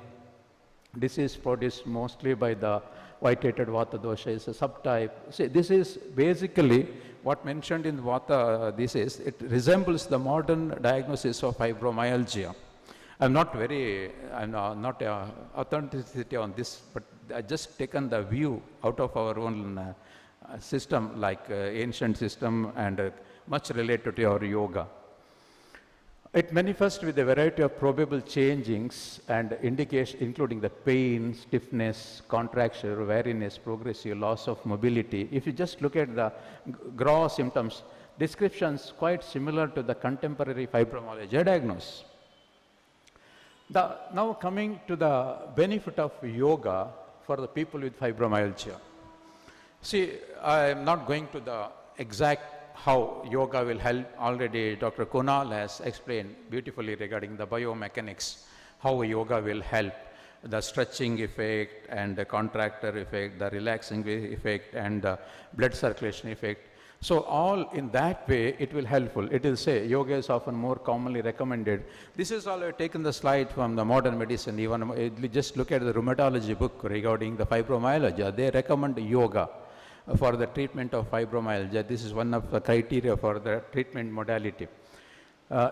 This is produced mostly by the vitiated Vata dosha, is a subtype. See, this is basically what mentioned in Vata, it resembles the modern diagnosis of fibromyalgia. I'm not authenticity on this, but I just taken the view out of our own system, like ancient system and much related to our yoga. It manifests with a variety of probable changings and indication, including the pain, stiffness, contraction, weariness, progressive loss of mobility. If you just look at the gross symptoms, descriptions quite similar to the contemporary fibromyalgia diagnosis. Now coming to the benefit of yoga for the people with fibromyalgia. See, I am not going to the exact how yoga will help. Already Dr. Kunal has explained beautifully regarding the biomechanics, how yoga will help, the stretching effect and the contractor effect, the relaxing effect and the blood circulation effect. So all in that way it will helpful. It will say yoga is often more commonly recommended. This is all I've taken the slide from the modern medicine. Even just look at the rheumatology book regarding the fibromyalgia. They recommend yoga for the treatment of fibromyalgia. This is one of the criteria for the treatment modality.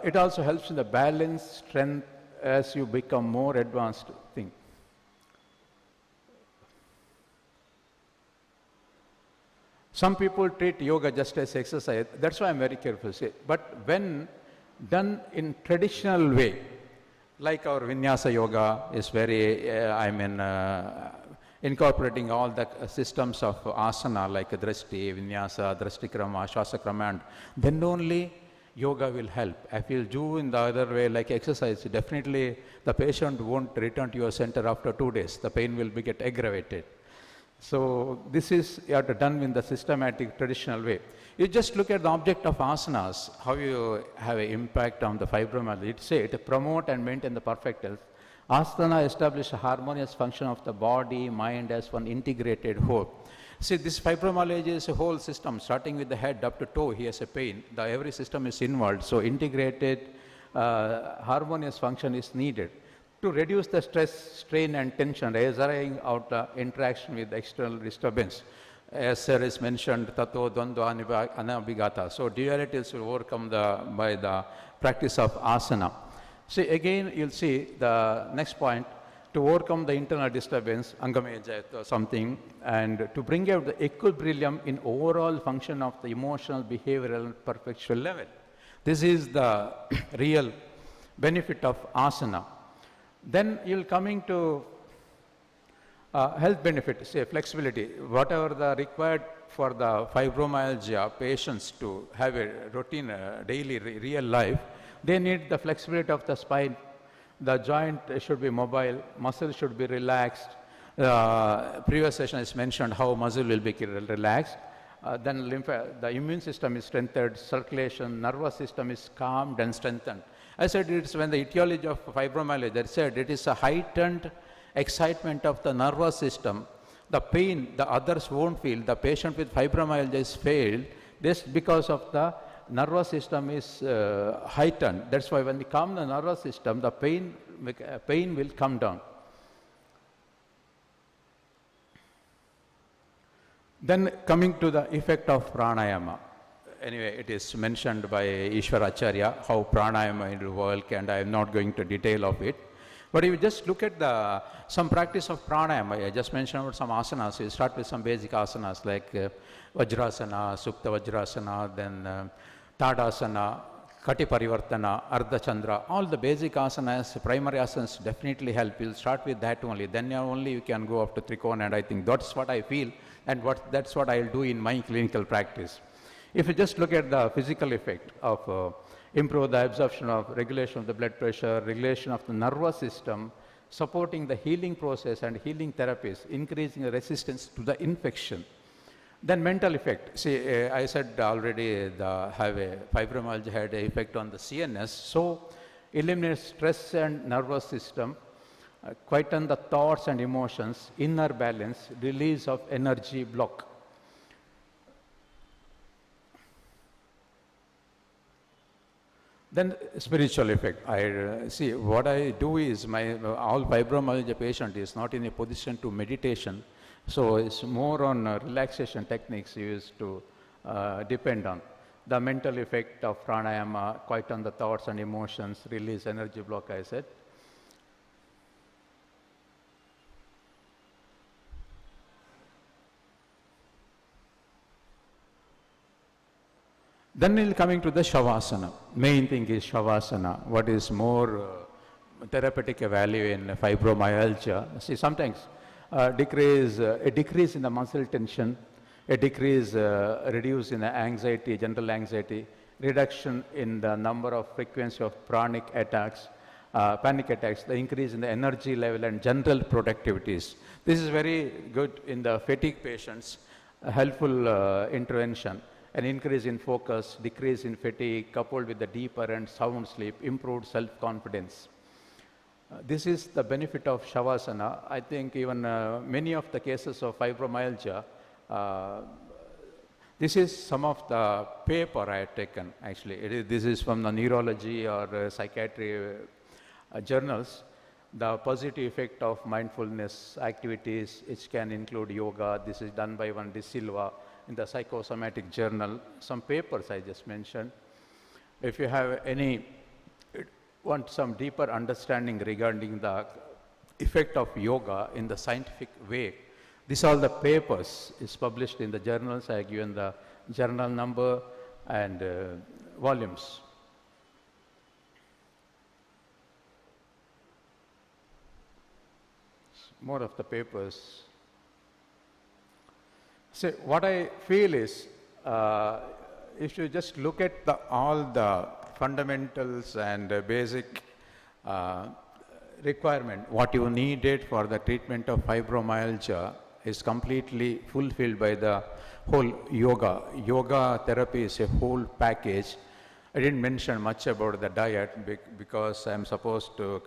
It also helps in the balance, strength as you become more advanced thing. Some people treat yoga just as exercise. That's why I'm very careful. But when done in traditional way, like our vinyasa yoga is very, incorporating all the systems of asana like drishti, vinyasa, drishtikrama, shasakrama, and then only yoga will help. If you do in the other way like exercise, definitely the patient won't return to your center after 2 days. The pain will get aggravated. So this is done in the systematic traditional way. You just look at the object of asanas, how you have an impact on the fibromyalgia. It says to promote and maintain the perfect health. Asana establish a harmonious function of the body, mind as one integrated whole. See, this fibromyalgia is a whole system, starting with the head up to toe. He has a pain. Every system is involved. So integrated, harmonious function is needed to reduce the stress, strain and tension arising out of interaction with external disturbance. As sir is mentioned, tato dvandva anabhigata. So dualities will overcome by the practice of asana. See, again, you'll see the next point, to overcome the internal disturbance, angameja or something, and to bring out the equilibrium in overall function of the emotional, behavioral, and perceptual level. This is the real benefit of asana. Then you'll coming to health benefits, say flexibility, whatever the required for the fibromyalgia patients to have a routine, daily real life, they need the flexibility of the spine. The joint should be mobile, muscle should be relaxed. Previous session is mentioned how muscle will be relaxed. Then the immune system is strengthened, circulation, nervous system is calmed and strengthened. I said it's when the etiology of fibromyalgia, they said it is a heightened excitement of the nervous system. The pain the others won't feel. The patient with fibromyalgia is failed. This because of the nervous system is heightened. That's why when we calm the nervous system, the pain will come down. Then coming to the effect of pranayama. Anyway, it is mentioned by Ishwar Acharya how pranayama will work, and I am not going to detail of it. But if you just look at some practice of pranayama, I just mentioned about some asanas. You start with some basic asanas like Vajrasana, Supta Vajrasana, then Tadasana, Kati Parivartana, Ardha Chandra. All the basic asanas, primary asanas definitely help. You'll start with that only. Then only you can go up to Trikona, and I think that's what I feel, and that's what I'll do in my clinical practice. If you just look at the physical effect of improve the absorption of regulation of the blood pressure, regulation of the nervous system, supporting the healing process and healing therapies, increasing the resistance to the infection. Then mental effect. See, I said already fibromyalgia had an effect on the CNS. So, eliminates stress and nervous system, quieten the thoughts and emotions, inner balance, release of energy block. Then spiritual effect. See, what I do is all fibromyalgia patient is not in a position to meditation. So it's more on relaxation techniques used to depend on. The mental effect of pranayama, quieten the thoughts and emotions, release energy block, I said. Then we'll coming to the Shavasana. Main thing is Shavasana. What is more therapeutic value in fibromyalgia? See, sometimes a decrease in the muscle tension, a reduce in the anxiety, general anxiety, reduction in the number of frequency of panic attacks, the increase in the energy level and general productivities. This is very good in the fatigue patients, a helpful intervention. an increase in focus, decrease in fatigue, coupled with the deeper and sound sleep, improved self-confidence. This is the benefit of Shavasana. I think even many of the cases of fibromyalgia, this is some of the paper I had taken, actually. This is from the neurology or psychiatry journals. The positive effect of mindfulness activities, which can include yoga. This is done by one De Silva in the Psychosomatic Journal. Some papers I just mentioned. If you have want some deeper understanding regarding the effect of yoga in the scientific way, these are the papers is published in the journals. I have given the journal number and volumes. More of the papers. So what I feel is, if you just look at all the fundamentals and basic requirement, what you needed for the treatment of fibromyalgia is completely fulfilled by the whole yoga. Yoga therapy is a whole package. I didn't mention much about the diet because I'm supposed to,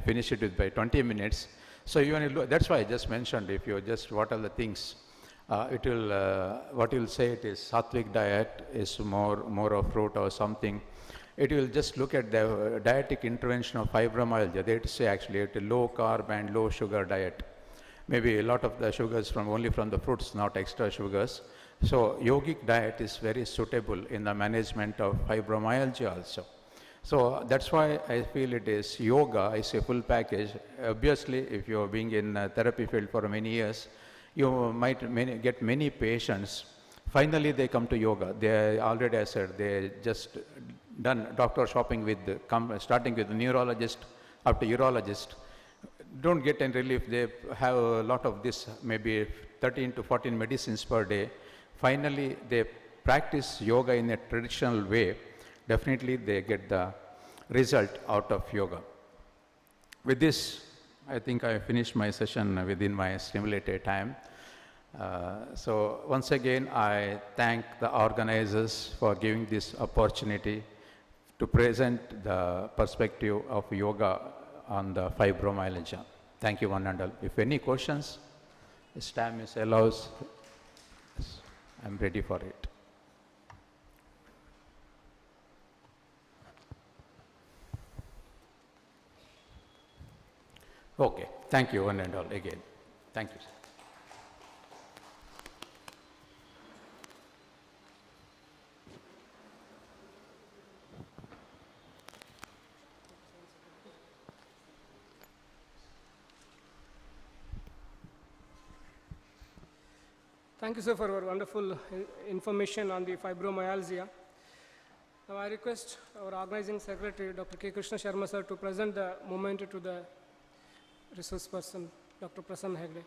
finish it by 20 minutes. So that's why I just mentioned, if you just, what are the things, what you'll say it is sattvic diet is more of fruit or something. It will just look at the dietetic intervention of fibromyalgia. They say actually it's a low carb and low sugar diet. Maybe a lot of the sugars only from the fruits, not extra sugars. So yogic diet is very suitable in the management of fibromyalgia also. So that's why I feel it is yoga is a full package. Obviously, if you're being in a therapy field for many years, you might get many patients. Finally, they come to yoga. They already, I said, they just done doctor shopping with, starting with the neurologist after urologist. Don't get any relief. They have a lot of this, maybe 13 to 14 medicines per day. Finally, they practice yoga in a traditional way. Definitely, they get the result out of yoga. With this, I think I finished my session within my stimulated time. So once again, I thank the organizers for giving this opportunity to present the perspective of yoga on the fibromyalgia. Thank you, one and all. If any questions, this time is allows, I'm ready for it. Okay, thank you one and all again. Thank you, sir. Thank you, sir, for your wonderful information on the fibromyalgia. Now I request our organizing secretary, Dr. K. Krishna Sharma, sir, to present the moment to the resource person, Dr. Prasanna Hegde.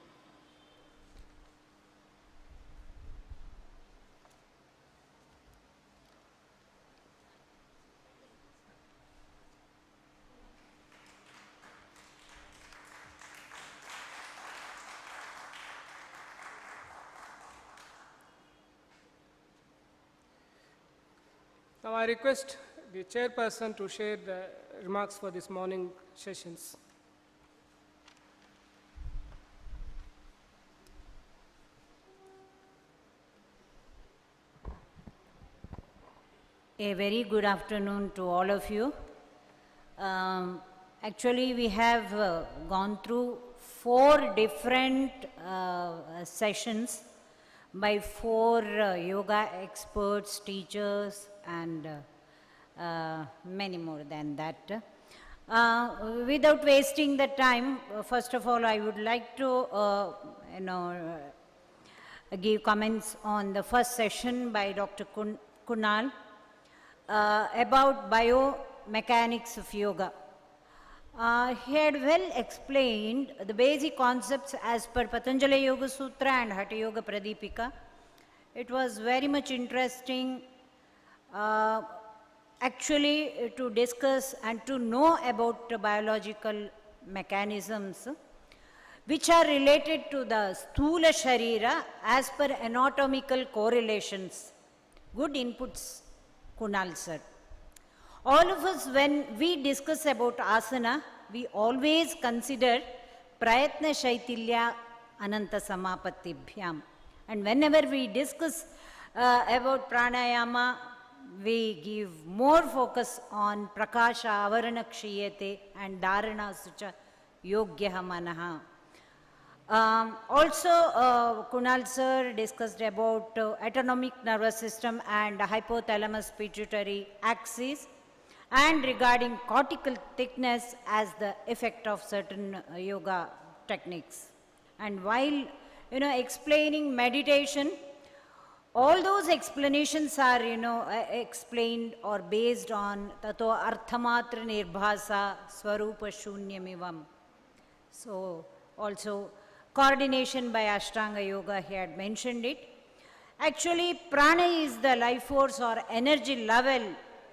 Now I request the chairperson to share the remarks for this morning sessions. A very good afternoon to all of you. Actually, we have gone through 4 different sessions by 4 yoga experts, teachers, and many more than that. Without wasting the time, first of all, I would like to give comments on the first session by Dr. Kunal about biomechanics of yoga. He had well explained the basic concepts as per Patanjali Yoga Sutra and Hatha Yoga Pradipika. It was very much interesting actually to discuss and to know about biological mechanisms. which are related to the Sthula Sharira as per anatomical correlations. Good inputs, Kunal sir. All of us, when we discuss about asana, we always consider Prayatna Shaitilya Ananta Samapatibhyam. And whenever we discuss about pranayama, we give more focus on Prakasha Avarana Kshiyate and Dharana Sucha Yogyaha Manaha. Also, Kunal sir discussed about autonomic nervous system and hypothalamus pituitary axis, and regarding cortical thickness as the effect of certain yoga techniques. And while explaining meditation, all those explanations are explained or based on tato arthamatra nirbhasa swarupa shunyamivam. So also coordination by Ashtanga Yoga, he had mentioned it. Actually, prana is the life force or energy level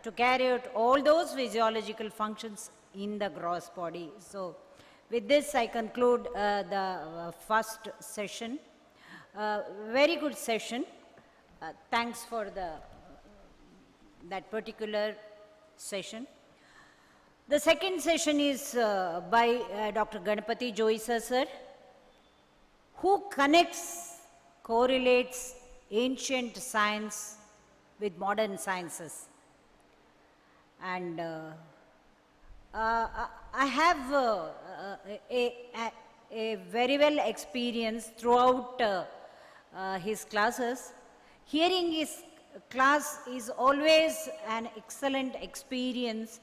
to carry out all those physiological functions in the gross body. So with this I conclude the first session. Very good session. Thanks for that particular session. The second session is by Dr. Ganapati Joysa sir, who correlates ancient science with modern sciences. And I have a very well experience throughout his classes. Hearing his class is always an excellent experience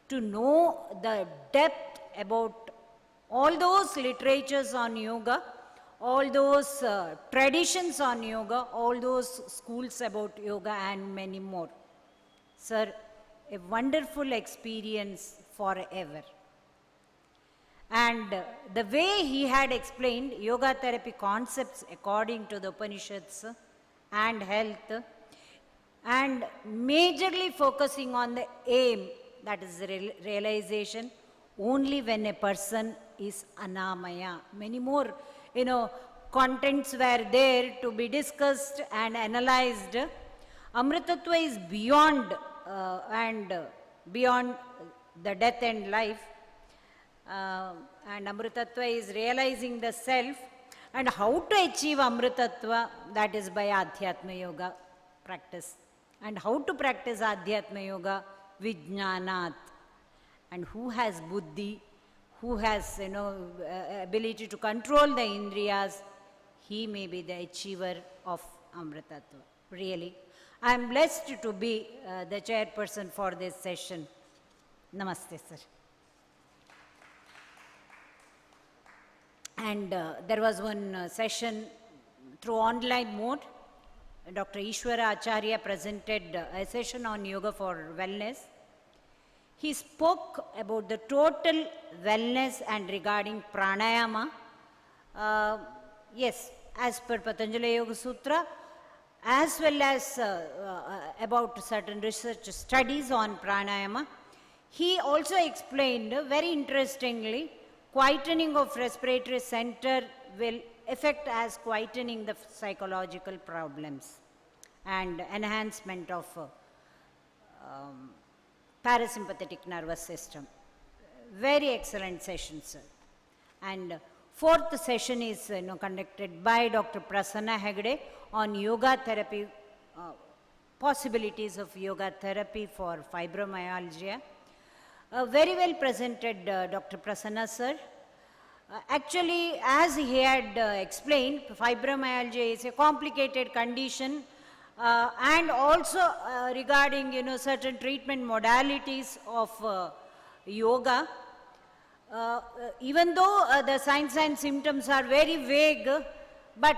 to know the depth about all those literatures on yoga, all those traditions on yoga, all those schools about yoga and many more. Sir, a wonderful experience forever. And the way he had explained yoga therapy concepts according to the Upanishads and health, and majorly focusing on the aim, that is the realization, only when a person is anamaya. Many more, contents were there to be discussed and analyzed. Amritattva is beyond beyond the death and life. And Amritattva is realizing the self, and how to achieve Amritattva, that is by Adhyatma Yoga practice. And how to practice Adhyatma Yoga? Vijnanat. And who has buddhi, who has ability to control the indriyas, he may be the achiever of Amritattva. Really, I am blessed to be the chairperson for this session. Namaste, sir. And there was one session through online mode. Dr. Ishwara Acharya presented a session on yoga for wellness. He spoke about the total wellness and regarding pranayama. Yes, as per Patanjali Yoga Sutra, as well as about certain research studies on pranayama. He also explained very interestingly, quietening of respiratory center will affect as quietening the psychological problems and enhancement of parasympathetic nervous system. Very excellent session, sir. And fourth session is conducted by Dr. Prasanna Hegde on yoga therapy, possibilities of yoga therapy for fibromyalgia. Very well presented, Dr. Prasanna sir. Actually, as he had explained, fibromyalgia is a complicated condition, and also regarding certain treatment modalities of yoga. Even though the signs and symptoms are very vague, but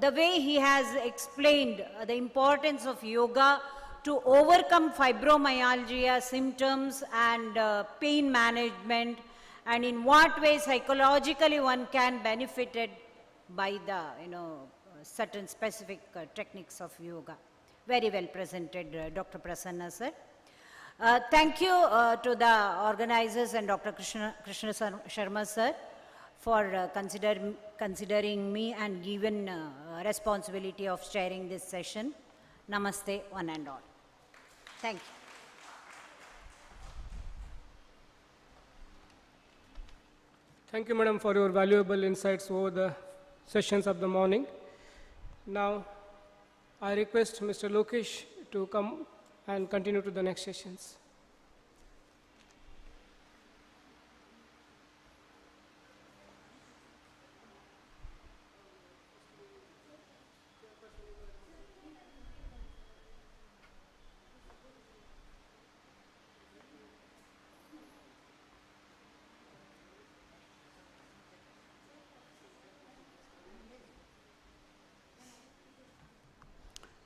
the way he has explained the importance of yoga to overcome fibromyalgia symptoms and pain management, and in what way psychologically one can benefit by the certain specific techniques of yoga. Very well presented, Dr. Prasanna sir. Thank you to the organizers and Dr. Krishna Sharma sir for considering me and given responsibility of chairing this session. Namaste, one and all. Thank you. Thank you, madam, for your valuable insights over the sessions of the morning. Now, I request Mr. Lokesh to come and continue to the next sessions.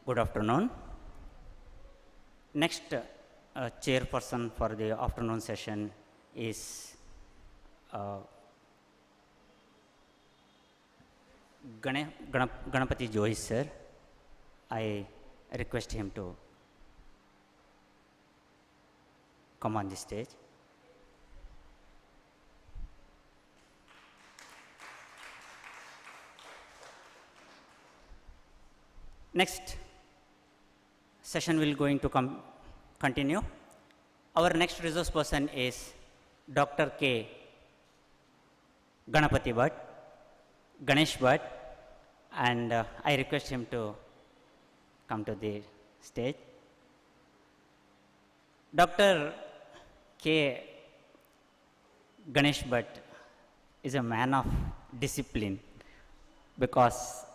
Good afternoon. Next chairperson for the afternoon session is Ganapati Joy sir. I request him to come on the stage. Next session will going to continue. Our next resource person is Dr. K. Ganapati Bhatt, Ganesh Bhatt, and I request him to come to the stage. Dr. K. Ganesh Bhatt is a man of discipline, because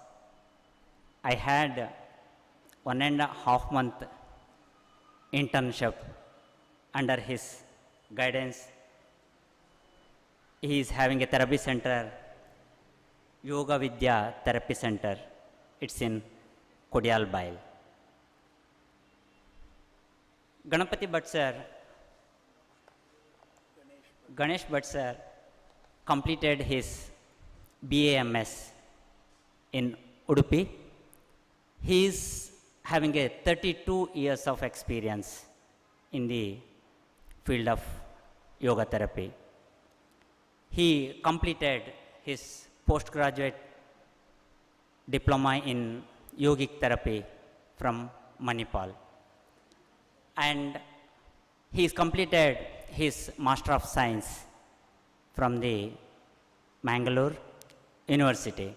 I had 1.5 month internship under his guidance. He is having a therapy center, Yoga Vidya Therapy Center. It's in Kodial Bail. Ganapati Bhatt sir, Ganesh Bhatt sir completed his BAMS in Udupi. He is having a 32 years of experience in the field of yoga therapy. He completed his postgraduate diploma in yogic therapy from Manipal, and he has completed his Master of Science from the Mangalore University.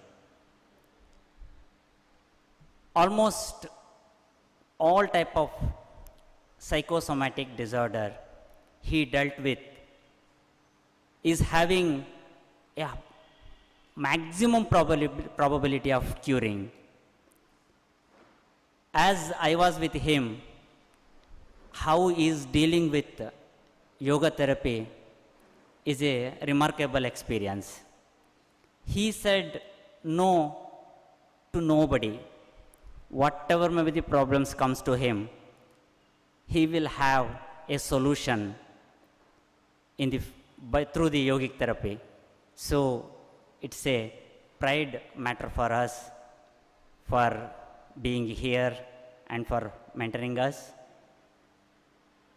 Almost all type of psychosomatic disorder he dealt with is having a maximum probability of curing. As I was with him, how he is dealing with yoga therapy is a remarkable experience. He said no to nobody. Whatever maybe the problems comes to him, he will have a solution in the, through the yogic therapy. So it's a pride matter for us for being here and for mentoring us.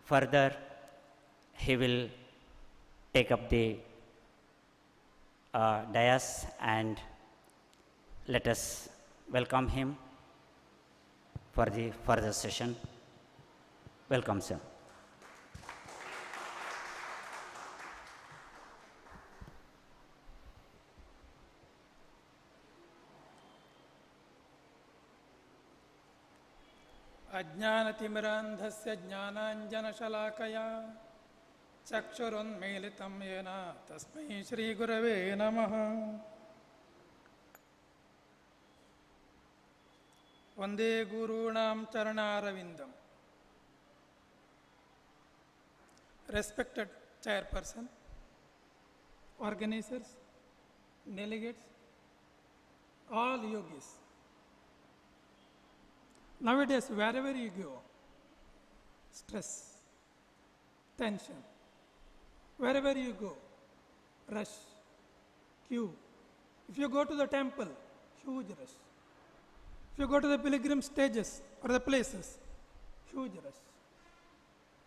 Further, he will take up the dais and let us welcome him for the further session. Welcome, sir. अज्ञानतिमिरान्धस्य ज्ञानाञ्जनशलाकया चक्षुरुन्मीलितं येन तस्मै श्रीगुरवे नमः। वन्दे गुरूणां चरणारविन्दम्। Respected chairperson, organizers, delegates, all yogis. Nowadays, wherever you go, stress, tension, wherever you go, rush, queue. If you go to the temple, huge rush. If you go to the pilgrim stages or the places, huge rush.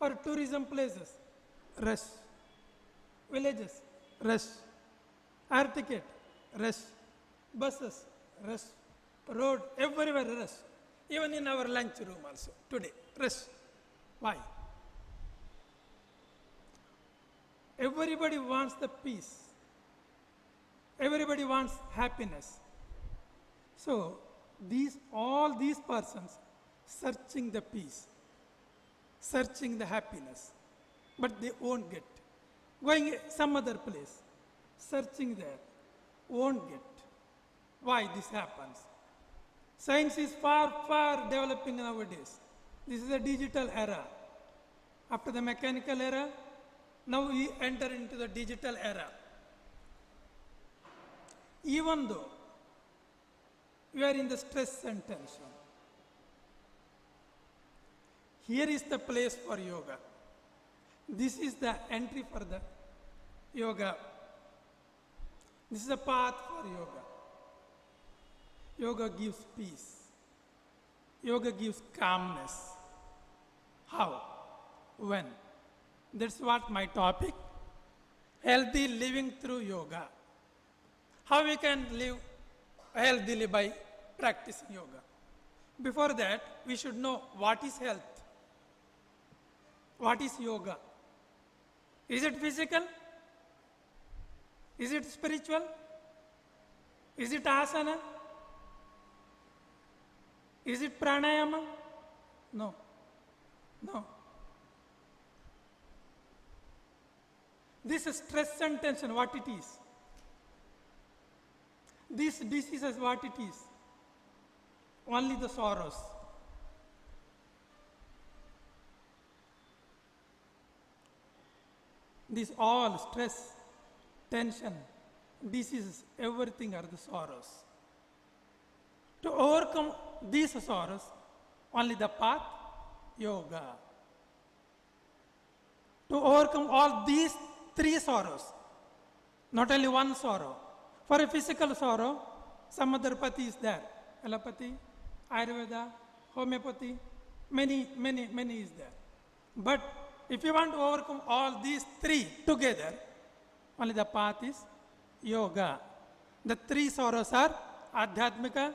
Or tourism places, rush. Villages, rush. Air ticket, rush. Buses, rush. Road, everywhere rush. Even in our lunch room also, today, rush. Why? Everybody wants the peace. Everybody wants happiness. So, all these persons searching the peace, searching the happiness, but they won't get. Going some other place, searching there, won't get. Why this happens? Science is far, far developing nowadays. This is a digital era. After the mechanical era, now we enter into the digital era. Even though we are in the stress and tension, here is the place for yoga. This is the entry for the yoga. This is the path for yoga. Yoga gives peace. Yoga gives calmness. How? When? That's what my topic. Healthy living through yoga. How we can live healthily by practicing yoga. Before that, we should know what is health. What is yoga? Is it physical? Is it spiritual? Is it asana? Is it pranayama? No. No. This is stress and tension, what it is. This disease is what it is. Only the sorrows. These all stress, tension, diseases, everything are the sorrows. To overcome these sorrows, only the path, yoga. To overcome all these three sorrows, not only one sorrow. For a physical sorrow, some other pathy is there. Allopathy, Ayurveda, homeopathy, many is there. But if you want to overcome all these three together, only the path is yoga. The three sorrows are Adhyatmika,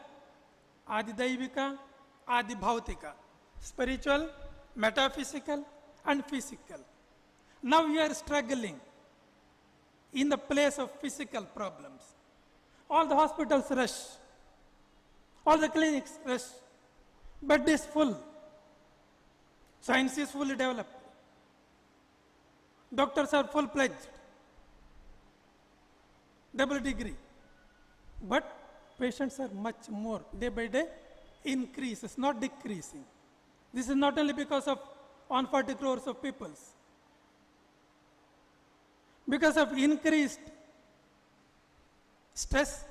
Adidaivika, Adibhautika. Spiritual, metaphysical, and physical. Now we are struggling in the place of physical problems. All the hospitals rush. All the clinics rush. Bed is full. Science is fully developed. Doctors are full-fledged. Double degree. But patients are much more. Day by day, increases, not decreasing. This is not only because of 140 crores of people. Because of increased stress,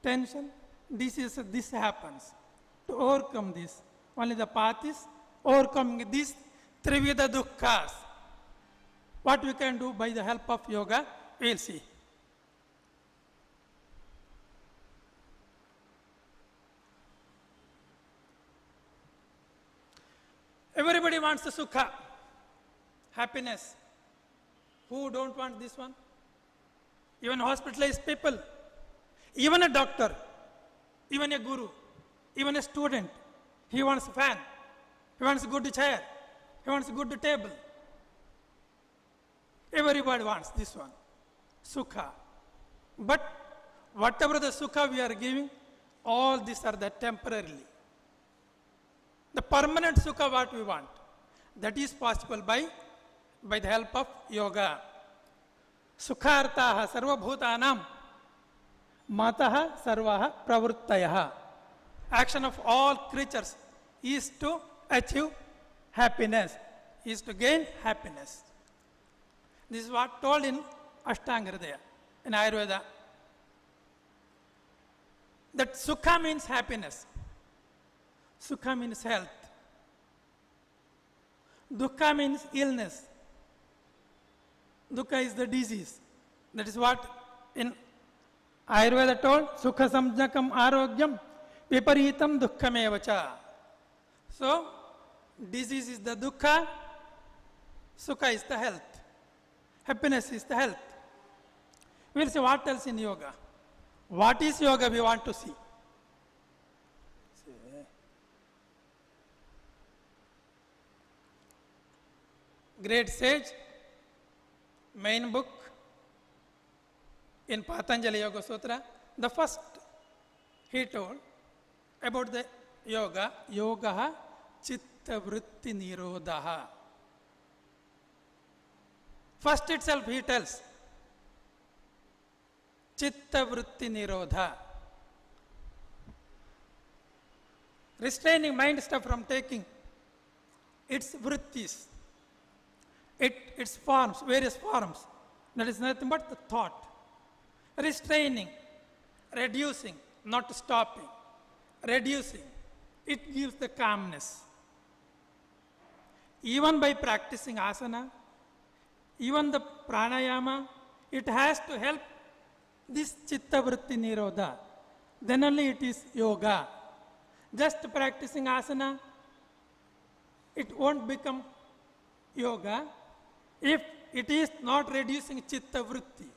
tension, diseases, this happens. To overcome this, only the path is overcoming these Trivida Dukkha's. What we can do by the help of yoga, we'll see. Everybody wants the sukha, happiness. Who don't want this one? Even hospitalized people, even a doctor, even a guru, even a student, he wants a fan, he wants a good chair, he wants a good table. Everybody wants this one, sukha. But whatever the sukha we are giving, all these are the temporarily. The permanent sukha what we want, that is possible by the help of yoga. Sukhartaha sarvabhutanam mataha sarvaha pravruttayaha. Action of all creatures is to achieve happiness, is to gain happiness. This is what told in Ashtanga Hridaya, in Ayurveda. That sukha means happiness. Sukha means health. Dukkha means illness. Dukkha is the disease. That is what in Ayurveda told, Sukha samjakam arogyam viparitam dukkhamevacha. So, disease is the dukkha, sukha is the health. Happiness is the health. We'll see what else in yoga. What is yoga we want to see. Great sage, main book in Patanjali Yoga Sutra, the first he told about the yoga, yoga chitta vritti nirodha. First itself he tells, chitta vritti nirodha. Restraining mind stuff from taking its vrittis, its forms, various forms. That is nothing but the thought. Restraining, reducing, not stopping, reducing. It gives the calmness. Even by practicing asana, even the pranayama, it has to help this chitta vritti nirodha. Then only it is yoga. Just practicing asana, it won't become yoga if it is not reducing chitta vritti.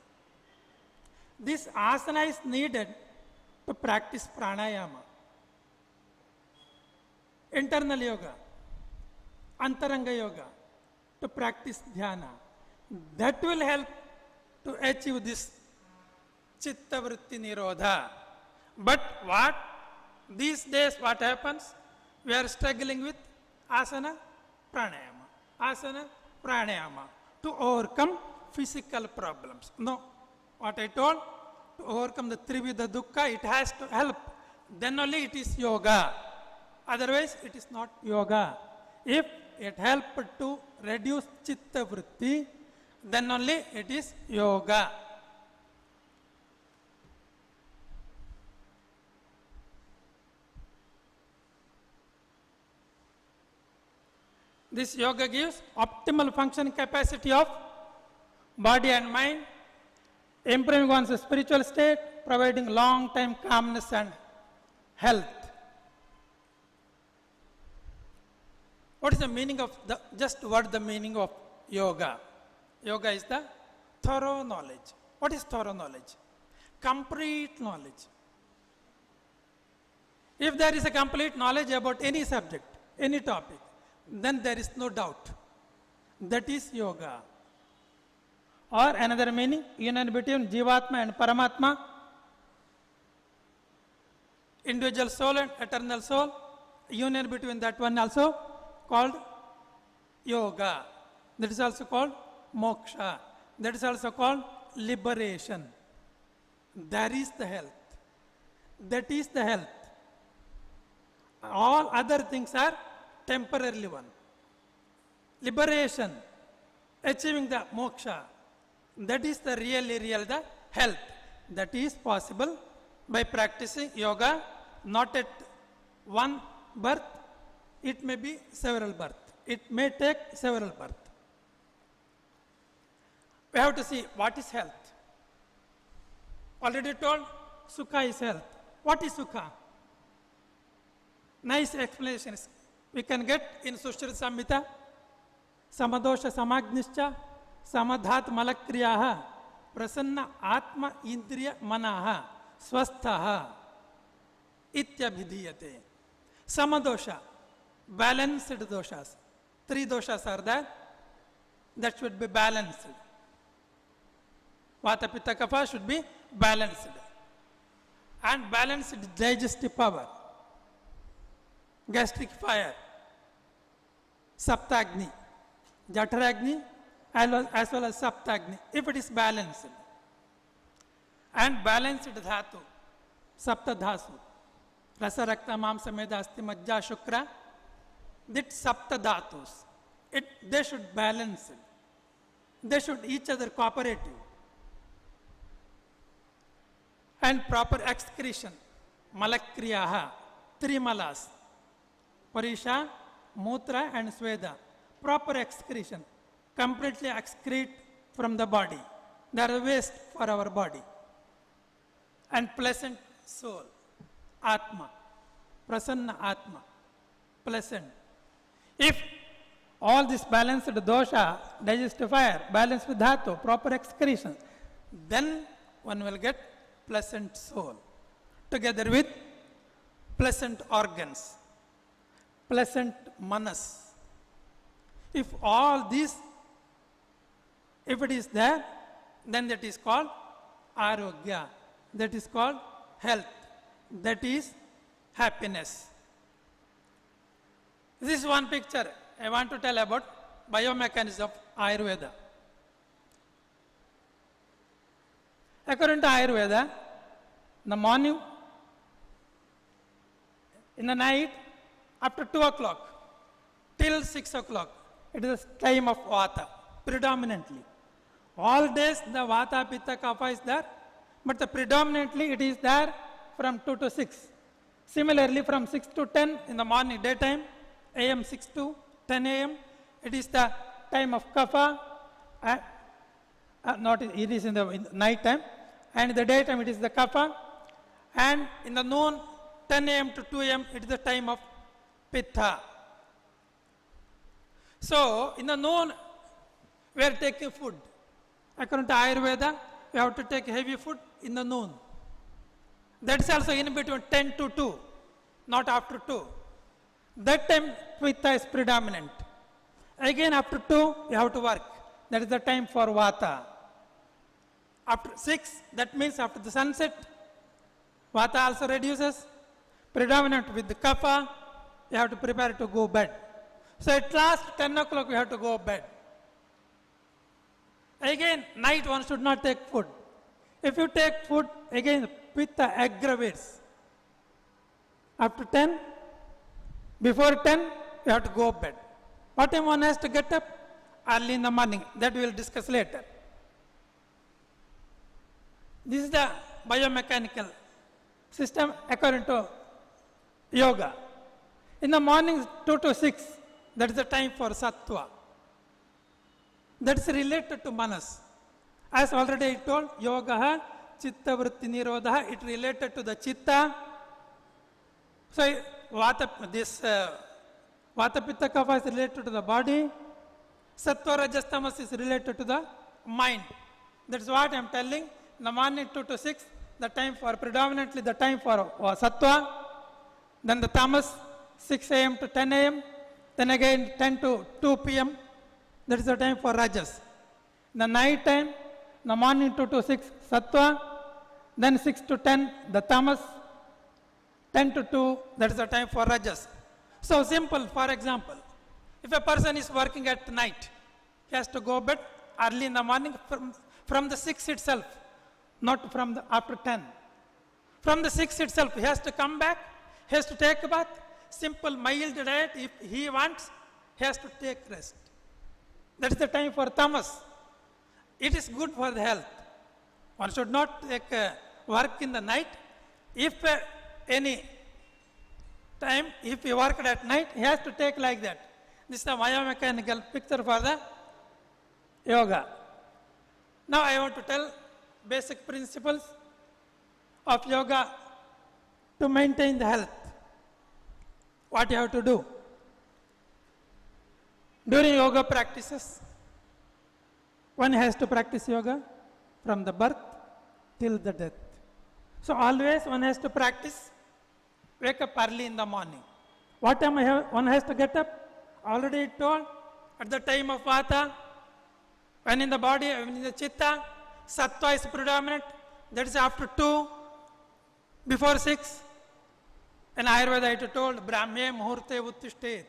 This asana is needed to practice pranayama. Internal yoga, antaranga yoga, to practice dhyana. That will help to achieve this chitta vritti nirodha. But what these days what happens? We are struggling with asana, pranayama, asana, pranayama to overcome physical problems. No, what I told, to overcome the trividha dukkha, it has to help. Then only it is yoga. Otherwise, it is not yoga. If it helps to reduce chitta vritti, then only it is yoga. This yoga gives optimal functioning capacity of body and mind, improving one's spiritual state, providing long-time calmness and health. What is the meaning of the meaning of yoga? Yoga is the thorough knowledge. What is thorough knowledge? Complete knowledge. If there is a complete knowledge about any subject, any topic, then there is no doubt. That is yoga. Or another meaning, union between Jivatma and Paramatma, individual soul and eternal soul, union between that one also called yoga. That is also called moksha. That is also called liberation. There is the health. That is the health. All other things are temporarily one. Liberation, achieving the moksha, that is the the health. That is possible by practicing yoga, not at one birth, it may be several births. It may take several births. We have to see what is health. Already told, sukha is health. What is sukha? Nice explanations we can get in Sushruta Samhita. Samadosha samagnischa samadhat malakriyaha prasanna atma indriya manaha swasthaha ityabhidhiyate. Samadosha, balanced doshas. 3 doshas are there. That should be balanced. Vata pitta kapha should be balanced. And balanced digestive power. Gastric fire. Saptagni. Jataragni as well as Saptagni. If it is balanced. And balanced dhatu. Sapta dhasu. Rasa rakta mamsa meda asti majja shukra. That sapta dhatus. They should balance it. They should each other cooperative. And proper excretion. Malakriyaha. 3 malas. Parisha, Mutra and Sweda. Proper excretion. Completely excrete from the body. They are waste for our body. And pleasant soul. Atma. Prasanna Atma. Pleasant. If all this balanced dosha, digestive fire, balanced with dhatu, proper excretion, then one will get pleasant soul, together with pleasant organs, pleasant manas. If all these, if it is there, then that is called arogya, that is called health, that is happiness. This is one picture I want to tell about biomechanics of Ayurveda. According to Ayurveda, in the morning, in the night, after 2 o'clock till 6 o'clock, it is the time of Vata, predominantly. All days the Vata, Pitta, Kapha is there, but predominantly it is there from 2 to 6. Similarly, from 6 to 10 in the morning, daytime, AM 6 to 10 AM, it is the time of Kapha, it is in the night time, and in the daytime it is the Kapha, and in the noon, 10 AM to 2 AM, it is the time of Pitta. So, in the noon, we are taking food. According to Ayurveda, we have to take heavy food in the noon. That's also in between 10 to 2, not after 2. That time, Pitta is predominant. Again, after 2, you have to work. That is the time for Vata. After 6, that means after the sunset, Vata also reduces. Predominant with the Kapha, you have to prepare to go bed. So at last, 10 o'clock, you have to go bed. Again, night one should not take food. If you take food, again, Pitta aggravates. After 10, before 10, you have to go bed. What time one has to get up? Early in the morning. That we will discuss later. This is the biomechanical system according to yoga. In the morning 2 to 6, that is the time for sattva. That is related to manas. As already I told, yoga, chitta vritti nirodha, it related to the chitta. So vata pitta kapha is related to the body. Sattva rajas tamas is related to the mind. That's what I am telling. In the morning 2 to 6, the time for predominantly the time for sattva. Then the tamas 6 AM to 10 AM. Then again 10 to 2 PM. That is the time for rajas. In the night time, in the morning 2 to 6, sattva. Then 6 to 10, the tamas. 10 to 2, that is the time for rajas. So simple, for example, if a person is working at night, he has to go bed early in the morning from the 6 itself, not from the after 10. From the 6 itself, he has to come back, he has to take a bath, simple mild diet. If he wants, he has to take rest. That is the time for tamas. It is good for the health. One should not take work in the night. If any time, if he worked at night, he has to take like that. This is the biomechanical picture for the yoga. Now I want to tell basic principles of yoga to maintain the health. What you have to do. During yoga practices, one has to practice yoga from the birth till the death. So always one has to practice, wake up early in the morning. What time one has to get up? Already told, at the time of Vata, when in the body, when in the chitta, sattva is predominant, that is after 2, before 6. In Ayurveda it told, Brahme Muhurte Uttishtet.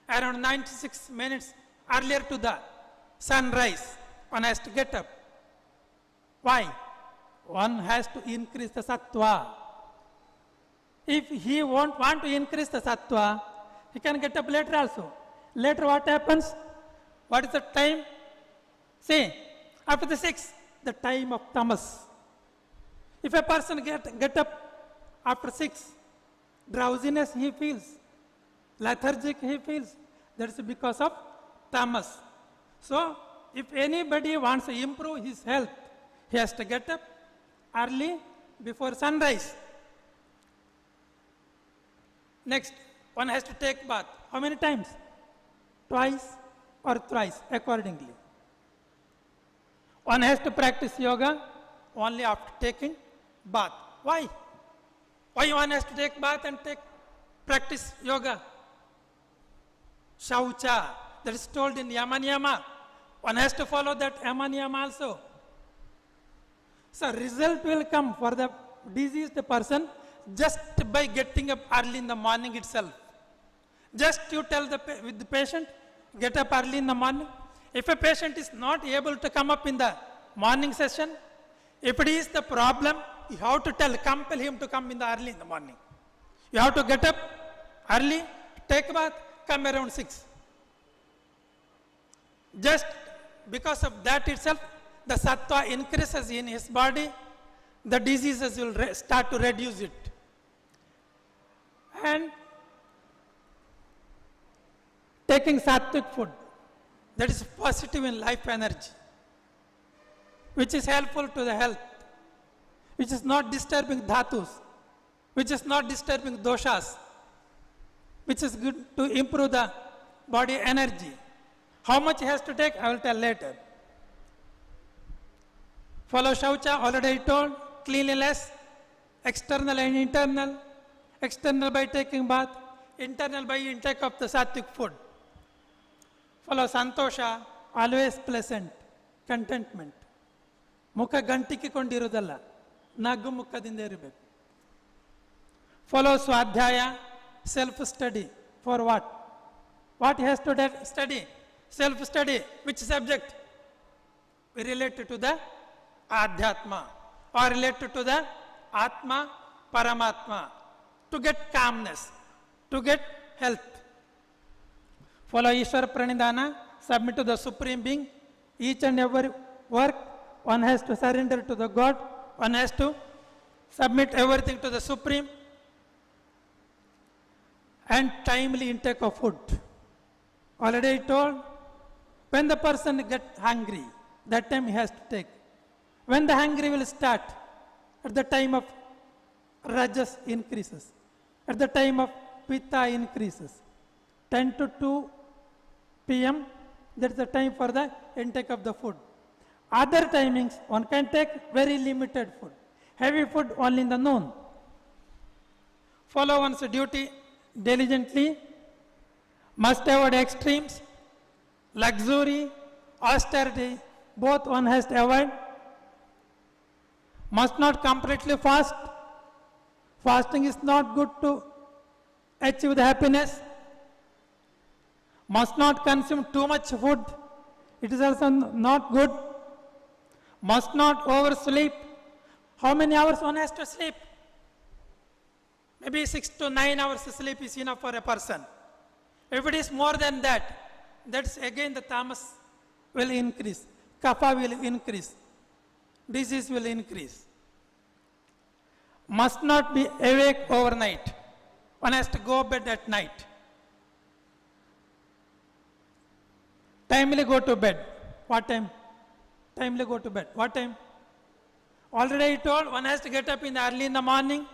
Around 96 minutes earlier to the sunrise, one has to get up. Why? One has to increase the sattva. If he won't want to increase the sattva, he can get up later also. Later what happens? What is the time? See, after the 6, the time of tamas. If a person get up after 6, drowsiness he feels, lethargic he feels. That is because of tamas. So, if anybody wants to improve his health, he has to get up early before sunrise. Next, one has to take bath. How many times? Twice or thrice, accordingly. One has to practice yoga only after taking bath. Why? Why one has to take bath and practice yoga? Shaucha, that is told in Yama Niyama. One has to follow that Yama Niyama also. So result will come for the diseased person just by getting up early in the morning itself. Just you tell with the patient, get up early in the morning. If a patient is not able to come up in the morning session, if it is the problem, you have to compel him to come in the early in the morning. You have to get up early, take bath, come around 6. Just because of that itself, the sattva increases in his body, the diseases will start to reduce it. And taking sattvic food, that is positive in life energy, which is helpful to the health, which is not disturbing dhatus, which is not disturbing doshas, which is good to improve the body energy. How much he has to take, I will tell later. Follow Shaucha, already told, cleanliness, external and internal. External by taking bath, internal by intake of the sattvic food. Follow Santosha, always pleasant, contentment. Mukha gantiki kondirudalla, naggu mukhadinda irbeku. Follow Swadhyaya, self-study. For what? What he has to study? Self-study. Which subject? Related to the Adhyatma or related to the Atma, Paramatma. To get calmness, to get health. Follow Ishwara Pranidhana, submit to the Supreme Being. Each and every work, one has to surrender to the God. One has to submit everything to the Supreme. And timely intake of food. Already told, when the person gets hungry, that time he has to take. When the hungry will start, at the time of Rajas increases. At the time of Pitta increases. 10 to 2 p.m., that's the time for the intake of the food. Other timings, one can take very limited food. Heavy food only in the noon. Follow one's duty diligently. Must avoid extremes. Luxury, austerity, both one has to avoid. Must not completely fast. Fasting is not good to achieve the happiness. Must not consume too much food. It is also not good. Must not oversleep. How many hours one has to sleep? Maybe 6 to 9 hours sleep is enough for a person. If it is more than that, that's again the tamas will increase. Kapha will increase. Disease will increase. Must not be awake overnight. One has to go to bed at night. Timely go to bed. What time? Timely go to bed. What time? Already told, one has to get up early in the morning,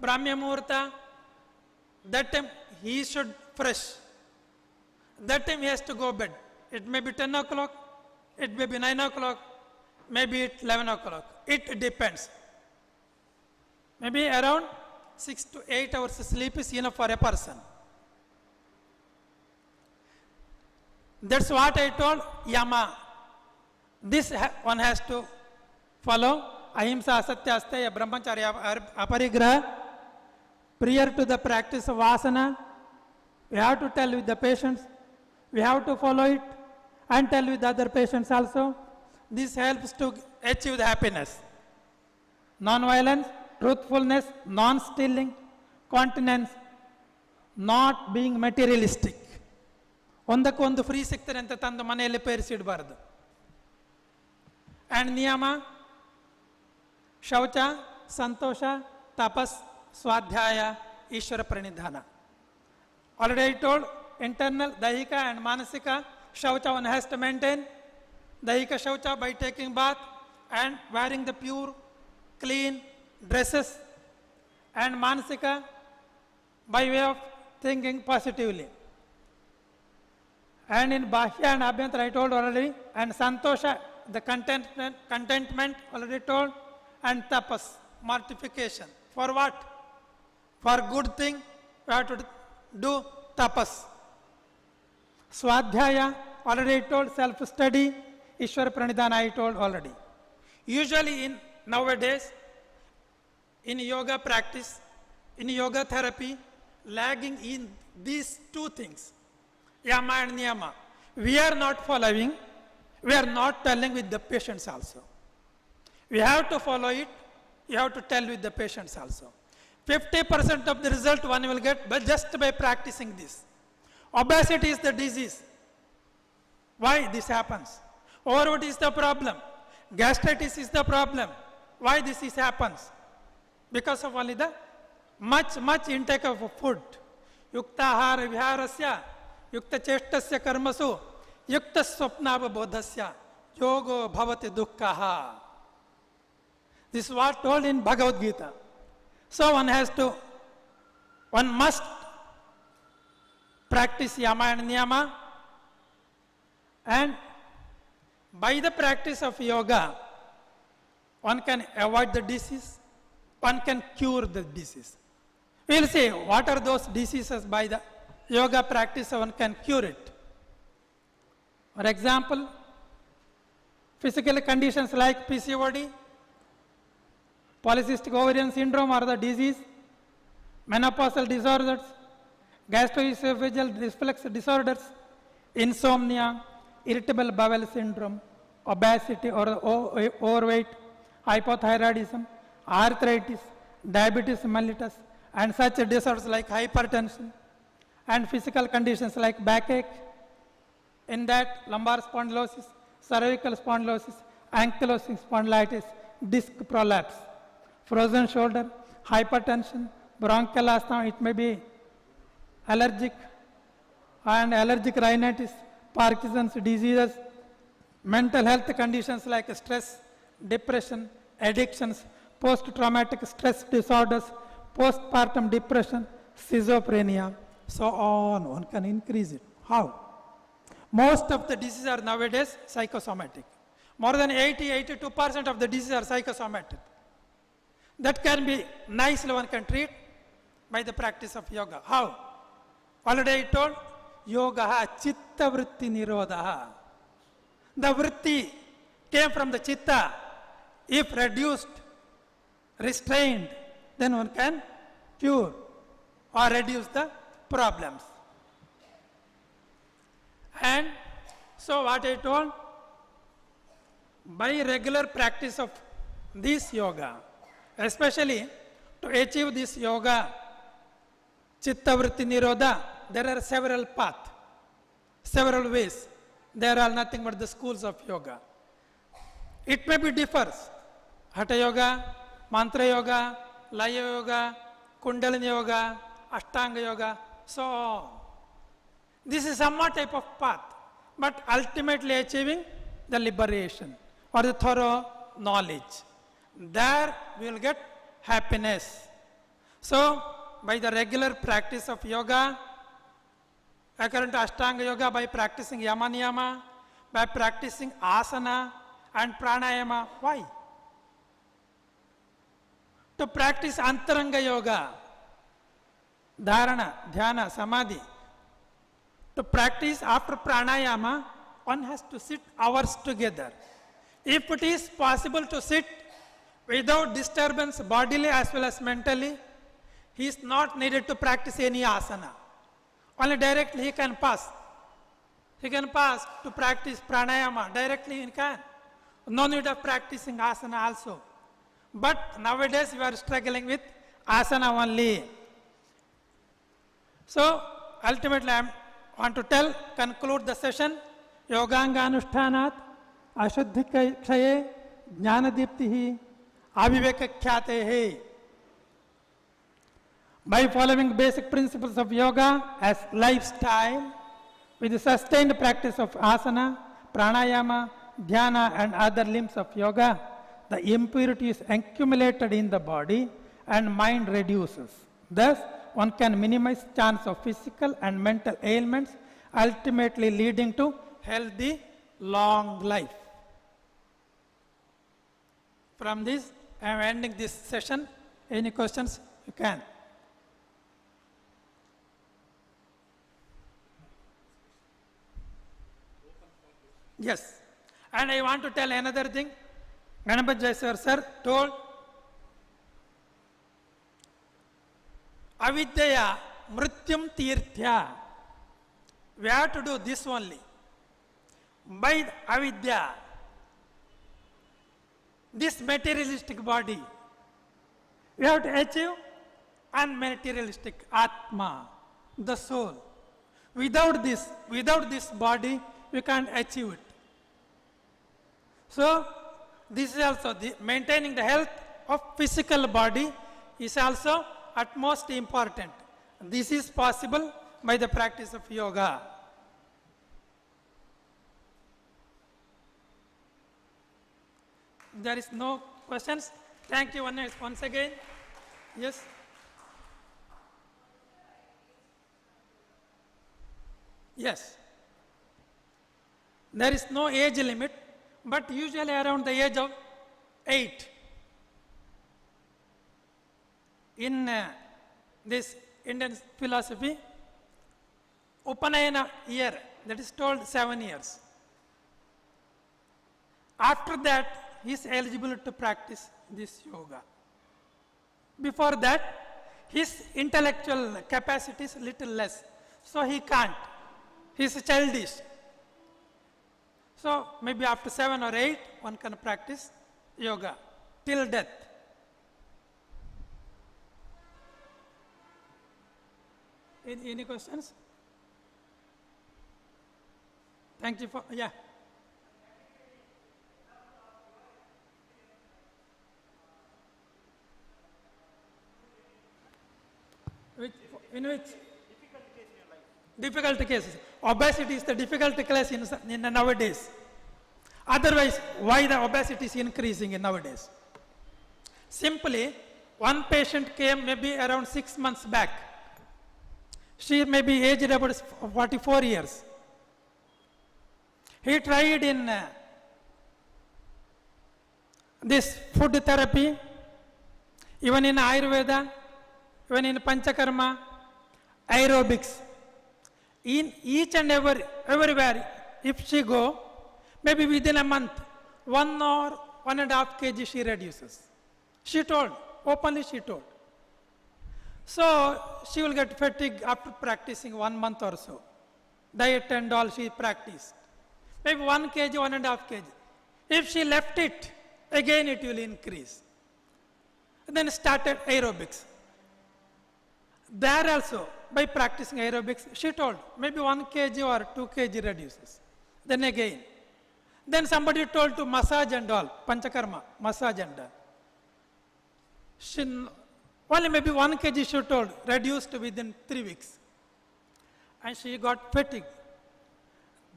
Brahma Muhurta. That time he should fresh. That time he has to go bed. It may be 10 o'clock, it may be 9 o'clock, maybe it's 11 o'clock. It depends. Maybe around 6 to 8 hours sleep is enough for a person. That's what I told Yama. This one has to follow. Ahimsa, Asatya, Asteya, Brahmacharya, Aparigraha. Prior to the practice of asana, we have to tell with the patients, we have to follow it and tell with other patients also. This helps to achieve the happiness. Non-violence, truthfulness, non-stealing, continence, not being materialistic. ಒಂದಕ್ಕೊಂದು free ಸಿಗ್ತಾರೆ ಅಂತ ತಂದು ಮನೆಯಲ್ಲಿ ಪೇರಿಸಿಡಬಾರ್ದು. And niyama, shaucha, santosha, tapas, swadhyaya, ishvara pranidhana. Already I told, internal, dahika and manasika, shaucha one has to maintain. Dahika shaucha by taking bath and wearing the pure, clean dresses. And manasika by way of thinking positively. And in Bhashya and Abhyantara I told already, and Santosha, the contentment already told, and tapas, mortification. For what? For good thing, we have to do tapas. Swadhyaya, already I told, self-study, Ishwar Pranidhana I told already. Usually in nowadays, in yoga practice, in yoga therapy, lagging in these two things, yama and niyama. We are not following, we are not telling with the patients also. We have to follow it, you have to tell with the patients also. 50% of the result one will get but just by practicing this. Obesity is the disease. Why this happens? Overweight is the problem. Gastritis is the problem. Why this happens? Because of only the much intake of food. Yukta ahara viharasya, yukta cheshtasya karmasu, yukta swapnava bodhasya, yogo bhavati dukkhaha. This is what told in Bhagavad Gita. So one must practice yama and niyama, and by the practice of yoga, one can avoid the disease, one can cure the disease. We will see what are those diseases by the yoga practice one can cure it. For example, physical conditions like PCOD, polycystic ovarian syndrome are the disease, menopausal disorders, gastroesophageal reflux disorders, insomnia, irritable bowel syndrome, obesity or overweight, hypothyroidism, arthritis, diabetes mellitus, and such disorders like hypertension, and physical conditions like backache, in that lumbar spondylosis, cervical spondylosis, ankylosing spondylitis, disc prolapse, frozen shoulder, hypertension, bronchial asthma, it may be allergic and allergic rhinitis, Parkinson's diseases, mental health conditions like stress, depression, addictions, post-traumatic stress disorders, postpartum depression, schizophrenia, so on. One can increase it. How? Most of the diseases are nowadays psychosomatic. More than 82% of the diseases are psychosomatic. That can be nicely one can treat by the practice of yoga. How? Already I told, yoga chitta vritti nirodha. The vritti came from the chitta. If reduced, restrained, then one can cure or reduce the problems. And so what I told, by regular practice of this yoga, especially to achieve this yoga, chitta vritti nirodha, there are several paths, several ways. There are nothing but the schools of yoga. It may be differs. Hatha yoga, mantra yoga, laya yoga, kundalini yoga, ashtanga yoga, so on. This is somewhat type of path, but ultimately achieving the liberation or the thorough knowledge. There we will get happiness. So, by the regular practice of yoga, according to Ashtanga Yoga, by practicing yama niyama, by practicing asana and pranayama. Why? To practice antaranga yoga, dharana, dhyana, samadhi. To practice after pranayama, one has to sit hours together. If it is possible to sit without disturbance bodily as well as mentally, he is not needed to practice any asana. Only directly he can pass. He can pass to practice pranayama. Directly he can. No need of practicing asana also. But nowadays we are struggling with asana only. So ultimately I want to conclude the session. Yoganganushthanat ashuddhi kshaye jnanadiptihi aviveka khyate. By following basic principles of yoga as lifestyle, with the sustained practice of asana, pranayama, dhyana and other limbs of yoga, the impurities accumulated in the body and mind reduces. Thus, one can minimize chance of physical and mental ailments, ultimately leading to healthy, long life. From this, I am ending this session. Any questions? You can. Yes. And I want to tell another thing. Ganapati Jaiswar sir told, Avidyaya mrityum tirthya. We have to do this only. By avidya, this materialistic body, we have to achieve unmaterialistic Atma, the soul. Without this body, we can't achieve it. So, this is also maintaining the health of physical body is also utmost important. This is possible by the practice of yoga. There is no questions. Thank you once again. Yes. Yes. There is no age limit, but usually around the age of 8. In this Indian philosophy, Upanayana year, that is told 7 years. After that, he is eligible to practice this yoga. Before that, his intellectual capacity is little less, so he can't. He is childish. So maybe after 7 or 8, one can practice yoga till death. Any questions? Thank you for, yeah. In which? Difficult cases. Obesity is the difficult case in nowadays. Otherwise, why the obesity is increasing in nowadays? Simply, one patient came maybe around 6 months back. She may be aged about 44 years. He tried in this food therapy, even in Ayurveda, even in Panchakarma, aerobics. In each and everywhere, if she go, maybe within a month, 1 or 1.5 kg she reduces. She told, openly she told. So she will get fatigue after practicing 1 month or so. Diet and all she practiced. Maybe 1 kg, 1.5 kg. If she left it, again it will increase. Then started aerobics. There also, by practicing aerobics, she told, maybe 1 kg or 2 kg reduces. Then again. Then somebody told to massage and all, Panchakarma, massage and all. She, only maybe 1 kg she told, reduced within 3 weeks. And she got fatigue.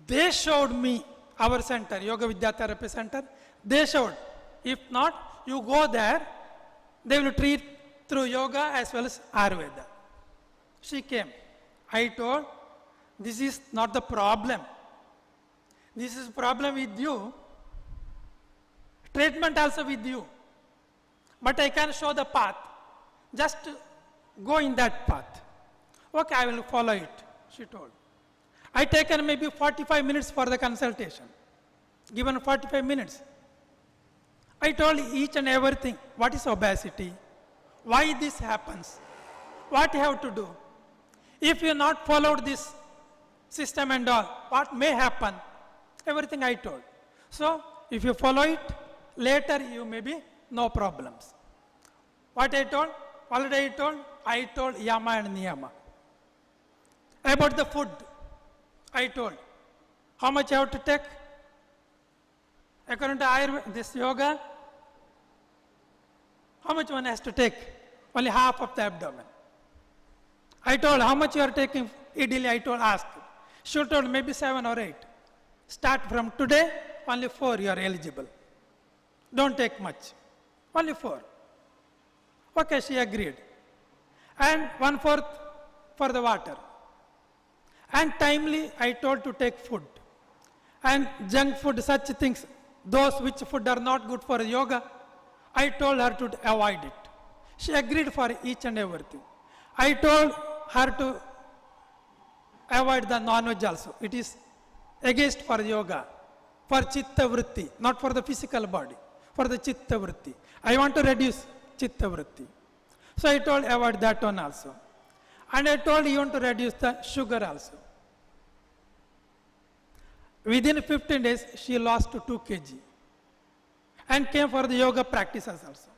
They showed me our center, Yoga Vidya Therapy Center. They showed, if not, you go there, they will treat through yoga as well as Ayurveda. She came. I told, this is not the problem. This is problem with you. Treatment also with you. But I can show the path. Just go in that path. Okay, I will follow it, she told. I taken maybe 45 minutes for the consultation. Given 45 minutes. I told each and everything. What is obesity? Why this happens? What you have to do? If you not followed this system and all, what may happen? Everything I told. So, if you follow it, later you may be no problems. What I told? Already I told Yama and Niyama. About the food, I told. How much you have to take? According to Ayurveda, this yoga, how much one has to take? Only half of the abdomen. I told how much you are taking idli, I told, ask. She told maybe 7 or 8. Start from today, only 4 you are eligible. Don't take much. Only 4. Okay, she agreed. And 1/4 for the water. And timely, I told to take food. And junk food, such things, those which food are not good for yoga, I told her to avoid it. She agreed for each and everything. I told her to avoid the non-veg also. It is against for yoga, for chitta vritti, not for the physical body, for the chitta vritti. I want to reduce chitta vritti. So I told avoid that one also. And I told you want to reduce the sugar also. Within 15 days, she lost 2 kg and came for the yoga practices also.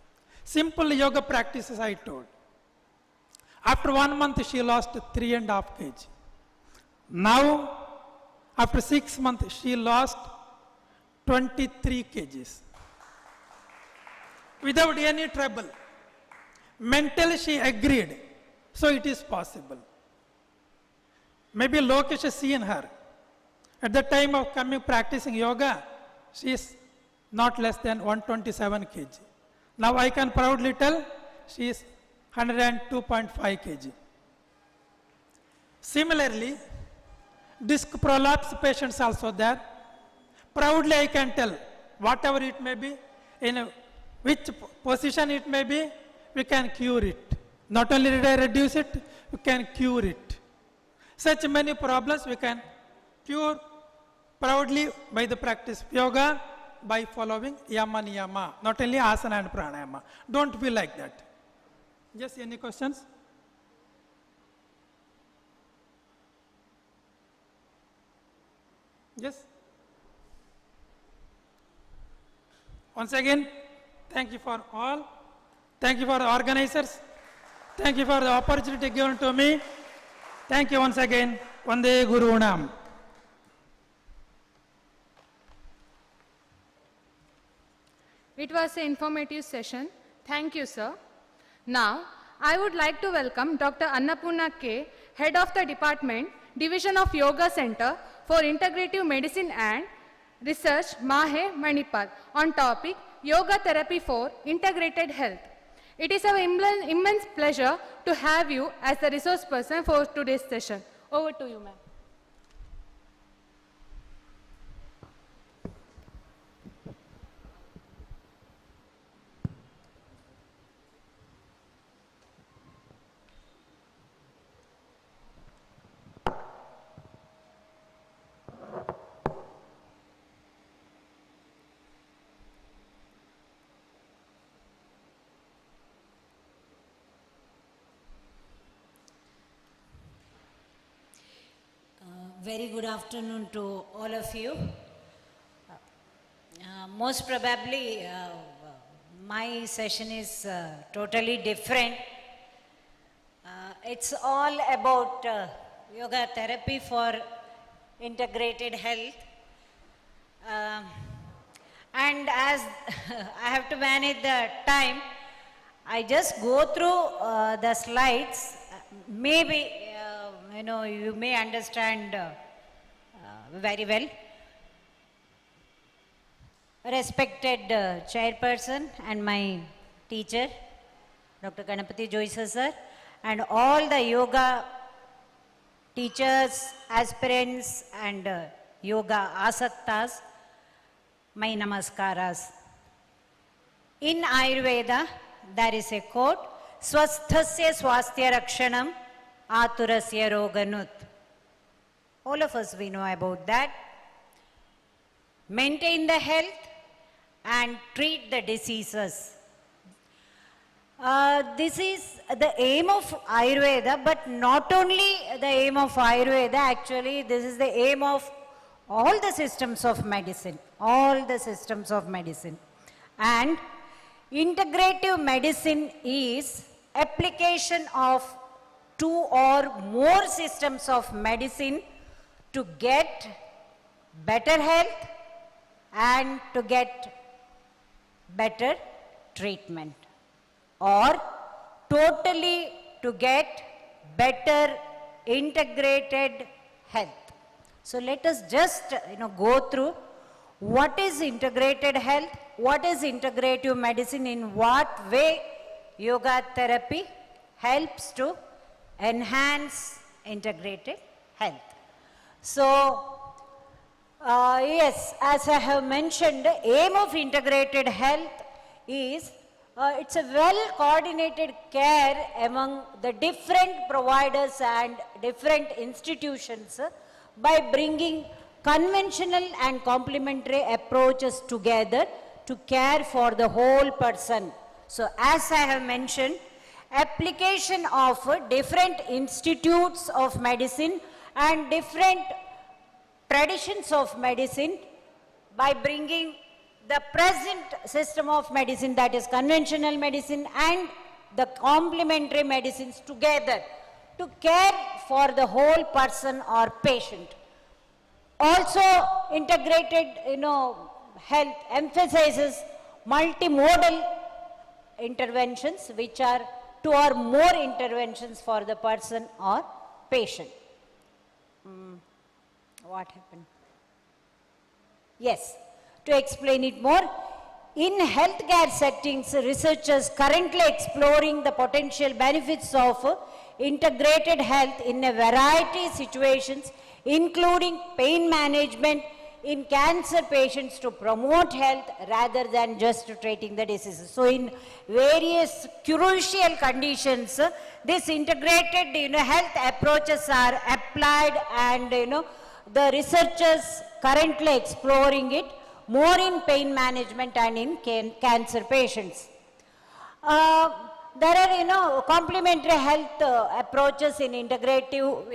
Simple yoga practices I told. After 1 month, she lost 3.5 kg. Now, after 6 months, she lost 23 kgs. Without any trouble. Mentally, she agreed. So it is possible. Maybe Lokesh has seen her. At the time of coming practicing yoga, she is not less than 127 kg. Now I can proudly tell she is 102.5 kg. Similarly, disc prolapse patients also there. Proudly I can tell, whatever it may be, in which position it may be, we can cure it. Not only did I reduce it, we can cure it. Such many problems we can cure proudly by the practice of yoga, by following yama niyama, not only asana and pranayama. Don't be like that. Just any questions? Yes? Once again, thank you for all. Thank you for the organizers. Thank you for the opportunity given to me. Thank you once again. Vande Gurunam. It was an informative session. Thank you, sir. Now, I would like to welcome Dr. Annapurna K., Head of the Department, Division of Yoga Center for Integrative Medicine and Research, Mahe, Manipal, on topic Yoga Therapy for Integrated Health. It is our immense pleasure to have you as the resource person for today's session. Over to you, ma'am. Very good afternoon to all of you. Most probably, my session is totally different. It's all about yoga therapy for integrated health. And as I have to manage the time, I just go through the slides. Maybe you may understand very well. Respected chairperson and my teacher, Dr. Ganapati Joysa sir, and all the yoga teachers, aspirants and yoga asaktas, my namaskaras. In Ayurveda, there is a quote, Swasthasya swasthya rakshanam Aturasya roganut. All of us, we know about that. Maintain the health and treat the diseases. This is the aim of Ayurveda, but not only the aim of Ayurveda, actually this is the aim of all the systems of medicine. All the systems of medicine. And integrative medicine is application of 2 or more systems of medicine to get better health and to get better treatment, or totally to get better integrated health. So let us just go through what is integrated health, what is integrative medicine, in what way yoga therapy helps to enhance integrated health. So, yes, as I have mentioned, the aim of integrated health is It's a well coordinated care among the different providers and different institutions by bringing conventional and complementary approaches together to care for the whole person. So as I have mentioned, application of different institutes of medicine and different traditions of medicine by bringing the present system of medicine, that is conventional medicine and the complementary medicines together to care for the whole person or patient. Also integrated, health emphasizes multimodal interventions, which are 2 or more interventions for the person or patient. What happened? Yes. To explain it more, in healthcare settings, researchers currently exploring the potential benefits of integrated health in a variety of situations, including pain management in cancer patients to promote health rather than just treating the diseases. So in various crucial conditions, this integrated health approaches are applied, and the researchers currently exploring it more in pain management and in cancer patients. There are, complementary health approaches in integrative,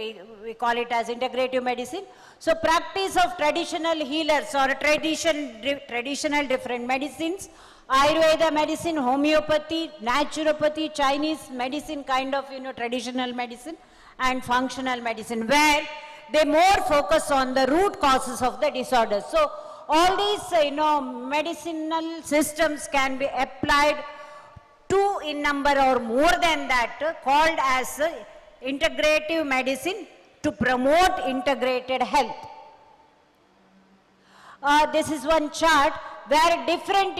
we call it as integrative medicine. So practice of traditional healers or traditional different medicines, Ayurveda medicine, homeopathy, naturopathy, Chinese medicine kind of, traditional medicine and functional medicine, where they more focus on the root causes of the disorders. So all these, medicinal systems can be applied 2 in number or more than that, called as integrative medicine to promote integrated health. This is one chart where different,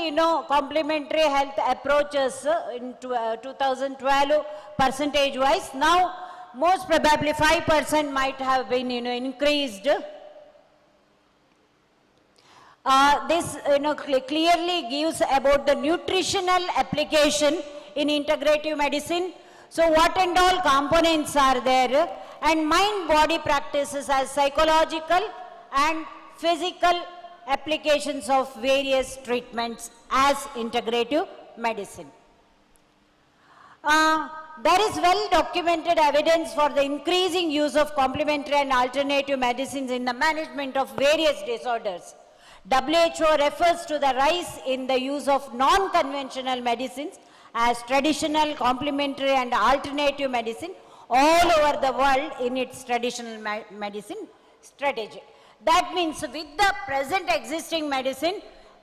complementary health approaches in 2012 percentage wise. Now, most probably 5% might have been, increased. This clearly gives about the nutritional application in integrative medicine. So what and all components are there, and mind-body practices as psychological and physical applications of various treatments as integrative medicine. There is well documented evidence for the increasing use of complementary and alternative medicines in the management of various disorders. WHO refers to the rise in the use of non-conventional medicines as traditional, complementary and alternative medicine all over the world in its traditional medicine strategy. That means with the present existing medicine,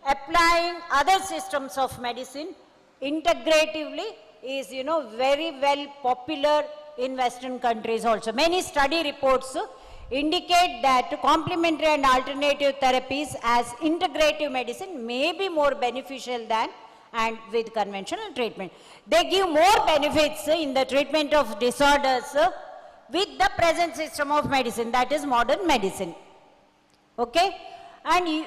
applying other systems of medicine integratively is, very well popular in Western countries also. Many study reports indicate that complementary and alternative therapies as integrative medicine may be more beneficial than and with conventional treatment. They give more benefits in the treatment of disorders with the present system of medicine, that is modern medicine. Okay? And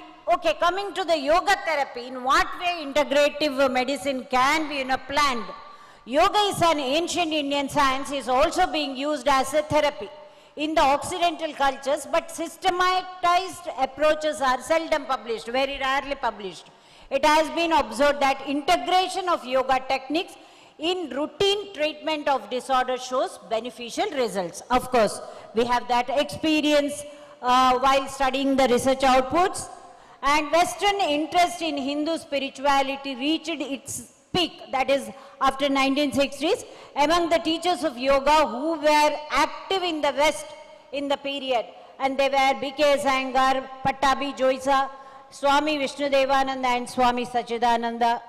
coming to the yoga therapy, in what way integrative medicine can be planned? Yoga is an ancient Indian science, is also being used as a therapy in the Occidental cultures, but systematized approaches are seldom published, very rarely published. It has been observed that integration of yoga techniques in routine treatment of disorder shows beneficial results. Of course, we have that experience while studying the research outputs, and Western interest in Hindu spirituality reached its peak, that is after 1960s, among the teachers of yoga who were active in the West in the period, and they were B.K. Iyengar, Pattabi Joysa, Swami Vishnudevananda and Swami Sachidananda.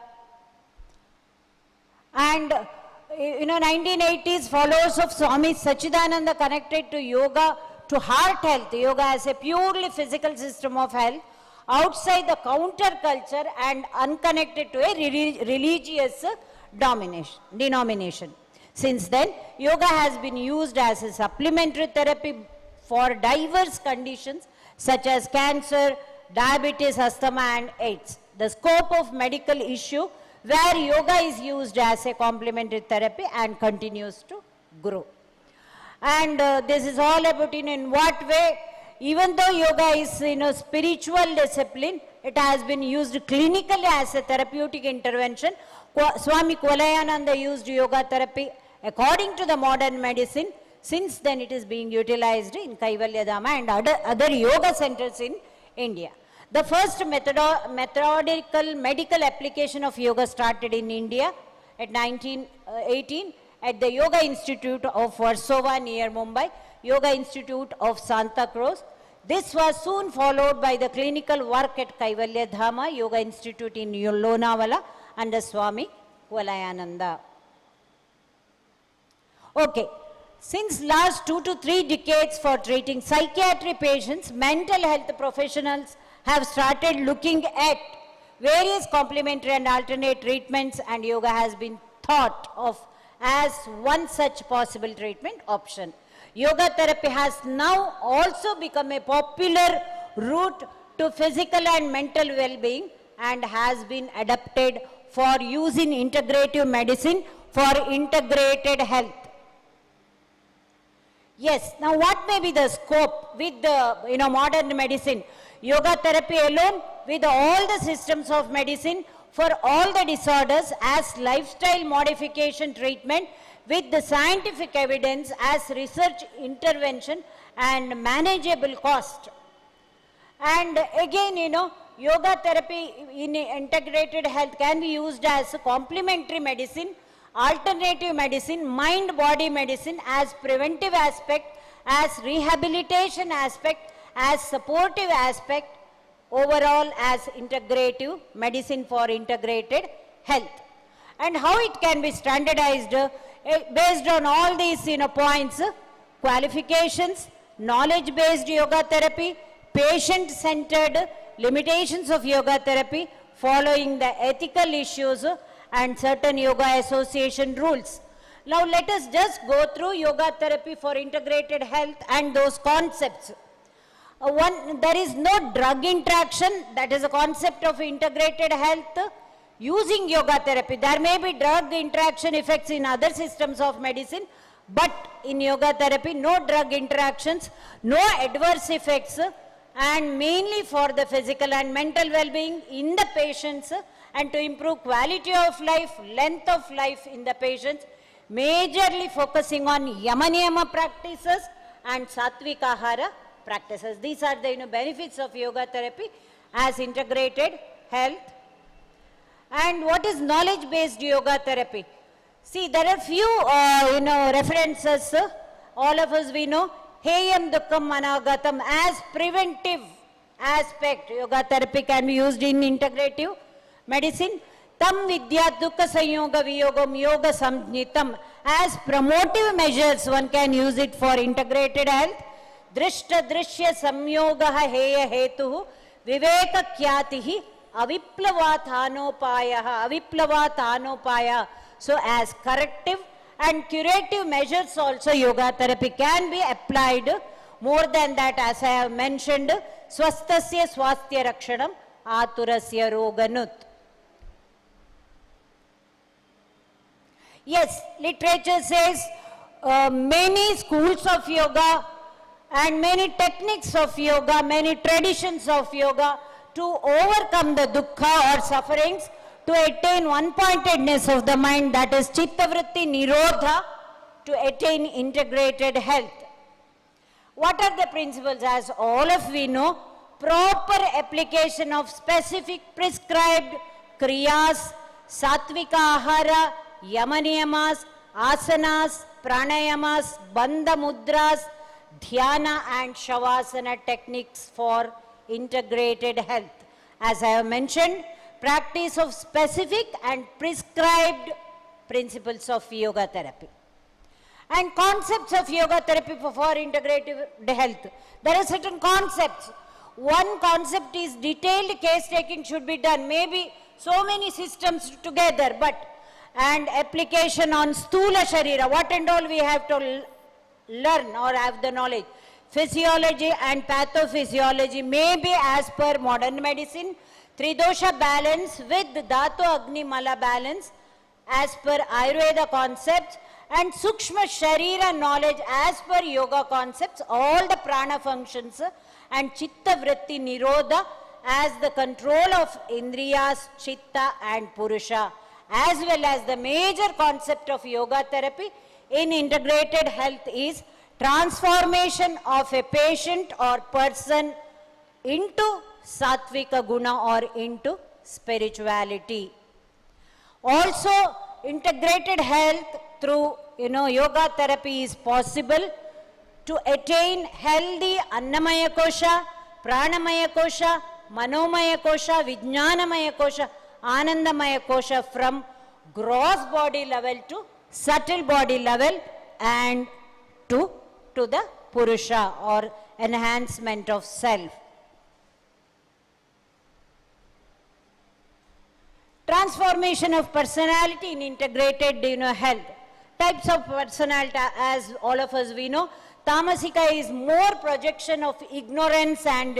And 1980s, followers of Swami Sachidananda connected to yoga to heart health, yoga as a purely physical system of health, outside the counterculture and unconnected to a religious denomination. Since then, yoga has been used as a supplementary therapy for diverse conditions such as cancer, diabetes, asthma and AIDS. The scope of medical issue where yoga is used as a complementary therapy and continues to grow. And this is all about in what way, even though yoga is spiritual discipline, it has been used clinically as a therapeutic intervention. Swami Kualayananda used yoga therapy according to the modern medicine. Since then it is being utilized in Kaivalya Dhama and other yoga centers in India. The first methodical medical application of yoga started in India at 1918 at the Yoga Institute of Warsaw near Mumbai, Yoga Institute of Santa Cruz. This was soon followed by the clinical work at Kaivalya Dhama, Yoga Institute in Lonavala under Swami Kualayananda. Okay. Since last 2 to 3 decades for treating psychiatric patients, mental health professionals have started looking at various complementary and alternate treatments, and yoga has been thought of as one such possible treatment option. Yoga therapy has now also become a popular route to physical and mental well-being and has been adapted for use in integrative medicine for integrated health. Yes, now what may be the scope with the modern medicine? Yoga therapy alone with all the systems of medicine for all the disorders as lifestyle modification treatment with the scientific evidence as research intervention and manageable cost. And again, yoga therapy in integrated health can be used as a complementary medicine, alternative medicine, mind-body medicine as preventive aspect, as rehabilitation aspect, as supportive aspect, overall as integrative medicine for integrated health. And how it can be standardized based on all these points, qualifications, knowledge-based yoga therapy, patient-centered limitations of yoga therapy, following the ethical issues and certain yoga association rules. Now let us just go through yoga therapy for integrated health and those concepts. There is no drug interaction, that is a concept of integrated health using yoga therapy. There may be drug interaction effects in other systems of medicine, but in yoga therapy no drug interactions, no adverse effects, and mainly for the physical and mental well-being in the patients and to improve quality of life, length of life in the patients, majorly focusing on yama-niyama practices and sattvika ahara practices. These are the benefits of yoga therapy as integrated health. And what is knowledge-based yoga therapy? See, there are few references. All of us we know heyam dukkam managatam as preventive aspect. Yoga therapy can be used in integrative medicine. Tam vidya dukkha sanyoga viyogam yoga samjnitam as promotive measures. One can use it for integrated health. Drishta drishya samyogaha heya hetuhu viveka kyatihi aviplavatanopaya. So as corrective and curative measures also yoga therapy can be applied. More than that, as I have mentioned, swastasya swastya rakshanam aturasya roganut. Yes, literature says many schools of yoga and many techniques of yoga, many traditions of yoga to overcome the dukkha or sufferings, to attain one-pointedness of the mind, that is chittavritti nirodha, to attain integrated health. What are the principles? As all of we know, proper application of specific prescribed kriyas, sattvika ahara, yamaniyamas, asanas, pranayamas, bandha mudras, dhyana and shavasana techniques for integrated health. As I have mentioned, practice of specific and prescribed principles of yoga therapy. And concepts of yoga therapy for integrative health. There are certain concepts. One concept is detailed case taking should be done. Maybe so many systems together, and application on stula sharira, what and all we have to learn or have the knowledge. Physiology and pathophysiology may be as per modern medicine. Tridosha balance with Dhatu Agni Mala balance as per Ayurveda concepts, and Sukshma Sharira knowledge as per yoga concepts, all the prana functions, and Chitta Vritti Nirodha as the control of Indriyas, Chitta and Purusha, as well as the major concept of yoga therapy in integrated health is transformation of a patient or person into Sattvika Guna or into spirituality. Also, integrated health through yoga therapy is possible to attain healthy Annamaya Kosha, Pranamaya Kosha, Manomaya Kosha, Vijnanamaya Kosha, Anandamaya Kosha from gross body level to subtle body level and to the Purusha or enhancement of self. Transformation of personality in integrated health. Types of personality, as all of us we know, Tamasika is more projection of ignorance and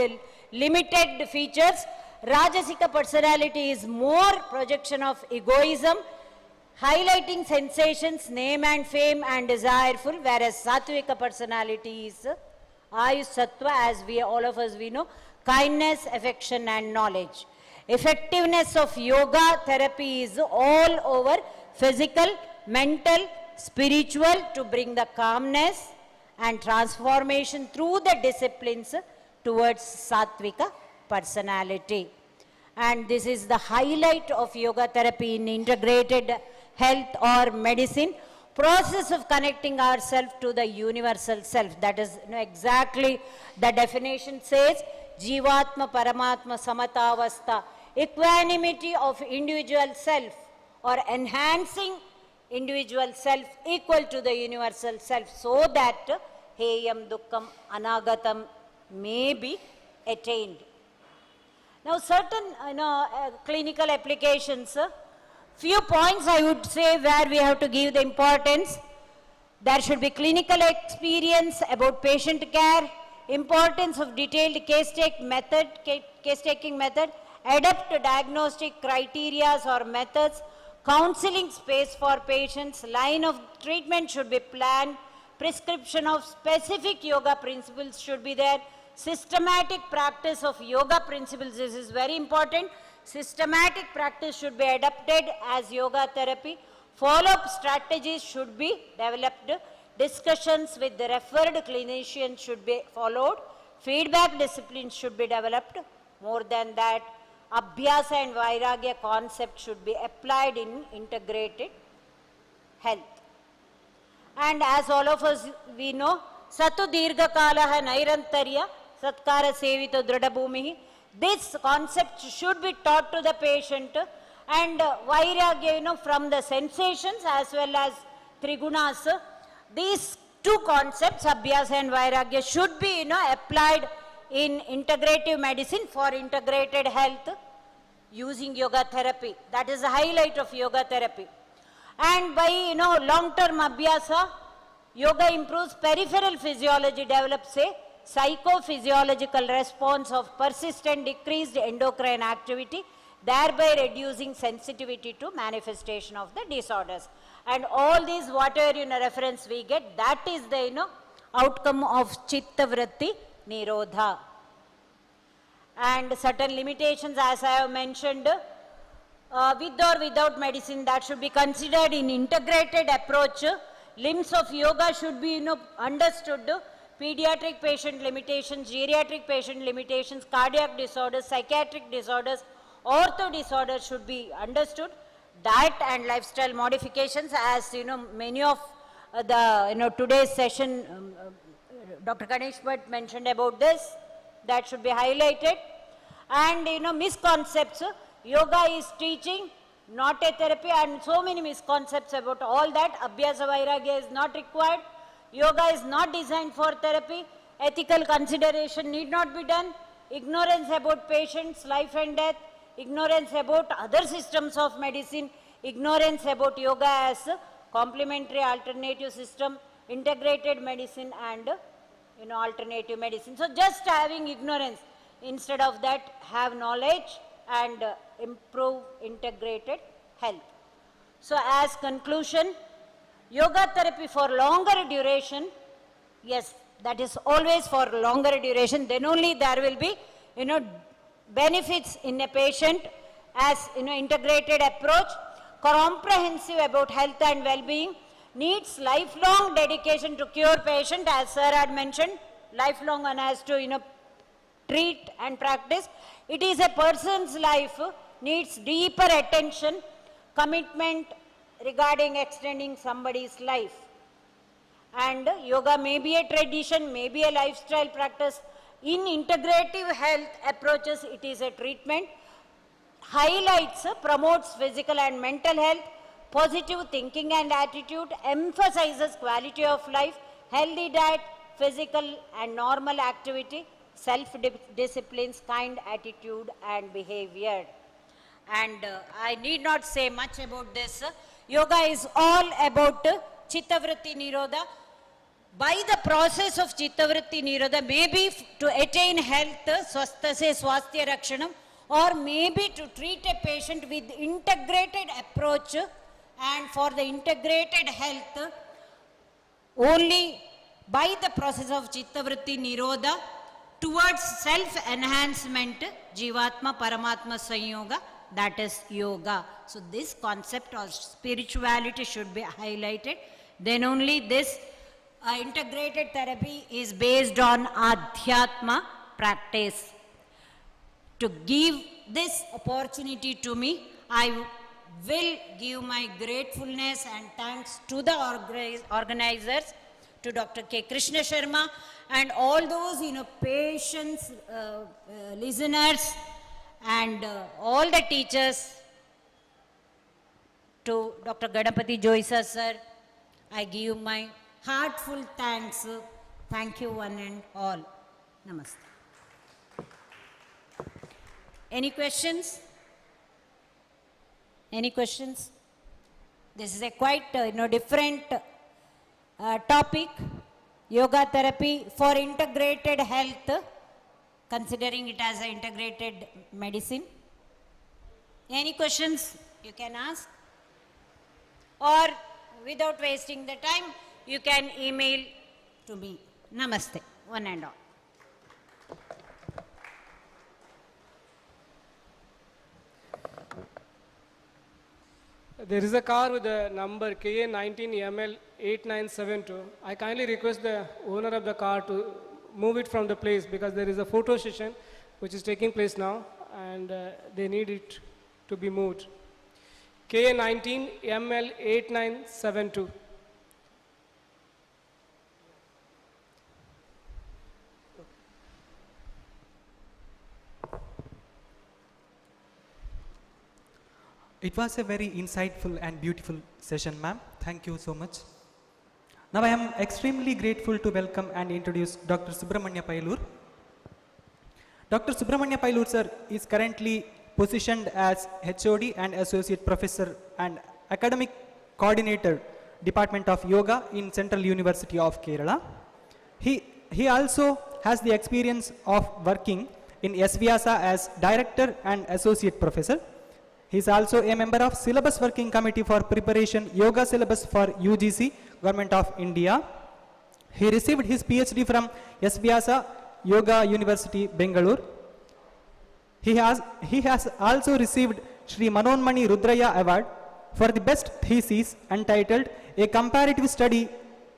limited features. Rajasika personality is more projection of egoism, highlighting sensations, name and fame and desireful, whereas Sattvika personality is Ayush Sattva, as all of us we know, kindness, affection and knowledge. Effectiveness of yoga therapy is all over physical, mental, spiritual, to bring the calmness and transformation through the disciplines towards Sattvika personality. And this is the highlight of yoga therapy in integrated health or medicine, process of connecting ourselves to the universal self. That is exactly the definition says, Jivatma Paramatma Samatavastha, equanimity of individual self or enhancing individual self equal to the universal self, so that Heyam Dukkham Anagatam may be attained. Now certain clinical applications, few points I would say where we have to give the importance. There should be clinical experience about patient care, importance of detailed case-taking method, adapt diagnostic criteria or methods, counseling space for patients, line of treatment should be planned, prescription of specific yoga principles should be there, systematic practice of yoga principles, this is very important. Systematic practice should be adapted as yoga therapy. Follow-up strategies should be developed. Discussions with the referred clinician should be followed. Feedback disciplines should be developed. More than that, Abhyasa and Vairagya concept should be applied in integrated health. And as all of us we know, Satu Dirgha Kalaha Nairantarya Satkara Sevito Dradabhumihi. This concept should be taught to the patient, and Vairagya, from the sensations as well as Trigunas, these two concepts, Abhyasa and Vairagya, should be applied in integrative medicine for integrated health using yoga therapy. That is the highlight of yoga therapy. And by long-term Abhyasa, yoga improves peripheral physiology, develops a psychophysiological response of persistent decreased endocrine activity, thereby reducing sensitivity to manifestation of the disorders. And all these whatever reference we get, that is the outcome of Chitta Vritti Nirodha. And certain limitations, as I have mentioned, with or without medicine, that should be considered in integrated approach. Limbs of yoga should be understood. Pediatric patient limitations, geriatric patient limitations, cardiac disorders, psychiatric disorders, ortho disorders should be understood. Diet and lifestyle modifications, as many of the today's session, Dr. Ganesh Bhatt mentioned about this, that should be highlighted. And misconceptions, yoga is teaching, not a therapy, and so many misconceptions about all that. Abhyasa Vairagya is not required. Yoga is not designed for therapy. Ethical consideration need not be done. Ignorance about patients' life and death. Ignorance about other systems of medicine. Ignorance about yoga as complementary alternative system, integrated medicine and alternative medicine. So just having ignorance, instead of that have knowledge and improve integrated health. So as conclusion, yoga therapy for longer duration, yes, that is always for longer duration, then only there will be, benefits in a patient as, integrated approach, comprehensive about health and well-being, needs lifelong dedication to cure patient, as sir had mentioned, lifelong and has to, treat and practice. It is a person's life, needs deeper attention, commitment regarding extending somebody's life. And yoga may be a tradition, may be a lifestyle practice. In integrative health approaches, it is a treatment. Highlights, promotes physical and mental health, positive thinking and attitude, emphasizes quality of life, healthy diet, physical and normal activity, self-disciplines, kind attitude and behavior. And I need not say much about this. Yoga is all about Chittavritti Nirodha. By the process of Chittavritti Nirodha, maybe to attain health, swastha se swasthya rakshanam, or maybe to treat a patient with integrated approach, and for the integrated health, only by the process of Chittavritti Nirodha towards self-enhancement, Jivatma Paramatma Sanyoga, that is yoga. So this concept of spirituality should be highlighted. Then only this integrated therapy is based on Adhyatma practice. To give this opportunity to me, I will give my gratefulness and thanks to the organizers, to Dr. K. Krishna Sharma and all those patients, listeners and all the teachers, to Dr. Ganapati Joysa sir. I give my heartful thanks. Thank you one and all. Namaste. Any questions? Any questions? This is a quite different topic. Yoga therapy for integrated health, considering it as an integrated medicine. Any questions you can ask? Or without wasting the time, you can email to me. Namaste, one and all. There is a car with the number KA19ML8972. I kindly request the owner of the car to move it from the place, because there is a photo session which is taking place now and they need it to be moved. KA19ML8972. It was a very insightful and beautiful session, ma'am. Thank you so much. Now I am extremely grateful to welcome and introduce Dr. Subramanya Pailur. Dr. Subramanya Pailur sir is currently positioned as HOD and Associate Professor and Academic Coordinator, Department of Yoga in Central University of Kerala. He also has the experience of working in SVYASA as Director and Associate Professor. He is also a member of Syllabus Working Committee for Preparation Yoga Syllabus for UGC, Government of India. He received his PhD from SVYASA Yoga University, Bangalore. He has also received Sri Manonmani Rudraya Award for the best thesis entitled A Comparative Study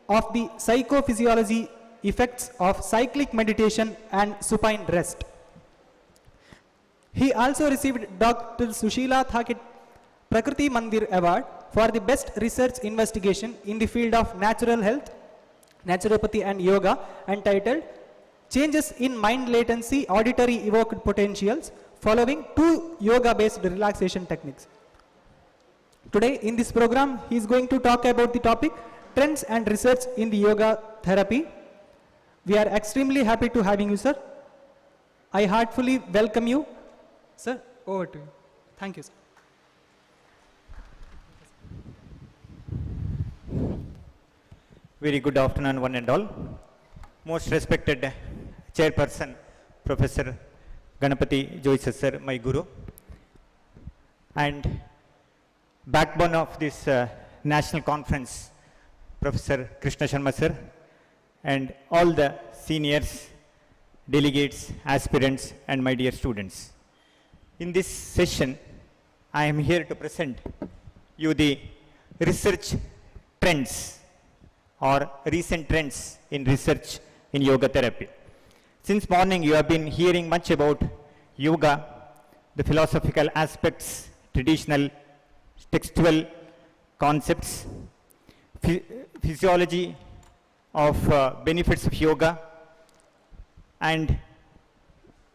of the Psychophysiology Effects of Cyclic Meditation and Supine Rest. He also received Dr. Sushila Thakit Prakriti Mandir Award for the best research investigation in the field of natural health, naturopathy and yoga, entitled Changes in Mind Latency, Auditory Evoked Potentials following 2 yoga-based relaxation techniques. Today in this program, he is going to talk about the topic Trends and Research in the Yoga Therapy. We are extremely happy to having you, sir. I heartfully welcome you. Sir, over to you. Thank you, sir. Very good afternoon, one and all. Most respected Chairperson, Professor Ganapati Joysa sir, my guru, and backbone of this national conference, Professor Krishna Sharma sir, and all the seniors, delegates, aspirants, and my dear students. In this session, I am here to present you the research trends or recent trends in research in yoga therapy. Since morning, you have been hearing much about yoga, the philosophical aspects, traditional textual concepts, physiology of benefits of yoga, and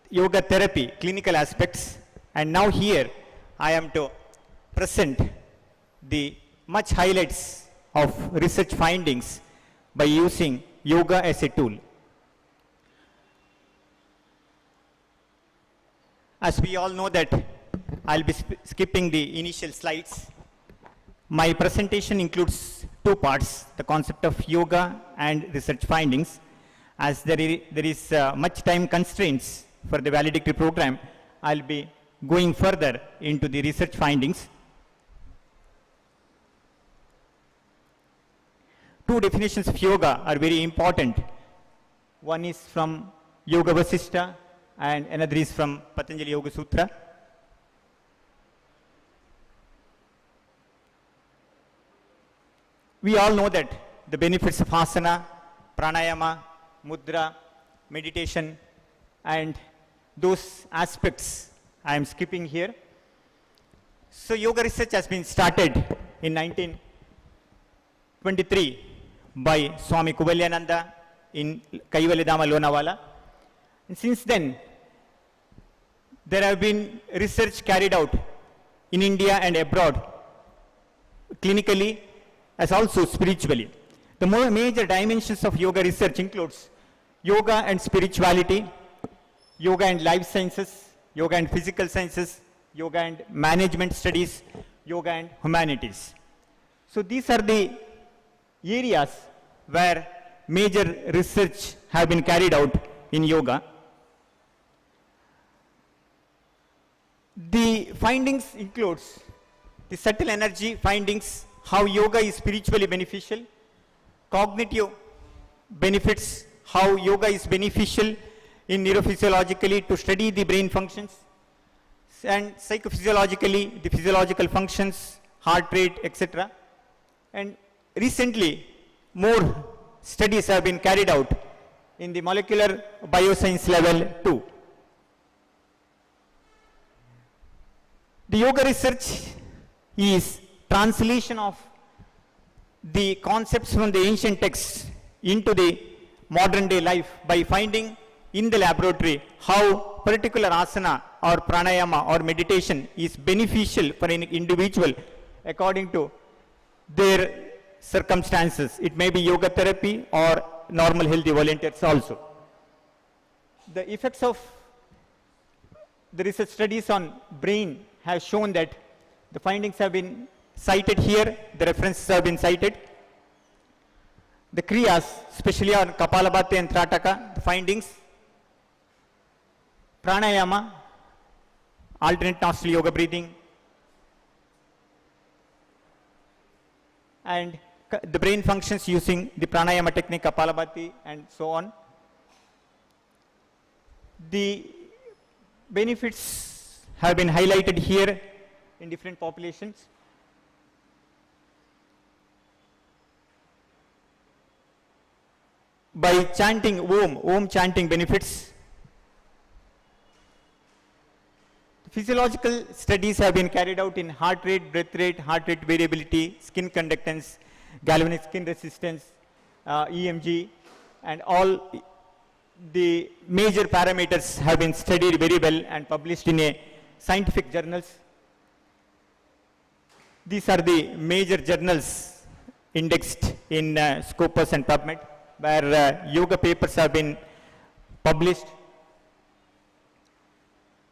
yoga therapy, clinical aspects. And now here, I am to present the much highlights of research findings by using yoga as a tool. As we all know that I'll be skipping the initial slides. My presentation includes two parts, the concept of yoga and research findings. As there is much time constraints for the valedictory program, I'll be going further into the research findings. Two definitions of yoga are very important. One is from Yoga Vasishtha and another is from Patanjali Yoga Sutra. We all know that the benefits of asana, pranayama, mudra, meditation, and those aspects I am skipping here. So yoga research has been started in 1923 by Swami Kuvalyananda in Kaivalyadhama, Lonavala. And since then, there have been research carried out in India and abroad, clinically as also spiritually. The major dimensions of yoga research includes yoga and spirituality, yoga and life sciences, yoga and physical sciences, yoga and management studies, yoga and humanities. So these are the areas where major research have been carried out in yoga. The findings includes the subtle energy findings, how yoga is spiritually beneficial, cognitive benefits, how yoga is beneficial in neurophysiologically to study the brain functions, and psychophysiologically the physiological functions, heart rate, etc. And recently, more studies have been carried out in the molecular bioscience level too. The yoga research is translation of the concepts from the ancient texts into the modern day life by finding in the laboratory how particular asana or pranayama or meditation is beneficial for an individual according to their circumstances. It may be yoga therapy or normal healthy volunteers also. The effects of the research studies on brain have shown that the findings have been cited here, the references have been cited. The kriyas, especially on Kapalabhati and Trataka, the findings, pranayama, alternate nostril yoga breathing, and the brain functions using the pranayama technique, Kapalabhati, and so on. The benefits have been highlighted here in different populations. By chanting Om chanting benefits. Physiological studies have been carried out in heart rate, breath rate, heart rate variability, skin conductance, galvanic skin resistance, EMG, and all the major parameters have been studied very well and published in a scientific journals. These are the major journals indexed in Scopus and PubMed, where yoga papers have been published.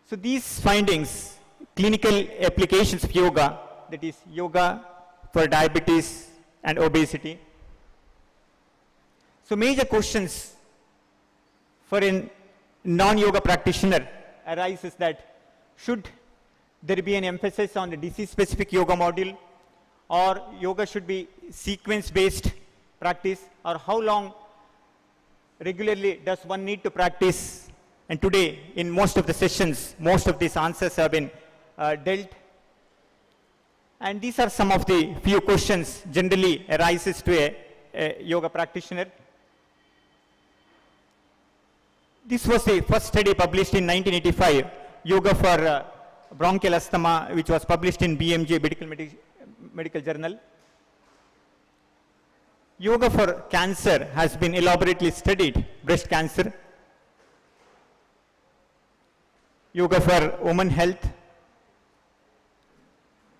So these findings, clinical applications of yoga, that is yoga for diabetes and obesity. So major questions for a non-yoga practitioner arises that should there be an emphasis on the disease-specific yoga module, or yoga should be sequence-based practice, or how long regularly does one need to practice? And today, in most of the sessions, most of these answers have been dealt. And these are some of the few questions generally arises to a yoga practitioner. This was the first study published in 1985, Yoga for Bronchial Asthma, which was published in BMJ Medical Journal. Yoga for cancer has been elaborately studied, breast cancer. Yoga for women health,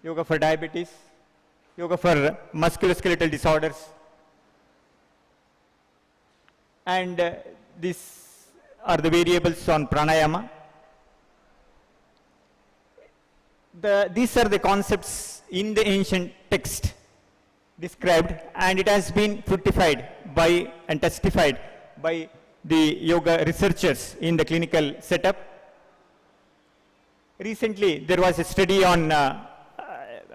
yoga for diabetes, yoga for musculoskeletal disorders. And these are the variables on pranayama. These are the concepts in the ancient text described, and it has been fructified by and testified by the yoga researchers in the clinical setup. Recently, there was a study on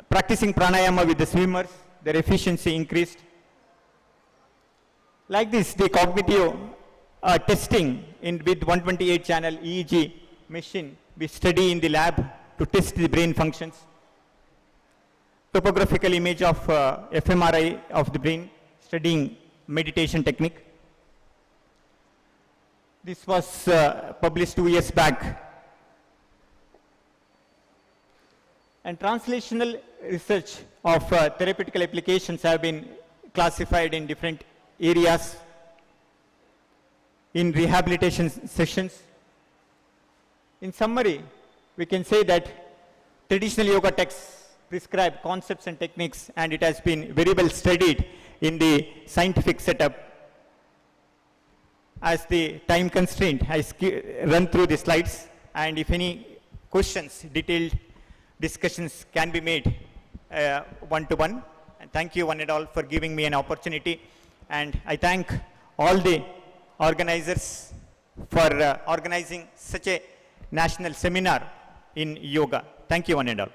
practicing pranayama with the swimmers. Their efficiency increased. Like this, the cognitive testing with 128 channel EEG machine, we study in the lab to test the brain functions. Topographical image of fMRI of the brain, studying meditation technique. This was published 2 years back. And translational research of therapeutical applications have been classified in different areas in rehabilitation sessions. In summary, we can say that traditional yoga texts prescribe concepts and techniques, and it has been very well studied in the scientific setup. As the time constraint, I run through the slides, and if any questions, detailed discussions can be made one-to-one. And thank you one and all for giving me an opportunity. And I thank all the organizers for organizing such a national seminar in yoga. Thank you one and all.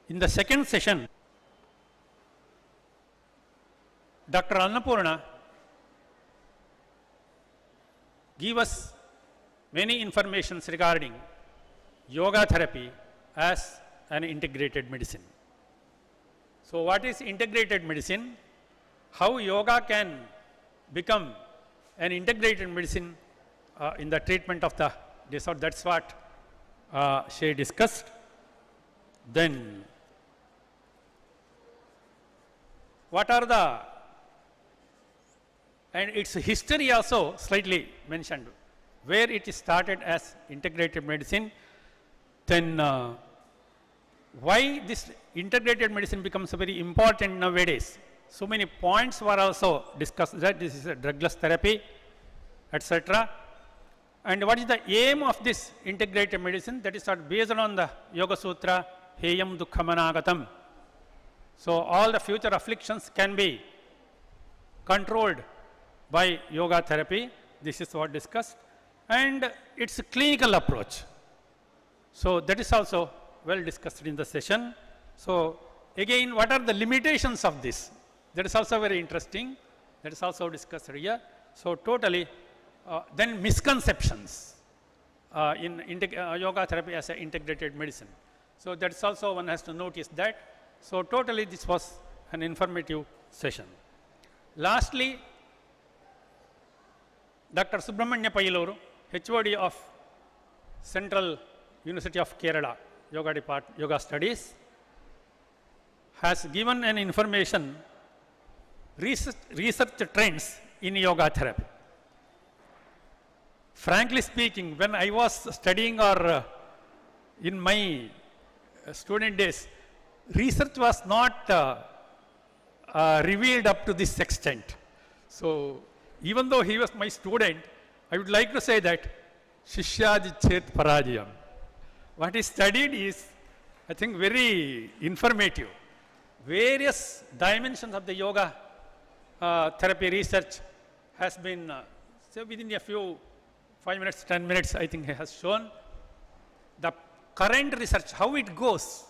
In the second session, Dr. Annapurna gave us many informations regarding yoga therapy as an integrated medicine. So what is integrated medicine? How yoga can become an integrated medicine in the treatment of the disorder. That's what she discussed. Then what are the, and its history also slightly mentioned, where it started as integrated medicine, then why this integrated medicine becomes very important nowadays. So many points were also discussed, that this is a drugless therapy, etc. And what is the aim of this integrated medicine? That is based on the Yoga Sutra, Heyam Dukkhamanagatam. So all the future afflictions can be controlled by yoga therapy. This is what discussed. And its clinical approach. So that is also well discussed in the session. So again, what are the limitations of this? That is also very interesting. That is also discussed here. So totally, then misconceptions in yoga therapy as an integrated medicine. So that's also one has to notice that. So totally this was an informative session. Lastly, Dr. Subramanya Payiluru, HOD of Central University of Kerala, Yoga Studies, has given an information, research trends in yoga therapy. Frankly speaking, when I was studying or in my student days, research was not revealed up to this extent. So even though he was my student, I would like to say that Shishyadi Chet Parajayam. What he studied is, I think, very informative. Various dimensions of the yoga therapy research has been, so within a few 5 minutes, 10 minutes, I think he has shown the current research, how it goes,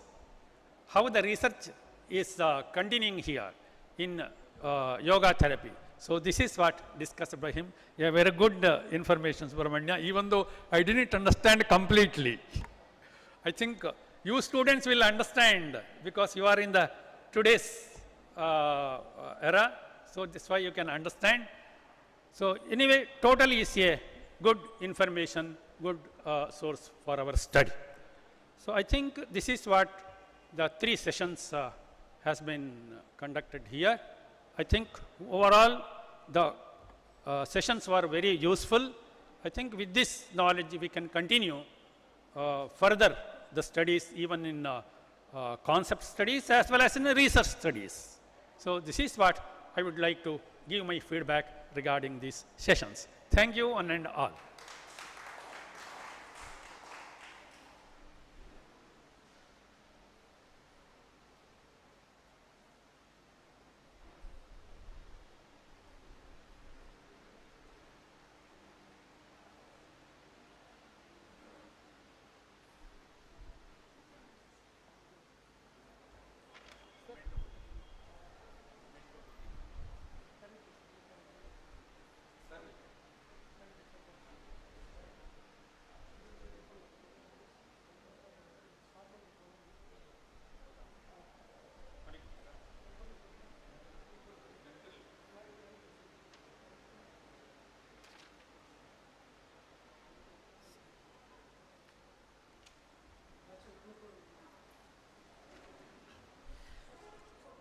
how the research is continuing here in yoga therapy. So this is what discussed by him. Yeah, very good information, Subramanya, even though I didn't understand completely. I think you students will understand because you are in the today's era, so that's why you can understand. So anyway, totally is a good information, good source for our study. So I think this is what the 3 sessions has been conducted here. I think overall the sessions were very useful. I think with this knowledge we can continue further the studies even in concept studies as well as in research studies. So this is what I would like to give my feedback regarding these sessions. Thank you one and all.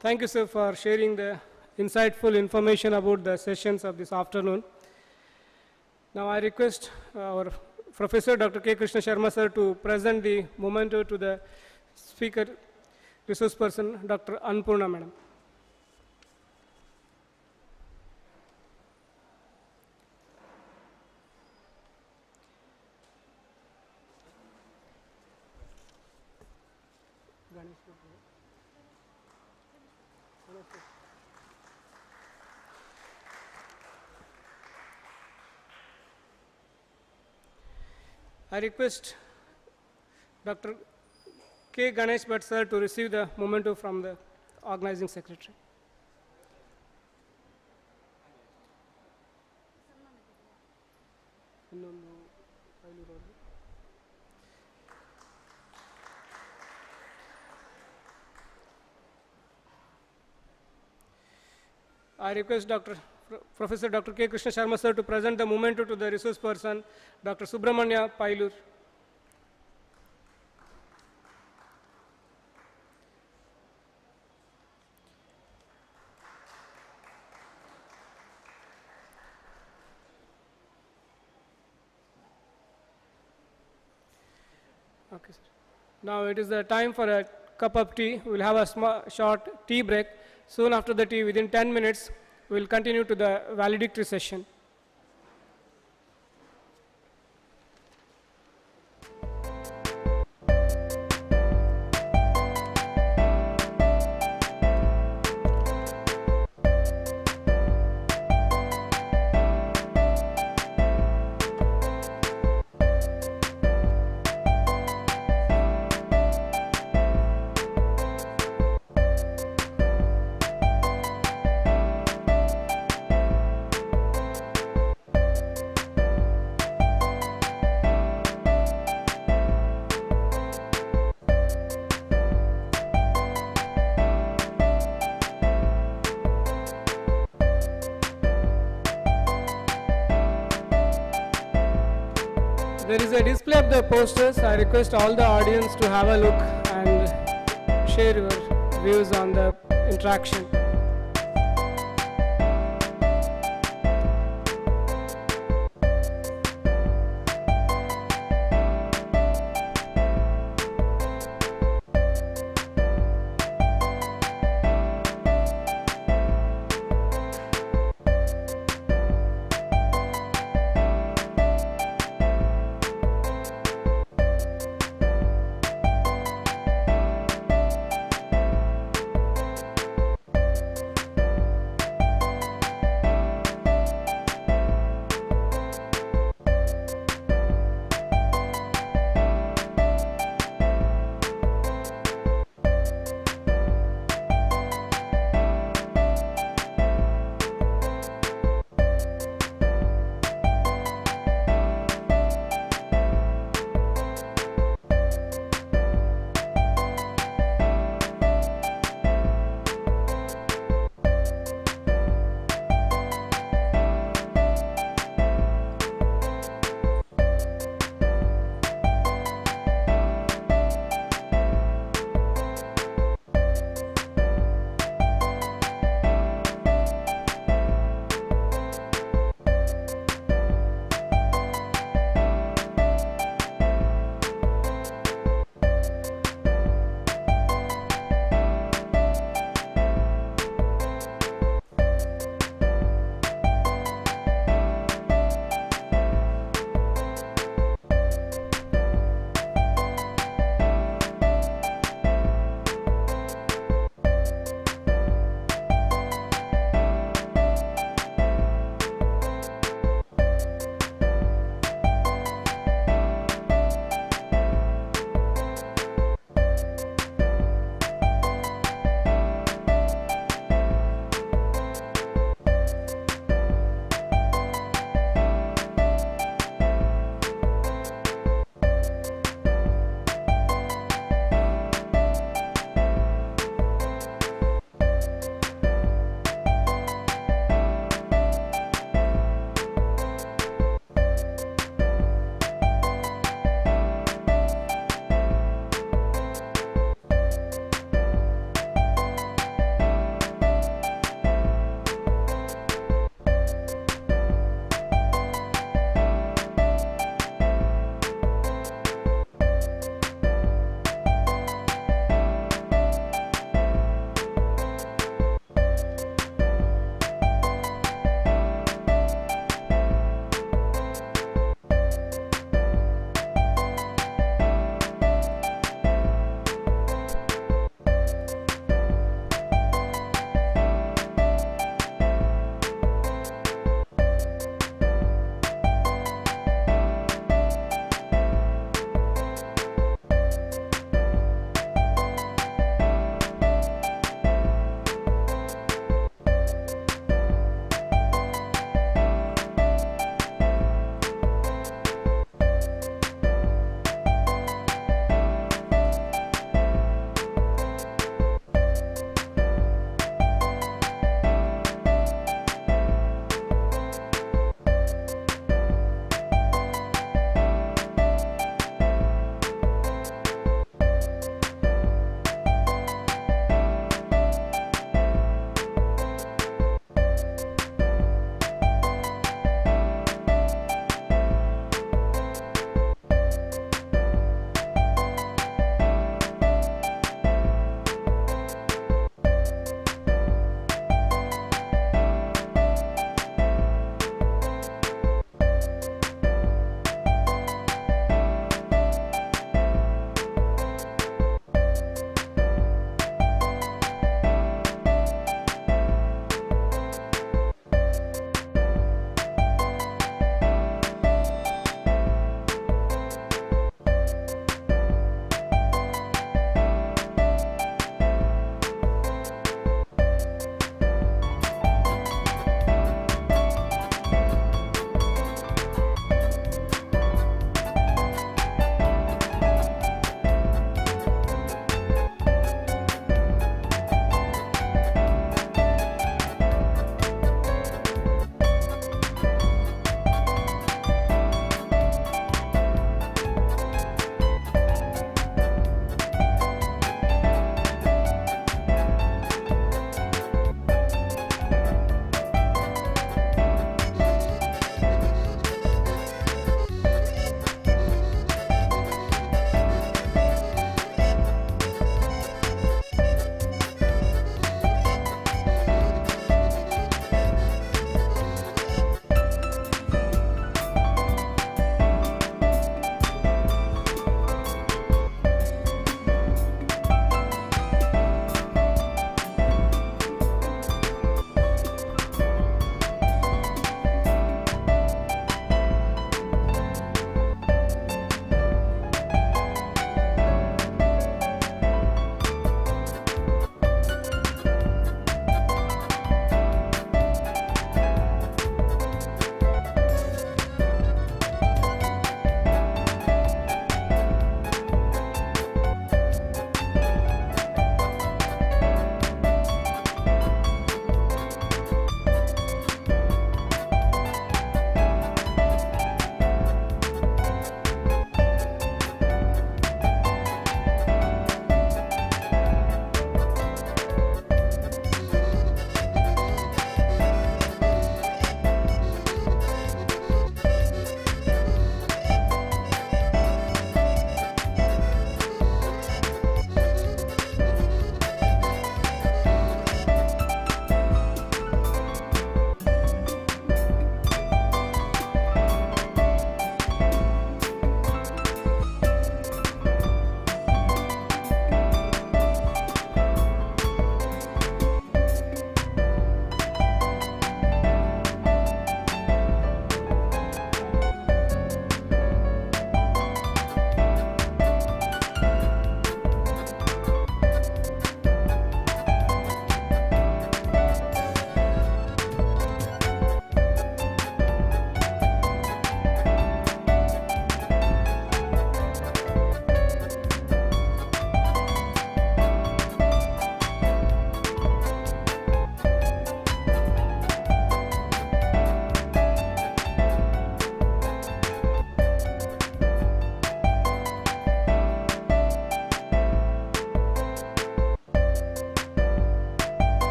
Thank you, sir, for sharing the insightful information about the sessions of this afternoon. Now I request our Professor Dr. K. Krishna Sharma, sir, to present the memento to the speaker, resource person, Dr. Annapurna, madam. I request Dr. K. Ganesh Bhatt, sir, to receive the memento from the organizing secretary. I request Professor Dr. K. Krishna Sharma, sir, to present the memento to the resource person, Dr. Subramanya Pailur. Okay, sir. Now it is the time for a cup of tea. We will have a short tea break. Soon after the tea, within 10 minutes, we will continue to the valedictory session. There is a display of the posters. I request all the audience to have a look and share your views on the interaction.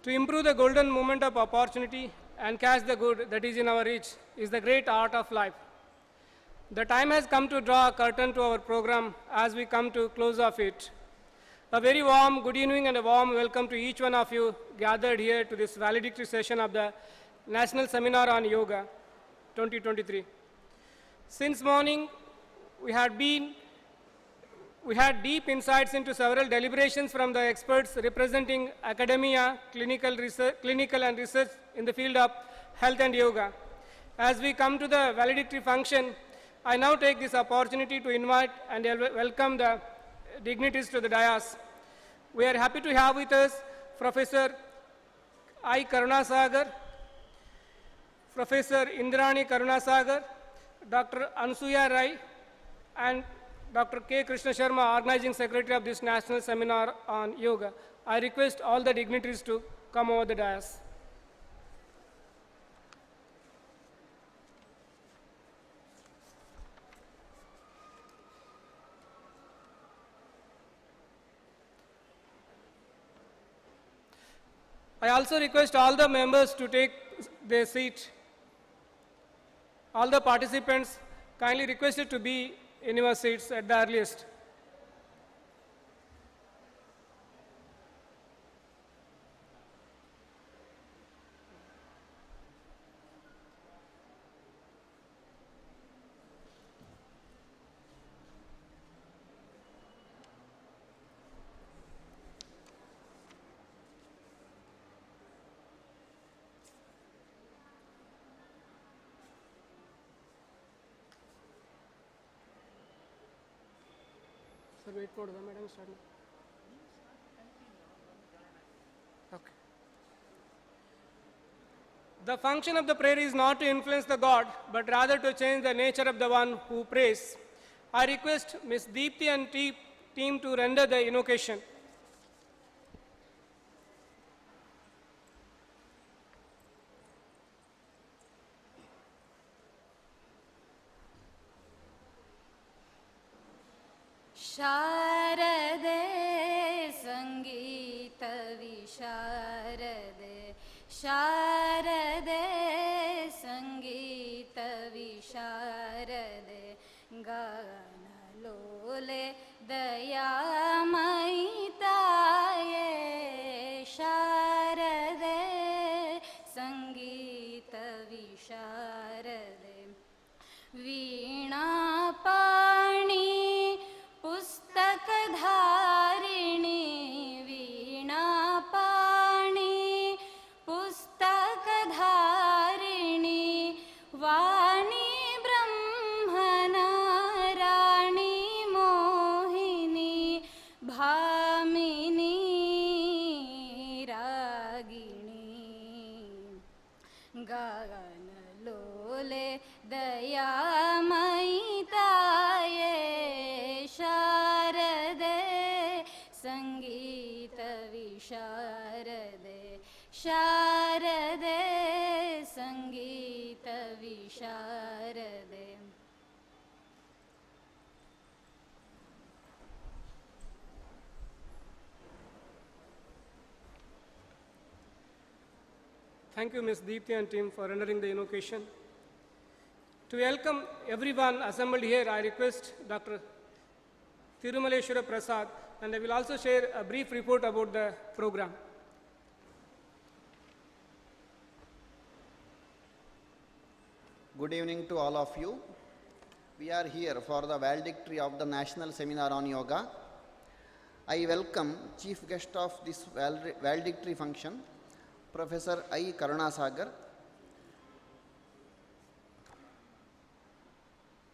To improve the golden moment of opportunity and catch the good that is in our reach is the great art of life. The time has come to draw a curtain to our program as we come to close of it. A very warm good evening and a warm welcome to each one of you gathered here to this valedictory session of the National Seminar on Yoga 2023. Since morning, we had deep insights into several deliberations from the experts representing academia, clinical and research in the field of health and yoga. As we come to the valedictory function, I now take this opportunity to invite and welcome the dignitaries to the dais. We are happy to have with us Professor I. Karunasagar, Professor Indrani Karunasagar, Dr. Ansuya Rai, and Dr. K. Krishna Sharma, Organizing Secretary of this National Seminar on Yoga. I request all the dignitaries to come over the dais. I also request all the members to take their seat. All the participants kindly requested to be in your seats at the earliest. Sir, wait for the madam start. Okay. The function of the prayer is not to influence the God, but rather to change the nature of the one who prays. I request Ms. Deepthi and team to render the invocation. शारदे संगीत विशारदे शारदे संगीत विशारदे गानलोले दयामयी ताये शारदे संगीत विशारदे वीणा पाणी पुस्तकधारिणी वीणा पाणी पुस्तकधारिणी वाणी ब्रह्मनारायणी मोहिनी भामिनी रागिणी गानलोले दयामयी ताये शारदे संगीत विशारदे शारदे संगीत विशारदे. Thank you, Ms. Deepthi and team, for rendering the invocation. To welcome everyone assembled here, I request Dr. Thirumaleshwara Prasad, and I will also share a brief report about the program. Good evening to all of you. We are here for the valedictory of the National Seminar on Yoga. I welcome Chief Guest of this valedictory function, Professor I. Karunasagar,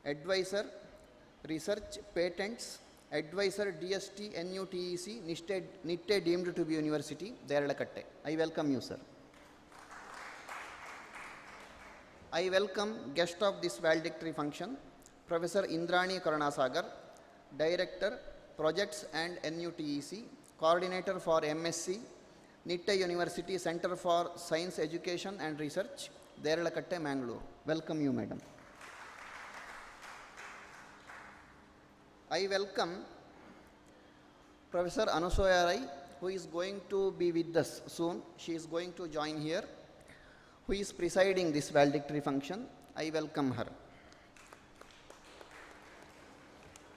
Advisor, Research, Patents, Advisor, DST, NUTEC, Nitte deemed to be University, Deralakatte. I welcome you, sir. I welcome guest of this valedictory function, Professor Indrani Karunasagar, Director, Projects and NUTEC, Coordinator for MSc, Nitte University Center for Science Education and Research, Deralakatte, Mangalore. Welcome you, madam. I welcome Professor Anasuya Rai, who is going to be with us soon. She is going to join here, who is presiding this valedictory function. I welcome her.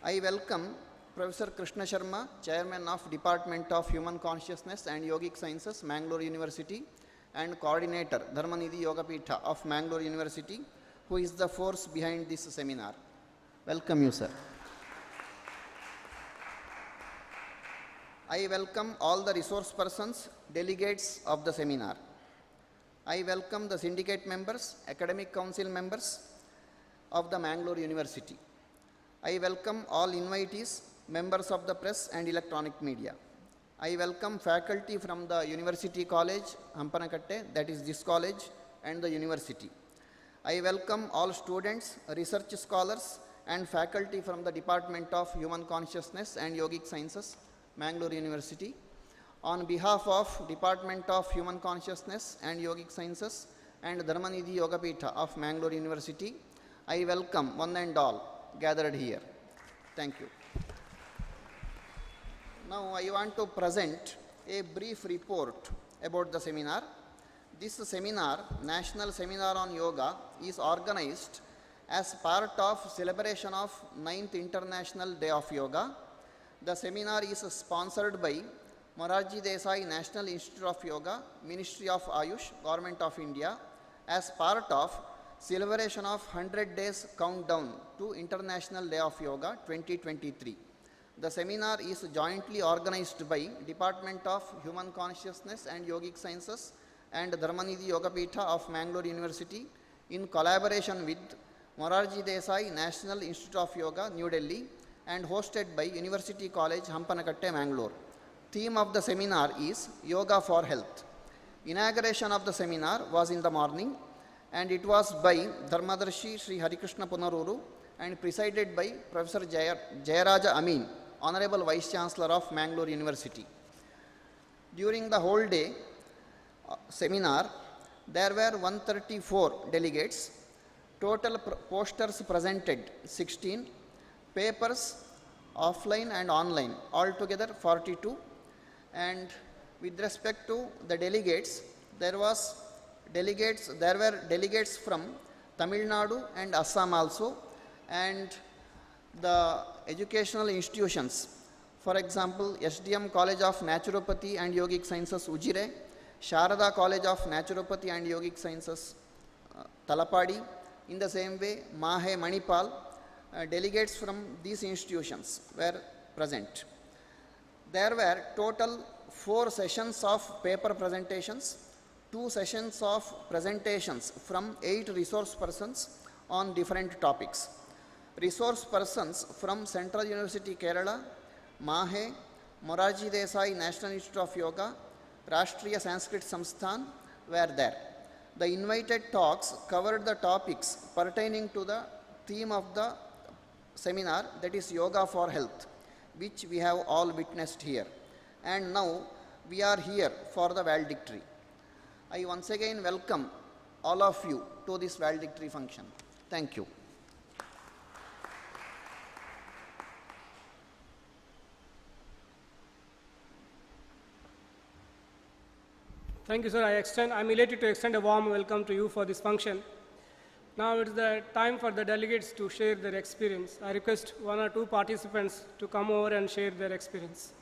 I welcome Professor Krishna Sharma, Chairman of Department of Human Consciousness and Yogic Sciences, Mangalore University, and Coordinator, Dharmanidhi Yogapeetha of Mangalore University, who is the force behind this seminar. Welcome you, sir. I welcome all the resource persons, delegates of the seminar. I welcome the syndicate members, academic council members of the Mangalore University. I welcome all invitees, members of the press and electronic media. I welcome faculty from the University College, Hampanakatta, that is this college, and the university. I welcome all students, research scholars, and faculty from the Department of Human Consciousness and Yogic Sciences, Mangalore University. On behalf of Department of Human Consciousness and Yogic Sciences and Dharmanidhi Yogapeetha of Mangalore University, I welcome one and all gathered here. Thank you. Now I want to present a brief report about the seminar. This seminar, National Seminar on Yoga, is organized as part of celebration of 9th International Day of Yoga. The seminar is sponsored by Morarji Desai National Institute of Yoga, Ministry of AYUSH, Government of India, as part of celebration of 100 days countdown to International Day of Yoga 2023. The seminar is jointly organized by Department of Human Consciousness and Yogic Sciences and Dharmanidhi Yogapeetha of Mangalore University in collaboration with Morarji Desai National Institute of Yoga, New Delhi, and hosted by University College, Hampanakatta, Mangalore. Theme of the seminar is Yoga for Health. Inauguration of the seminar was in the morning, and it was by Dharmadarshi Sri Harikrishna Punaruru and presided by Professor Jayaraja Amin, Honorable Vice Chancellor of Mangalore University. During the whole day seminar, there were 134 delegates, total posters presented 16, papers offline and online, altogether 42. And with respect to the delegates, there were delegates from Tamil Nadu and Assam also, and the educational institutions, for example, SDM College of Naturopathy and Yogic Sciences, Ujire, Sharada College of Naturopathy and Yogic Sciences, Talapadi. In the same way, Mahe, Manipal, delegates from these institutions were present. There were total 4 sessions of paper presentations, 2 sessions of presentations from 8 resource persons on different topics. Resource persons from Central University, Kerala, Mahe, Morarji Desai National Institute of Yoga, Rashtriya Sanskrit Samsthan were there. The invited talks covered the topics pertaining to the theme of the seminar, that is Yoga for Health, which we have all witnessed here. And now we are here for the valedictory. I once again welcome all of you to this valedictory function. Thank you. Thank you, sir. I'm elated to extend a warm welcome to you for this function. Now it's the time for the delegates to share their experience. I request 1 or 2 participants to come over and share their experience.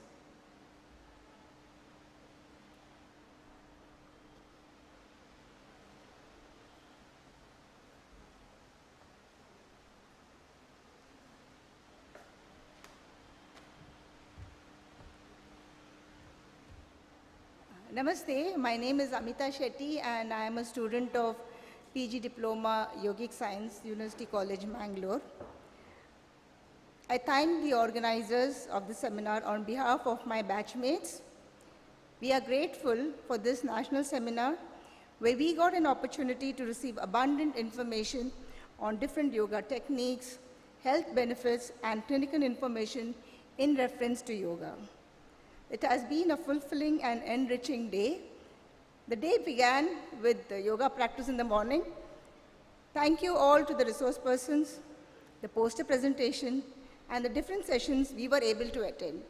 Namaste, my name is Amita Shetty and I am a student of PG Diploma Yogic Science, University College, Mangalore. I thank the organizers of the seminar on behalf of my batchmates. We are grateful for this national seminar where we got an opportunity to receive abundant information on different yoga techniques, health benefits, and clinical information in reference to yoga. It has been a fulfilling and enriching day. The day began with the yoga practice in the morning. Thank you all to the resource persons, the poster presentation, and the different sessions we were able to attend.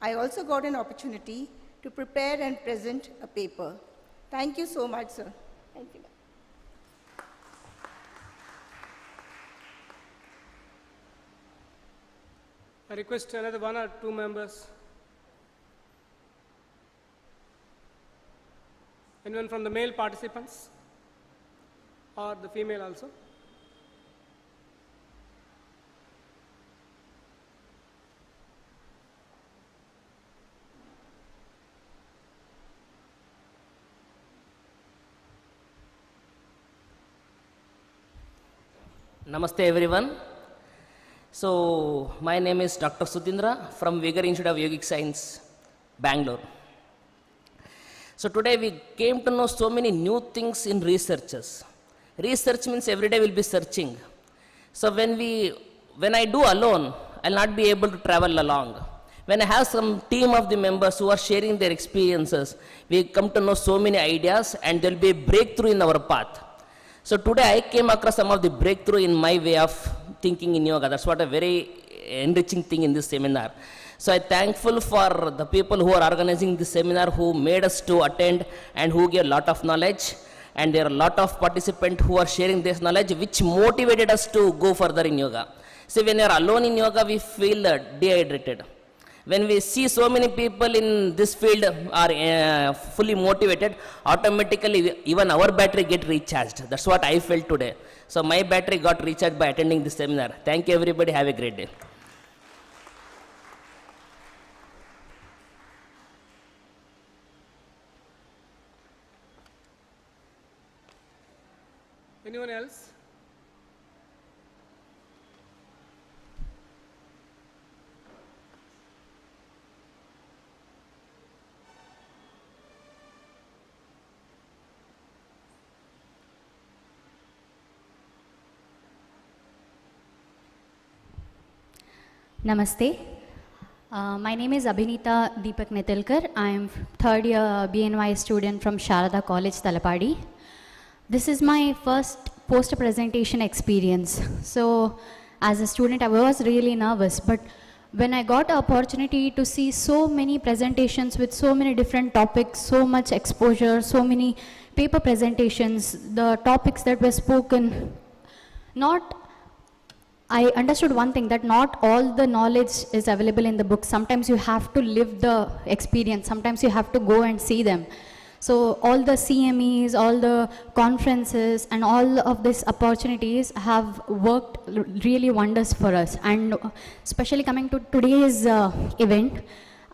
I also got an opportunity to prepare and present a paper. Thank you so much, sir. Thank you. I request another 1 or 2 members. Anyone from the male participants or the female also? Namaste everyone. So my name is Dr. Sudhindra from Vigor Institute of Yogic Science, Bangalore. So today we came to know so many new things in researches. Research means every day we'll be searching. So when I do alone, I'll not be able to travel along. When I have some team of the members who are sharing their experiences, we come to know so many ideas and there'll be a breakthrough in our path. So today I came across some of the breakthrough in my way of thinking in yoga. That's what a very enriching thing in this seminar. So I'm thankful for the people who are organizing this seminar, who made us to attend and who gave a lot of knowledge. And there are a lot of participants who are sharing this knowledge, which motivated us to go further in yoga. See, when you're alone in yoga, we feel dehydrated. When we see so many people in this field are fully motivated, automatically even our battery get recharged. That's what I felt today. So my battery got recharged by attending this seminar. Thank you everybody. Have a great day. Anyone else? Namaste. My name is Abhinita Deepak Nitilkar. I am third year BNY student from Sharada College, Talapadi. This is my first poster presentation experience. So as a student, I was really nervous, but when I got the opportunity to see so many presentations with so many different topics, so much exposure, so many paper presentations, the topics that were spoken, I understood one thing, that not all the knowledge is available in the book. Sometimes you have to live the experience. Sometimes you have to go and see them. So all the CMEs, all the conferences and all of these opportunities have worked really wonders for us. And especially coming to today's event,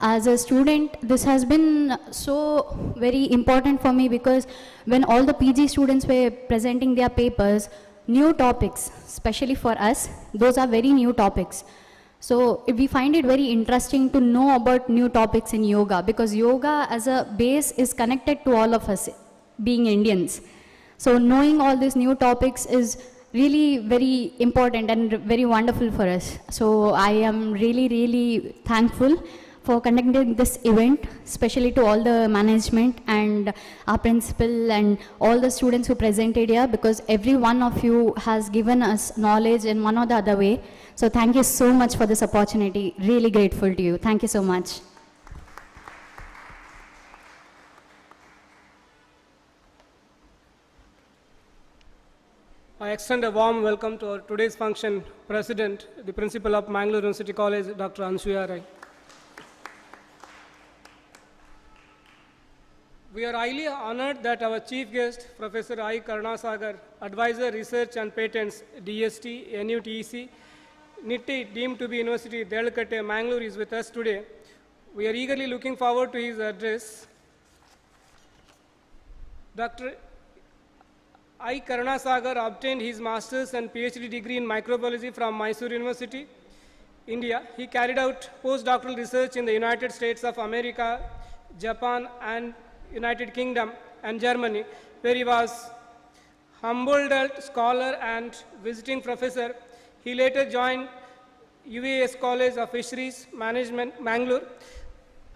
as a student, this has been so very important for me, because when all the PG students were presenting their papers, new topics, especially for us, those are very new topics. So we find it very interesting to know about new topics in yoga, because yoga as a base is connected to all of us being Indians. So knowing all these new topics is really very important and very wonderful for us. So I am really, really thankful for conducting this event, especially to all the management and our principal and all the students who presented here, because every one of you has given us knowledge in one or the other way. So thank you so much for this opportunity. Really grateful to you. Thank you so much. I extend a warm welcome to our today's function President, the Principal of Mangalore University College, Dr. Anshuya Rai. We are highly honored that our chief guest, Professor I. Karunasagar, Advisor Research and Patents, DST, NUTEC, NITI, deemed to be University, Delkatte, Mangalore, is with us today. We are eagerly looking forward to his address. Dr. I. Karunasagar obtained his master's and PhD degree in microbiology from Mysore University, India. He carried out postdoctoral research in the United States of America, Japan, and United Kingdom and Germany, where he was Humboldt Scholar and visiting professor. He later joined UAS College of Fisheries Management, Mangalore,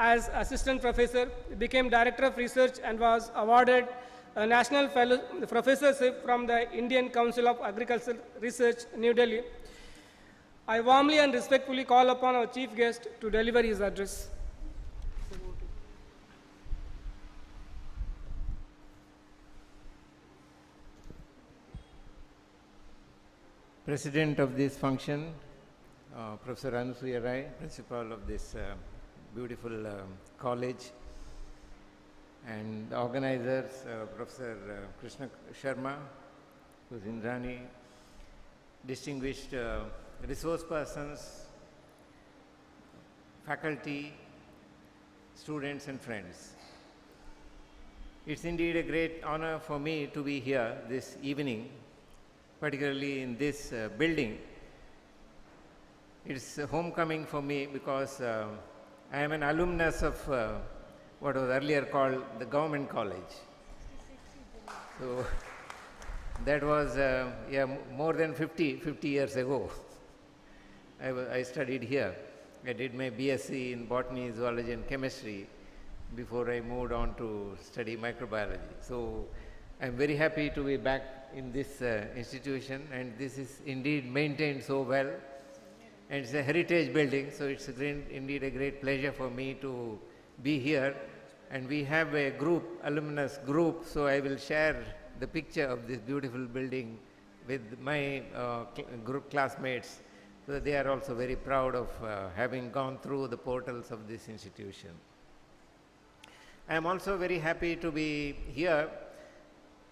as assistant professor, became director of research and was awarded a national fellow professorship from the Indian Council of Agricultural Research, New Delhi. I warmly and respectfully call upon our chief guest to deliver his address. President of this function, Professor Anusuya Rai, Principal of this beautiful college, and the organizers, Professor Krishna Sharma, who's Indrani, distinguished resource persons, faculty, students and friends. It's indeed a great honor for me to be here this evening, particularly in this building. It's a homecoming for me because I am an alumnus of what was earlier called the government college. So that was more than 50 years ago. I studied here. I did my BSc in botany, zoology and chemistry before I moved on to study microbiology. So I'm very happy to be back in this institution, and this is indeed maintained so well. And it's a heritage building, so it's indeed a great pleasure for me to be here. And we have a group, alumnus group, so I will share the picture of this beautiful building with my group classmates. So they are also very proud of having gone through the portals of this institution. I am also very happy to be here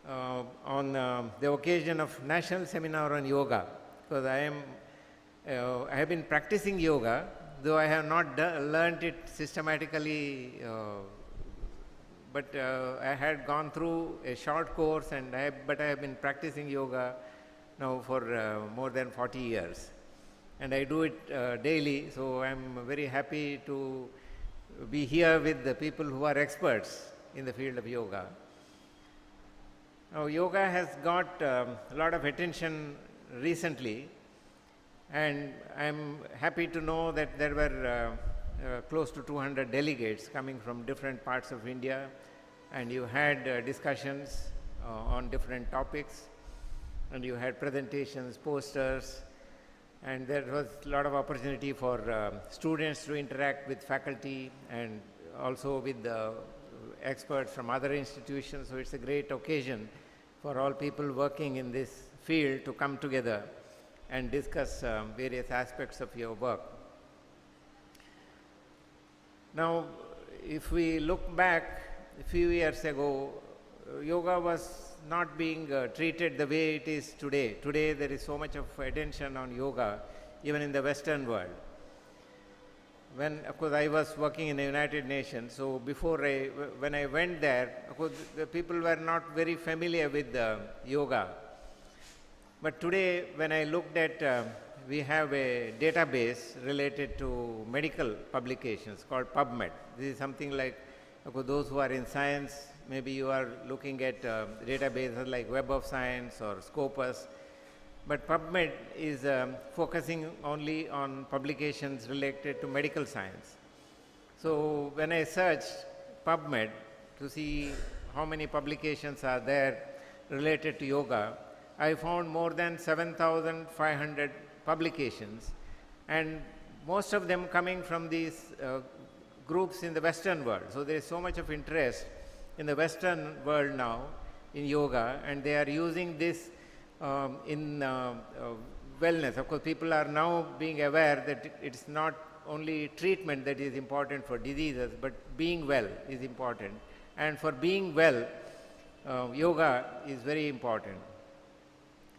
on the occasion of National Seminar on Yoga, because I have been practicing yoga, though I have not learnt it systematically, but I had gone through a short course, but I have been practicing yoga now for more than 40 years. And I do it daily, so I'm very happy to be here with the people who are experts in the field of yoga. Now, yoga has got a lot of attention recently, and I'm happy to know that there were close to 200 delegates coming from different parts of India, and you had discussions on different topics, and you had presentations, posters, and there was a lot of opportunity for students to interact with faculty and also with experts from other institutions. So it's a great occasion for all people working in this field to come together and discuss various aspects of your work. Now, if we look back a few years ago, yoga was not being treated the way it is today. Today there is so much of attention on yoga, even in the Western world. Of course, I was working in the United Nations, so when I went there, of course, the people were not very familiar with yoga. But today, when I looked at, we have a database related to medical publications called PubMed. This is something like, of course, those who are in science, maybe you are looking at databases like Web of Science or Scopus, but PubMed is focusing only on publications related to medical science. So when I searched PubMed to see how many publications are there related to yoga, I found more than 7,500 publications, and most of them coming from these groups in the Western world. So there is so much of interest in the Western world now in yoga, and they are using this in wellness. Of course, people are now being aware that it's not only treatment that is important for diseases, but being well is important. And for being well, yoga is very important.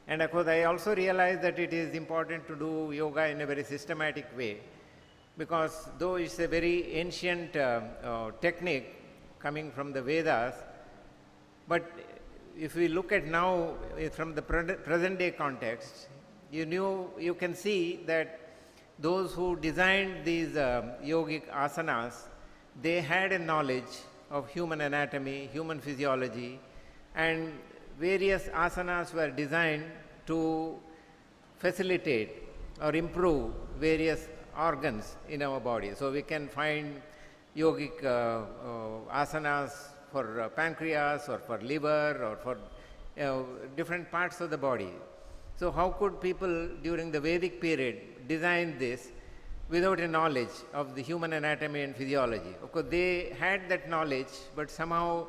And of course, I also realized that it is important to do yoga in a very systematic way, because though it's a very ancient technique coming from the Vedas, but if we look at now from the present day context, you can see that those who designed these yogic asanas, they had a knowledge of human anatomy, human physiology, and various asanas were designed to facilitate or improve various organs in our body. So we can find yogic asanas for pancreas or for liver or for different parts of the body. So how could people during the Vedic period design this without a knowledge of the human anatomy and physiology? Of course, they had that knowledge, but somehow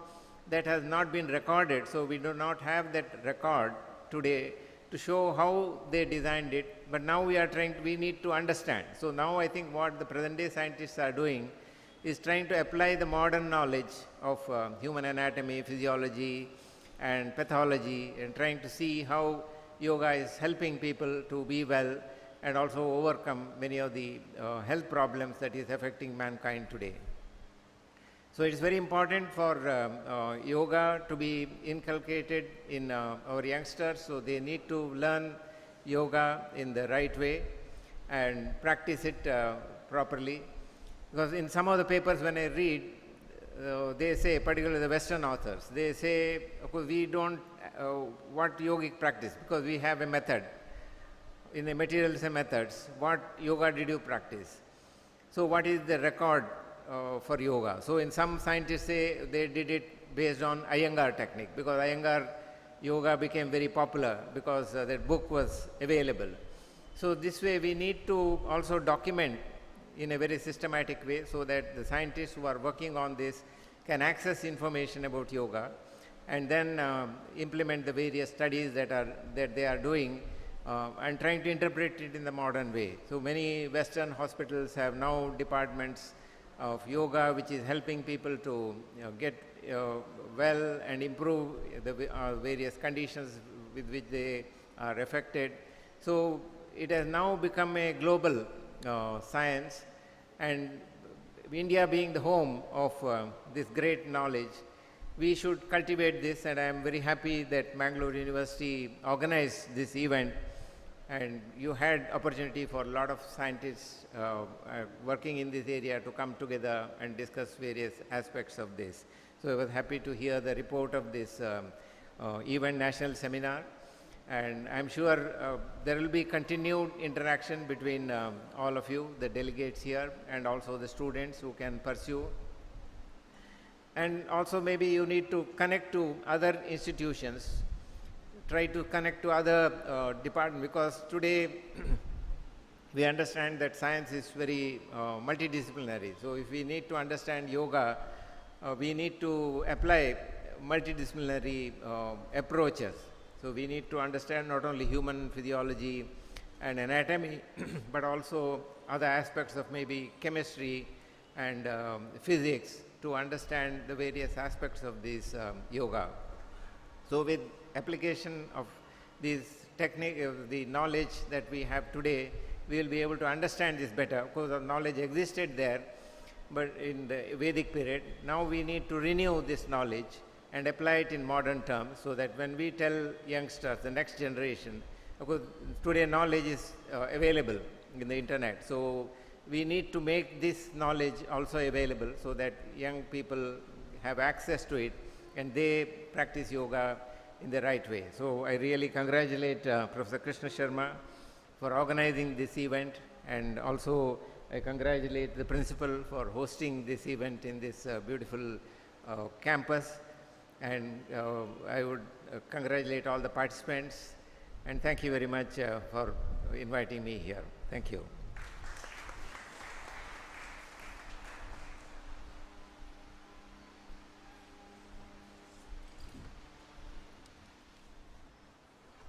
that has not been recorded, so we do not have that record today to show how they designed it, but now we need to understand. So now I think what the present day scientists are doing is trying to apply the modern knowledge of human anatomy, physiology, and pathology, and trying to see how yoga is helping people to be well and also overcome many of the health problems that is affecting mankind today. So it is very important for yoga to be inculcated in our youngsters, so they need to learn yoga in the right way and practice it properly. Because in some of the papers when I read, they say, particularly the Western authors, they say, of course, we don't what yogic practice, because we have a method. In the materials and methods, what yoga did you practice? So what is the record for yoga? So in some scientists say they did it based on Iyengar technique, because Iyengar yoga became very popular because that book was available. So this way we need to also document in a very systematic way so that the scientists who are working on this can access information about yoga and then implement the various studies that they are doing and trying to interpret it in the modern way. So many Western hospitals have now departments of yoga which is helping people to get well and improve the various conditions with which they are affected. So it has now become a global science, and India being the home of this great knowledge, we should cultivate this, and I am very happy that Mangalore University organized this event, and you had opportunity for a lot of scientists working in this area to come together and discuss various aspects of this. So I was happy to hear the report of this event national seminar, and I'm sure there will be continued interaction between all of you, the delegates here, and also the students who can pursue. And also maybe you need to connect to other institutions, try to connect to other departments, because today we understand that science is very multidisciplinary. So if we need to understand yoga, we need to apply multidisciplinary approaches. So we need to understand not only human physiology and anatomy, but also other aspects of maybe chemistry and physics to understand the various aspects of this yoga. So with application of these technique, the knowledge that we have today, we will be able to understand this better. Of course, the knowledge existed there, but in the Vedic period, now we need to renew this knowledge and apply it in modern terms, so that when we tell youngsters, the next generation, of course, today knowledge is available in the internet. So we need to make this knowledge also available so that young people have access to it and they practice yoga in the right way. So I really congratulate Professor Krishna Sharma for organizing this event, and also I congratulate the principal for hosting this event in this beautiful campus. And I would congratulate all the participants, and thank you very much for inviting me here. Thank you.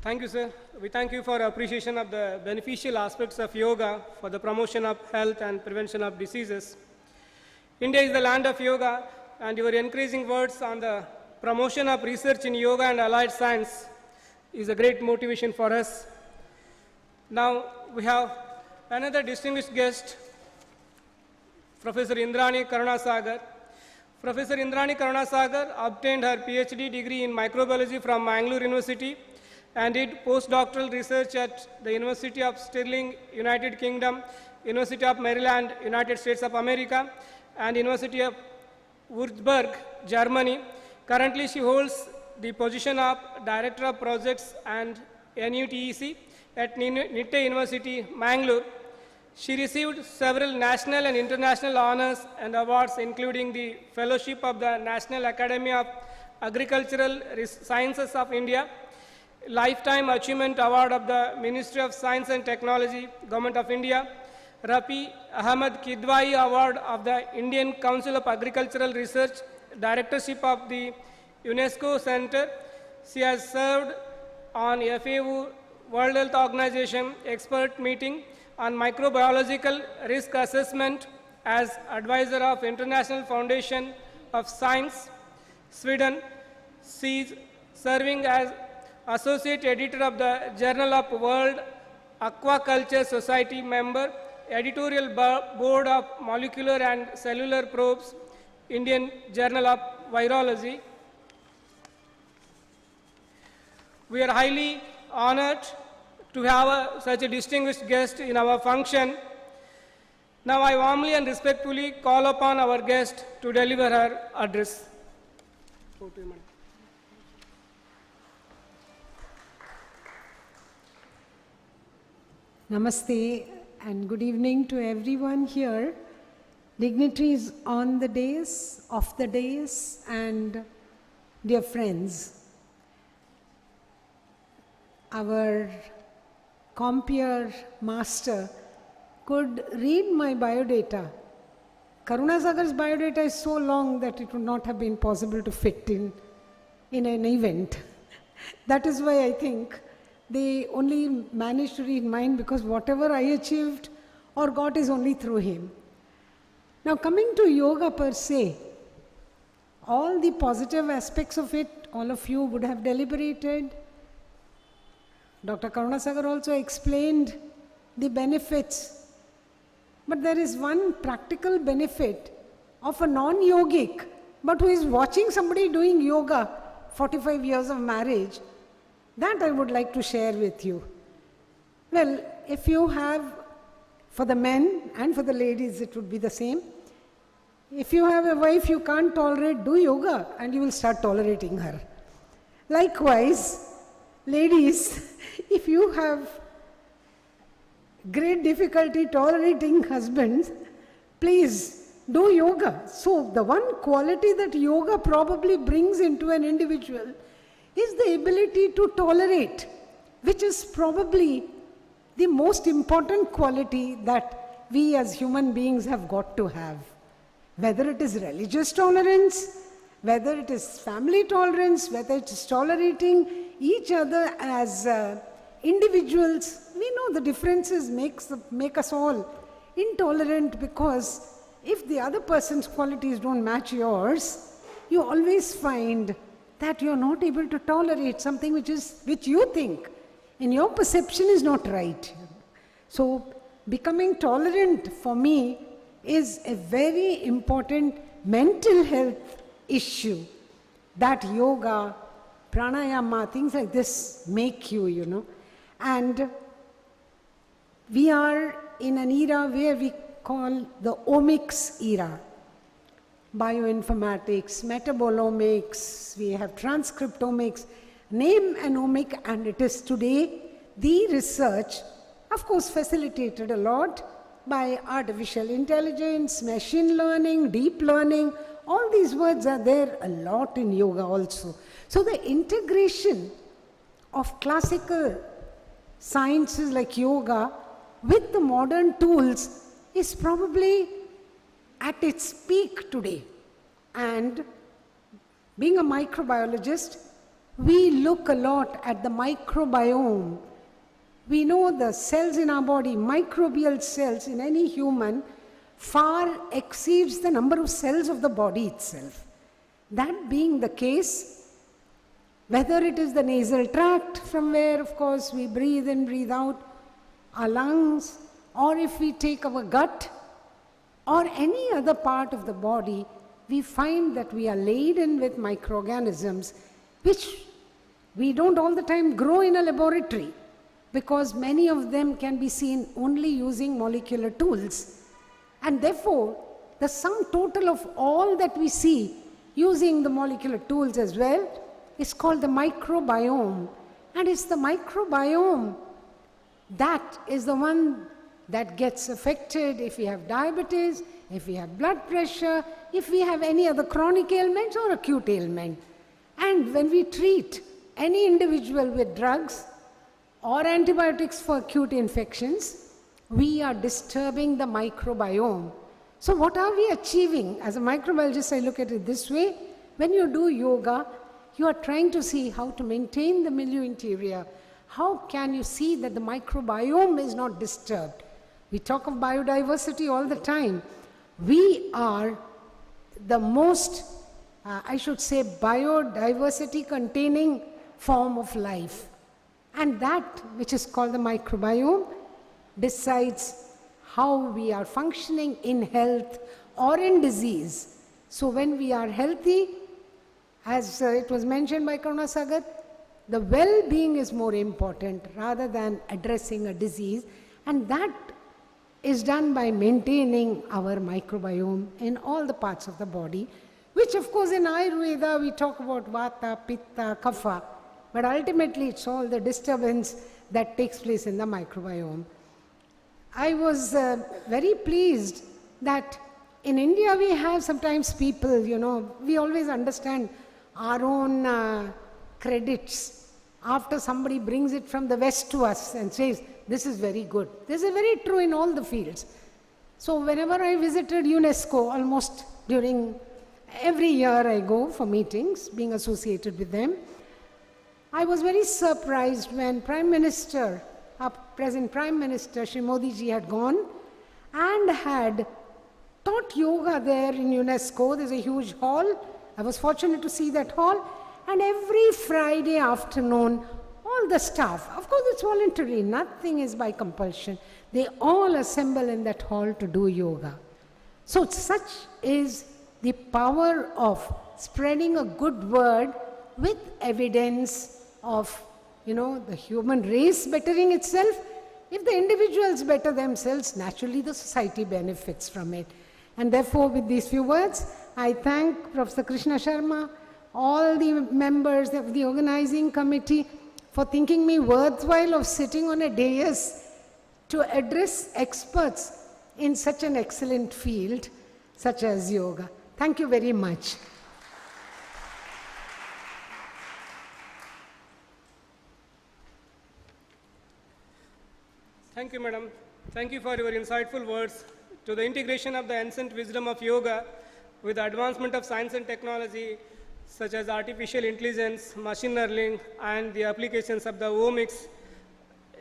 Thank you, sir. We thank you for appreciation of the beneficial aspects of yoga for the promotion of health and prevention of diseases. India is the land of yoga, and your encouraging words on the promotion of research in yoga and allied science is a great motivation for us. Now we have another distinguished guest, Professor Indrani Karunasagar. Professor Indrani Karunasagar obtained her PhD degree in microbiology from Mangalore University and did postdoctoral research at the University of Stirling, United Kingdom, University of Maryland, United States of America, and University of Würzburg, Germany. Currently, she holds the position of Director of Projects and NUTEC at Nitte University, Mangalore. She received several national and international honors and awards, including the Fellowship of the National Academy of Agricultural Sciences of India, Lifetime Achievement Award of the Ministry of Science and Technology, Government of India, Rafi Ahmed Kidwai Award of the Indian Council of Agricultural Research, Directorship of the UNESCO Center. She has served on FAO World Health Organization expert meeting on microbiological risk assessment as advisor of International Foundation of Science, Sweden. She is serving as associate editor of the Journal of World Aquaculture Society member, editorial board of Molecular and Cellular Probes, Indian Journal of Virology. We are highly honored to have such a distinguished guest in our function. Now I warmly and respectfully call upon our guest to deliver her address. Namaste and good evening to everyone here, dignitaries on the dais, off the dais, and dear friends. Our compeer master could read my biodata. Karunasagar's biodata is so long that it would not have been possible to fit in an event. That is why I think they only managed to read mine, because whatever I achieved or got is only through him. Now coming to yoga per se, all the positive aspects of it, all of you would have deliberated. Dr. Karunasagar also explained the benefits. But there is one practical benefit of a non-yogic, but who is watching somebody doing yoga 45 years of marriage, that I would like to share with you. Well, if you have, for the men and for the ladies it would be the same. If you have a wife you can't tolerate, do yoga and you will start tolerating her. Likewise, ladies, if you have great difficulty tolerating husbands, please do yoga. So the one quality that yoga probably brings into an individual is the ability to tolerate, which is probably the most important quality that we as human beings have got to have. Whether it is religious tolerance, whether it is family tolerance, whether it is tolerating each other as individuals, we know the differences make us all intolerant, because if the other person's qualities don't match yours, you always find that you're not able to tolerate something which you think in your perception is not right. So becoming tolerant for me is a very important mental health issue that yoga, pranayama, things like this make you, you know. And we are in an era where we call the omics era. Bioinformatics, metabolomics, we have transcriptomics, name an omic, and it is today the research, of course facilitated a lot by artificial intelligence, machine learning, deep learning. All these words are there a lot in yoga also. So the integration of classical sciences like yoga with the modern tools is probably at its peak today. And being a microbiologist, we look a lot at the microbiome. We know the cells in our body, microbial cells in any human, far exceeds the number of cells of the body itself. That being the case, whether it is the nasal tract from where of course we breathe in, breathe out, our lungs, or if we take our gut, or any other part of the body, we find that we are laden with microorganisms which we don't all the time grow in a laboratory, because many of them can be seen only using molecular tools. And therefore, the sum total of all that we see using the molecular tools as well is called the microbiome. And it's the microbiome that is the one that gets affected if we have diabetes, if we have blood pressure, if we have any other chronic ailments or acute ailment. And when we treat any individual with drugs or antibiotics for acute infections, we are disturbing the microbiome. So what are we achieving? As a microbiologist, I look at it this way. When you do yoga, you are trying to see how to maintain the milieu interior, how can you see that the microbiome is not disturbed? We talk of biodiversity all the time. We are the most, I should say, biodiversity containing form of life. And that which is called the microbiome decides how we are functioning in health or in disease. So when we are healthy, as it was mentioned by Karunasagar, the well-being is more important rather than addressing a disease, and that is done by maintaining our microbiome in all the parts of the body, which of course in Ayurveda we talk about Vata, Pitta, Kapha, but ultimately it's all the disturbance that takes place in the microbiome. I was very pleased that in India we have sometimes people, we always understand our own credits after somebody brings it from the West to us and says, this is very good. This is very true in all the fields. So whenever I visited UNESCO, almost during every year I go for meetings, being associated with them, I was very surprised when Prime Minister, our present Prime Minister, Shri Modi ji had gone and had taught yoga there in UNESCO. There's a huge hall. I was fortunate to see that hall. And every Friday afternoon, all the staff, of course it's voluntary, nothing is by compulsion, they all assemble in that hall to do yoga. So such is the power of spreading a good word with evidence of, the human race bettering itself. If the individuals better themselves, naturally the society benefits from it. And therefore, with these few words, I thank Professor Krishna Sharma, all the members of the organizing committee for thinking me worthwhile of sitting on a dais to address experts in such an excellent field such as yoga. Thank you very much. Thank you, Madam. Thank you for your insightful words. To the integration of the ancient wisdom of yoga with the advancement of science and technology, such as artificial intelligence, machine learning, and the applications of the omics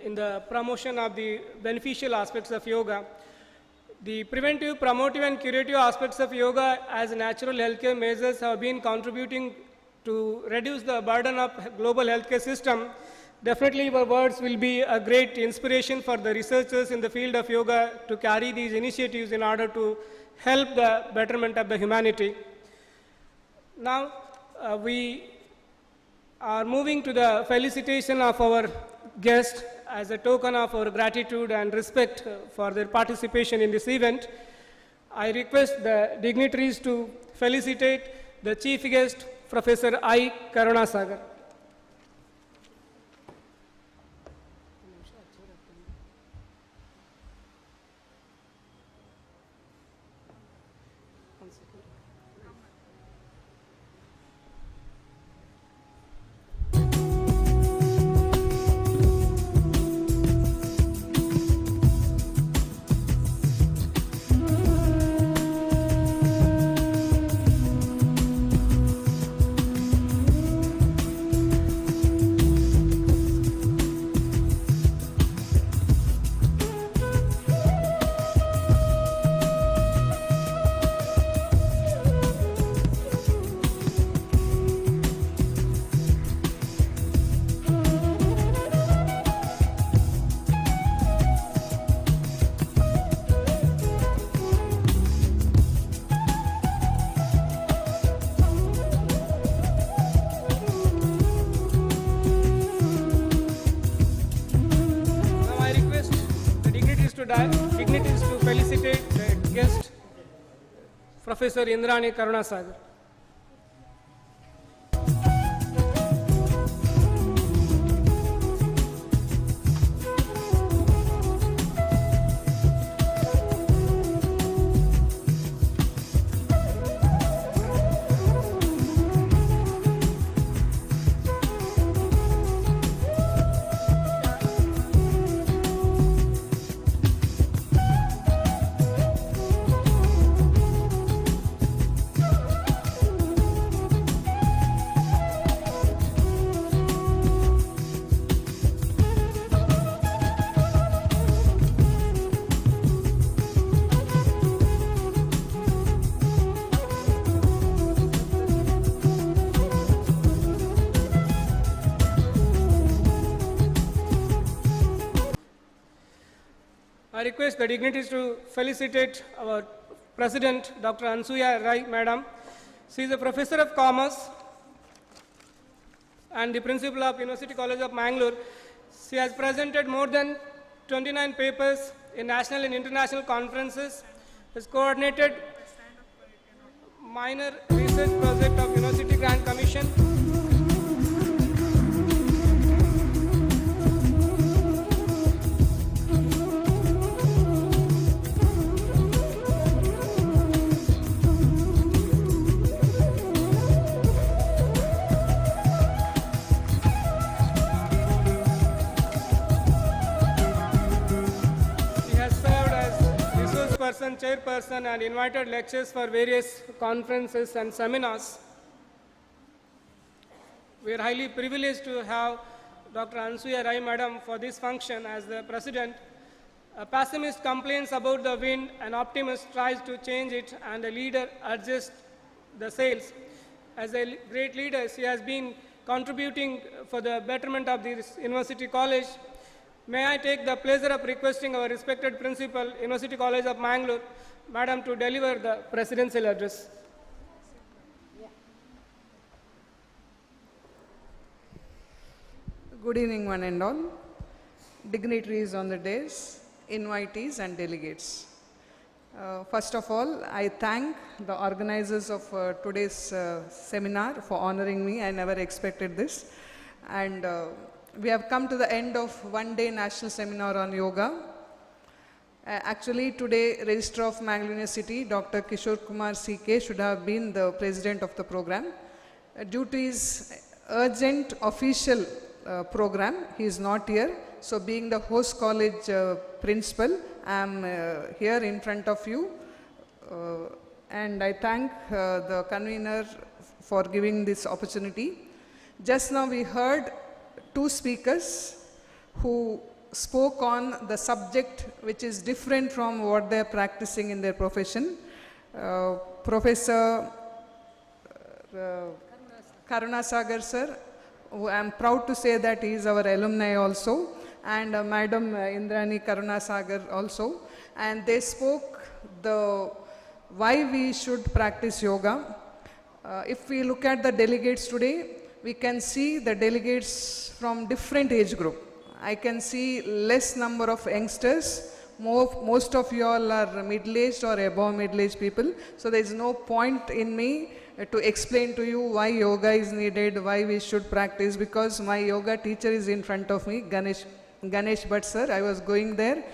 in the promotion of the beneficial aspects of yoga. The preventive, promotive, and curative aspects of yoga as natural healthcare measures have been contributing to reduce the burden of global healthcare system. Definitely your words will be a great inspiration for the researchers in the field of yoga to carry these initiatives in order to help the betterment of the humanity. Now, we are moving to the felicitation of our guest as a token of our gratitude and respect for their participation in this event. I request the dignitaries to felicitate the chief guest, Professor I. Karunasagar. Dignitaries to felicitate the guest, Professor Indrani Karunasagar. request the dignitaries to felicitate our President, Dr. Ansuya Rai, Madam. She is a Professor of Commerce and the Principal of University College of Mangalore. She has presented more than 29 papers in national and international conferences, has coordinated minor research project of University Grant Commission. Chairperson and invited lectures for various conferences and seminars. We are highly privileged to have Dr. Ansuya Rai Madam for this function as the President. A pessimist complains about the wind, an optimist tries to change it, and a leader adjusts the sails. As a great leader, she has been contributing for the betterment of this University College. May I take the pleasure of requesting our respected Principal, University College of Mangalore, Madam, to deliver the presidential address. Good evening, one and all. Dignitaries on the dais, invitees and delegates. First of all, I thank the organizers of today's seminar for honoring me. I never expected this. And we have come to the end of one-day national seminar on yoga. Actually, today, Registrar of Mangalore University, Dr. Kishore Kumar CK, should have been the president of the program. Due to his urgent official program, he is not here. So, being the host college principal, I am here in front of you. And I thank the convener for giving this opportunity. Just now we heard two speakers who spoke on the subject which is different from what they are practicing in their profession. Professor Karunasagar sir, who I am proud to say that he is our alumni also, and Madam Indrani Karunasagar also, and they spoke the why we should practice yoga. If we look at the delegates today, we can see the delegates from different age group. I can see less number of youngsters. Most of you all are middle-aged or above middle-aged people. So there is no point in me to explain to you why yoga is needed, why we should practice, because my yoga teacher is in front of me, Ganesh Bhatt sir. I was going there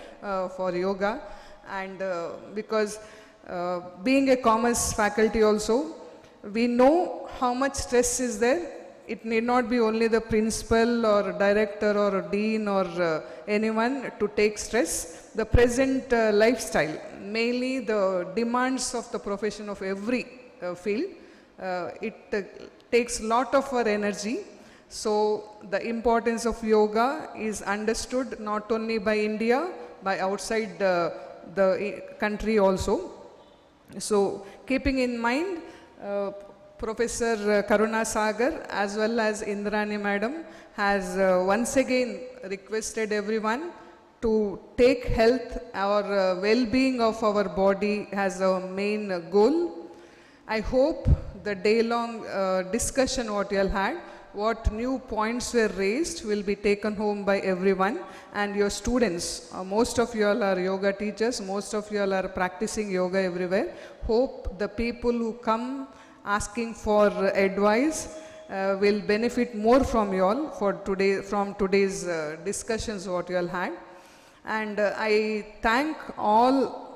for yoga, and because being a commerce faculty also, we know how much stress is there. It need not be only the principal or director or dean or anyone to take stress. The present lifestyle, mainly the demands of the profession of every field, it takes lot of our energy. So the importance of yoga is understood not only by India, by outside the country also. So keeping in mind, Professor Karunasagar as well as Indrani Madam has once again requested everyone to take health or well-being of our body as a main goal. I hope the day-long discussion what you all had, what new points were raised will be taken home by everyone and your students. Most of you all are yoga teachers, most of you all are practicing yoga everywhere. Hope the people who come asking for advice will benefit more from you all from today's discussions what you all had. And I thank all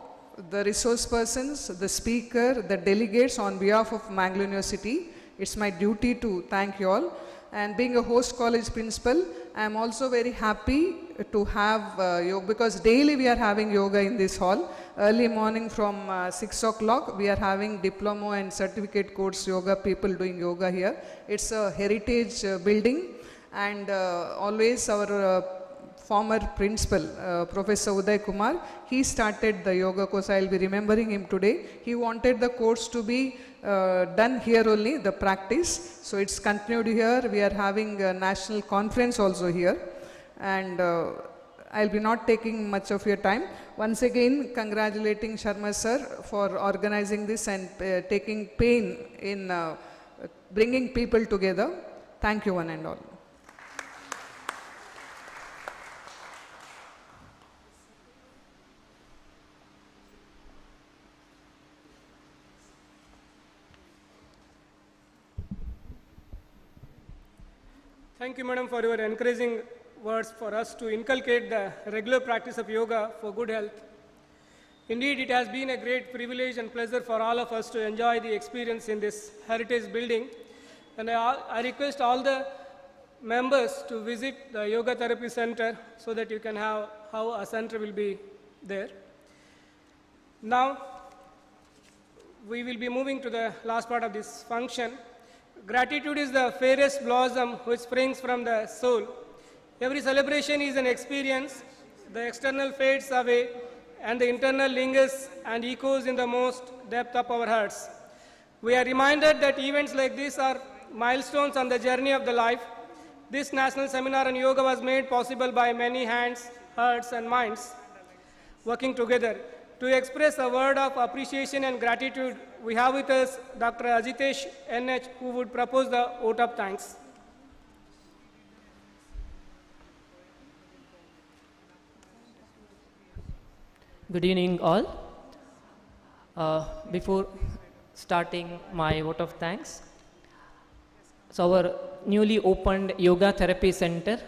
the resource persons, the speaker, the delegates on behalf of Mangalore University. It's my duty to thank you all. And being a host college principal, I am also very happy to have yoga, because daily we are having yoga in this hall. Early morning from 6 o'clock, we are having diploma and certificate course yoga, people doing yoga here. It's a heritage building, and always our former principal, Professor Uday Kumar, he started the yoga course. I will be remembering him today. He wanted the course to be done here only, the practice. So it's continued here. We are having a national conference also here. And I'll be not taking much of your time. Once again, congratulating Sharma sir for organizing this and taking pain in bringing people together. Thank you one and all. Thank you, madam, for your encouraging words for us to inculcate the regular practice of yoga for good health. Indeed, it has been a great privilege and pleasure for all of us to enjoy the experience in this heritage building. And I request all the members to visit the Yoga Therapy Center so that you can have how a center will be there. Now, we will be moving to the last part of this function. Gratitude is the fairest blossom which springs from the soul. Every celebration is an experience. The external fades away and the internal lingers and echoes in the most depth of our hearts. We are reminded that events like this are milestones on the journey of the life. This national seminar on yoga was made possible by many hands, hearts and minds working together. To express a word of appreciation and gratitude, we have with us Dr. Ajitesh NH, who would propose the vote of thanks. Good evening all. Before starting my vote of thanks, so our newly opened Yoga Therapy Center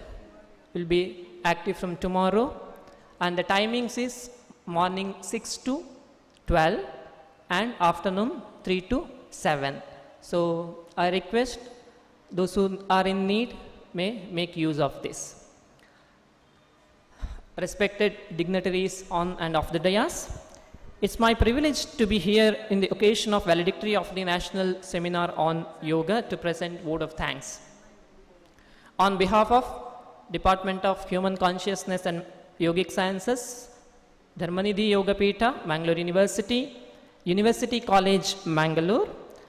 will be active from tomorrow, and the timings is morning 6 to 12 and afternoon 3 to 7. So I request those who are in need may make use of this. Respected dignitaries on and off the dais, it's my privilege to be here in the occasion of valedictory of the National Seminar on Yoga to present vote of thanks. On behalf of Department of Human Consciousness and Yogic Sciences, Dharmanidhi YogapeethaMangalore, Mangalore University, University College, Mangalore,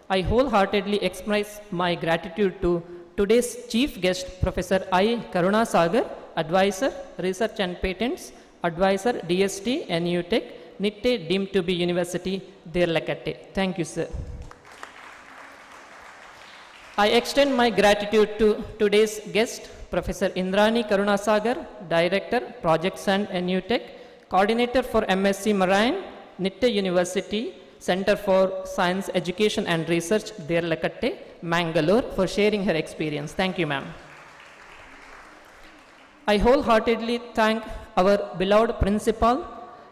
I wholeheartedly express my gratitude to today's chief guest, Professor I. Karunasagar, Advisor, Research and Patents, Advisor, DST, NU Tech, Nitte deemed to be University, Derlakatte. Thank you, sir. I extend my gratitude to today's guest, Professor Indrani Karunasagar, Director, Projects and NU Tech, Coordinator for MSc Marine, Nitte University, Center for Science Education and Research, Derlakatte, Mangalore, for sharing her experience. Thank you, ma'am. I wholeheartedly thank our beloved Principal,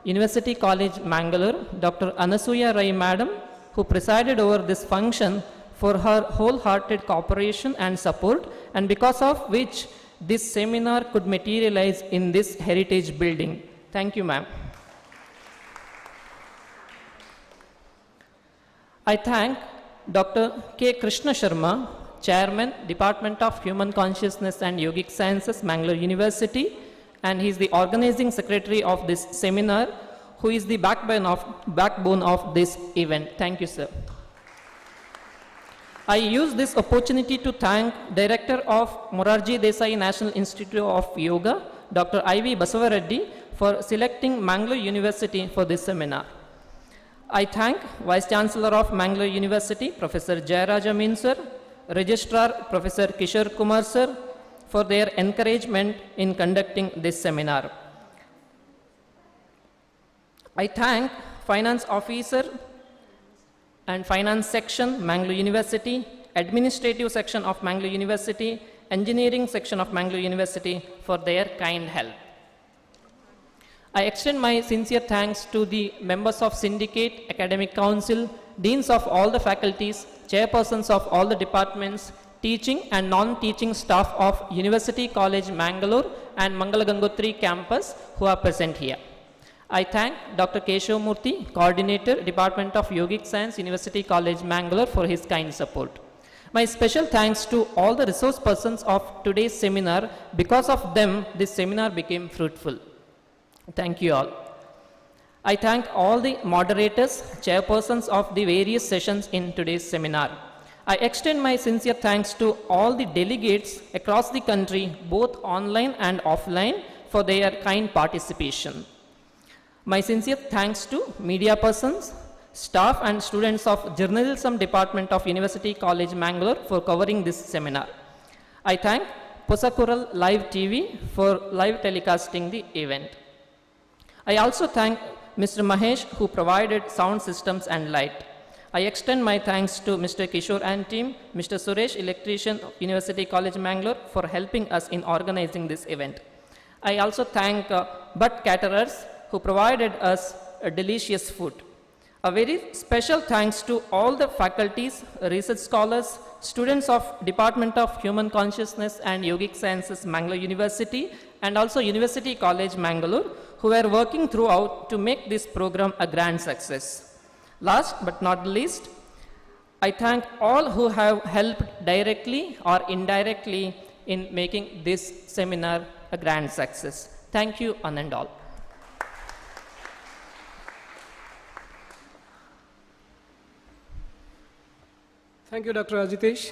University College, Mangalore, Dr. Anasuya Rai Madam, who presided over this function, for her wholehearted cooperation and support, and because of which this seminar could materialize in this heritage building. Thank you, ma'am. I thank Dr. K. Krishna Sharma, Chairman, Department of Human Consciousness and Yogic Sciences, Mangalore University, and he is the organizing secretary of this seminar, who is the backbone of this event. Thank you, sir. I use this opportunity to thank Director of Morarji Desai National Institute of Yoga, Dr. I.V. Basavareddy, for selecting Mangalore University for this seminar. I thank Vice Chancellor of Mangalore University, Professor Jayaraja Amin sir, Registrar Professor Kishore Kumar sir, for their encouragement in conducting this seminar. I thank Finance Officer and Finance Section, Mangalore University, Administrative Section of Mangalore University, Engineering Section of Mangalore University for their kind help. I extend my sincere thanks to the members of Syndicate, Academic Council, Deans of all the faculties, Chairpersons of all the departments, teaching and non-teaching staff of University College, Mangalore and Mangalagangothri campus who are present here. I thank Dr. Keshav Murthy, Coordinator, Department of Yogic Science, University College, Mangalore, for his kind support. My special thanks to all the resource persons of today's seminar. Because of them, this seminar became fruitful. Thank you all. I thank all the moderators, chairpersons of the various sessions in today's seminar. I extend my sincere thanks to all the delegates across the country, both online and offline, for their kind participation. My sincere thanks to media persons, staff and students of Journalism Department of University College Mangalore for covering this seminar. I thank Posakural Live TV for live telecasting the event. I also thank Mr. Mahesh who provided sound systems and light. I extend my thanks to Mr. Kishore and team, Mr. Suresh, electrician of University College Mangalore for helping us in organizing this event. I also thank Butt Caterers who provided us a delicious food. A very special thanks to all the faculties, research scholars, students of Department of Human Consciousness and Yogic Sciences, Mangalore University, and also University College Mangalore, who were working throughout to make this program a grand success. Last but not least, I thank all who have helped directly or indirectly in making this seminar a grand success. Thank you, one and all. Thank you, Dr. Ajitesh.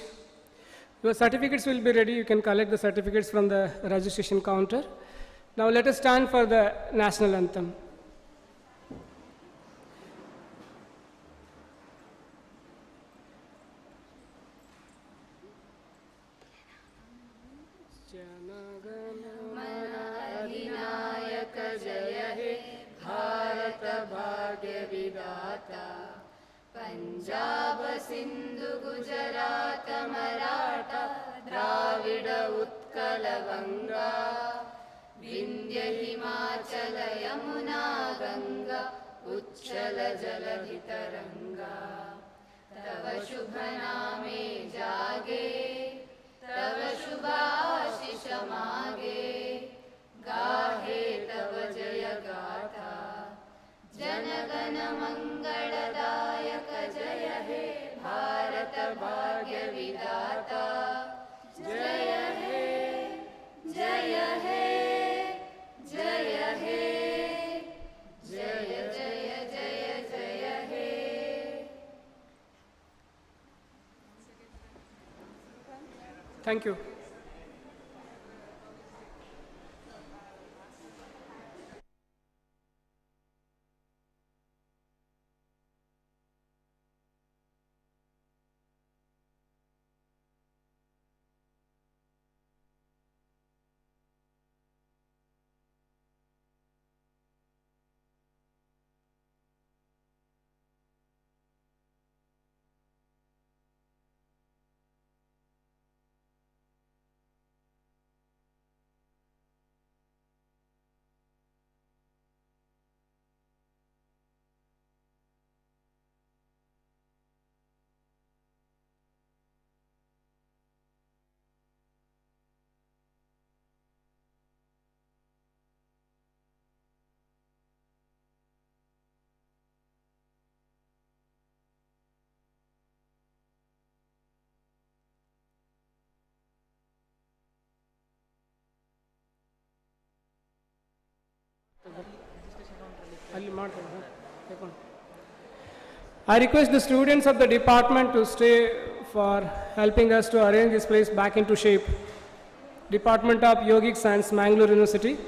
Your certificates will be ready. You can collect the certificates from the registration counter. Now let us stand for the national anthem. Punjab Sindhu Gujarat Maratha Dravid Utkal Ganga Vindhya Himachal Yamuna Ganga उच्छल जलधि तरंगा तव शुभ नामे जागे तव शुभ आशीष मागे गाहे तव जय गाथा जन गण मंगलदायक जय हे भारत भाग्य विधाता जय हे जय हे जय हे जय जय जय जय हे. Thank you. I request the students of the department to stay for helping us to arrange this place back into shape. Department of Yogic Science, Mangalore University.